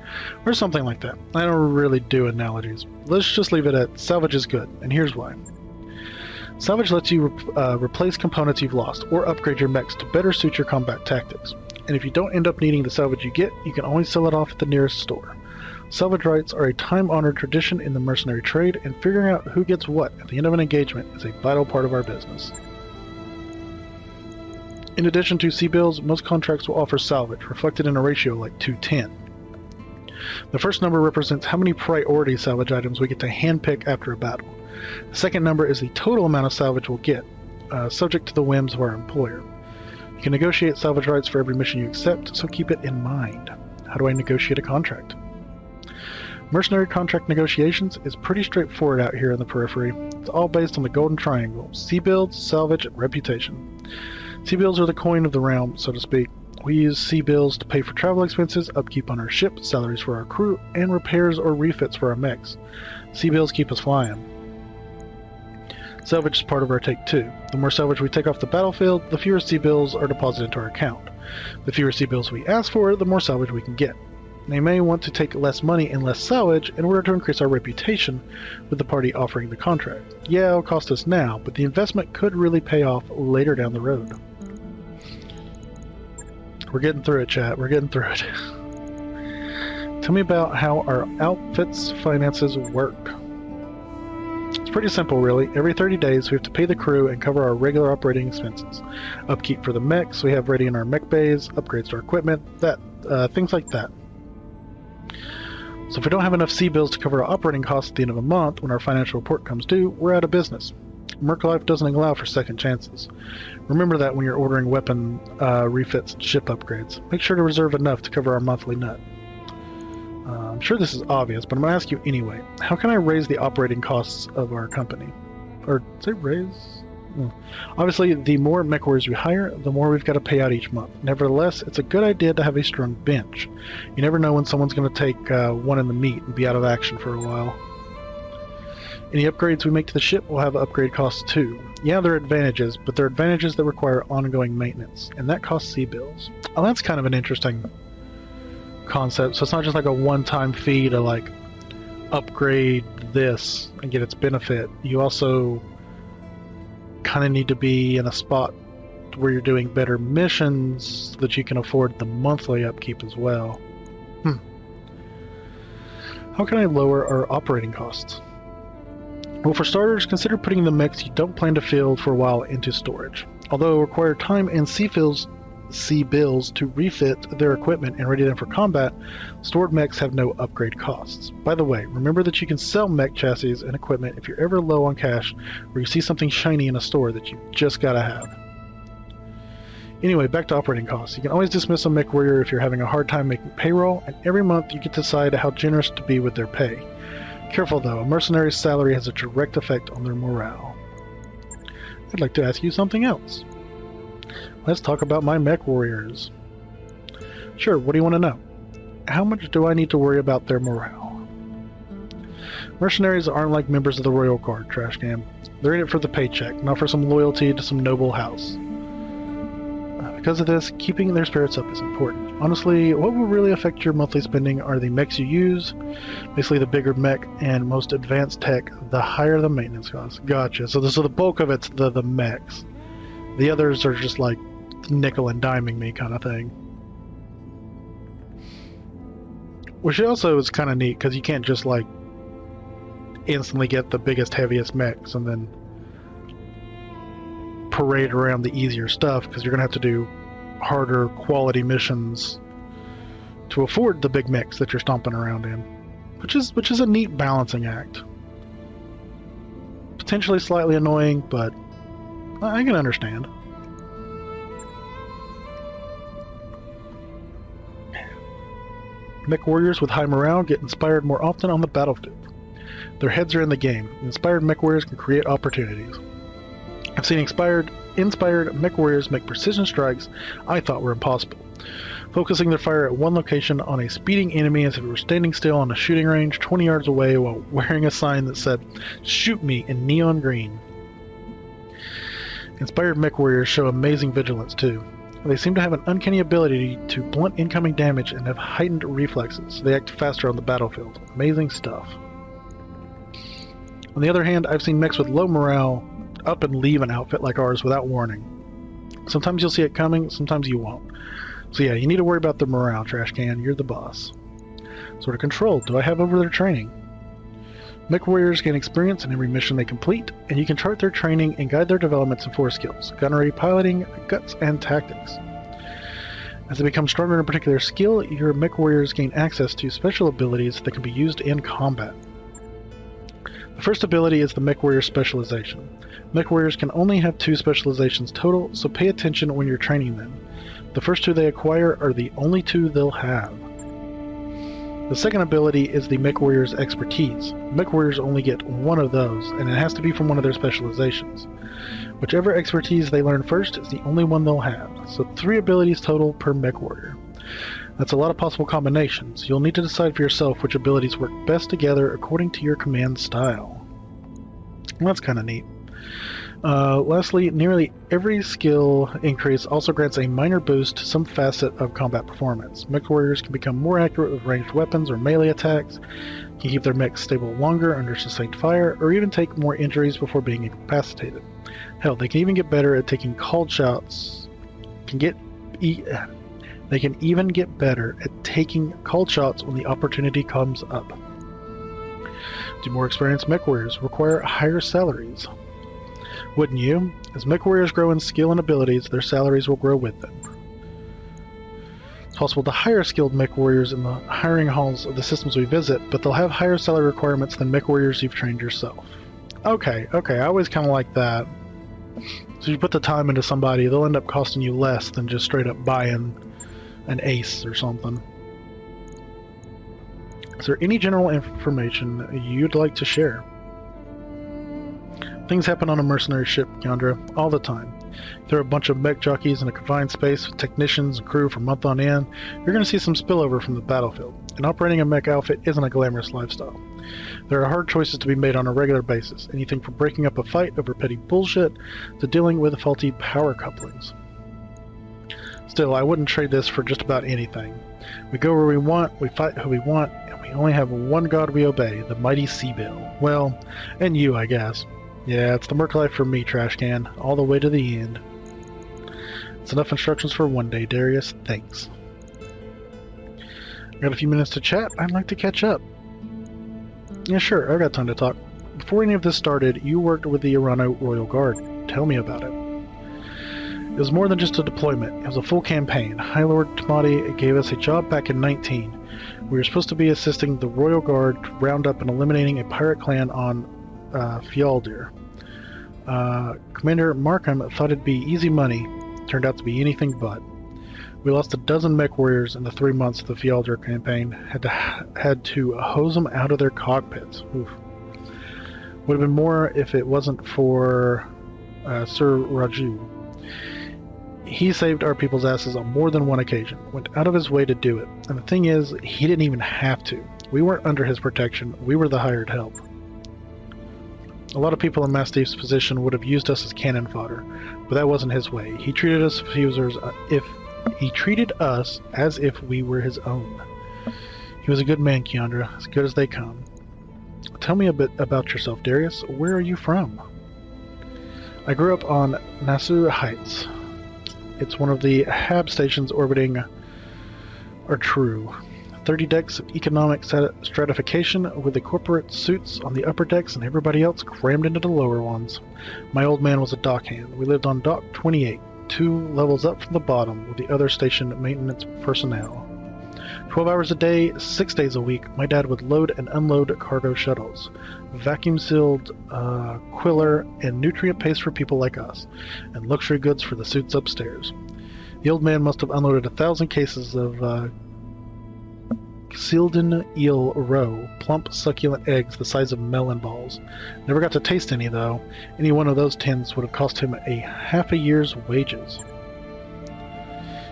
Or something like that. I don't really do analogies. Let's just leave it at salvage is good, and here's why. Salvage lets you replace components you've lost, or upgrade your mechs to better suit your combat tactics. And if you don't end up needing the salvage you get, you can always sell it off at the nearest store. Salvage rights are a time-honored tradition in the mercenary trade, and figuring out who gets what at the end of an engagement is a vital part of our business. In addition to sea bills, most contracts will offer salvage, reflected in a ratio like 2:10. The first number represents how many priority salvage items we get to handpick after a battle. The second number is the total amount of salvage we'll get, subject to the whims of our employer. You can negotiate salvage rights for every mission you accept, so keep it in mind. How do I negotiate a contract? Mercenary contract negotiations is pretty straightforward out here in the periphery. It's all based on the golden triangle: sea bills, salvage, and reputation. Sea bills are the coin of the realm, so to speak. We use sea bills to pay for travel expenses, upkeep on our ship, salaries for our crew, and repairs or refits for our mechs. Sea bills keep us flying. Salvage is part of our take too. The more salvage we take off the battlefield, the fewer sea bills are deposited into our account. The fewer sea bills we ask for, the more salvage we can get. They may want to take less money and less salvage in order to increase our reputation with the party offering the contract. Yeah, it'll cost us now, but the investment could really pay off later down the road. We're getting through it, chat. We're getting through it. Tell me about how our outfit's finances work. It's pretty simple, really. Every 30 days, we have to pay the crew and cover our regular operating expenses. Upkeep for the mechs we have ready in our mech bays, upgrades to our equipment, things like that. So if we don't have enough sea bills to cover our operating costs at the end of a month, when our financial report comes due, we're out of business. Merc life doesn't allow for second chances. Remember that when you're ordering weapon refits and ship upgrades. Make sure to reserve enough to cover our monthly nut. I'm sure this is obvious, but I'm going to ask you anyway. How can I raise the operating costs of our company? Or, say raise? Obviously, the more mech warriors we hire, the more we've got to pay out each month. Nevertheless, it's a good idea to have a strong bench. You never know when someone's going to take one in the meat and be out of action for a while. Any upgrades we make to the ship will have upgrade costs too. Yeah, there are advantages, but there are advantages that require ongoing maintenance, and that costs sea bills. Oh, that's kind of an interesting concept. So it's not just like a one-time fee to like upgrade this and get its benefit. You also kind of need to be in a spot where you're doing better missions so that you can afford the monthly upkeep as well. How can I lower our operating costs? Well, for starters, consider putting the mechs you don't plan to field for a while into storage. Although it will require time and sea bills to refit their equipment and ready them for combat, stored mechs have no upgrade costs. By the way, remember that you can sell mech chassis and equipment if you're ever low on cash or you see something shiny in a store that you just gotta have. Anyway, back to operating costs. You can always dismiss a mech warrior if you're having a hard time making payroll, and every month you get to decide how generous to be with their pay. Careful though, a mercenary's salary has a direct effect on their morale. I'd like to ask you something else. Let's talk about my mech warriors. Sure, what do you want to know? How much do I need to worry about their morale? Mercenaries aren't like members of the Royal Guard, trash can. They're in it for the paycheck, not for some loyalty to some noble house. Because of this, keeping their spirits up is important. Honestly, what will really affect your monthly spending are the mechs you use. Basically, the bigger mech and most advanced tech, the higher the maintenance costs. Gotcha. So the bulk of it's the mechs. The others are just like nickel and diming me kind of thing. Which also is kind of neat, because you can't just like instantly get the biggest, heaviest mechs and then parade around the easier stuff, because you're going to have to do harder quality missions to afford the big mechs that you're stomping around in, which is a neat balancing act. Potentially slightly annoying, but I can understand. Mech warriors with high morale get inspired more often on the battlefield. Their heads are in the game. Inspired mech warriors can create opportunities. I've seen inspired mech warriors make precision strikes I thought were impossible, focusing their fire at one location on a speeding enemy as if it were standing still on a shooting range 20 yards away while wearing a sign that said, "Shoot me," in neon green. Inspired mech warriors show amazing vigilance too. They seem to have an uncanny ability to blunt incoming damage and have heightened reflexes. They act faster on the battlefield. Amazing stuff. On the other hand, I've seen mechs with low morale up and leave an outfit like ours without warning. Sometimes you'll see it coming, sometimes you won't. So yeah, you need to worry about their morale, trash can. You're the boss. What sort of control do I have over their training? Mech warriors gain experience in every mission they complete, and you can chart their training and guide their developments in 4 skills: gunnery, piloting, guts, and tactics. As they become stronger in a particular skill, your mech warriors gain access to special abilities that can be used in combat. The first ability is the Mech Warrior Specialization. Mech Warriors can only have 2 specializations total, so pay attention when you're training them. The first 2 they acquire are the only 2 they'll have. The second ability is the Mech Warrior's Expertise. Mech Warriors only get 1 of those, and it has to be from one of their specializations. Whichever expertise they learn first is the only one they'll have, so 3 abilities total per Mech Warrior. That's a lot of possible combinations. You'll need to decide for yourself which abilities work best together according to your command style. Well, that's kind of neat. Lastly, nearly every skill increase also grants a minor boost to some facet of combat performance. Mech warriors can become more accurate with ranged weapons or melee attacks, can keep their mechs stable longer under sustained fire, or even take more injuries before being incapacitated. Hell, they can even get better at taking called shots. They can even get better at taking called shots when the opportunity comes up. Do more experienced mech warriors require higher salaries? Wouldn't you? As mech warriors grow in skill and abilities, their salaries will grow with them. It's possible to hire skilled mech warriors in the hiring halls of the systems we visit, but they'll have higher salary requirements than mech warriors you've trained yourself. Okay, I always kind of like that. So you put the time into somebody, they'll end up costing you less than just straight up buying an ace or something. Is there any general information you'd like to share? Things happen on a mercenary ship, Yandra, all the time. If there are a bunch of mech jockeys in a confined space with technicians and crew for a month on end, you're going to see some spillover from the battlefield. And operating a mech outfit isn't a glamorous lifestyle. There are hard choices to be made on a regular basis, anything from breaking up a fight over petty bullshit to dealing with faulty power couplings. Still, I wouldn't trade this for just about anything. We go where we want, we fight who we want, and we only have one god we obey, the mighty Seabill. Well, and you, I guess. Yeah, it's the merc life for me, trash can, all the way to the end. It's enough instructions for one day, Darius. Thanks. Got a few minutes to chat? I'd like to catch up. Yeah, sure, I've got time to talk. Before any of this started, you worked with the Irano Royal Guard. Tell me about it. It was more than just a deployment. It was a full campaign. High Lord Tamati gave us a job back in 19. We were supposed to be assisting the Royal Guard to round up and eliminating a pirate clan on Fjaldir. Commander Markham thought it'd be easy money. Turned out to be anything but. We lost a dozen mech warriors in the 3 months of the Fjaldr campaign. Had to hose them out of their cockpits. Oof. Would have been more if it wasn't for Sir Raju. He saved our people's asses on more than one occasion, went out of his way to do it. And the thing is, he didn't even have to. We weren't under his protection, we were the hired help. A lot of people in Mastiff's position would have used us as cannon fodder, but that wasn't his way. He treated us as if we were his own. He was a good man, Keandra, as good as they come. Tell me a bit about yourself, Darius. Where are you from? I grew up on Nassau Heights. It's one of the HAB stations orbiting Artru. 30 decks of economic stratification with the corporate suits on the upper decks and everybody else crammed into the lower ones. My old man was a dockhand. We lived on Dock 28, 2 levels up from the bottom, with the other station maintenance personnel. 12 hours a day, 6 days a week, my dad would load and unload cargo shuttles. Vacuum-sealed quiller and nutrient paste for people like us, and luxury goods for the suits upstairs. The old man must have unloaded 1,000 cases of Sealden eel roe, plump, succulent eggs the size of melon balls. Never got to taste any, though. Any one of those tins would have cost him half a year's wages.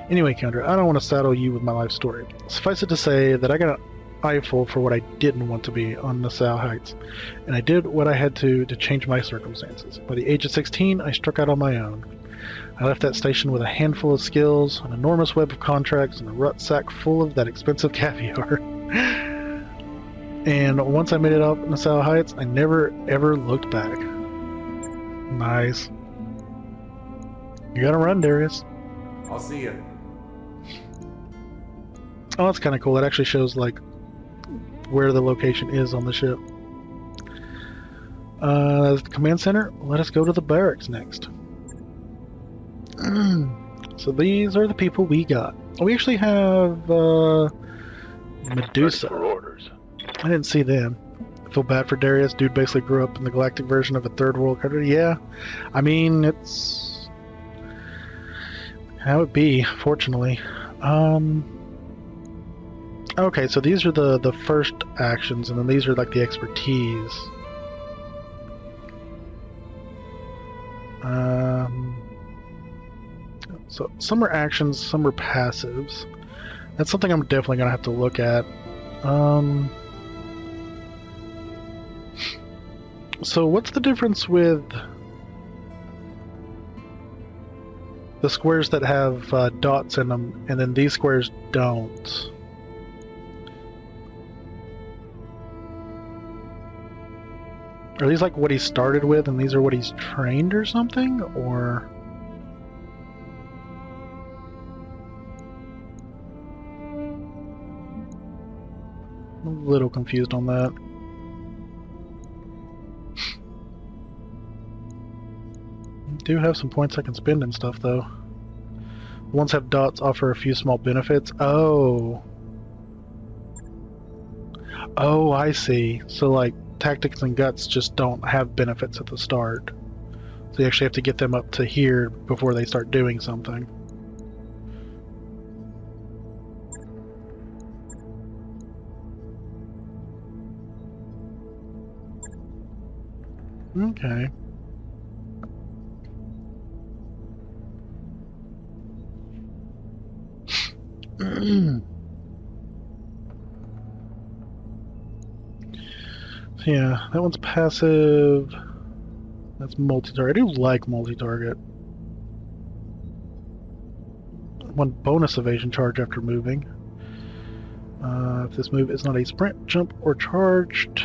Anyway, Keandra, I don't want to saddle you with my life story. Suffice it to say that I got an eyeful for what I didn't want to be on Nassau Heights, and I did what I had to change my circumstances. By the age of 16, I struck out on my own. I left that station with a handful of skills, an enormous web of contracts, and a rucksack full of that expensive caviar. And once I made it up in Nassau Heights, I never ever looked back. Nice. You gotta run, Darius. I'll see you. Oh, that's kind of cool. It actually shows, like, where the location is on the ship. The command center, let us go to the barracks next. So these are the people we got. We actually have Medusa. For orders. I didn't see them. I feel bad for Darius. Dude basically grew up in the galactic version of a third world country. Yeah, I mean, it's how it be, fortunately. Okay, so these are the first actions, and then these are like the expertise. So some are actions, some are passives. That's something I'm definitely gonna have to look at. So what's the difference with the squares that have dots in them, and then these squares don't? Are these like what he started with, and these are what he's trained or something? Or... I'm a little confused on that. Do have some points I can spend and stuff, though. The ones have dots offer a few small benefits. Oh. Oh, I see. So, like, tactics and guts just don't have benefits at the start. So you actually have to get them up to here before they start doing something. Okay. Yeah, that one's passive. That's multi-target. I do like multi-target. One bonus evasion charge after moving. If this move is not a sprint, jump, or charged,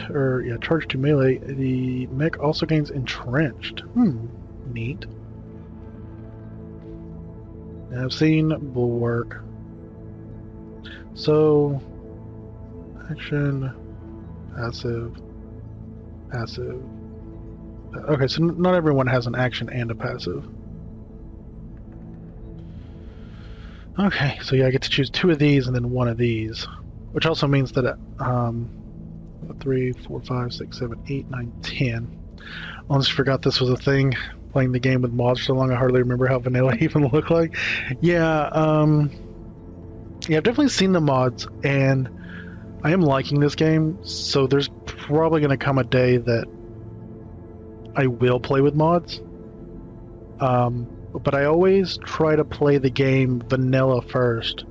charge to melee, the mech also gains entrenched. Neat. I've seen bulwark. So, action, passive, passive. Okay, so not everyone has an action and a passive. Okay, so yeah, I get to choose 2 of these and then 1 of these. Which also means that 3, 4, 5, 6, 7, 8, 9, 10. I almost forgot this was a thing. playing the game with mods for so long, I hardly remember how vanilla even looked like. Yeah, yeah, I've definitely seen the mods, and I am liking this game, so there's probably going to come a day that I will play with mods. But I always try to play the game vanilla first,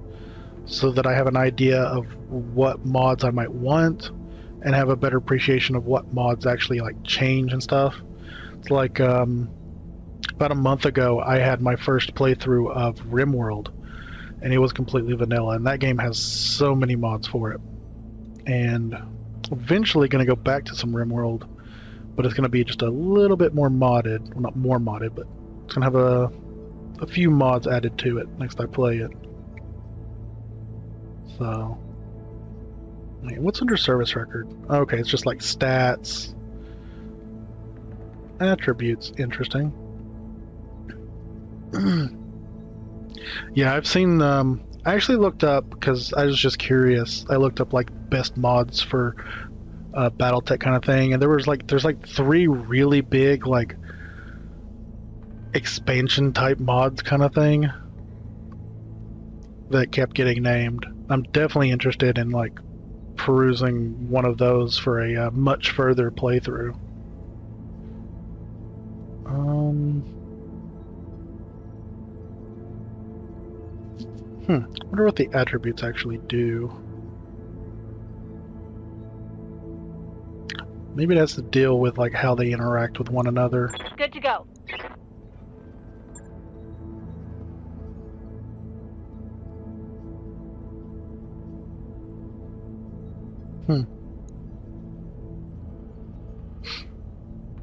so that I have an idea of what mods I might want, and have a better appreciation of what mods actually like change and stuff. It's like about a month ago, I had my first playthrough of RimWorld, and it was completely vanilla, and that game has so many mods for it. And eventually going to go back to some RimWorld, but it's going to be just a little bit more modded. Well, not more modded, but it's going to have a few mods added to it next I play it. So, what's under service record? Okay, it's just like stats, attributes. Interesting. Yeah, I've seen. I actually looked up because I was just curious. I looked up like best mods for BattleTech kind of thing, and there's like 3 really big like expansion type mods kind of thing that kept getting named. I'm definitely interested in like perusing one of those for a much further playthrough. I wonder what the attributes actually do. Maybe it has to deal with like how they interact with one another. Good to go.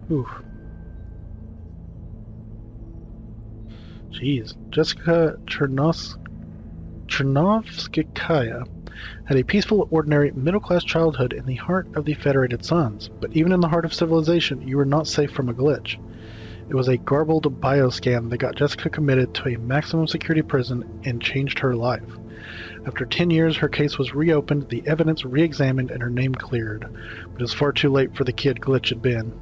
Oof. Jeez. Jessica Chernovskaya had a peaceful, ordinary, middle-class childhood in the heart of the Federated Suns, but even in the heart of civilization, you were not safe from a glitch. It was a garbled bioscan that got Jessica committed to a maximum security prison and changed her life. After 10 years, her case was reopened, the evidence re-examined, and her name cleared. But it was far too late for the kid Glitch had been.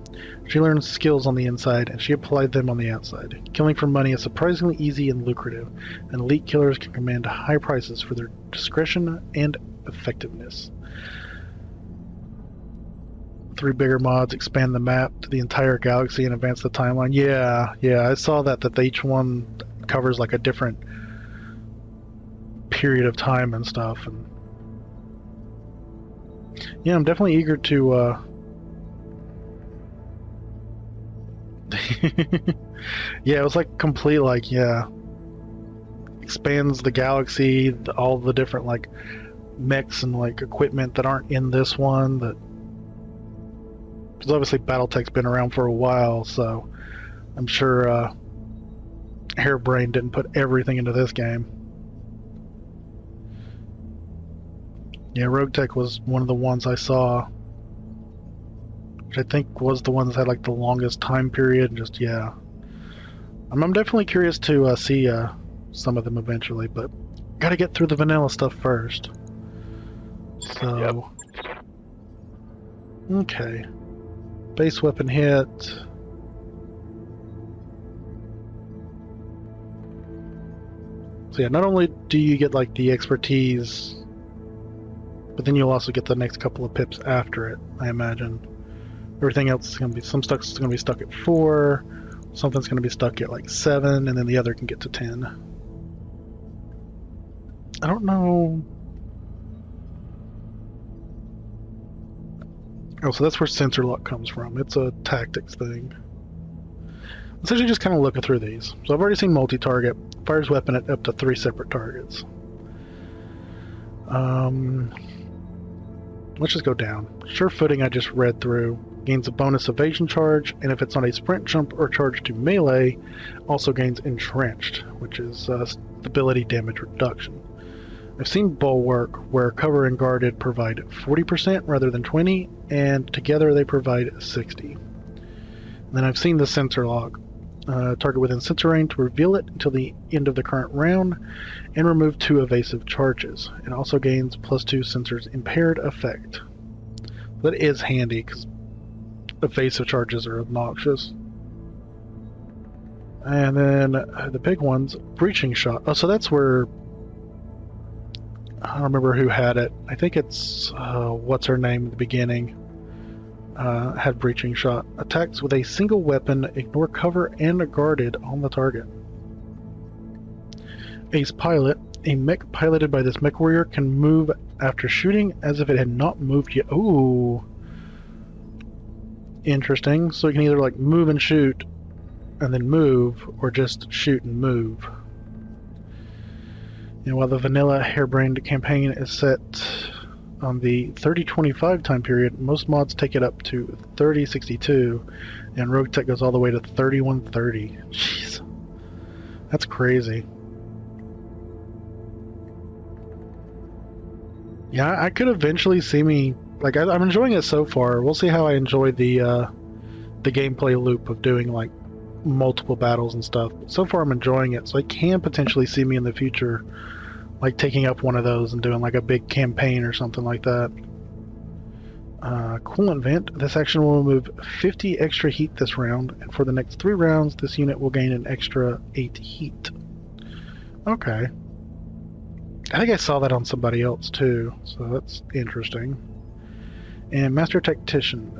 She learned skills on the inside, and she applied them on the outside. Killing for money is surprisingly easy and lucrative, and elite killers can command high prices for their discretion and effectiveness. 3 bigger mods expand the map to the entire galaxy and advance the timeline. Yeah, I saw that each one covers like a different period of time and stuff. And yeah, I'm definitely eager to yeah, it was like complete, like, yeah, expands the galaxy, all the different like mechs and like equipment that aren't in this one, that because obviously BattleTech's been around for a while, so I'm sure Hairbrain didn't put everything into this game. Yeah, RogueTech was one of the ones I saw, which I think was the one that had like the longest time period. And just, yeah, I'm definitely curious to see some of them eventually, but gotta get through the vanilla stuff first. So, yep. Okay, base weapon hit. So yeah, not only do you get like the expertise, but then you'll also get the next couple of pips after it, I imagine. Everything else is going to be, some stuff's going to be stuck at 4, something's going to be stuck at like 7, and then the other can get to 10. I don't know. Oh, so that's where sensor lock comes from. It's a tactics thing. Let's actually just kind of look through these. So I've already seen multi-target. Fires weapon at up to 3 separate targets. Let's just go down. Sure footing I just read through. Gains a bonus evasion charge, and if it's on a sprint, jump, or charge to melee, also gains entrenched, which is stability damage reduction. I've seen bulwark, where cover and guarded provide 40% rather than 20, and together they provide 60. And then I've seen the sensor lock. Target within sensor range to reveal it until the end of the current round, and remove 2 evasive charges. It also gains +2 sensors impaired effect. That is handy because evasive charges are obnoxious. And then the big one's breaching shot. Oh, so that's where I don't remember who had it. I think it's what's her name at the beginning. Had breaching shot. Attacks with a single weapon, ignore cover and are guarded on the target. Ace pilot. A mech piloted by this mech warrior can move after shooting as if it had not moved yet. Ooh. Interesting. So you can either like move and shoot and then move, or just shoot and move. And while the vanilla harebrained campaign is set on the 3025 time period, most mods take it up to 3062, and BattleTech goes all the way to 3130. Jeez. That's crazy. Yeah, I could eventually see me... Like, I'm enjoying it so far. We'll see how I enjoy the gameplay loop of doing, like, multiple battles and stuff. But so far I'm enjoying it, so I can potentially see me in the future, like, taking up one of those and doing, like, a big campaign or something like that. Coolant vent. This action will remove 50 extra heat this round, and for the next 3 rounds, this unit will gain an extra 8 heat. Okay. I think I saw that on somebody else too, so that's interesting. And Master Tactician.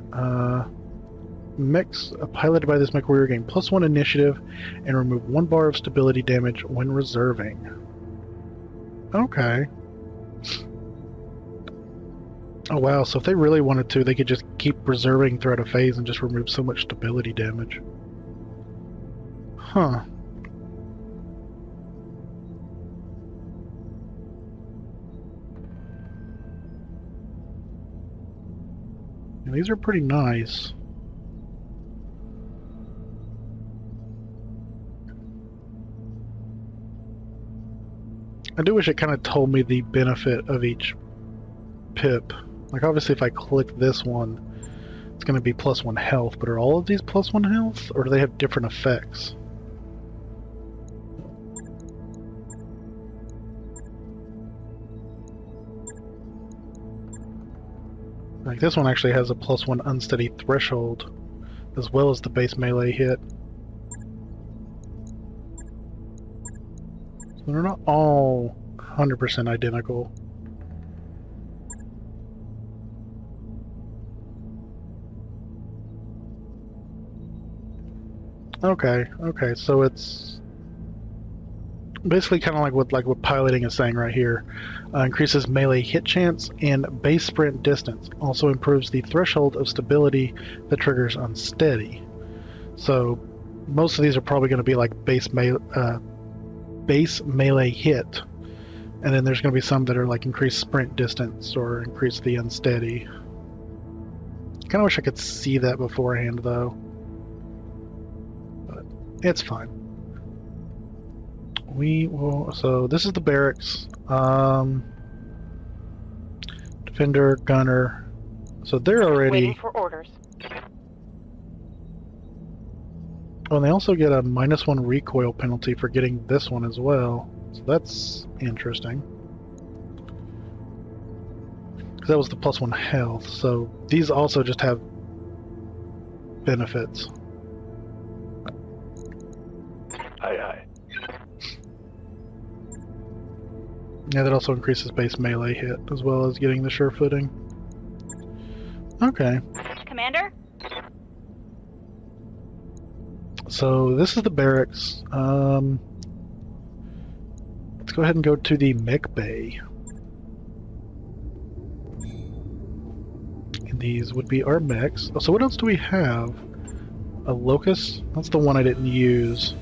Mechs piloted by this mech warrior gain +1 initiative and remove 1 bar of stability damage when reserving. Okay. Oh wow, so if they really wanted to, they could just keep reserving throughout a phase and just remove so much stability damage. Huh. And these are pretty nice. I do wish it kind of told me the benefit of each pip. Like obviously if I click this one, it's going to be +1 health, but are all of these +1 health, or do they have different effects? Like this one actually has a +1 unsteady threshold, as well as the base melee hit. So they're not all 100% identical. Okay, so it's basically kind of like what piloting is saying right here. Increases melee hit chance and base sprint distance. Also improves the threshold of stability that triggers unsteady. So most of these are probably going to be like base melee hit, and then there's going to be some that are like increased sprint distance or increase the unsteady. Kind of wish I could see that beforehand though, but it's fine. We will. So this is the barracks. Defender, gunner. So they're already waiting for orders. Oh, and they also get a -1 recoil penalty for getting this one as well. So that's interesting. Because that was the +1 health. So these also just have benefits. Aye. Yeah, that also increases base melee hit, as well as getting the sure footing. Okay. Commander? So this is the barracks. Let's go ahead and go to the mech bay. And these would be our mechs. Oh, so what else do we have? A locust? That's the one I didn't use.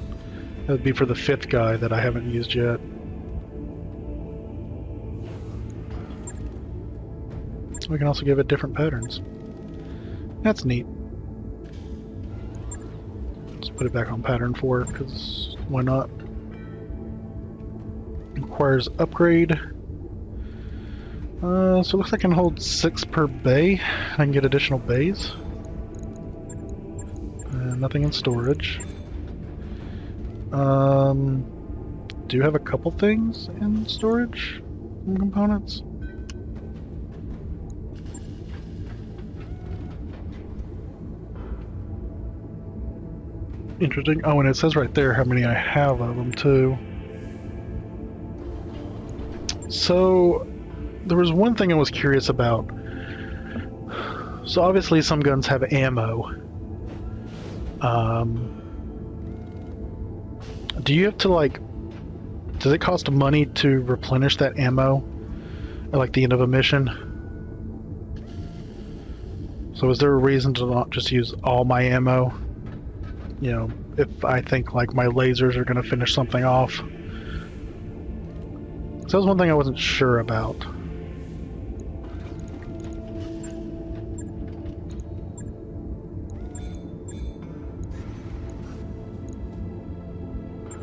That would be for the 5th guy that I haven't used yet. We can also give it different patterns. That's neat. Let's put it back on pattern 4, because why not? Requires upgrade. So it looks like I can hold 6 per bay. I can get additional bays. Nothing in storage. Do you have a couple things in storage and components? Interesting. Oh, and it says right there how many I have of them, too. So, there was one thing I was curious about. So, obviously, some guns have ammo. Do you have to, like... Does it cost money to replenish that ammo at, like, the end of a mission? So, is there a reason to not just use all my ammo? You know, if I think like my lasers are going to finish something off. So that was one thing I wasn't sure about.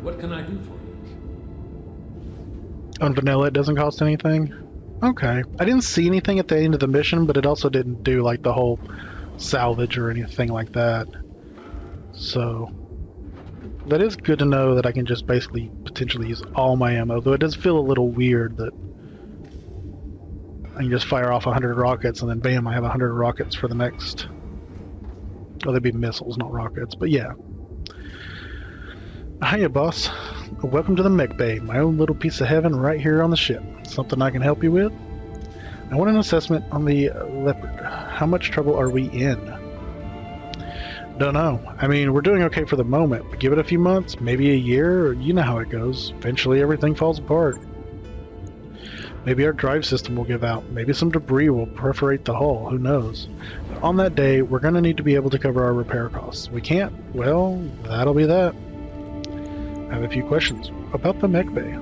What can I do for you? On vanilla, it doesn't cost anything? Okay. I didn't see anything at the end of the mission, but it also didn't do like the whole salvage or anything like that. So, that is good to know that I can just basically potentially use all my ammo, though it does feel a little weird that I can just fire off 100 rockets and then bam, I have 100 rockets for the next... Oh, they'd be missiles, not rockets, but yeah. Hiya, boss. Welcome to the Mech Bay, my own little piece of heaven right here on the ship. Something I can help you with? I want an assessment on the Leopard. How much trouble are we in? Don't know. I mean, we're doing okay for the moment, but give it a few months, maybe a year, you know how it goes. Eventually everything falls apart. Maybe our drive system will give out. Maybe some debris will perforate the hull. Who knows? But on that day, we're going to need to be able to cover our repair costs. We can't? Well, that'll be that. I have a few questions about the Mech Bay.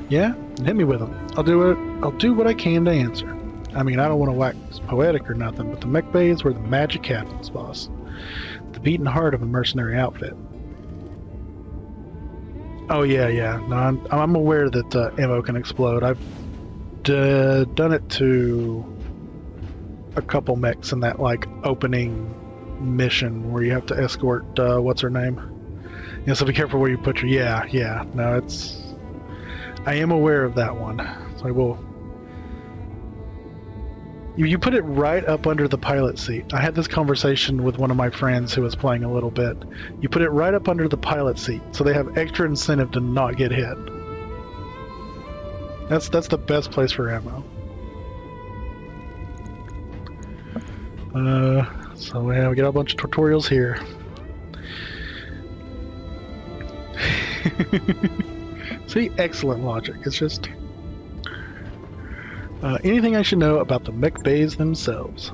Yeah? Hit me with them. I'll do what I can to answer. I mean, I don't want to wax poetic or nothing, but the Mech Bay is where the magic happens, boss. The beating heart of a mercenary outfit. Oh yeah. No, I'm aware that ammo can explode. I've done it to a couple mechs in that like opening mission where you have to escort what's her name. Yeah, so be careful where you put your... Yeah. No, it's... I am aware of that one. So I will... You put it right up under the pilot seat. I had this conversation with one of my friends who was playing a little bit. You put it right up under the pilot seat, so they have extra incentive to not get hit. That's the best place for ammo. So yeah, we got a bunch of tutorials here. See, excellent logic. It's just... anything I should know about the mech bays themselves?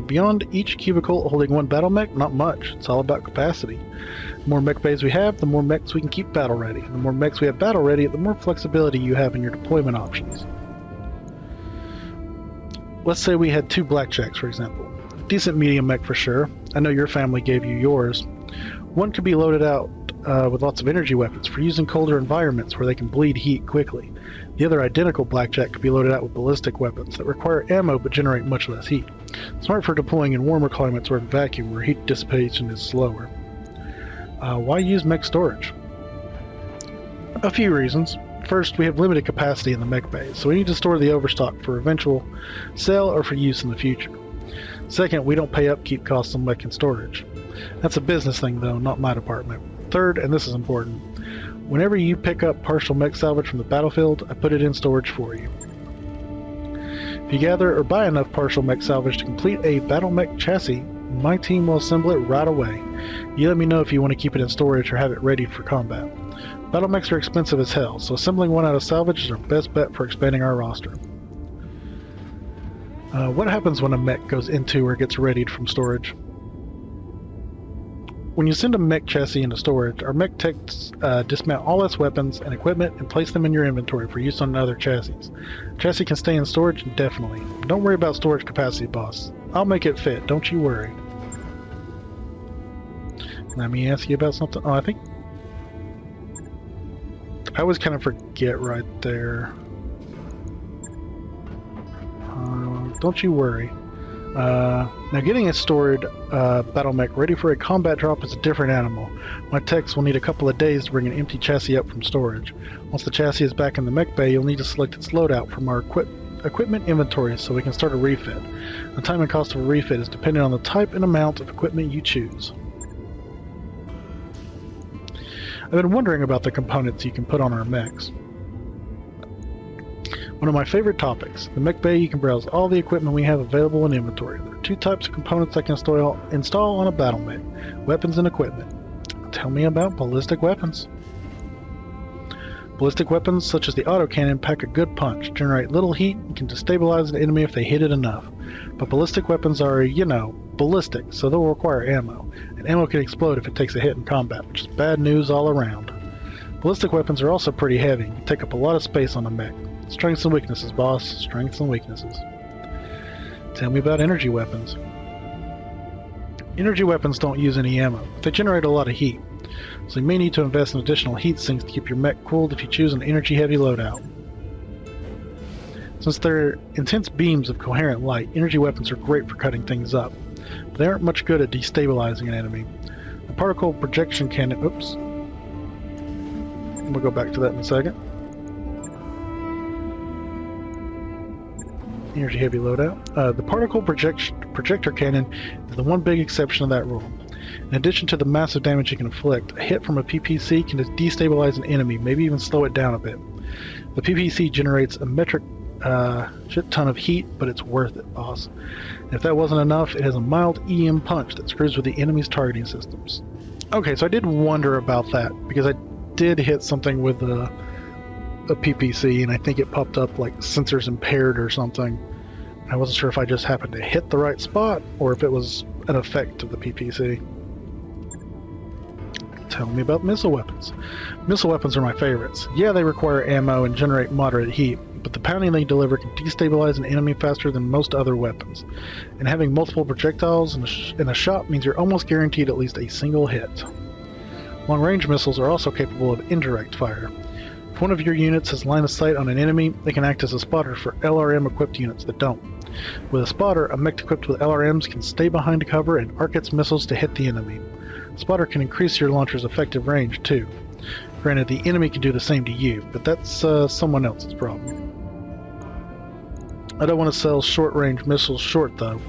Beyond each cubicle holding one battle mech, not much. It's all about capacity. The more mech bays we have, the more mechs we can keep battle ready. The more mechs we have battle ready, the more flexibility you have in your deployment options. Let's say we had 2 blackjacks, for example. Decent medium mech for sure. I know your family gave you yours. One could be loaded out with lots of energy weapons for using colder environments where they can bleed heat quickly. The other identical blackjack could be loaded out with ballistic weapons that require ammo but generate much less heat. Smart for deploying in warmer climates or in vacuum where heat dissipation is slower. Why use mech storage? A few reasons. First, we have limited capacity in the mech bays, so we need to store the overstock for eventual sale or for use in the future. Second, we don't pay upkeep costs on mech and storage. That's a business thing though, not my department. Third, and this is important, whenever you pick up partial mech salvage from the battlefield, I put it in storage for you. If you gather or buy enough partial mech salvage to complete a battle mech chassis, my team will assemble it right away. You let me know if you want to keep it in storage or have it ready for combat. Battle mechs are expensive as hell, so assembling one out of salvage is our best bet for expanding our roster. What happens when a mech goes into or gets readied from storage? When you send a mech chassis into storage, our mech techs dismount all its weapons and equipment and place them in your inventory for use on other chassis. Chassis can stay in storage indefinitely. Don't worry about storage capacity, boss. I'll make it fit, don't you worry. Let me ask you about something. Oh, I think... I always kind of forget right there. Don't you worry. Now getting a stored battle mech ready for a combat drop is a different animal. My techs will need a couple of days to bring an empty chassis up from storage. Once the chassis is back in the mech bay, you'll need to select its loadout from our equipment inventory so we can start a refit. The time and cost of a refit is dependent on the type and amount of equipment you choose. I've been wondering about the components you can put on our mechs. One of my favorite topics. The mech bay, you can browse all the equipment we have available in inventory. There are two types of components I can install on a battle mech. Weapons and equipment. Tell me about ballistic weapons. Ballistic weapons, such as the autocannon, pack a good punch, generate little heat, and can destabilize an enemy if they hit it enough. But ballistic weapons are, you know, ballistic, so they'll require ammo. And ammo can explode if it takes a hit in combat, which is bad news all around. Ballistic weapons are also pretty heavy and can take up a lot of space on a mech. Strengths and weaknesses, boss. Strengths and weaknesses. Tell me about energy weapons. Energy weapons don't use any ammo, but they generate a lot of heat. So you may need to invest in additional heat sinks to keep your mech cooled if you choose an energy-heavy loadout. Since they're intense beams of coherent light, energy weapons are great for cutting things up, but they aren't much good at destabilizing an enemy. The particle projection cannon... Oops. We'll go back to that in a second. Energy-heavy loadout. The particle projector cannon is the one big exception to that rule. In addition to the massive damage it can inflict, a hit from a PPC can destabilize an enemy, maybe even slow it down a bit. The PPC generates a metric shit ton of heat, but it's worth it, boss. And if that wasn't enough, it has a mild EM punch that screws with the enemy's targeting systems. Okay, so I did wonder about that, because I did hit something with a PPC, and I think it popped up like sensors impaired or something. I wasn't sure if I just happened to hit the right spot, or if it was an effect of the PPC. Tell me about missile weapons. Missile weapons are my favorites. Yeah, they require ammo and generate moderate heat, but the pounding they deliver can destabilize an enemy faster than most other weapons. And having multiple projectiles in a shot means you're almost guaranteed at least a single hit. Long-range missiles are also capable of indirect fire. If one of your units has line of sight on an enemy, they can act as a spotter for LRM-equipped units that don't. With a spotter, a mech equipped with LRMs can stay behind cover and arc its missiles to hit the enemy. A spotter can increase your launcher's effective range, too. Granted, the enemy can do the same to you, but that's someone else's problem. I don't want to sell short-range missiles short, though.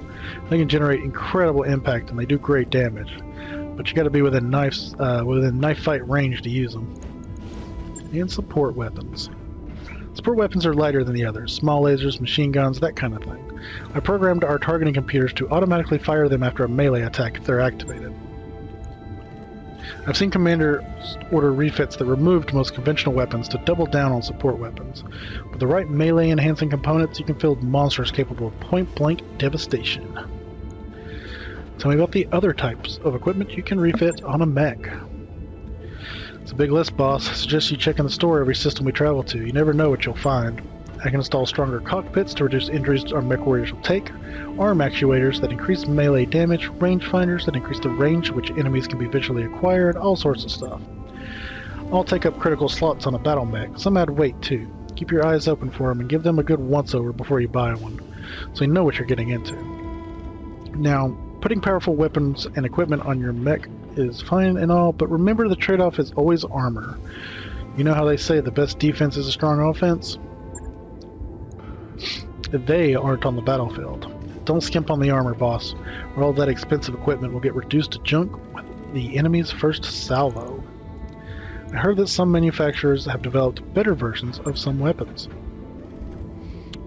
They can generate incredible impact and they do great damage. But you gotta be within knife fight range to use them. And support weapons. Support weapons are lighter than the others. Small lasers, machine guns, that kind of thing. I programmed our targeting computers to automatically fire them after a melee attack if they're activated. I've seen commanders order refits that removed most conventional weapons to double down on support weapons. With the right melee enhancing components, you can field monsters capable of point-blank devastation. Tell me about the other types of equipment you can refit on a mech. It's a big list, boss. I suggest you check in the store every system we travel to. You never know what you'll find. I can install stronger cockpits to reduce injuries our mech warriors will take, arm actuators that increase melee damage, rangefinders that increase the range which enemies can be visually acquired, all sorts of stuff. All take up critical slots on a battle mech. Some add weight too. Keep your eyes open for them and give them a good once-over before you buy one, so you know what you're getting into. Now, putting powerful weapons and equipment on your mech is fine and all, but remember the trade-off is always armor. You know how they say the best defense is a strong offense? They aren't on the battlefield. Don't skimp on the armor, boss, or all that expensive equipment will get reduced to junk with the enemy's first salvo. I heard that some manufacturers have developed better versions of some weapons.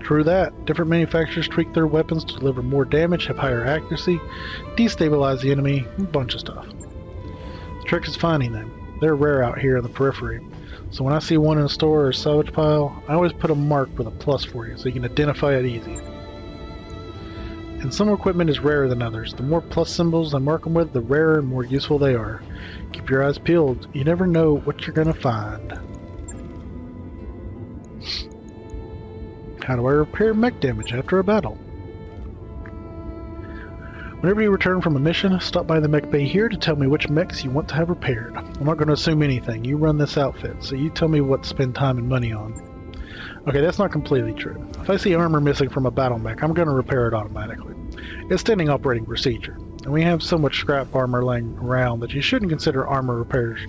True that. Different manufacturers tweak their weapons to deliver more damage, have higher accuracy, destabilize the enemy, a bunch of stuff. The trick is finding them. They're rare out here in the periphery, so when I see one in a store or salvage pile, I always put a mark with a plus for you so you can identify it easy. And some equipment is rarer than others. The more plus symbols I mark them with, the rarer and more useful they are. Keep your eyes peeled. You never know what you're gonna find. How do I repair mech damage after a battle? Whenever you return from a mission, stop by the mech bay here to tell me which mechs you want to have repaired. I'm not going to assume anything. You run this outfit, so you tell me what to spend time and money on. Okay, that's not completely true. If I see armor missing from a battle mech, I'm going to repair it automatically. It's standing operating procedure, and we have so much scrap armor laying around that you shouldn't consider armor repairs.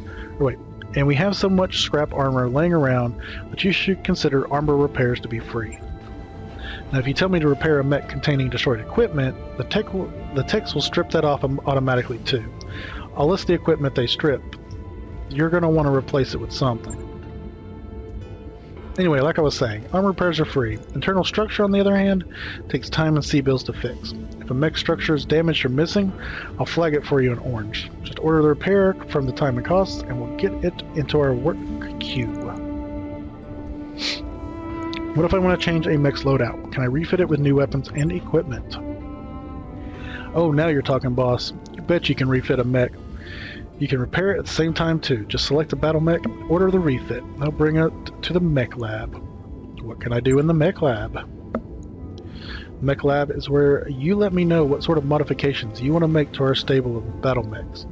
And we have so much scrap armor laying around that you should consider armor repairs to be free. Now, if you tell me to repair a mech containing destroyed equipment, the techs will strip that off automatically too. I'll list the equipment they strip, you're going to want to replace it with something. Anyway, like I was saying, armor repairs are free. Internal structure, on the other hand, takes time and C-bills to fix. If a mech structure is damaged or missing, I'll flag it for you in orange. Just order the repair from the time and cost, and we'll get it into our work queue. What if I want to change a mech's loadout? Can I refit it with new weapons and equipment? Oh, now you're talking, boss. You bet you can refit a mech. You can repair it at the same time too. Just select the battle mech, order the refit. I'll bring it to the mech lab. What can I do in the mech lab? Mech lab is where you let me know what sort of modifications you want to make to our stable of battle mechs.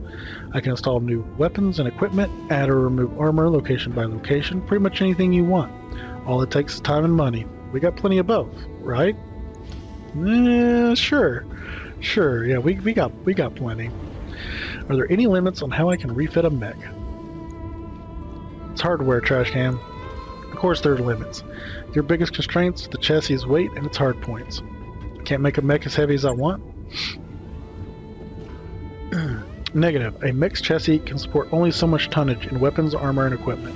I can install new weapons and equipment, add or remove armor location by location, pretty much anything you want. All it takes is time and money. We got plenty of both, right? Sure, yeah, we got plenty. Are there any limits on how I can refit a mech? It's hardware, trash can. Of course there are limits. Your biggest constraints, the chassis's weight and its hard points. I can't make a mech as heavy as I want. Negative. A mech's chassis can support only so much tonnage in weapons, armor, and equipment,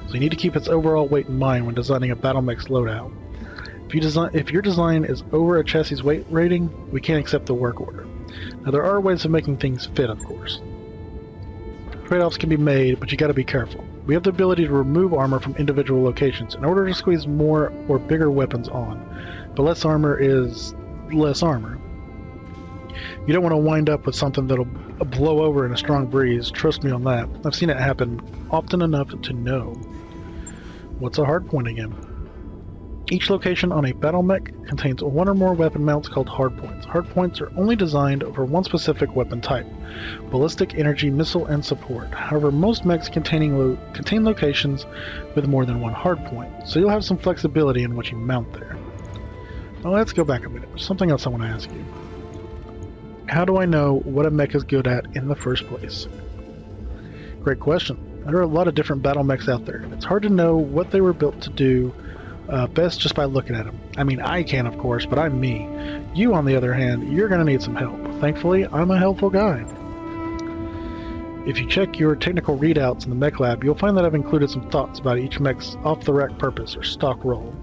so you need to keep its overall weight in mind when designing a battle mech's loadout. If your design is over a chassis weight rating, we can't accept the work order. Now there are ways of making things fit, of course. Trade-offs can be made, but you gotta be careful. We have the ability to remove armor from individual locations in order to squeeze more or bigger weapons on, but less armor is less armor. You don't want to wind up with something that'll blow over in a strong breeze, trust me on that. I've seen it happen often enough to know. What's a hard point again? Each location on a battle mech contains one or more weapon mounts called hardpoints. Hardpoints are only designed for one specific weapon type: ballistic, energy, missile, and support. However, most mechs contain locations with more than one hardpoint, so you'll have some flexibility in what you mount there. Now let's go back a minute. There's something else I want to ask you. How do I know what a mech is good at in the first place? Great question. There are a lot of different battle mechs out there. It's hard to know what they were built to do best just by looking at them. I mean, I can, of course, but I'm me. You, on the other hand, you're going to need some help. Thankfully, I'm a helpful guy. If you check your technical readouts in the mech lab, you'll find that I've included some thoughts about each mech's off-the-rack purpose or stock role.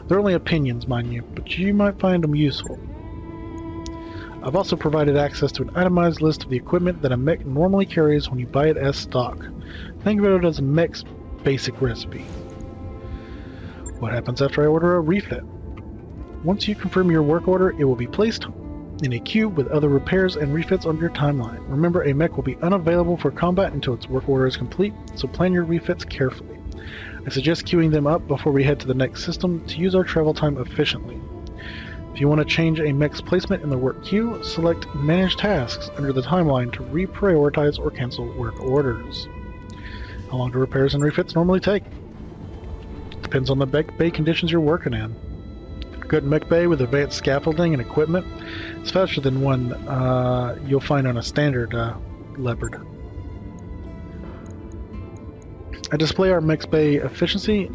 They're only opinions, mind you, but you might find them useful. I've also provided access to an itemized list of the equipment that a mech normally carries when you buy it as stock. Think about it as a mech's basic recipe. What happens after I order a refit? Once you confirm your work order, it will be placed in a queue with other repairs and refits on your timeline. Remember, a mech will be unavailable for combat until its work order is complete, so plan your refits carefully. I suggest queuing them up before we head to the next system to use our travel time efficiently. If you want to change a mech's placement in the work queue, select Manage Tasks under the timeline to reprioritize or cancel work orders. How long do repairs and refits normally take? Depends on the mech bay conditions you're working in. A good mech bay with advanced scaffolding and equipment is faster than one you'll find on a standard Leopard. I display our mech bay efficiency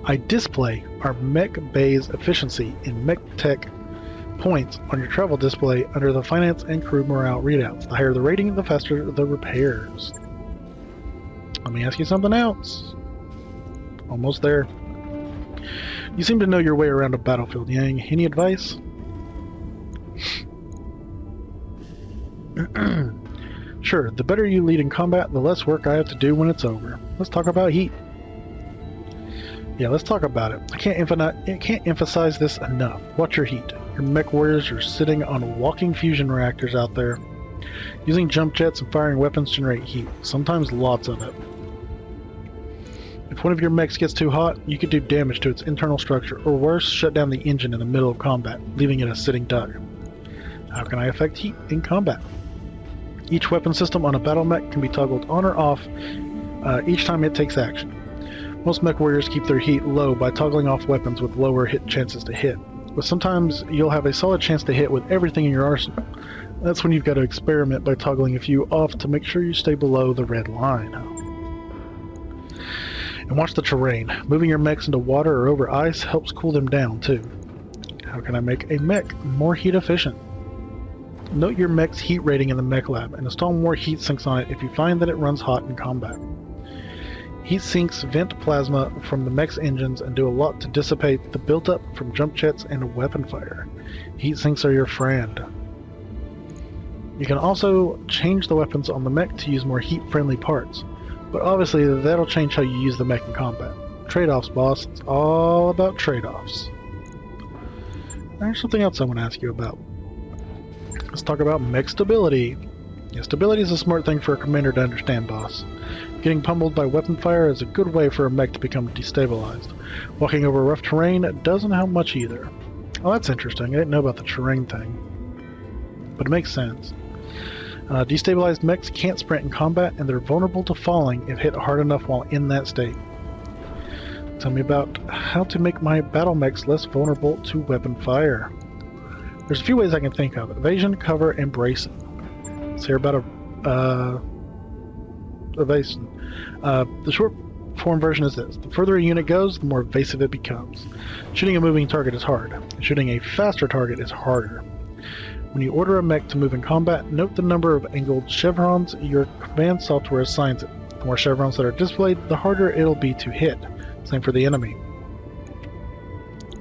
I display our mech bay's efficiency in BattleTech points on your travel display under the finance and crew morale readouts. The higher the rating, the faster the repairs. Let me ask you something else. Almost there. You seem to know your way around a battlefield, Yang. Any advice? Sure, the better you lead in combat, the less work I have to do when it's over. Let's talk about heat. Yeah, let's talk about it. I can't emphasize this enough. Watch your heat. Your mech warriors are sitting on walking fusion reactors out there. Using jump jets and firing weapons generate heat, sometimes lots of it. If one of your mechs gets too hot, you could do damage to its internal structure, or worse, shut down the engine in the middle of combat, leaving it a sitting duck. How can I affect heat in combat? Each weapon system on a battle mech can be toggled on or off each time it takes action. Most mech warriors keep their heat low by toggling off weapons with lower hit chances to hit, but sometimes you'll have a solid chance to hit with everything in your arsenal. That's when you've got to experiment by toggling a few off to make sure you stay below the red line. And watch the terrain. Moving your mechs into water or over ice helps cool them down too. How can I make a mech more heat efficient? Note your mech's heat rating in the mech lab and install more heat sinks on it if you find that it runs hot in combat. Heat sinks vent plasma from the mech's engines and do a lot to dissipate the buildup from jump jets and weapon fire. Heat sinks are your friend. You can also change the weapons on the mech to use more heat-friendly parts, but obviously that'll change how you use the mech in combat. Trade-offs, boss. It's all about trade-offs. There's something else I want to ask you about. Let's talk about mech stability. Yeah, stability is a smart thing for a commander to understand, boss. Getting pummeled by weapon fire is a good way for a mech to become destabilized. Walking over rough terrain doesn't help much either. Oh, that's interesting. I didn't know about the terrain thing. But it makes sense. Destabilized mechs can't sprint in combat, and they're vulnerable to falling if hit hard enough while in that state. Tell me about how to make my battle mechs less vulnerable to weapon fire. There's a few ways I can think of. Evasion, cover, and bracing. Let's hear about evasion. The short form version is this. The further a unit goes, the more evasive it becomes. Shooting a moving target is hard. Shooting a faster target is harder. When you order a mech to move in combat, note the number of angled chevrons your command software assigns it. The more chevrons that are displayed, the harder it'll be to hit. Same for the enemy.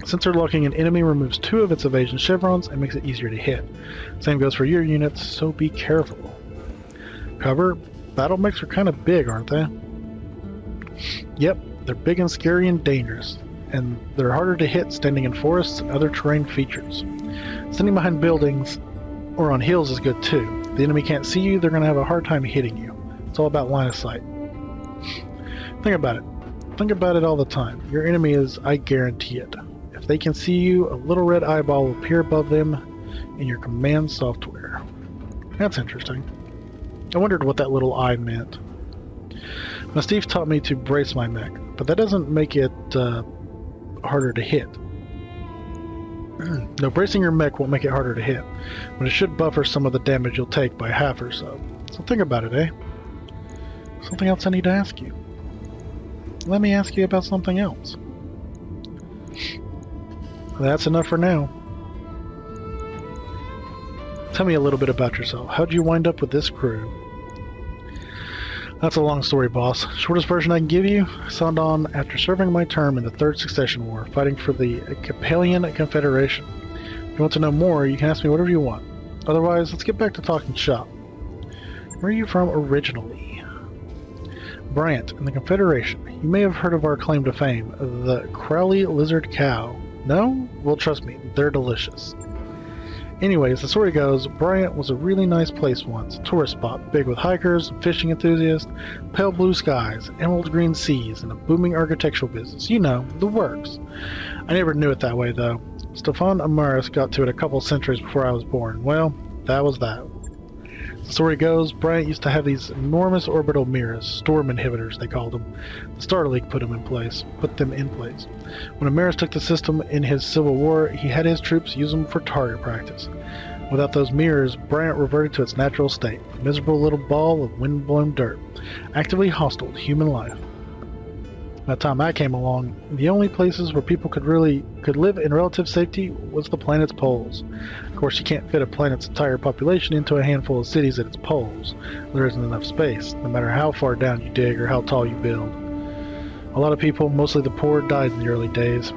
Sensor locking an enemy removes 2 of its evasion chevrons and makes it easier to hit. Same goes for your units, so be careful. Cover. Battle mechs are kind of big, aren't they? Yep, they're big and scary and dangerous, and they're harder to hit standing in forests and other terrain features. Standing behind buildings or on hills is good too. If the enemy can't see you, they're going to have a hard time hitting you. It's all about line of sight. Think about it. Think about it all the time. Your enemy is, I guarantee it. If they can see you, a little red eyeball will appear above them in your command software. That's interesting. I wondered what that little eye meant. Now, Steve taught me to brace my mech, but that doesn't make it harder to hit. No, bracing your mech won't make it harder to hit, but it should buffer some of the damage you'll take by half or so. So think about it, eh? Something else I need to ask you. Let me ask you about something else. That's enough for now. Tell me a little bit about yourself. How'd you wind up with this crew? That's a long story, boss. Shortest version I can give you, I signed on after serving my term in the Third Succession War, fighting for the Capellian Confederation. If you want to know more, you can ask me whatever you want. Otherwise, let's get back to talking shop. Where are you from originally? Bryant, in the Confederation. You may have heard of our claim to fame, the Crowley Lizard Cow. No? Well, trust me, they're delicious. Anyways, the story goes, Bryant was a really nice place once, a tourist spot, big with hikers, fishing enthusiasts, pale blue skies, emerald green seas, and a booming architectural business. You know, the works. I never knew it that way, though. Stefan Amaris got to it a couple centuries before I was born. Well, that was that. The story goes, Bryant used to have these enormous orbital mirrors, storm inhibitors they called them. The Star League put them in place. When Amaris took the system in his Civil War, he had his troops use them for target practice. Without those mirrors, Bryant reverted to its natural state, a miserable little ball of wind-blown dirt, actively hostile to human life. By the time I came along, the only places where people could live in relative safety was the planet's poles. Of course, you can't fit a planet's entire population into a handful of cities at its poles. There isn't enough space, no matter how far down you dig or how tall you build. A lot of people, mostly the poor, died in the early days.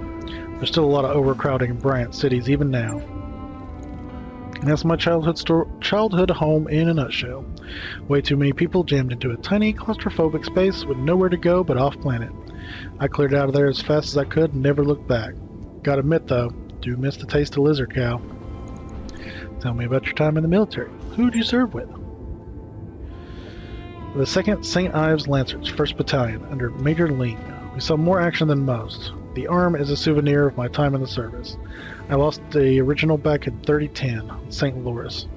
There's still a lot of overcrowding in Bryant cities even now. And that's my childhood home in a nutshell. Way too many people jammed into a tiny, claustrophobic space with nowhere to go but off-planet. I cleared out of there as fast as I could and never looked back. Gotta admit, though, do miss the taste of lizard cow. Tell me about your time in the military. Who'd you serve with? The 2nd St. Ives Lancers, 1st Battalion, under Major Ling. We saw more action than most. The arm is a souvenir of my time in the service. I lost the original back in 3010, St. Louis.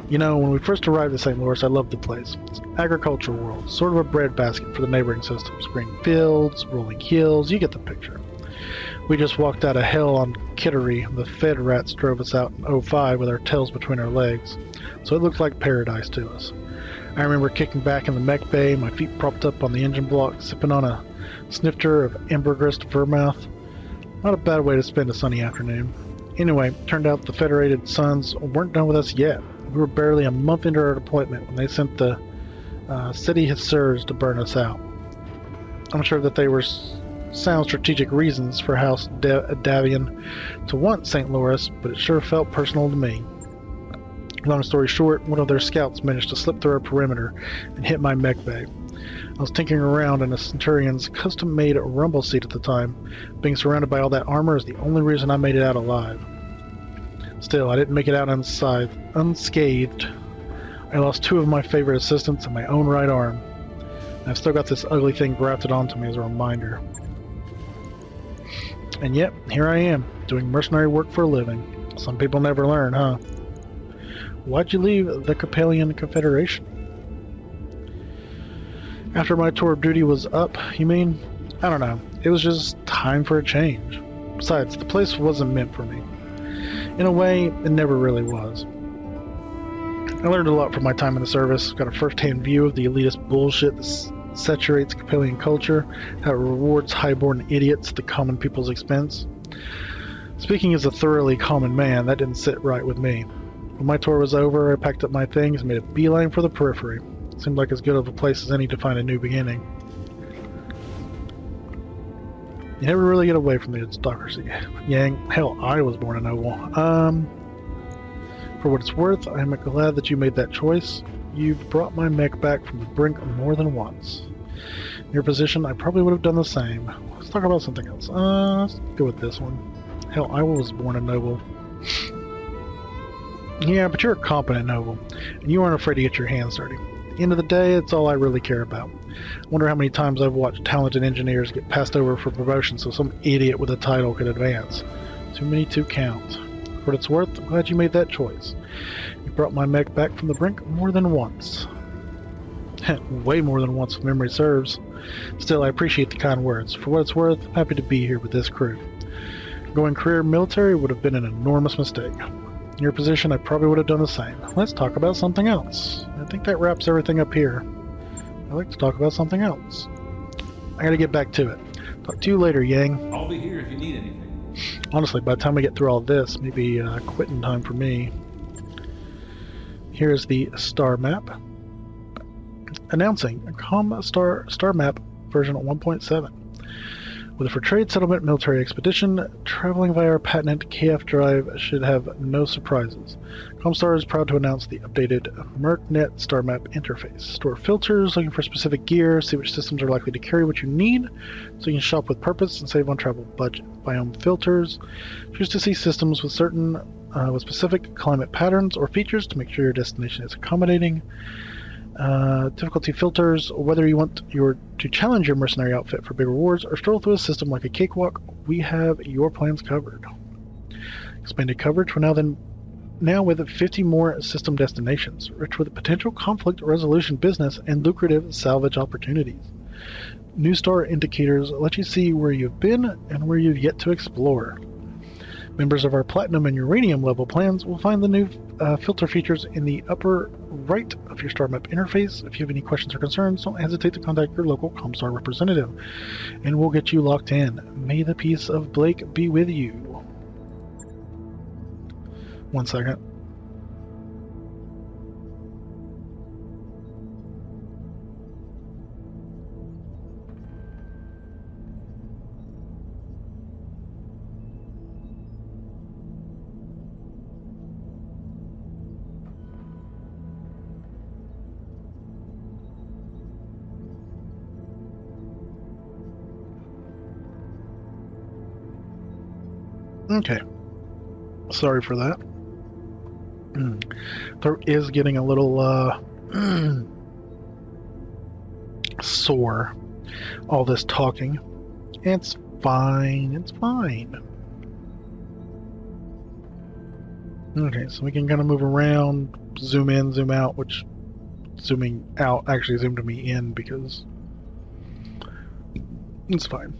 You know, when we first arrived at St. Louis, I loved the place. It's an agricultural world, sort of a breadbasket for the neighboring systems. Green fields, rolling hills, you get the picture. We just walked out of hell on Kittery. The Fed rats drove us out in 05 with our tails between our legs, so it looked like paradise to us. I remember kicking back in the mech bay, my feet propped up on the engine block, sipping on a snifter of ambergris vermouth. Not a bad way to spend a sunny afternoon. Anyway, turned out the Federated Sons weren't done with us yet. We were barely a month into our deployment when they sent the city Hussars to burn us out. I'm sure that they were sound strategic reasons for House Davian to want St. Louis, but it sure felt personal to me. Long story short, one of their scouts managed to slip through our perimeter and hit my mech bay. I was tinkering around in a Centurion's custom-made rumble seat at the time. Being surrounded by all that armor is the only reason I made it out alive. Still, I didn't make it out unscathed. I lost 2 of my favorite assistants and my own right arm. I've still got this ugly thing grafted onto me as a reminder. And yet, here I am, doing mercenary work for a living. Some people never learn, huh? Why'd you leave the Capellian Confederation? After my tour of duty was up, you mean? I don't know. It was just time for a change. Besides, the place wasn't meant for me. In a way, it never really was. I learned a lot from my time in the service, got a first-hand view of the elitist bullshit that saturates Capellian culture, how it rewards highborn idiots at the common people's expense. Speaking as a thoroughly common man, that didn't sit right with me. When my tour was over, I packed up my things and made a beeline for the periphery. It seemed like as good of a place as any to find a new beginning. You never really get away from the aristocracy, Yang. Hell, I was born a noble. For what it's worth, I am glad that you made that choice. You've brought my mech back from the brink more than once. In your position, I probably would have done the same. Let's talk about something else. Let's go with this one. Hell, I was born a noble. Yeah, but you're a competent noble, and you aren't afraid to get your hands dirty. At the end of the day, it's all I really care about. I wonder how many times I've watched talented engineers get passed over for promotion so some idiot with a title could advance. Too many to count. For what it's worth, I'm glad you made that choice. You brought my mech back from the brink more than once. Way more than once if memory serves. Still, I appreciate the kind words. For what it's worth, I'm happy to be here with this crew. Going career military would have been an enormous mistake. In your position, I probably would have done the same. Let's talk about something else. I think that wraps everything up here. I'd like to talk about something else. I gotta get back to it. Talk to you later, Yang. I'll be here if you need anything. Honestly, by the time we get through all this, maybe quitting time for me. Here's the star map. Announcing star map version 1.7. With a for trade settlement military expedition, traveling via our patented KF drive should have no surprises. Comstar is proud to announce the updated MERCnet star map interface. Store filters, looking for specific gear, see which systems are likely to carry what you need, so you can shop with purpose and save on travel budget. Biome filters, choose to see systems with with specific climate patterns or features to make sure your destination is accommodating. Difficulty filters, whether you want to challenge your mercenary outfit for big rewards or stroll through a system like a cakewalk, we have your plans covered. Expanded coverage for now with 50 more system destinations, rich with potential conflict resolution business and lucrative salvage opportunities. New star indicators let you see where you've been and where you've yet to explore. Members of our Platinum and Uranium level plans will find the new filter features in the upper right of your star map interface. If you have any questions or concerns, don't hesitate to contact your local Comstar representative, and we'll get you locked in. May the peace of Blake be with you. 1 second. Okay. Sorry for that. Throat is getting a little sore. All this talking. It's fine. It's fine. Okay, so we can kind of move around, zoom in, zoom out, which zooming out actually zoomed me in because it's fine.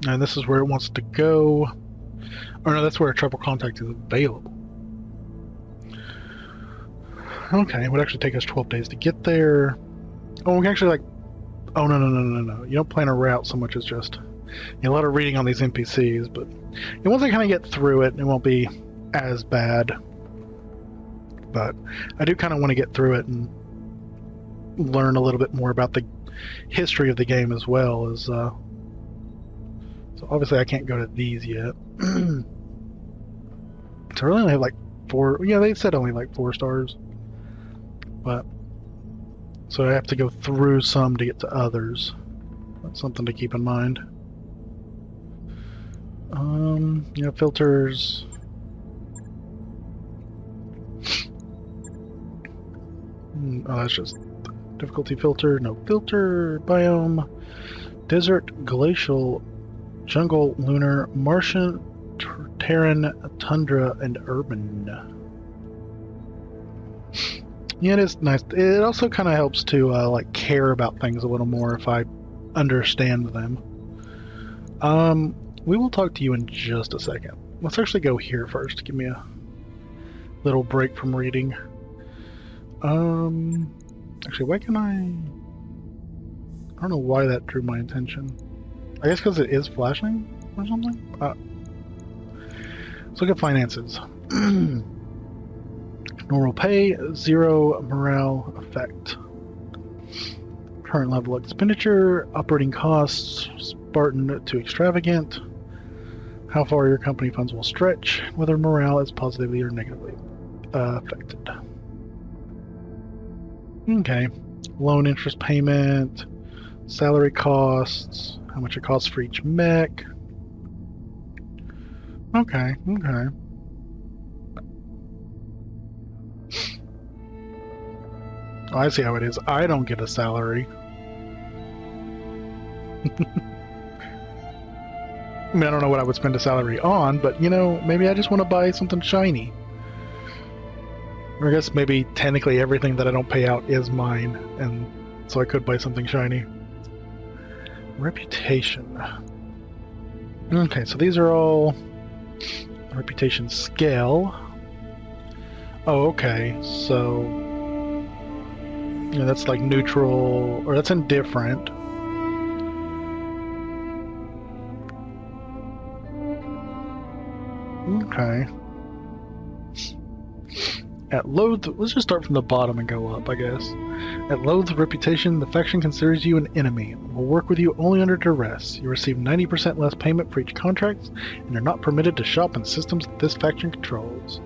And this is where it wants to go. Oh no, that's where a triple contact is available. Okay, it would actually take us 12 days to get there. Oh, we can actually oh no. You don't plan a route so much as just a lot of reading on these NPCs, but once I kind of get through it, it won't be as bad. But I do kind of want to get through it and learn a little bit more about the history of the game as well as. So obviously I can't go to these yet. So I really only have like 4. Yeah, they said only like 4 stars, but so I have to go through some to get to others. That's something to keep in mind. Yeah, filters. Oh, that's just difficulty filter. No filter. Biome. Desert, glacial, jungle, lunar, Martian, Terran, tundra, and urban. Yeah, it is nice. It also kind of helps to like care about things a little more if I understand them. We will talk to you in just a second. Let's actually go here first. Give me a little break from reading. Actually, why can I don't know why that drew my attention. I guess because it is flashing or something? Let's look at finances. Normal pay, 0 morale effect. Current level expenditure, operating costs, Spartan to extravagant. How far your company funds will stretch, whether morale is positively or negatively affected. Okay. Loan interest payment, salary costs, how much it costs for each mech. Okay. Oh, I see how it is. I don't get a salary. I mean, I don't know what I would spend a salary on, but, you know, maybe I just want to buy something shiny. Or I guess maybe technically everything that I don't pay out is mine, and so I could buy something shiny. Reputation. Okay, so these are all reputation scale. Oh, okay, so yeah, that's like neutral, or that's indifferent. Okay. At low, let's just start from the bottom and go up, I guess. At low reputation, the faction considers you an enemy and will work with you only under duress. You receive 90% less payment for each contract, and you're not permitted to shop in systems that this faction controls.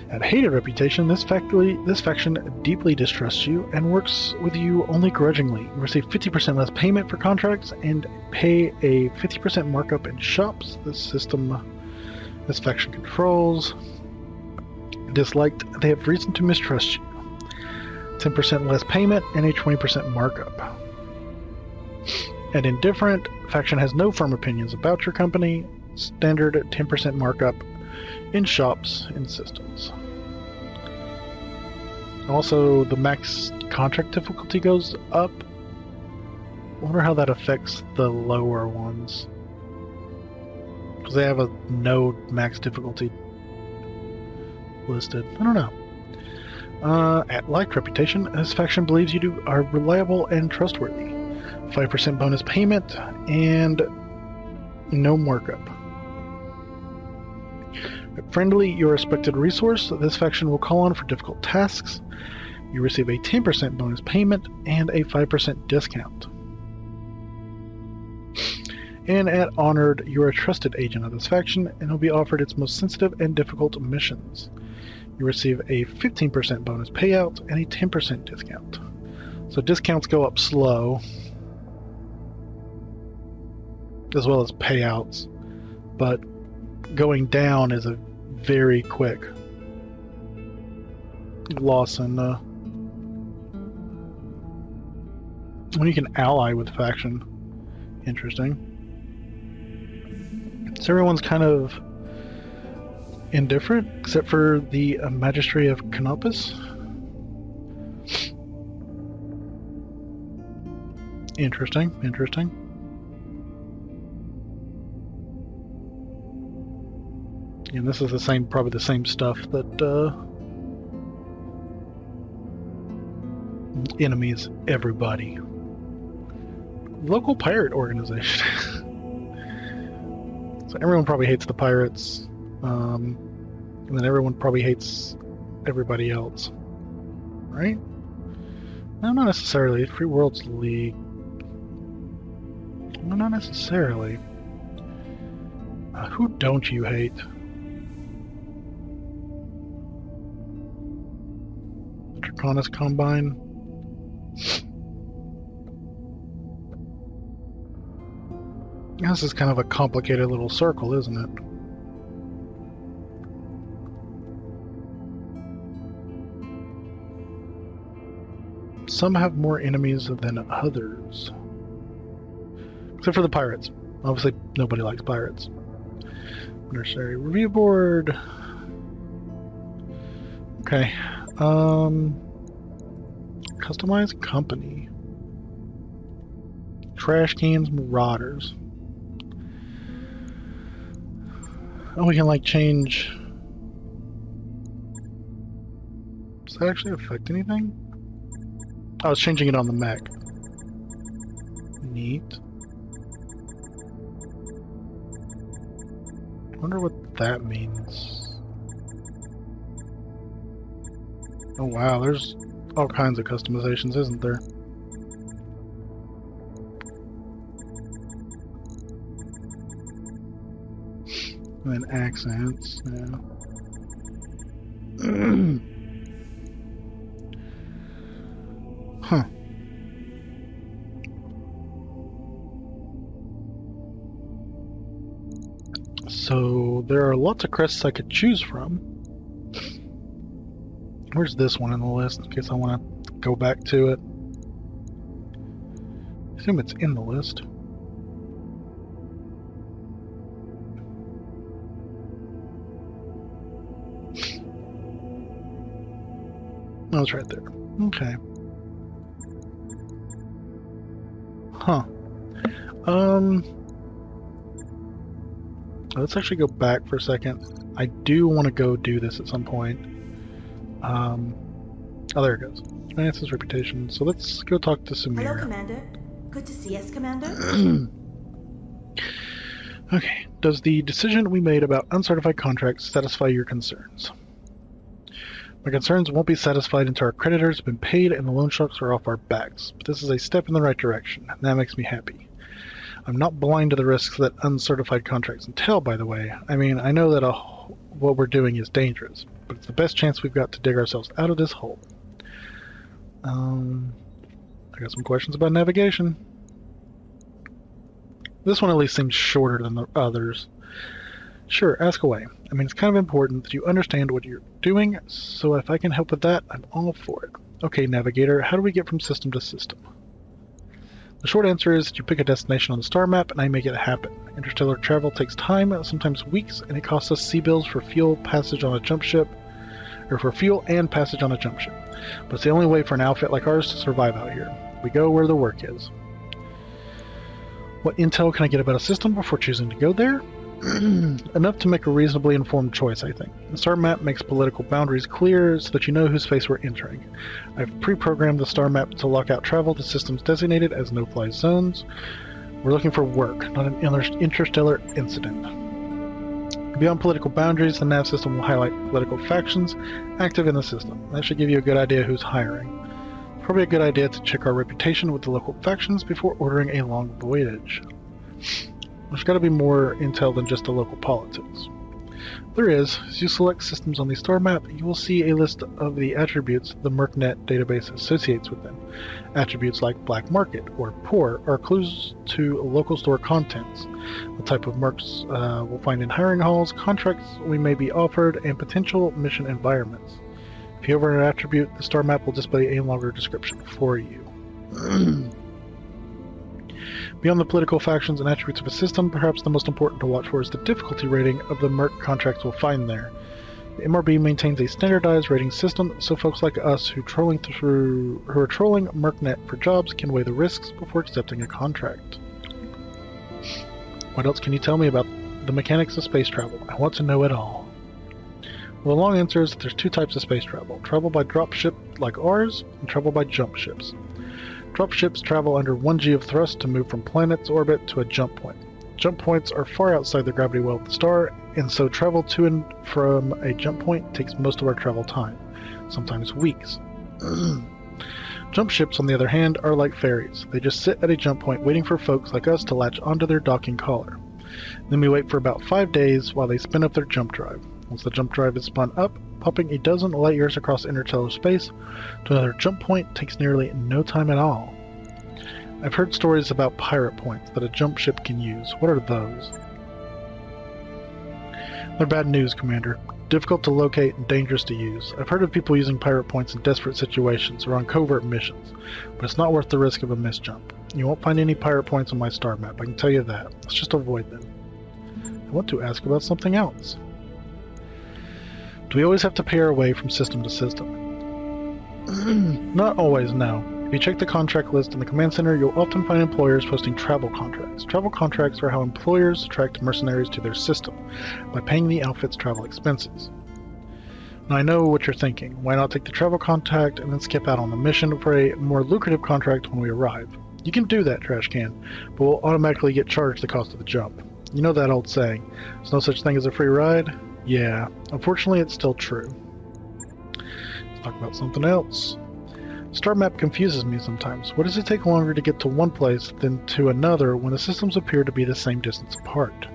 At hated reputation, this faction deeply distrusts you and works with you only grudgingly. You receive 50% less payment for contracts and pay a 50% markup in shops this faction controls. Disliked, they have reason to mistrust you. 10% less payment and a 20% markup. And indifferent, faction has no firm opinions about your company. Standard 10% markup in shops and systems. Also, the max contract difficulty goes up. I wonder how that affects the lower ones. Because they have a no max difficulty listed. I don't know. At liked reputation, this faction believes you are reliable and trustworthy. 5% bonus payment and no markup. At friendly, you're a respected resource. This faction will call on for difficult tasks. You receive a 10% bonus payment and a 5% discount. And at honored, you're a trusted agent of this faction and will be offered its most sensitive and difficult missions. You receive a 15% bonus payout and a 10% discount. So discounts go up slow, as well as payouts, but going down is a very quick loss in when you can ally with faction. Interesting. So everyone's kind of indifferent, except for the Magistrate of Canopus. Interesting. And this is probably the same stuff that enemies everybody. local pirate organization. So everyone probably hates the pirates, and then everyone probably hates everybody else, right? No, not necessarily. Free Worlds League. No, not necessarily. Who don't you hate? Draconis Combine. This is kind of a complicated little circle, isn't it? Some have more enemies than others. Except for the pirates. Obviously, nobody likes pirates. Nursery Review Board. Okay. Customize Company. Trash Cans Marauders. Oh, we can like change. Does that actually affect anything? I was changing it on the Mech. Neat. Wonder what that means. Oh wow, there's all kinds of customizations, isn't there? And then accents, yeah. Huh. So there are lots of crests I could choose from. Where's this one in the list in case I want to go back to it? I assume it's in the list. Oh, it's right there. Okay. Huh. Let's actually go back for a second. I do want to go do this at some point. Oh, there it goes. Finance's reputation. So let's go talk to Samir. Hello, Commander. Good to see us, Commander. Okay. Does the decision we made about uncertified contracts satisfy your concerns? My concerns won't be satisfied until our creditors have been paid and the loan sharks are off our backs. But this is a step in the right direction, and that makes me happy. I'm not blind to the risks that uncertified contracts entail, by the way. I mean, I know that what we're doing is dangerous, but it's the best chance we've got to dig ourselves out of this hole. I got some questions about navigation. This one at least seems shorter than the others. Sure, ask away. I mean, it's kind of important that you understand what you're doing, so if I can help with that, I'm all for it. Okay, Navigator, how do we get from system to system? The short answer is you pick a destination on the star map and I make it happen. Interstellar travel takes time, sometimes weeks, and it costs us sea bills for fuel, passage on a jump ship, or for fuel and passage on a jump ship. But it's the only way for an outfit like ours to survive out here. We go where the work is. What intel can I get about a system before choosing to go there? Enough to make a reasonably informed choice, I think. The star map makes political boundaries clear so that you know whose space we're entering. I've pre-programmed the star map to lock out travel to systems designated as no-fly zones. We're looking for work, not an interstellar incident. Beyond political boundaries, the nav system will highlight political factions active in the system. That should give you a good idea who's hiring. Probably a good idea to check our reputation with the local factions before ordering a long voyage. There's got to be more intel than just the local politics. There is. As you select systems on the star map, you will see a list of the attributes the MERCnet database associates with them. Attributes like black market or poor are clues to local store contents, the type of mercs we'll find in hiring halls, contracts we may be offered, and potential mission environments. If you hover an attribute, the star map will display a longer description for you. Beyond the political factions and attributes of a system, perhaps the most important to watch for is the difficulty rating of the Merc contracts we'll find there. The MRB maintains a standardized rating system, so folks like us who are trolling MERCnet for jobs can weigh the risks before accepting a contract. What else can you tell me about the mechanics of space travel? I want to know it all. Well, the long answer is that there's two types of space travel. Travel by dropship like ours, and travel by jump ships. Dropships travel under 1G of thrust to move from planet's orbit to a jump point. Jump points are far outside the gravity well of the star, and so travel to and from a jump point takes most of our travel time, sometimes weeks. Jump ships, on the other hand, are like ferries. They just sit at a jump point waiting for folks like us to latch onto their docking collar. Then we wait for about 5 days while they spin up their jump drive. Once the jump drive is spun up, popping a dozen light years across interstellar space to another jump point takes nearly no time at all. I've heard stories about pirate points that a jump ship can use. What are those? They're bad news, Commander. Difficult to locate and dangerous to use. I've heard of people using pirate points in desperate situations or on covert missions, but it's not worth the risk of a misjump. You won't find any pirate points on my star map, I can tell you that. Let's just avoid them. I want to ask about something else. Do we always have to pay our way from system to system? Not always, no. If you check the contract list in the command center, you'll often find employers posting travel contracts. Travel contracts are how employers attract mercenaries to their system, by paying the outfit's travel expenses. Now I know what you're thinking. Why not take the travel contract and then skip out on the mission for a more lucrative contract when we arrive? You can do that, Trash Can, but we'll automatically get charged the cost of the jump. You know that old saying, there's no such thing as a free ride? Yeah, unfortunately it's still true. Let's talk about something else. Star map confuses me sometimes. Why does it take longer to get to one place than to another when the systems appear to be the same distance apart?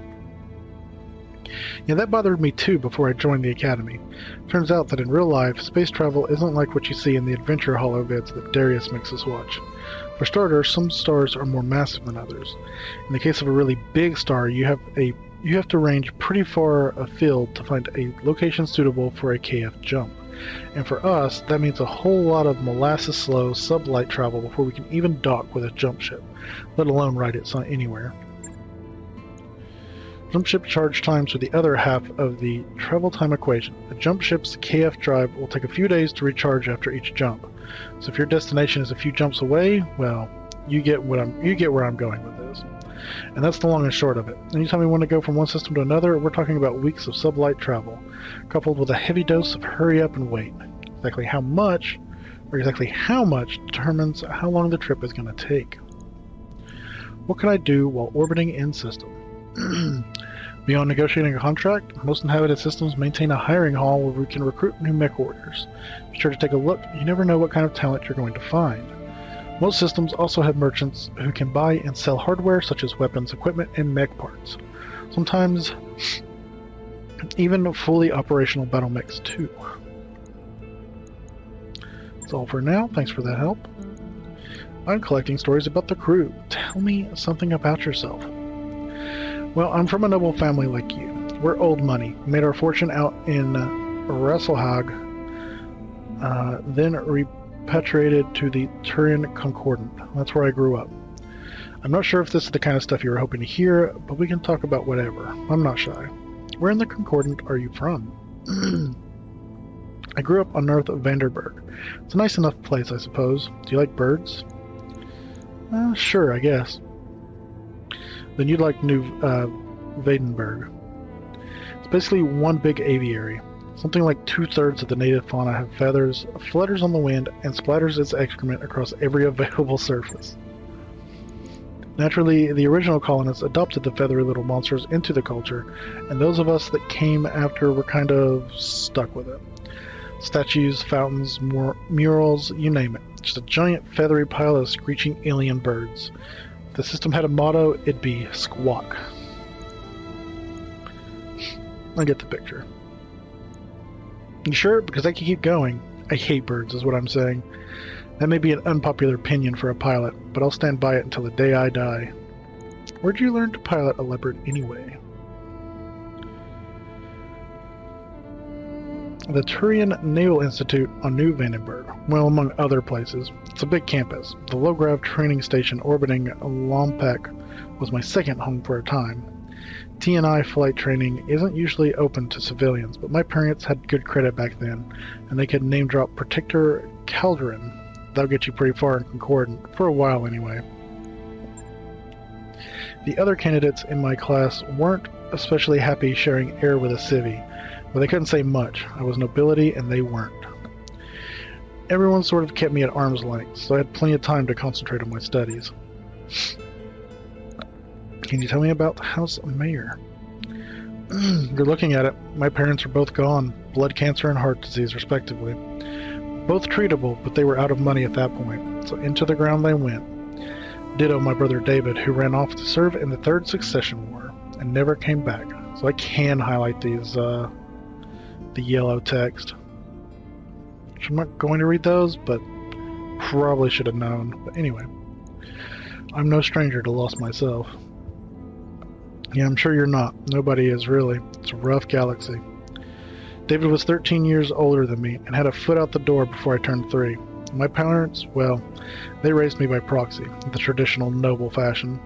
Yeah, that bothered me too before I joined the Academy. Turns out that in real life, space travel isn't like what you see in the adventure holovids that Darius makes us watch. For starters, some stars are more massive than others. In the case of a really big star, you have to range pretty far afield to find a location suitable for a KF jump. And for us, that means a whole lot of molasses-slow sublight travel before we can even dock with a jump ship, let alone ride it anywhere. Jump ship charge times are the other half of the travel time equation. A jump ship's KF drive will take a few days to recharge after each jump. So if your destination is a few jumps away, well, you get where I'm going with this. And that's the long and short of it. Anytime we want to go from one system to another, we're talking about weeks of sublight travel, coupled with a heavy dose of hurry up and wait. Exactly how much determines how long the trip is going to take. What can I do while orbiting in system? Beyond negotiating a contract, most inhabited systems maintain a hiring hall where we can recruit new mech warriors. Be sure to take a look. You never know what kind of talent you're going to find. Most systems also have merchants who can buy and sell hardware such as weapons, equipment, and mech parts. Sometimes even fully operational battle mechs too. That's all for now. Thanks for that help. I'm collecting stories about the crew. Tell me something about yourself. Well, I'm from a noble family like you. We're old money. Made our fortune out in Wresselhag, then repatriated to the Turian Concordant. That's where I grew up. I'm not sure if this is the kind of stuff you were hoping to hear, but we can talk about whatever. I'm not shy. Where in the Concordant are you from? I grew up on north of Vanderburg. It's a nice enough place, I suppose. Do you like birds? Sure, I guess. Then you'd like New Vadenburg. It's basically one big aviary. Something like 2/3 of the native fauna have feathers, flutters on the wind, and splatters its excrement across every available surface. Naturally, the original colonists adopted the feathery little monsters into the culture, and those of us that came after were kind of stuck with it. Statues, fountains, murals, you name it. Just a giant feathery pile of screeching alien birds. If the system had a motto, it'd be squawk. I get the picture. You sure? Because I can keep going. I hate birds, is what I'm saying. That may be an unpopular opinion for a pilot, but I'll stand by it until the day I die. Where'd you learn to pilot a leopard anyway? The Turian Naval Institute on New Vandenberg. Well, among other places. It's a big campus. The low-grav training station orbiting Lompek was my second home for a time. T&I flight training isn't usually open to civilians, but my parents had good credit back then, and they could name-drop Protector Calderon. That'll get you pretty far in Concordant, for a while anyway. The other candidates in my class weren't especially happy sharing air with a civvy, but they couldn't say much. I was nobility and they weren't. everyone sort of kept me at arm's length, so I had plenty of time to concentrate on my studies. Can you tell me about the House Mayor? You're looking at it. My parents are both gone. Blood cancer and heart disease, respectively. Both treatable, but they were out of money at that point, so into the ground they went. Ditto my brother David, who ran off to serve in the Third Succession War, and never came back. So I can highlight these, the yellow text. Which I'm not going to read those, but probably should have known. But anyway, I'm no stranger to loss myself. Yeah, I'm sure you're not. Nobody is, really. It's a rough galaxy. David was 13 years older than me, and had a foot out the door before I turned 3. My parents, well, they raised me by proxy, the traditional noble fashion.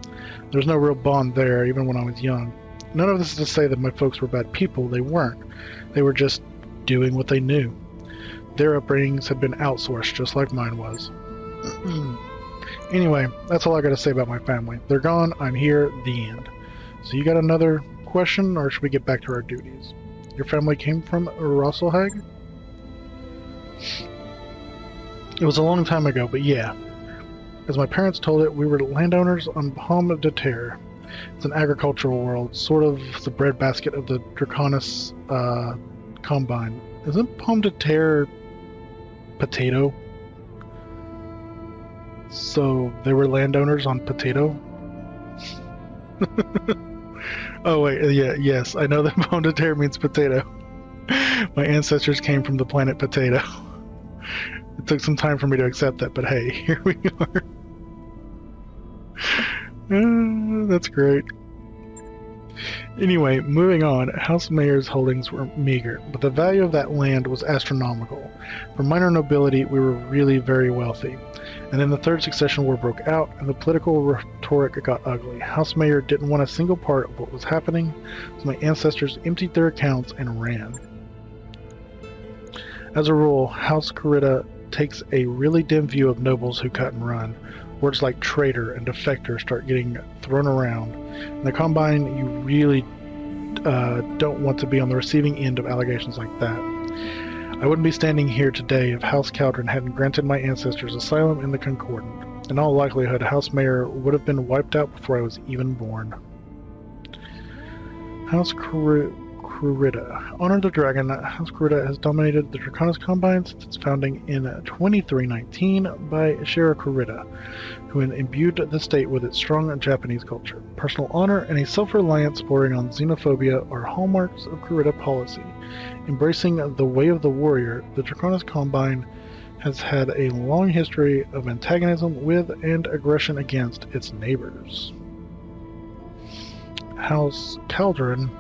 There's no real bond there, even when I was young. None of this is to say that my folks were bad people. They weren't. They were just doing what they knew. Their upbringings had been outsourced, just like mine was. Anyway, that's all I gotta say about my family. They're gone, I'm here, the end. So you got another question, or should we get back to our duties? Your family came from Rosselhag? It was a long time ago, but yeah. As my parents told it, we were landowners on Pomme de Terre. It's an agricultural world, sort of the breadbasket of the Draconis Combine. Isn't Pomme de Terre potato? So they were landowners on potato? Oh wait, yeah, yes, I know that Pomme de Terre means potato. My ancestors came from the planet Potato. It took some time for me to accept that, but hey, here we are. That's great. Anyway, moving on, House Mayor's holdings were meager, but the value of that land was astronomical. For minor nobility, we were really very wealthy. And then the Third Succession War broke out, and the political rhetoric got ugly. House Mayor didn't want a single part of what was happening, so my ancestors emptied their accounts and ran. As a rule, House Corrida takes a really dim view of nobles who cut and run. Words like traitor and defector start getting thrown around. In the Combine, you really don't want to be on the receiving end of allegations like that. I wouldn't be standing here today if House Caldron hadn't granted my ancestors asylum in the Concordant. In all likelihood, House Mayor would have been wiped out before I was even born. House Corrida. Honor the Dragon, House Corrida has dominated the Draconis Combine since its founding in 2319 by Shira Corrida, who imbued the state with its strong Japanese culture. Personal honor and a self-reliance bordering on xenophobia are hallmarks of Corrida policy. Embracing the way of the warrior, the Draconis Combine has had a long history of antagonism with and aggression against its neighbors. House Caldron,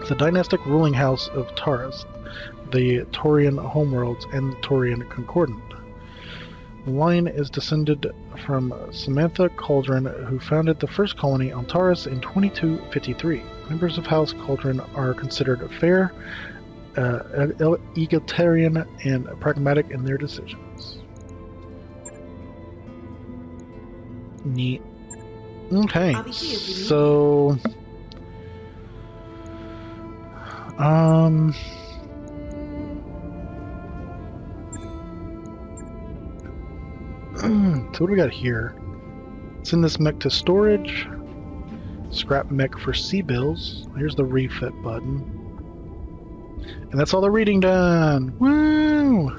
the dynastic ruling house of Taurus, the Taurian homeworlds, and the Taurian Concordant. The line is descended from Samantha Cauldron, who founded the first colony on Taurus in 2253. Members of House Cauldron are considered fair, egalitarian, and pragmatic in their decisions. Neat. Okay, so... So what do we got here? Send this mech to storage. Scrap mech for C-bills. Here's the refit button. And that's all the reading done! Woo!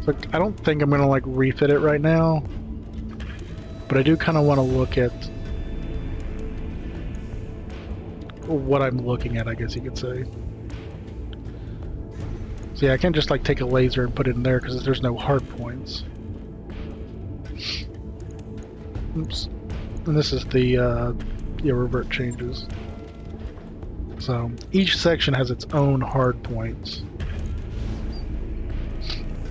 So I don't think I'm gonna like refit it right now. But I do kind of want to look at what I'm looking at, I guess you could say. So yeah, I can't just like take a laser and put it in there because there's no hard points. Oops. And this is the revert changes. So each section has its own hard points.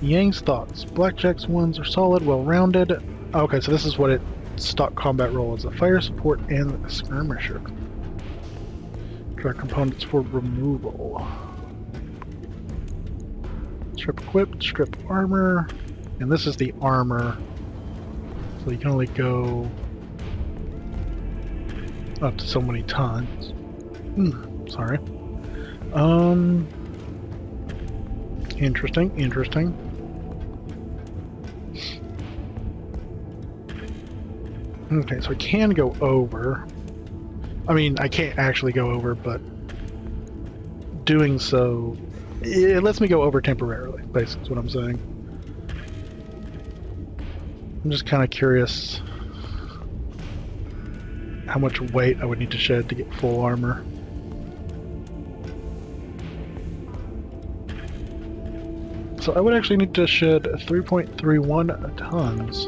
Yang's thoughts. Blackjack's ones are solid, well-rounded. Okay, so this is what it stock combat role is: a fire support and a skirmisher. Track components for removal. Strip equipped, strip armor, and this is the armor. So you can only go up to so many tons. Sorry. Interesting, interesting. Okay, so I can go over. I mean, I can't actually go over, but doing so, it lets me go over temporarily, basically is what I'm saying. I'm just kind of curious how much weight I would need to shed to get full armor. So I would actually need to shed 3.31 tons.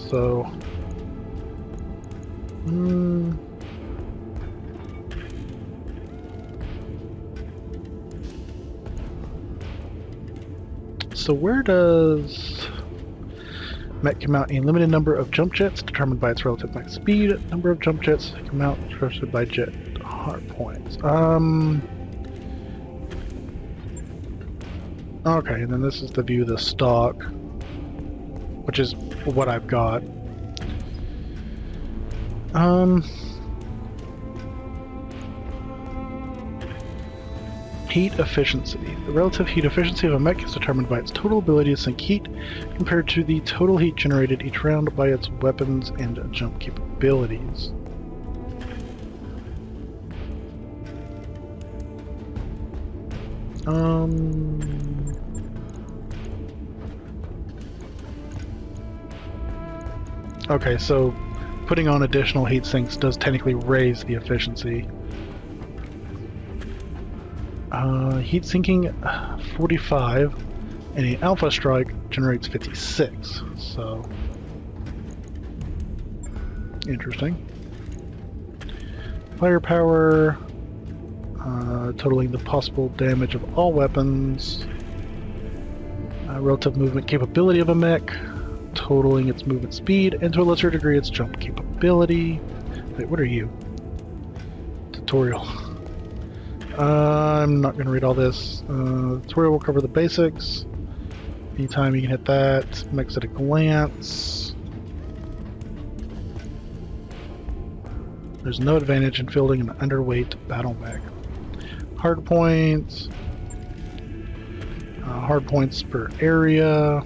So... So where does Mech come out? A limited number of jump jets determined by its relative max speed. Number of jump jets come out trusted by jet hard points. Okay, and then this is the view of the stock, which is what I've got. Heat efficiency. The relative heat efficiency of a mech is determined by its total ability to sink heat compared to the total heat generated each round by its weapons and jump capabilities. Okay, so putting on additional heat sinks does technically raise the efficiency. Heat sinking 45, and the Alpha Strike generates 56, so interesting. Firepower, totaling the possible damage of all weapons. Relative movement capability of a mech, totaling its movement speed, and to a lesser degree its jump capability. Wait, what are you? Tutorial. I'm not going to read all this. Tutorial will cover the basics. Anytime you can hit that, mechs at a glance. There's no advantage in fielding an underweight battle mech. Hard points. Hard points per area.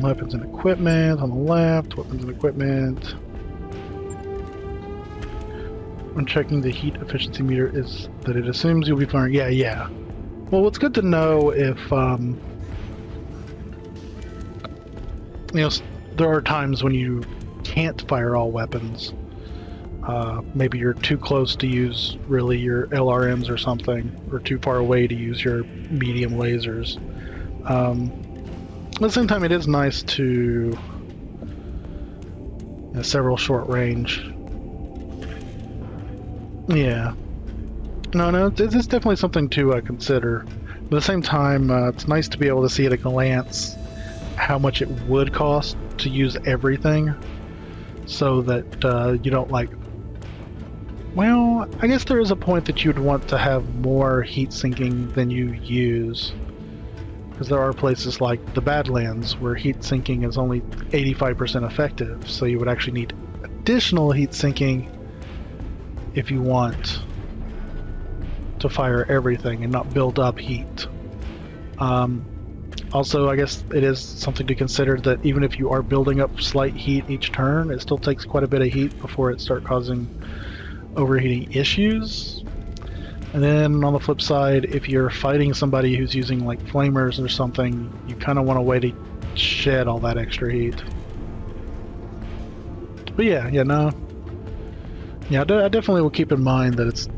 Weapons and equipment on the left. Weapons and equipment. When checking the heat efficiency meter is that it assumes you'll be firing. Yeah. Well, it's good to know if, there are times when you can't fire all weapons. Maybe you're too close to use really your LRMs or something, or too far away to use your medium lasers. At the same time, it is nice to several short range. Yeah. No, it's definitely something to consider. But at the same time, it's nice to be able to see at a glance how much it would cost to use everything, so that you don't well, I guess there is a point that you'd want to have more heat sinking than you use. Because there are places like the Badlands where heat sinking is only 85% effective, so you would actually need additional heat sinking if you want to fire everything and not build up heat. Also, I guess it is something to consider that even if you are building up slight heat each turn, it still takes quite a bit of heat before it starts causing overheating issues. And then on the flip side, if you're fighting somebody who's using like flamers or something, you kind of want a way to shed all that extra heat. But I definitely will keep in mind that it's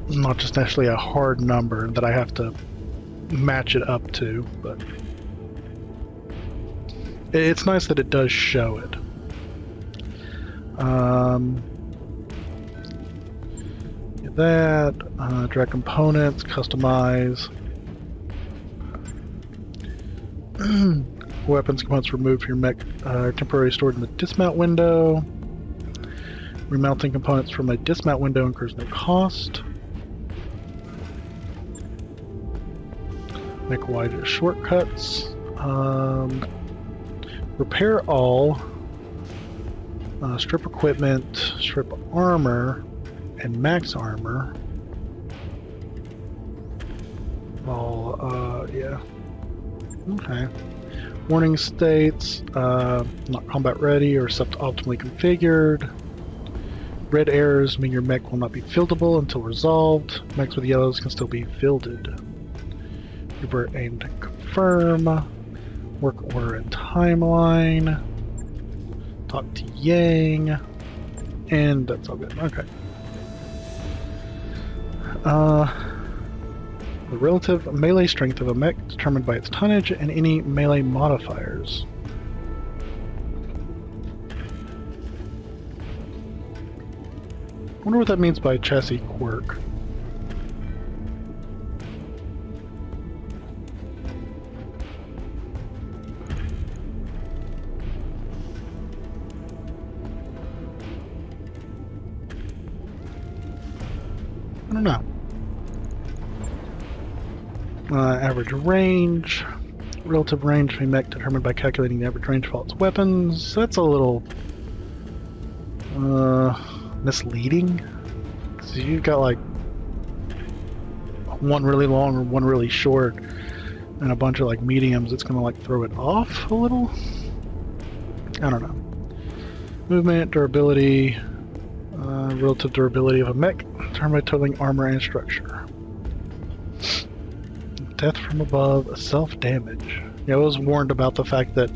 not just actually a hard number that I have to match it up to, but it's nice that it does show it. Drag components, customize. Weapons components removed from your mech are temporarily stored in the dismount window. Remounting components from a dismount window incurs no cost. Mech wide shortcuts. Repair all. Strip equipment, strip armor, and max armor. All, yeah. Okay. Warning states, not combat ready or suboptimally configured. Red errors mean your mech will not be fieldable until resolved. Mechs with yellows can still be fielded. Revert aim to confirm. Work order and timeline. Talk to Yang. And that's all good. Okay. The relative melee strength of a mech determined by its tonnage and any melee modifiers. I wonder what that means by chassis quirk. I don't know. Average range. Relative range of a mech determined by calculating the average range of all its weapons. That's a little misleading. So you've got like one really long or one really short and a bunch of like mediums. It's gonna like throw it off a little. I don't know. Movement, durability, relative durability of a mech determined by totaling armor and structure. Death from above, self-damage. Yeah, I was warned about the fact that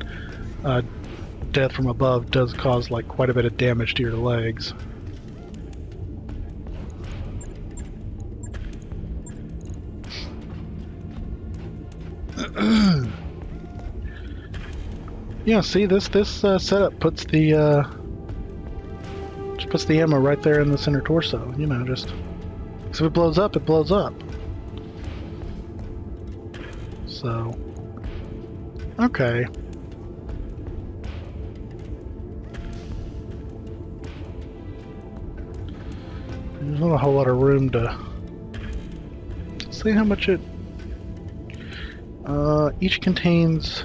death from above does cause like quite a bit of damage to your legs. Yeah, see, this setup puts the just puts the ammo right there in the center torso. You know, just so if it blows up, it blows up. So, okay. There's not a whole lot of room to see how much it. Each contains.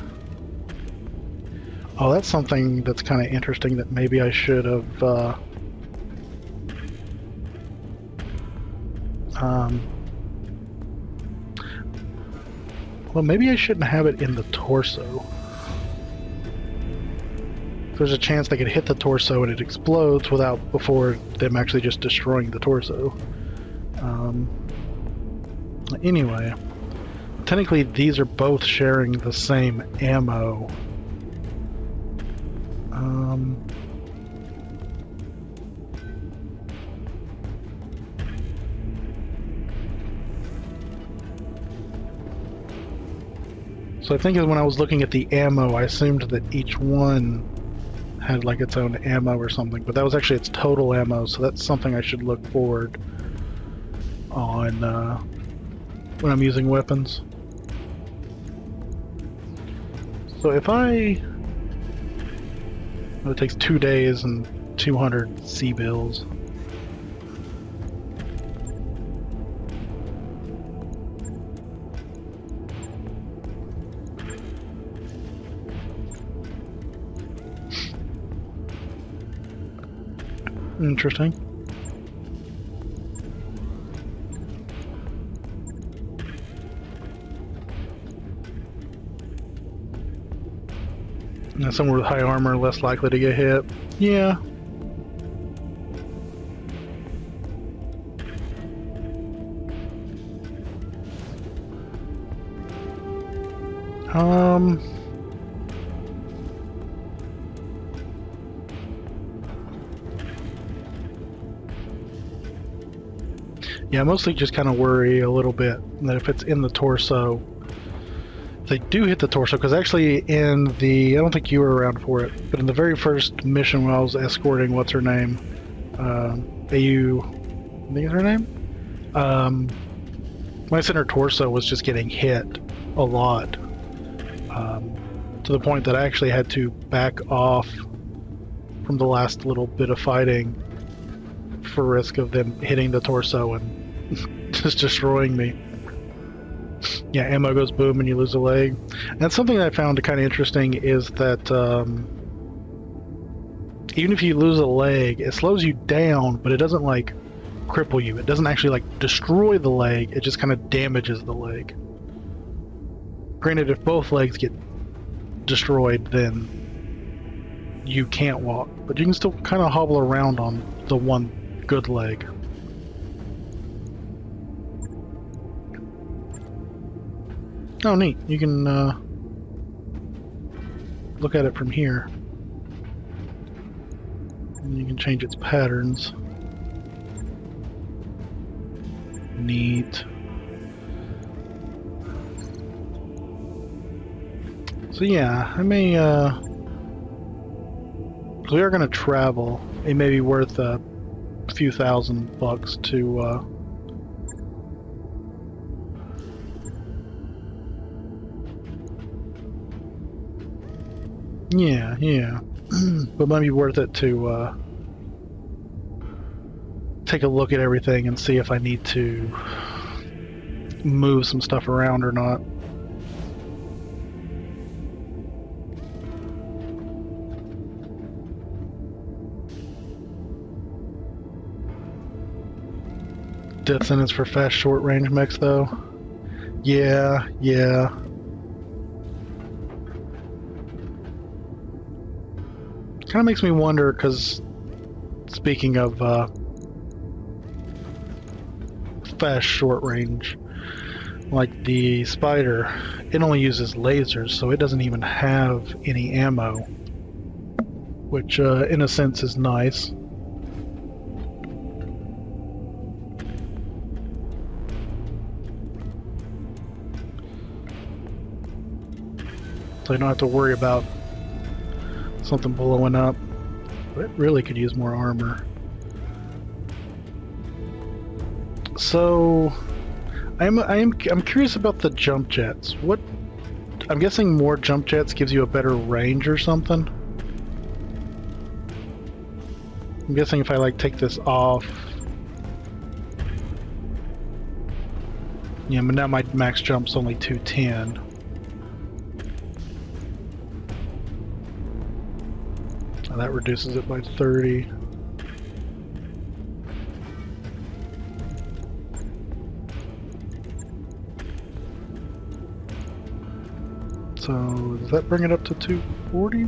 Oh, that's something that's kind of interesting that maybe I should have. Well, maybe I shouldn't have it in the torso. There's a chance they could hit the torso and it explodes before them actually just destroying the torso. Anyway, technically these are both sharing the same ammo. So I think when I was looking at the ammo, I assumed that each one had like its own ammo or something, but that was actually its total ammo, so that's something I should look forward on when I'm using weapons. So if it takes 2 days and 200 C-bills. Interesting. Now, somewhere with high armor, less likely to get hit. Yeah. Yeah, I mostly just kind of worry a little bit that if it's in the torso, if they do hit the torso, because actually in the, I don't think you were around for it, but in the very first mission when I was escorting, what's her name? AU, I think is her name? My center torso was just getting hit a lot, to the point that I actually had to back off from the last little bit of fighting for risk of them hitting the torso and just destroying me. Yeah, ammo goes boom and you lose a leg. And that's something that I found kind of interesting is that even if you lose a leg, it slows you down, but it doesn't like cripple you. It doesn't actually like destroy the leg, it just kind of damages the leg. Granted, if both legs get destroyed, then you can't walk, but you can still kind of hobble around on the one good leg. Oh, neat. You can look at it from here. And you can change its patterns. Neat. So yeah, I may, we are going to travel. It may be worth a few $1,000 to, yeah. But it might be worth it to, take a look at everything and see if I need to move some stuff around or not. Death sentence for fast short range mechs though. Yeah. Kind of makes me wonder, because speaking of fast short range, like the Spider, it only uses lasers, so it doesn't even have any ammo, which in a sense is nice. So you don't have to worry about something blowing up, but it really could use more armor. So I'm curious about the jump jets. What, I'm guessing more jump jets gives you a better range or something. I'm guessing if I like take this off, yeah, but now my max jump's only 210. Oh, that reduces it by 30. So does that bring it up to 240?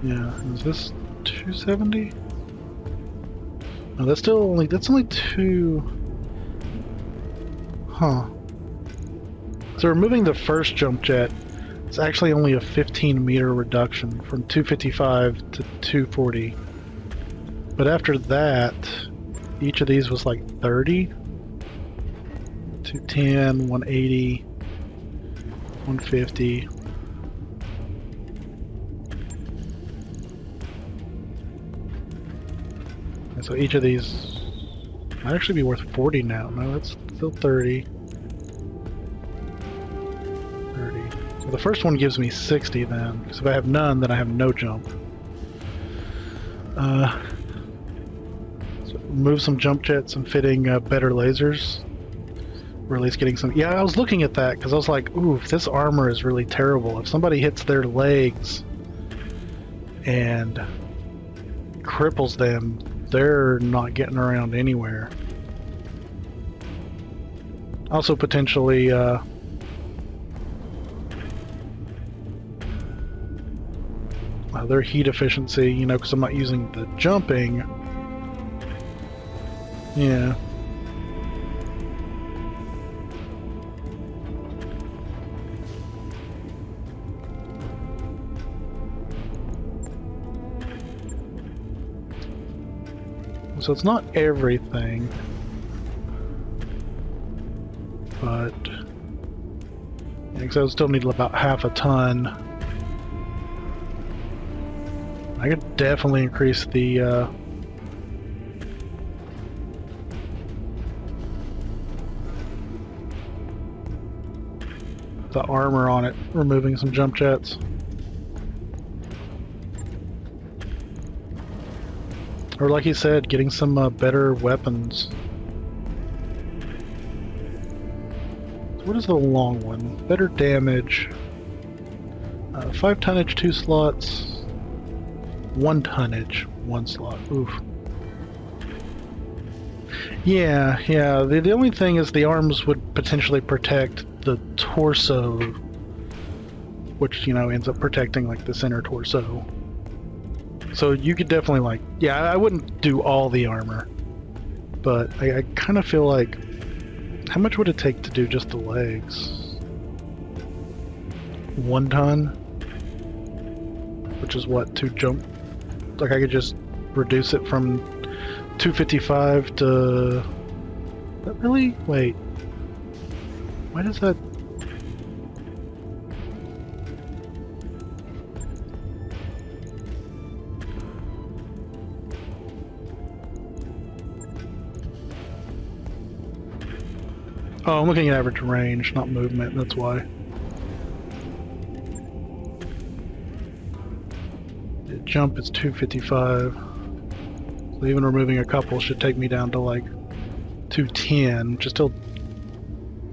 Yeah, is this 270? No, that's only 2. Huh. So removing the first jump jet, it's actually only a 15-meter reduction from 255 to 240. But after that, each of these was like 30. 210, 180, 150. And so each of these might actually be worth 40 now. No, that's still 30. So the first one gives me 60 then, because if I have none, then I have no jump. So remove some jump jets and fitting better lasers. Or at least getting some... Yeah, I was looking at that, because I was like, ooh, this armor is really terrible. If somebody hits their legs and cripples them, they're not getting around anywhere. Also potentially... their heat efficiency, you know, because I'm not using the jumping. Yeah. So it's not everything, but yeah, because I would still need about half a ton. I could definitely increase the armor on it, removing some jump jets. Or like you said, getting some better weapons. What is the long one? Better damage. 5 tonnage, 2 slots. 1 tonnage, 1 slot. Oof. Yeah, yeah. The only thing is the arms would potentially protect the torso, which, you know, ends up protecting, like, the center torso. So you could definitely, like... Yeah, I wouldn't do all the armor. But I kind of feel like... How much would it take to do just the legs? 1 ton? Which is what, 2 jump... Like, I could just reduce it from 255 to... That really? Wait. Why does that... Oh, I'm looking at average range, not movement, that's why. The jump is 255. So even removing a couple should take me down to like 210, which is still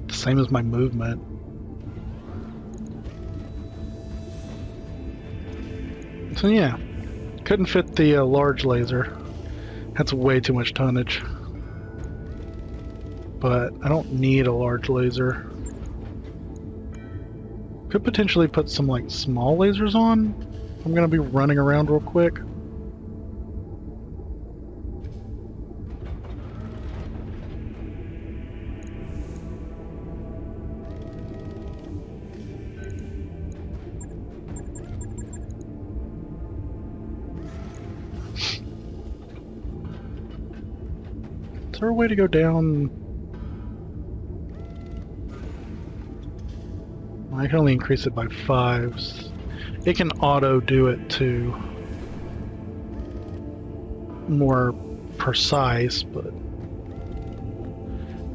the same as my movement. So yeah, couldn't fit the large laser. That's way too much tonnage. But I don't need a large laser. Could potentially put some like small lasers on. I'm gonna be running around real quick. Is there a way to go down? I can only increase it by 5s. It can auto do it to more precise, but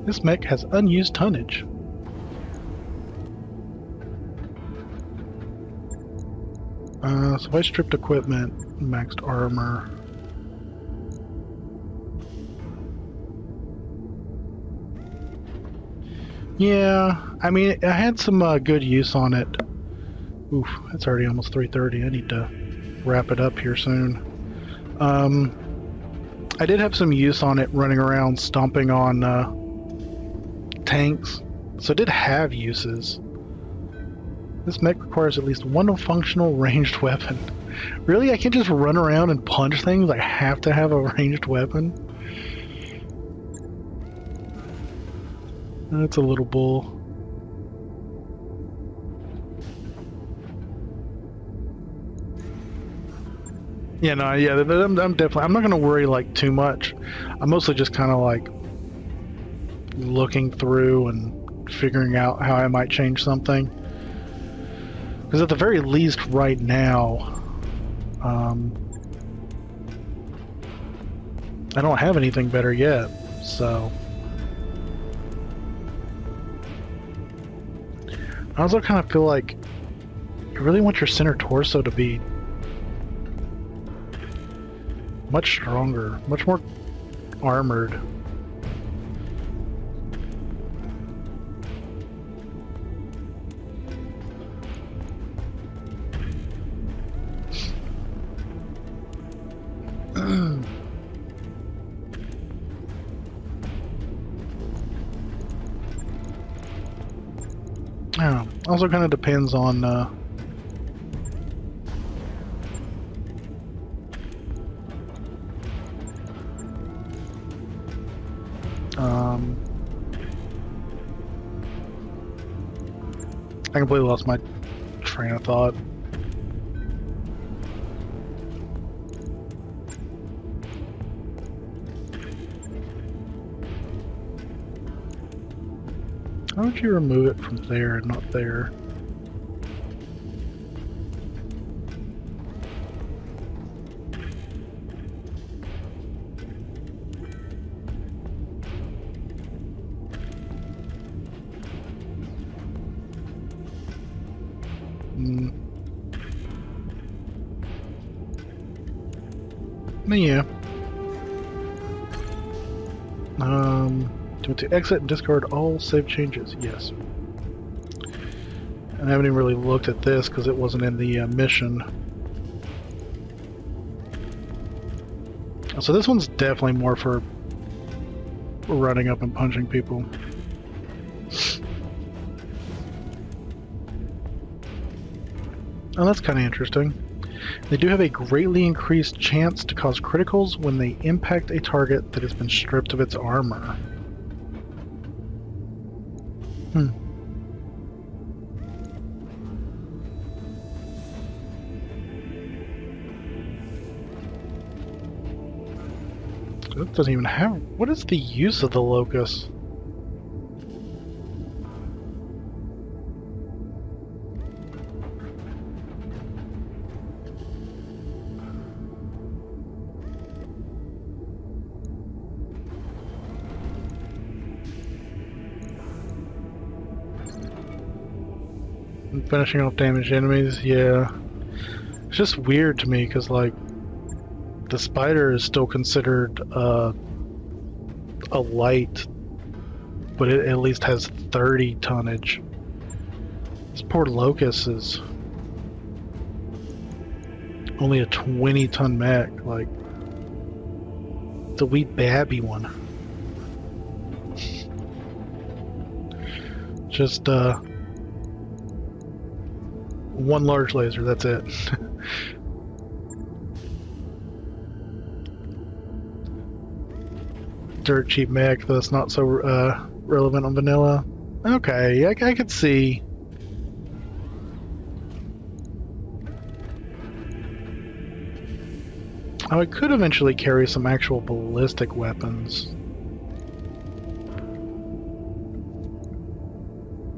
this mech has unused tonnage. So if I stripped equipment, maxed armor. Yeah, I mean, I had some good use on it. Oof, it's already almost 3:30. I need to wrap it up here soon. I did have some use on it running around stomping on tanks, so it did have uses. This mech requires at least 1 functional ranged weapon. Really? I can't just run around and punch things? I have to have a ranged weapon? That's a little bull. Yeah, no, yeah, I'm definitely... I'm not going to worry, like, too much. I'm mostly just kind of, like, looking through and figuring out how I might change something. Because at the very least, right now, I don't have anything better yet, so... I also kind of feel like you really want your center torso to be much stronger, much more armored. Yeah, also kind of depends on I completely lost my train of thought. How would you remove it from there and not there? Yeah. To exit and discard all save changes, yes. And I haven't even really looked at this because it wasn't in the mission. So this one's definitely more for running up and punching people. Oh, that's kind of interesting. They do have a greatly increased chance to cause criticals when they impact a target that has been stripped of its armor. It doesn't even have... What is the use of the locust? And finishing off damaged enemies, yeah. It's just weird to me, because, like, the spider is still considered a light, but it at least has 30 tonnage. This poor locust is only a 20-ton mech, like the wee babby one. Just one large laser, that's it. Dirt cheap mech that's not so relevant on vanilla. Okay, I could see. Oh, it could eventually carry some actual ballistic weapons.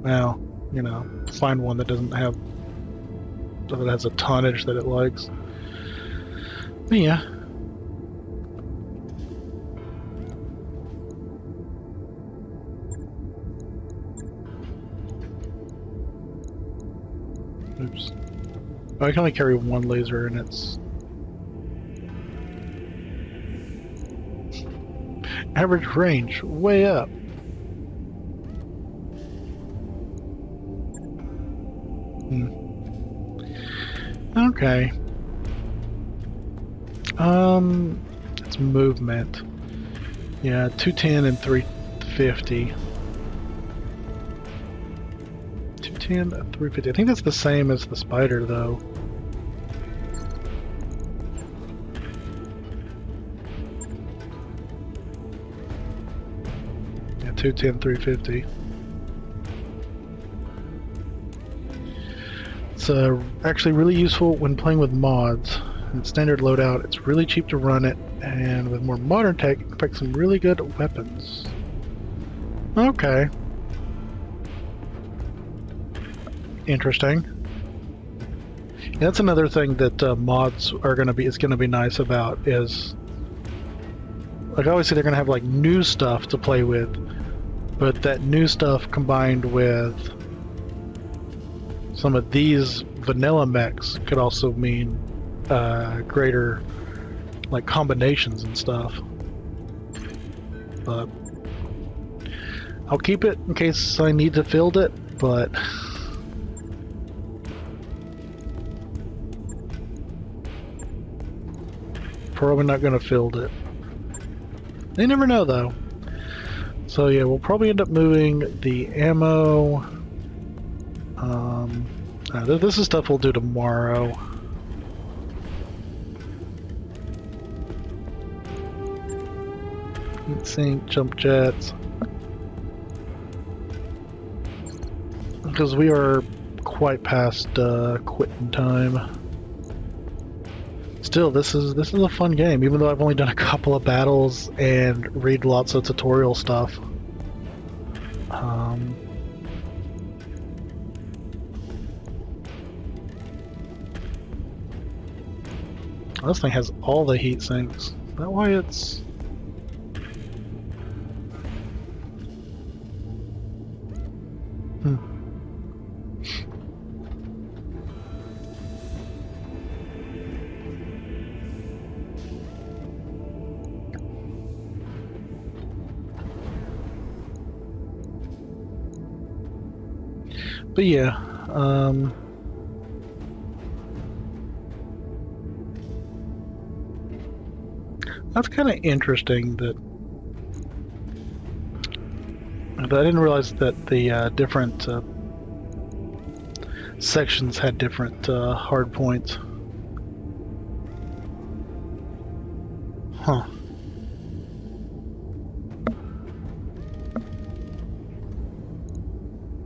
Well, you know, find one that doesn't have, that has a tonnage that it likes. But yeah. Oops. Oh, I can only carry one laser and it's... Average range, way up. Okay. It's movement. Yeah, 210 and 350. 210 and 350. I think that's the same as the spider, though. Yeah, 210, 350. It's actually really useful when playing with mods. In standard loadout, it's really cheap to run it, and with more modern tech, you can pick some really good weapons. Okay. Interesting. Yeah, that's another thing that mods are going to be, it's going to be nice about is, like obviously they're going to have like new stuff to play with, but that new stuff combined with some of these vanilla mechs could also mean greater like combinations and stuff. But I'll keep it in case I need to field it, but probably not going to field it. You never know though. So yeah, we'll probably end up moving the ammo. This is stuff we'll do tomorrow. Heat sink, jump jets. Because we are quite past quitting time. Still, this is a fun game, even though I've only done a couple of battles and read lots of tutorial stuff. This thing has all the heat sinks. Is that why it's... But yeah, that's kind of interesting that But I didn't realize that the different sections had different hard points. Huh.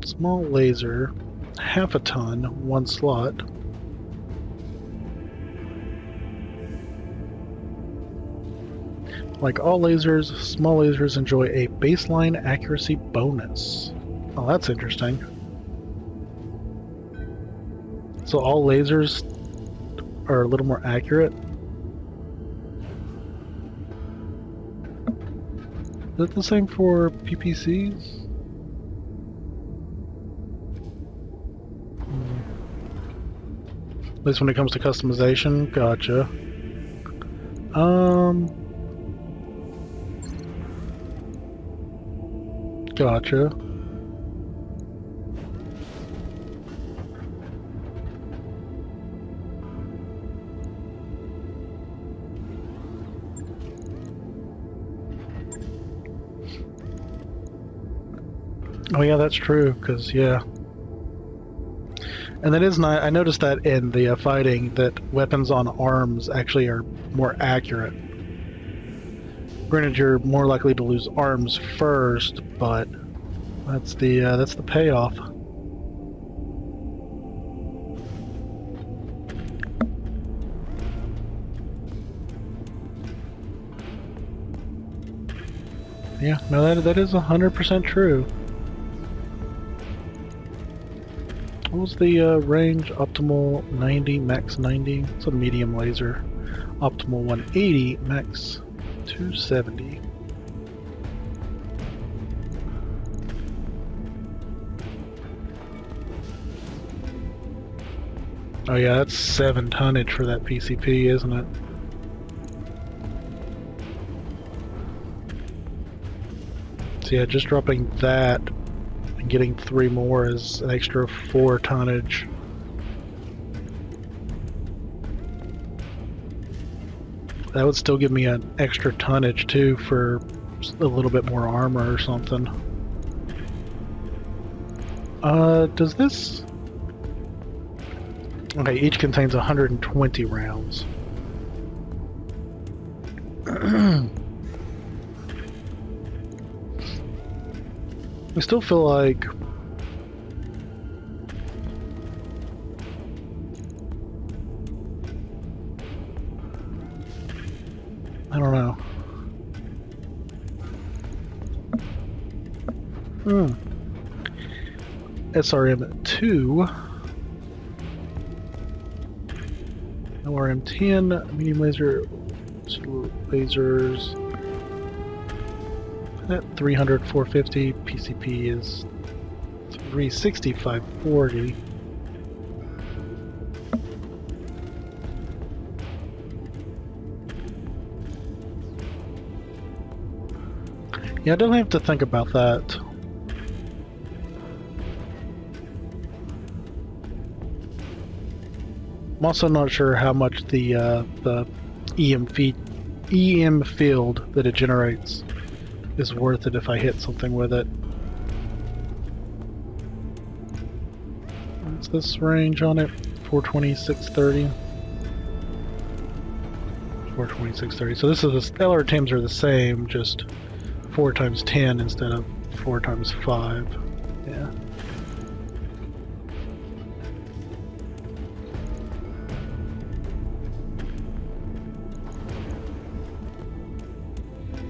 Small laser, half a ton, 1 slot. Like all lasers, small lasers enjoy a baseline accuracy bonus. Oh, that's interesting. So all lasers are a little more accurate? Is that the same for PPCs? At least when it comes to customization, gotcha. Gotcha. Oh yeah, that's true, because, yeah. And that is nice. I noticed that in the fighting, that weapons on arms actually are more accurate. Granted, you're more likely to lose arms first, but that's the payoff. Yeah, no, that is 100% true. What was the range? Optimal 90, max 90. It's a medium laser. Optimal 180, max 270. Oh yeah, that's 7 tonnage for that PCP, isn't it? So yeah, just dropping that and getting 3 more is an extra 4 tonnage. That would still give me an extra tonnage too for a little bit more armor or something. Does this... Okay, each contains 120 rounds. I still feel like I don't know. SRM-2, LRM-10, medium laser, lasers. That 300, 450, PCP is 360, 540. Yeah, I definitely have to think about that. I'm also not sure how much the EM field that it generates is worth it if I hit something with it. What's this range on it? 420, 630. 420, 630. So this is the LR10s are the same, just 4 times 10 instead of 4 times 5. Yeah.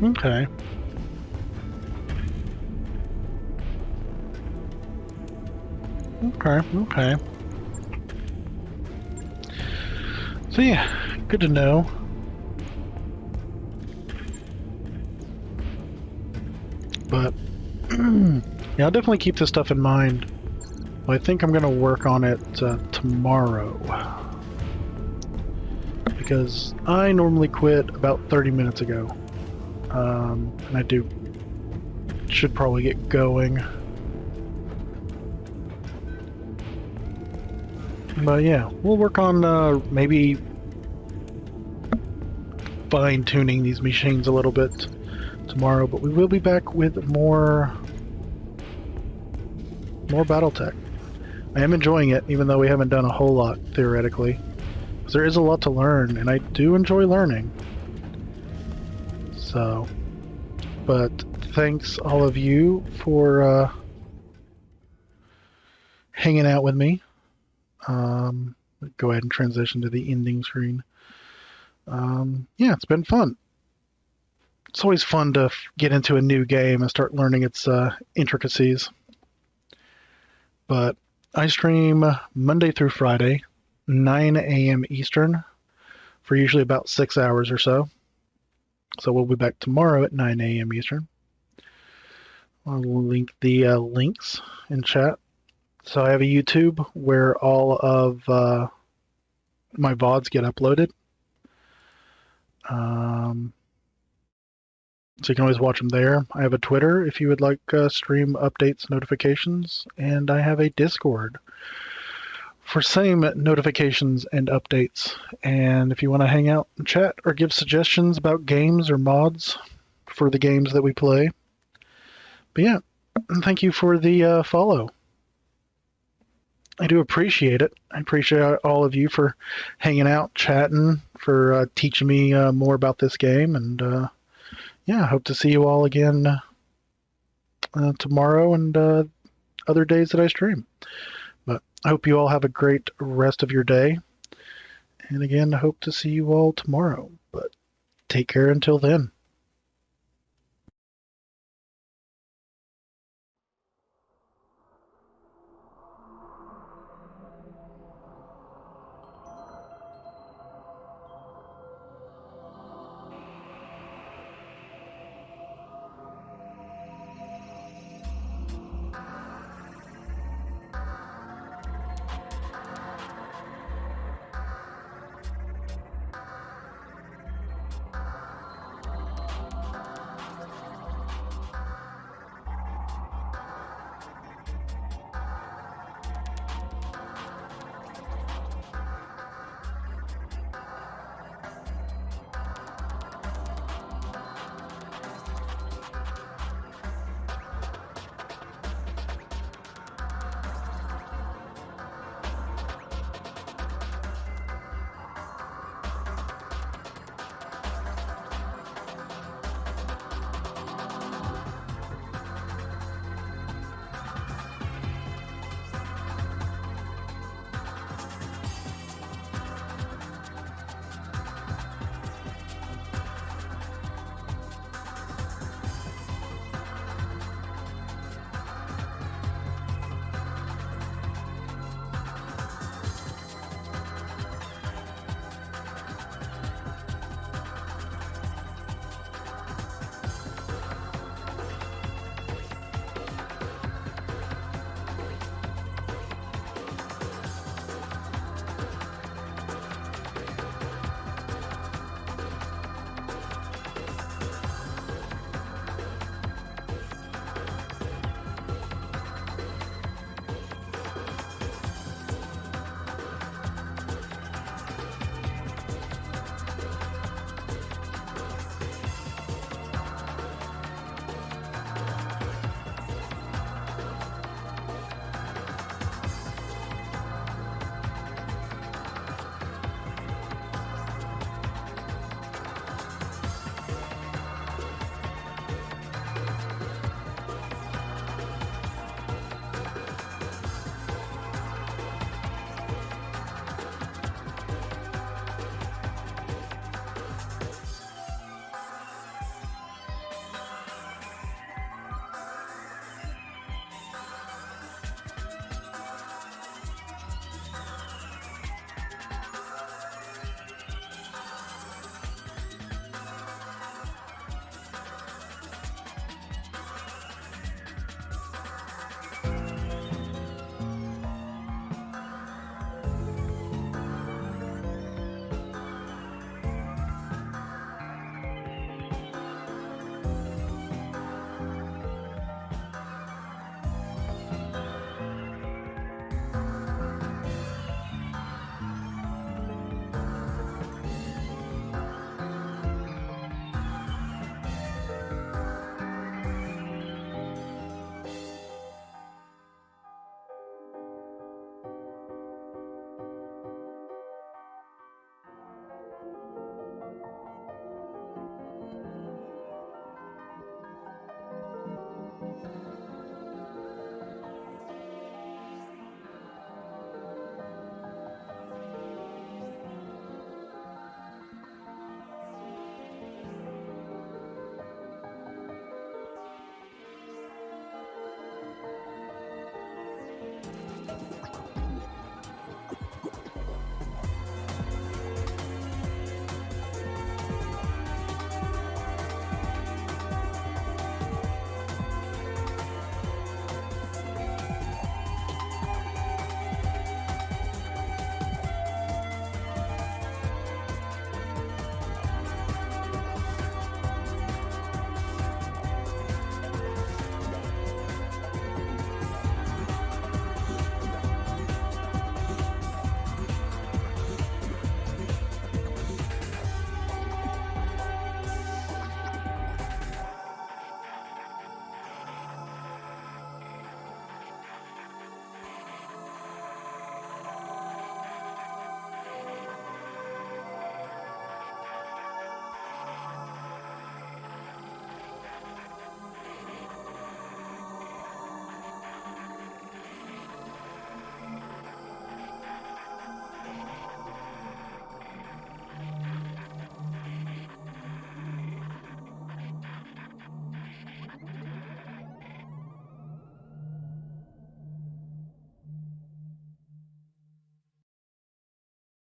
Okay. Okay. So yeah, good to know. But yeah, I'll definitely keep this stuff in mind. Well, I think I'm gonna work on it tomorrow. Because I normally quit about 30 minutes ago. And I should probably get going. But yeah, we'll work on maybe fine-tuning these machines a little bit tomorrow, but we will be back with more more BattleTech. I am enjoying it, even though we haven't done a whole lot, theoretically. Because there is a lot to learn, and I do enjoy learning. So, but thanks all of you for hanging out with me. Go ahead and transition to the ending screen. Yeah, it's been fun. It's always fun to get into a new game and start learning its intricacies. But I stream Monday through Friday, 9 a.m. Eastern, for usually about 6 hours or so. So we'll be back tomorrow at 9 a.m. Eastern. I'll link the links in chat. So I have a YouTube where all of my VODs get uploaded. So you can always watch them there. I have a Twitter if you would like stream updates, notifications, and I have a Discord for same notifications and updates. And if you want to hang out and chat or give suggestions about games or mods for the games that we play. But yeah, thank you for the follow. I do appreciate it. I appreciate all of you for hanging out, chatting, for teaching me more about this game, and yeah, I hope to see you all again tomorrow and other days that I stream. But I hope you all have a great rest of your day. And again, I hope to see you all tomorrow. But take care until then.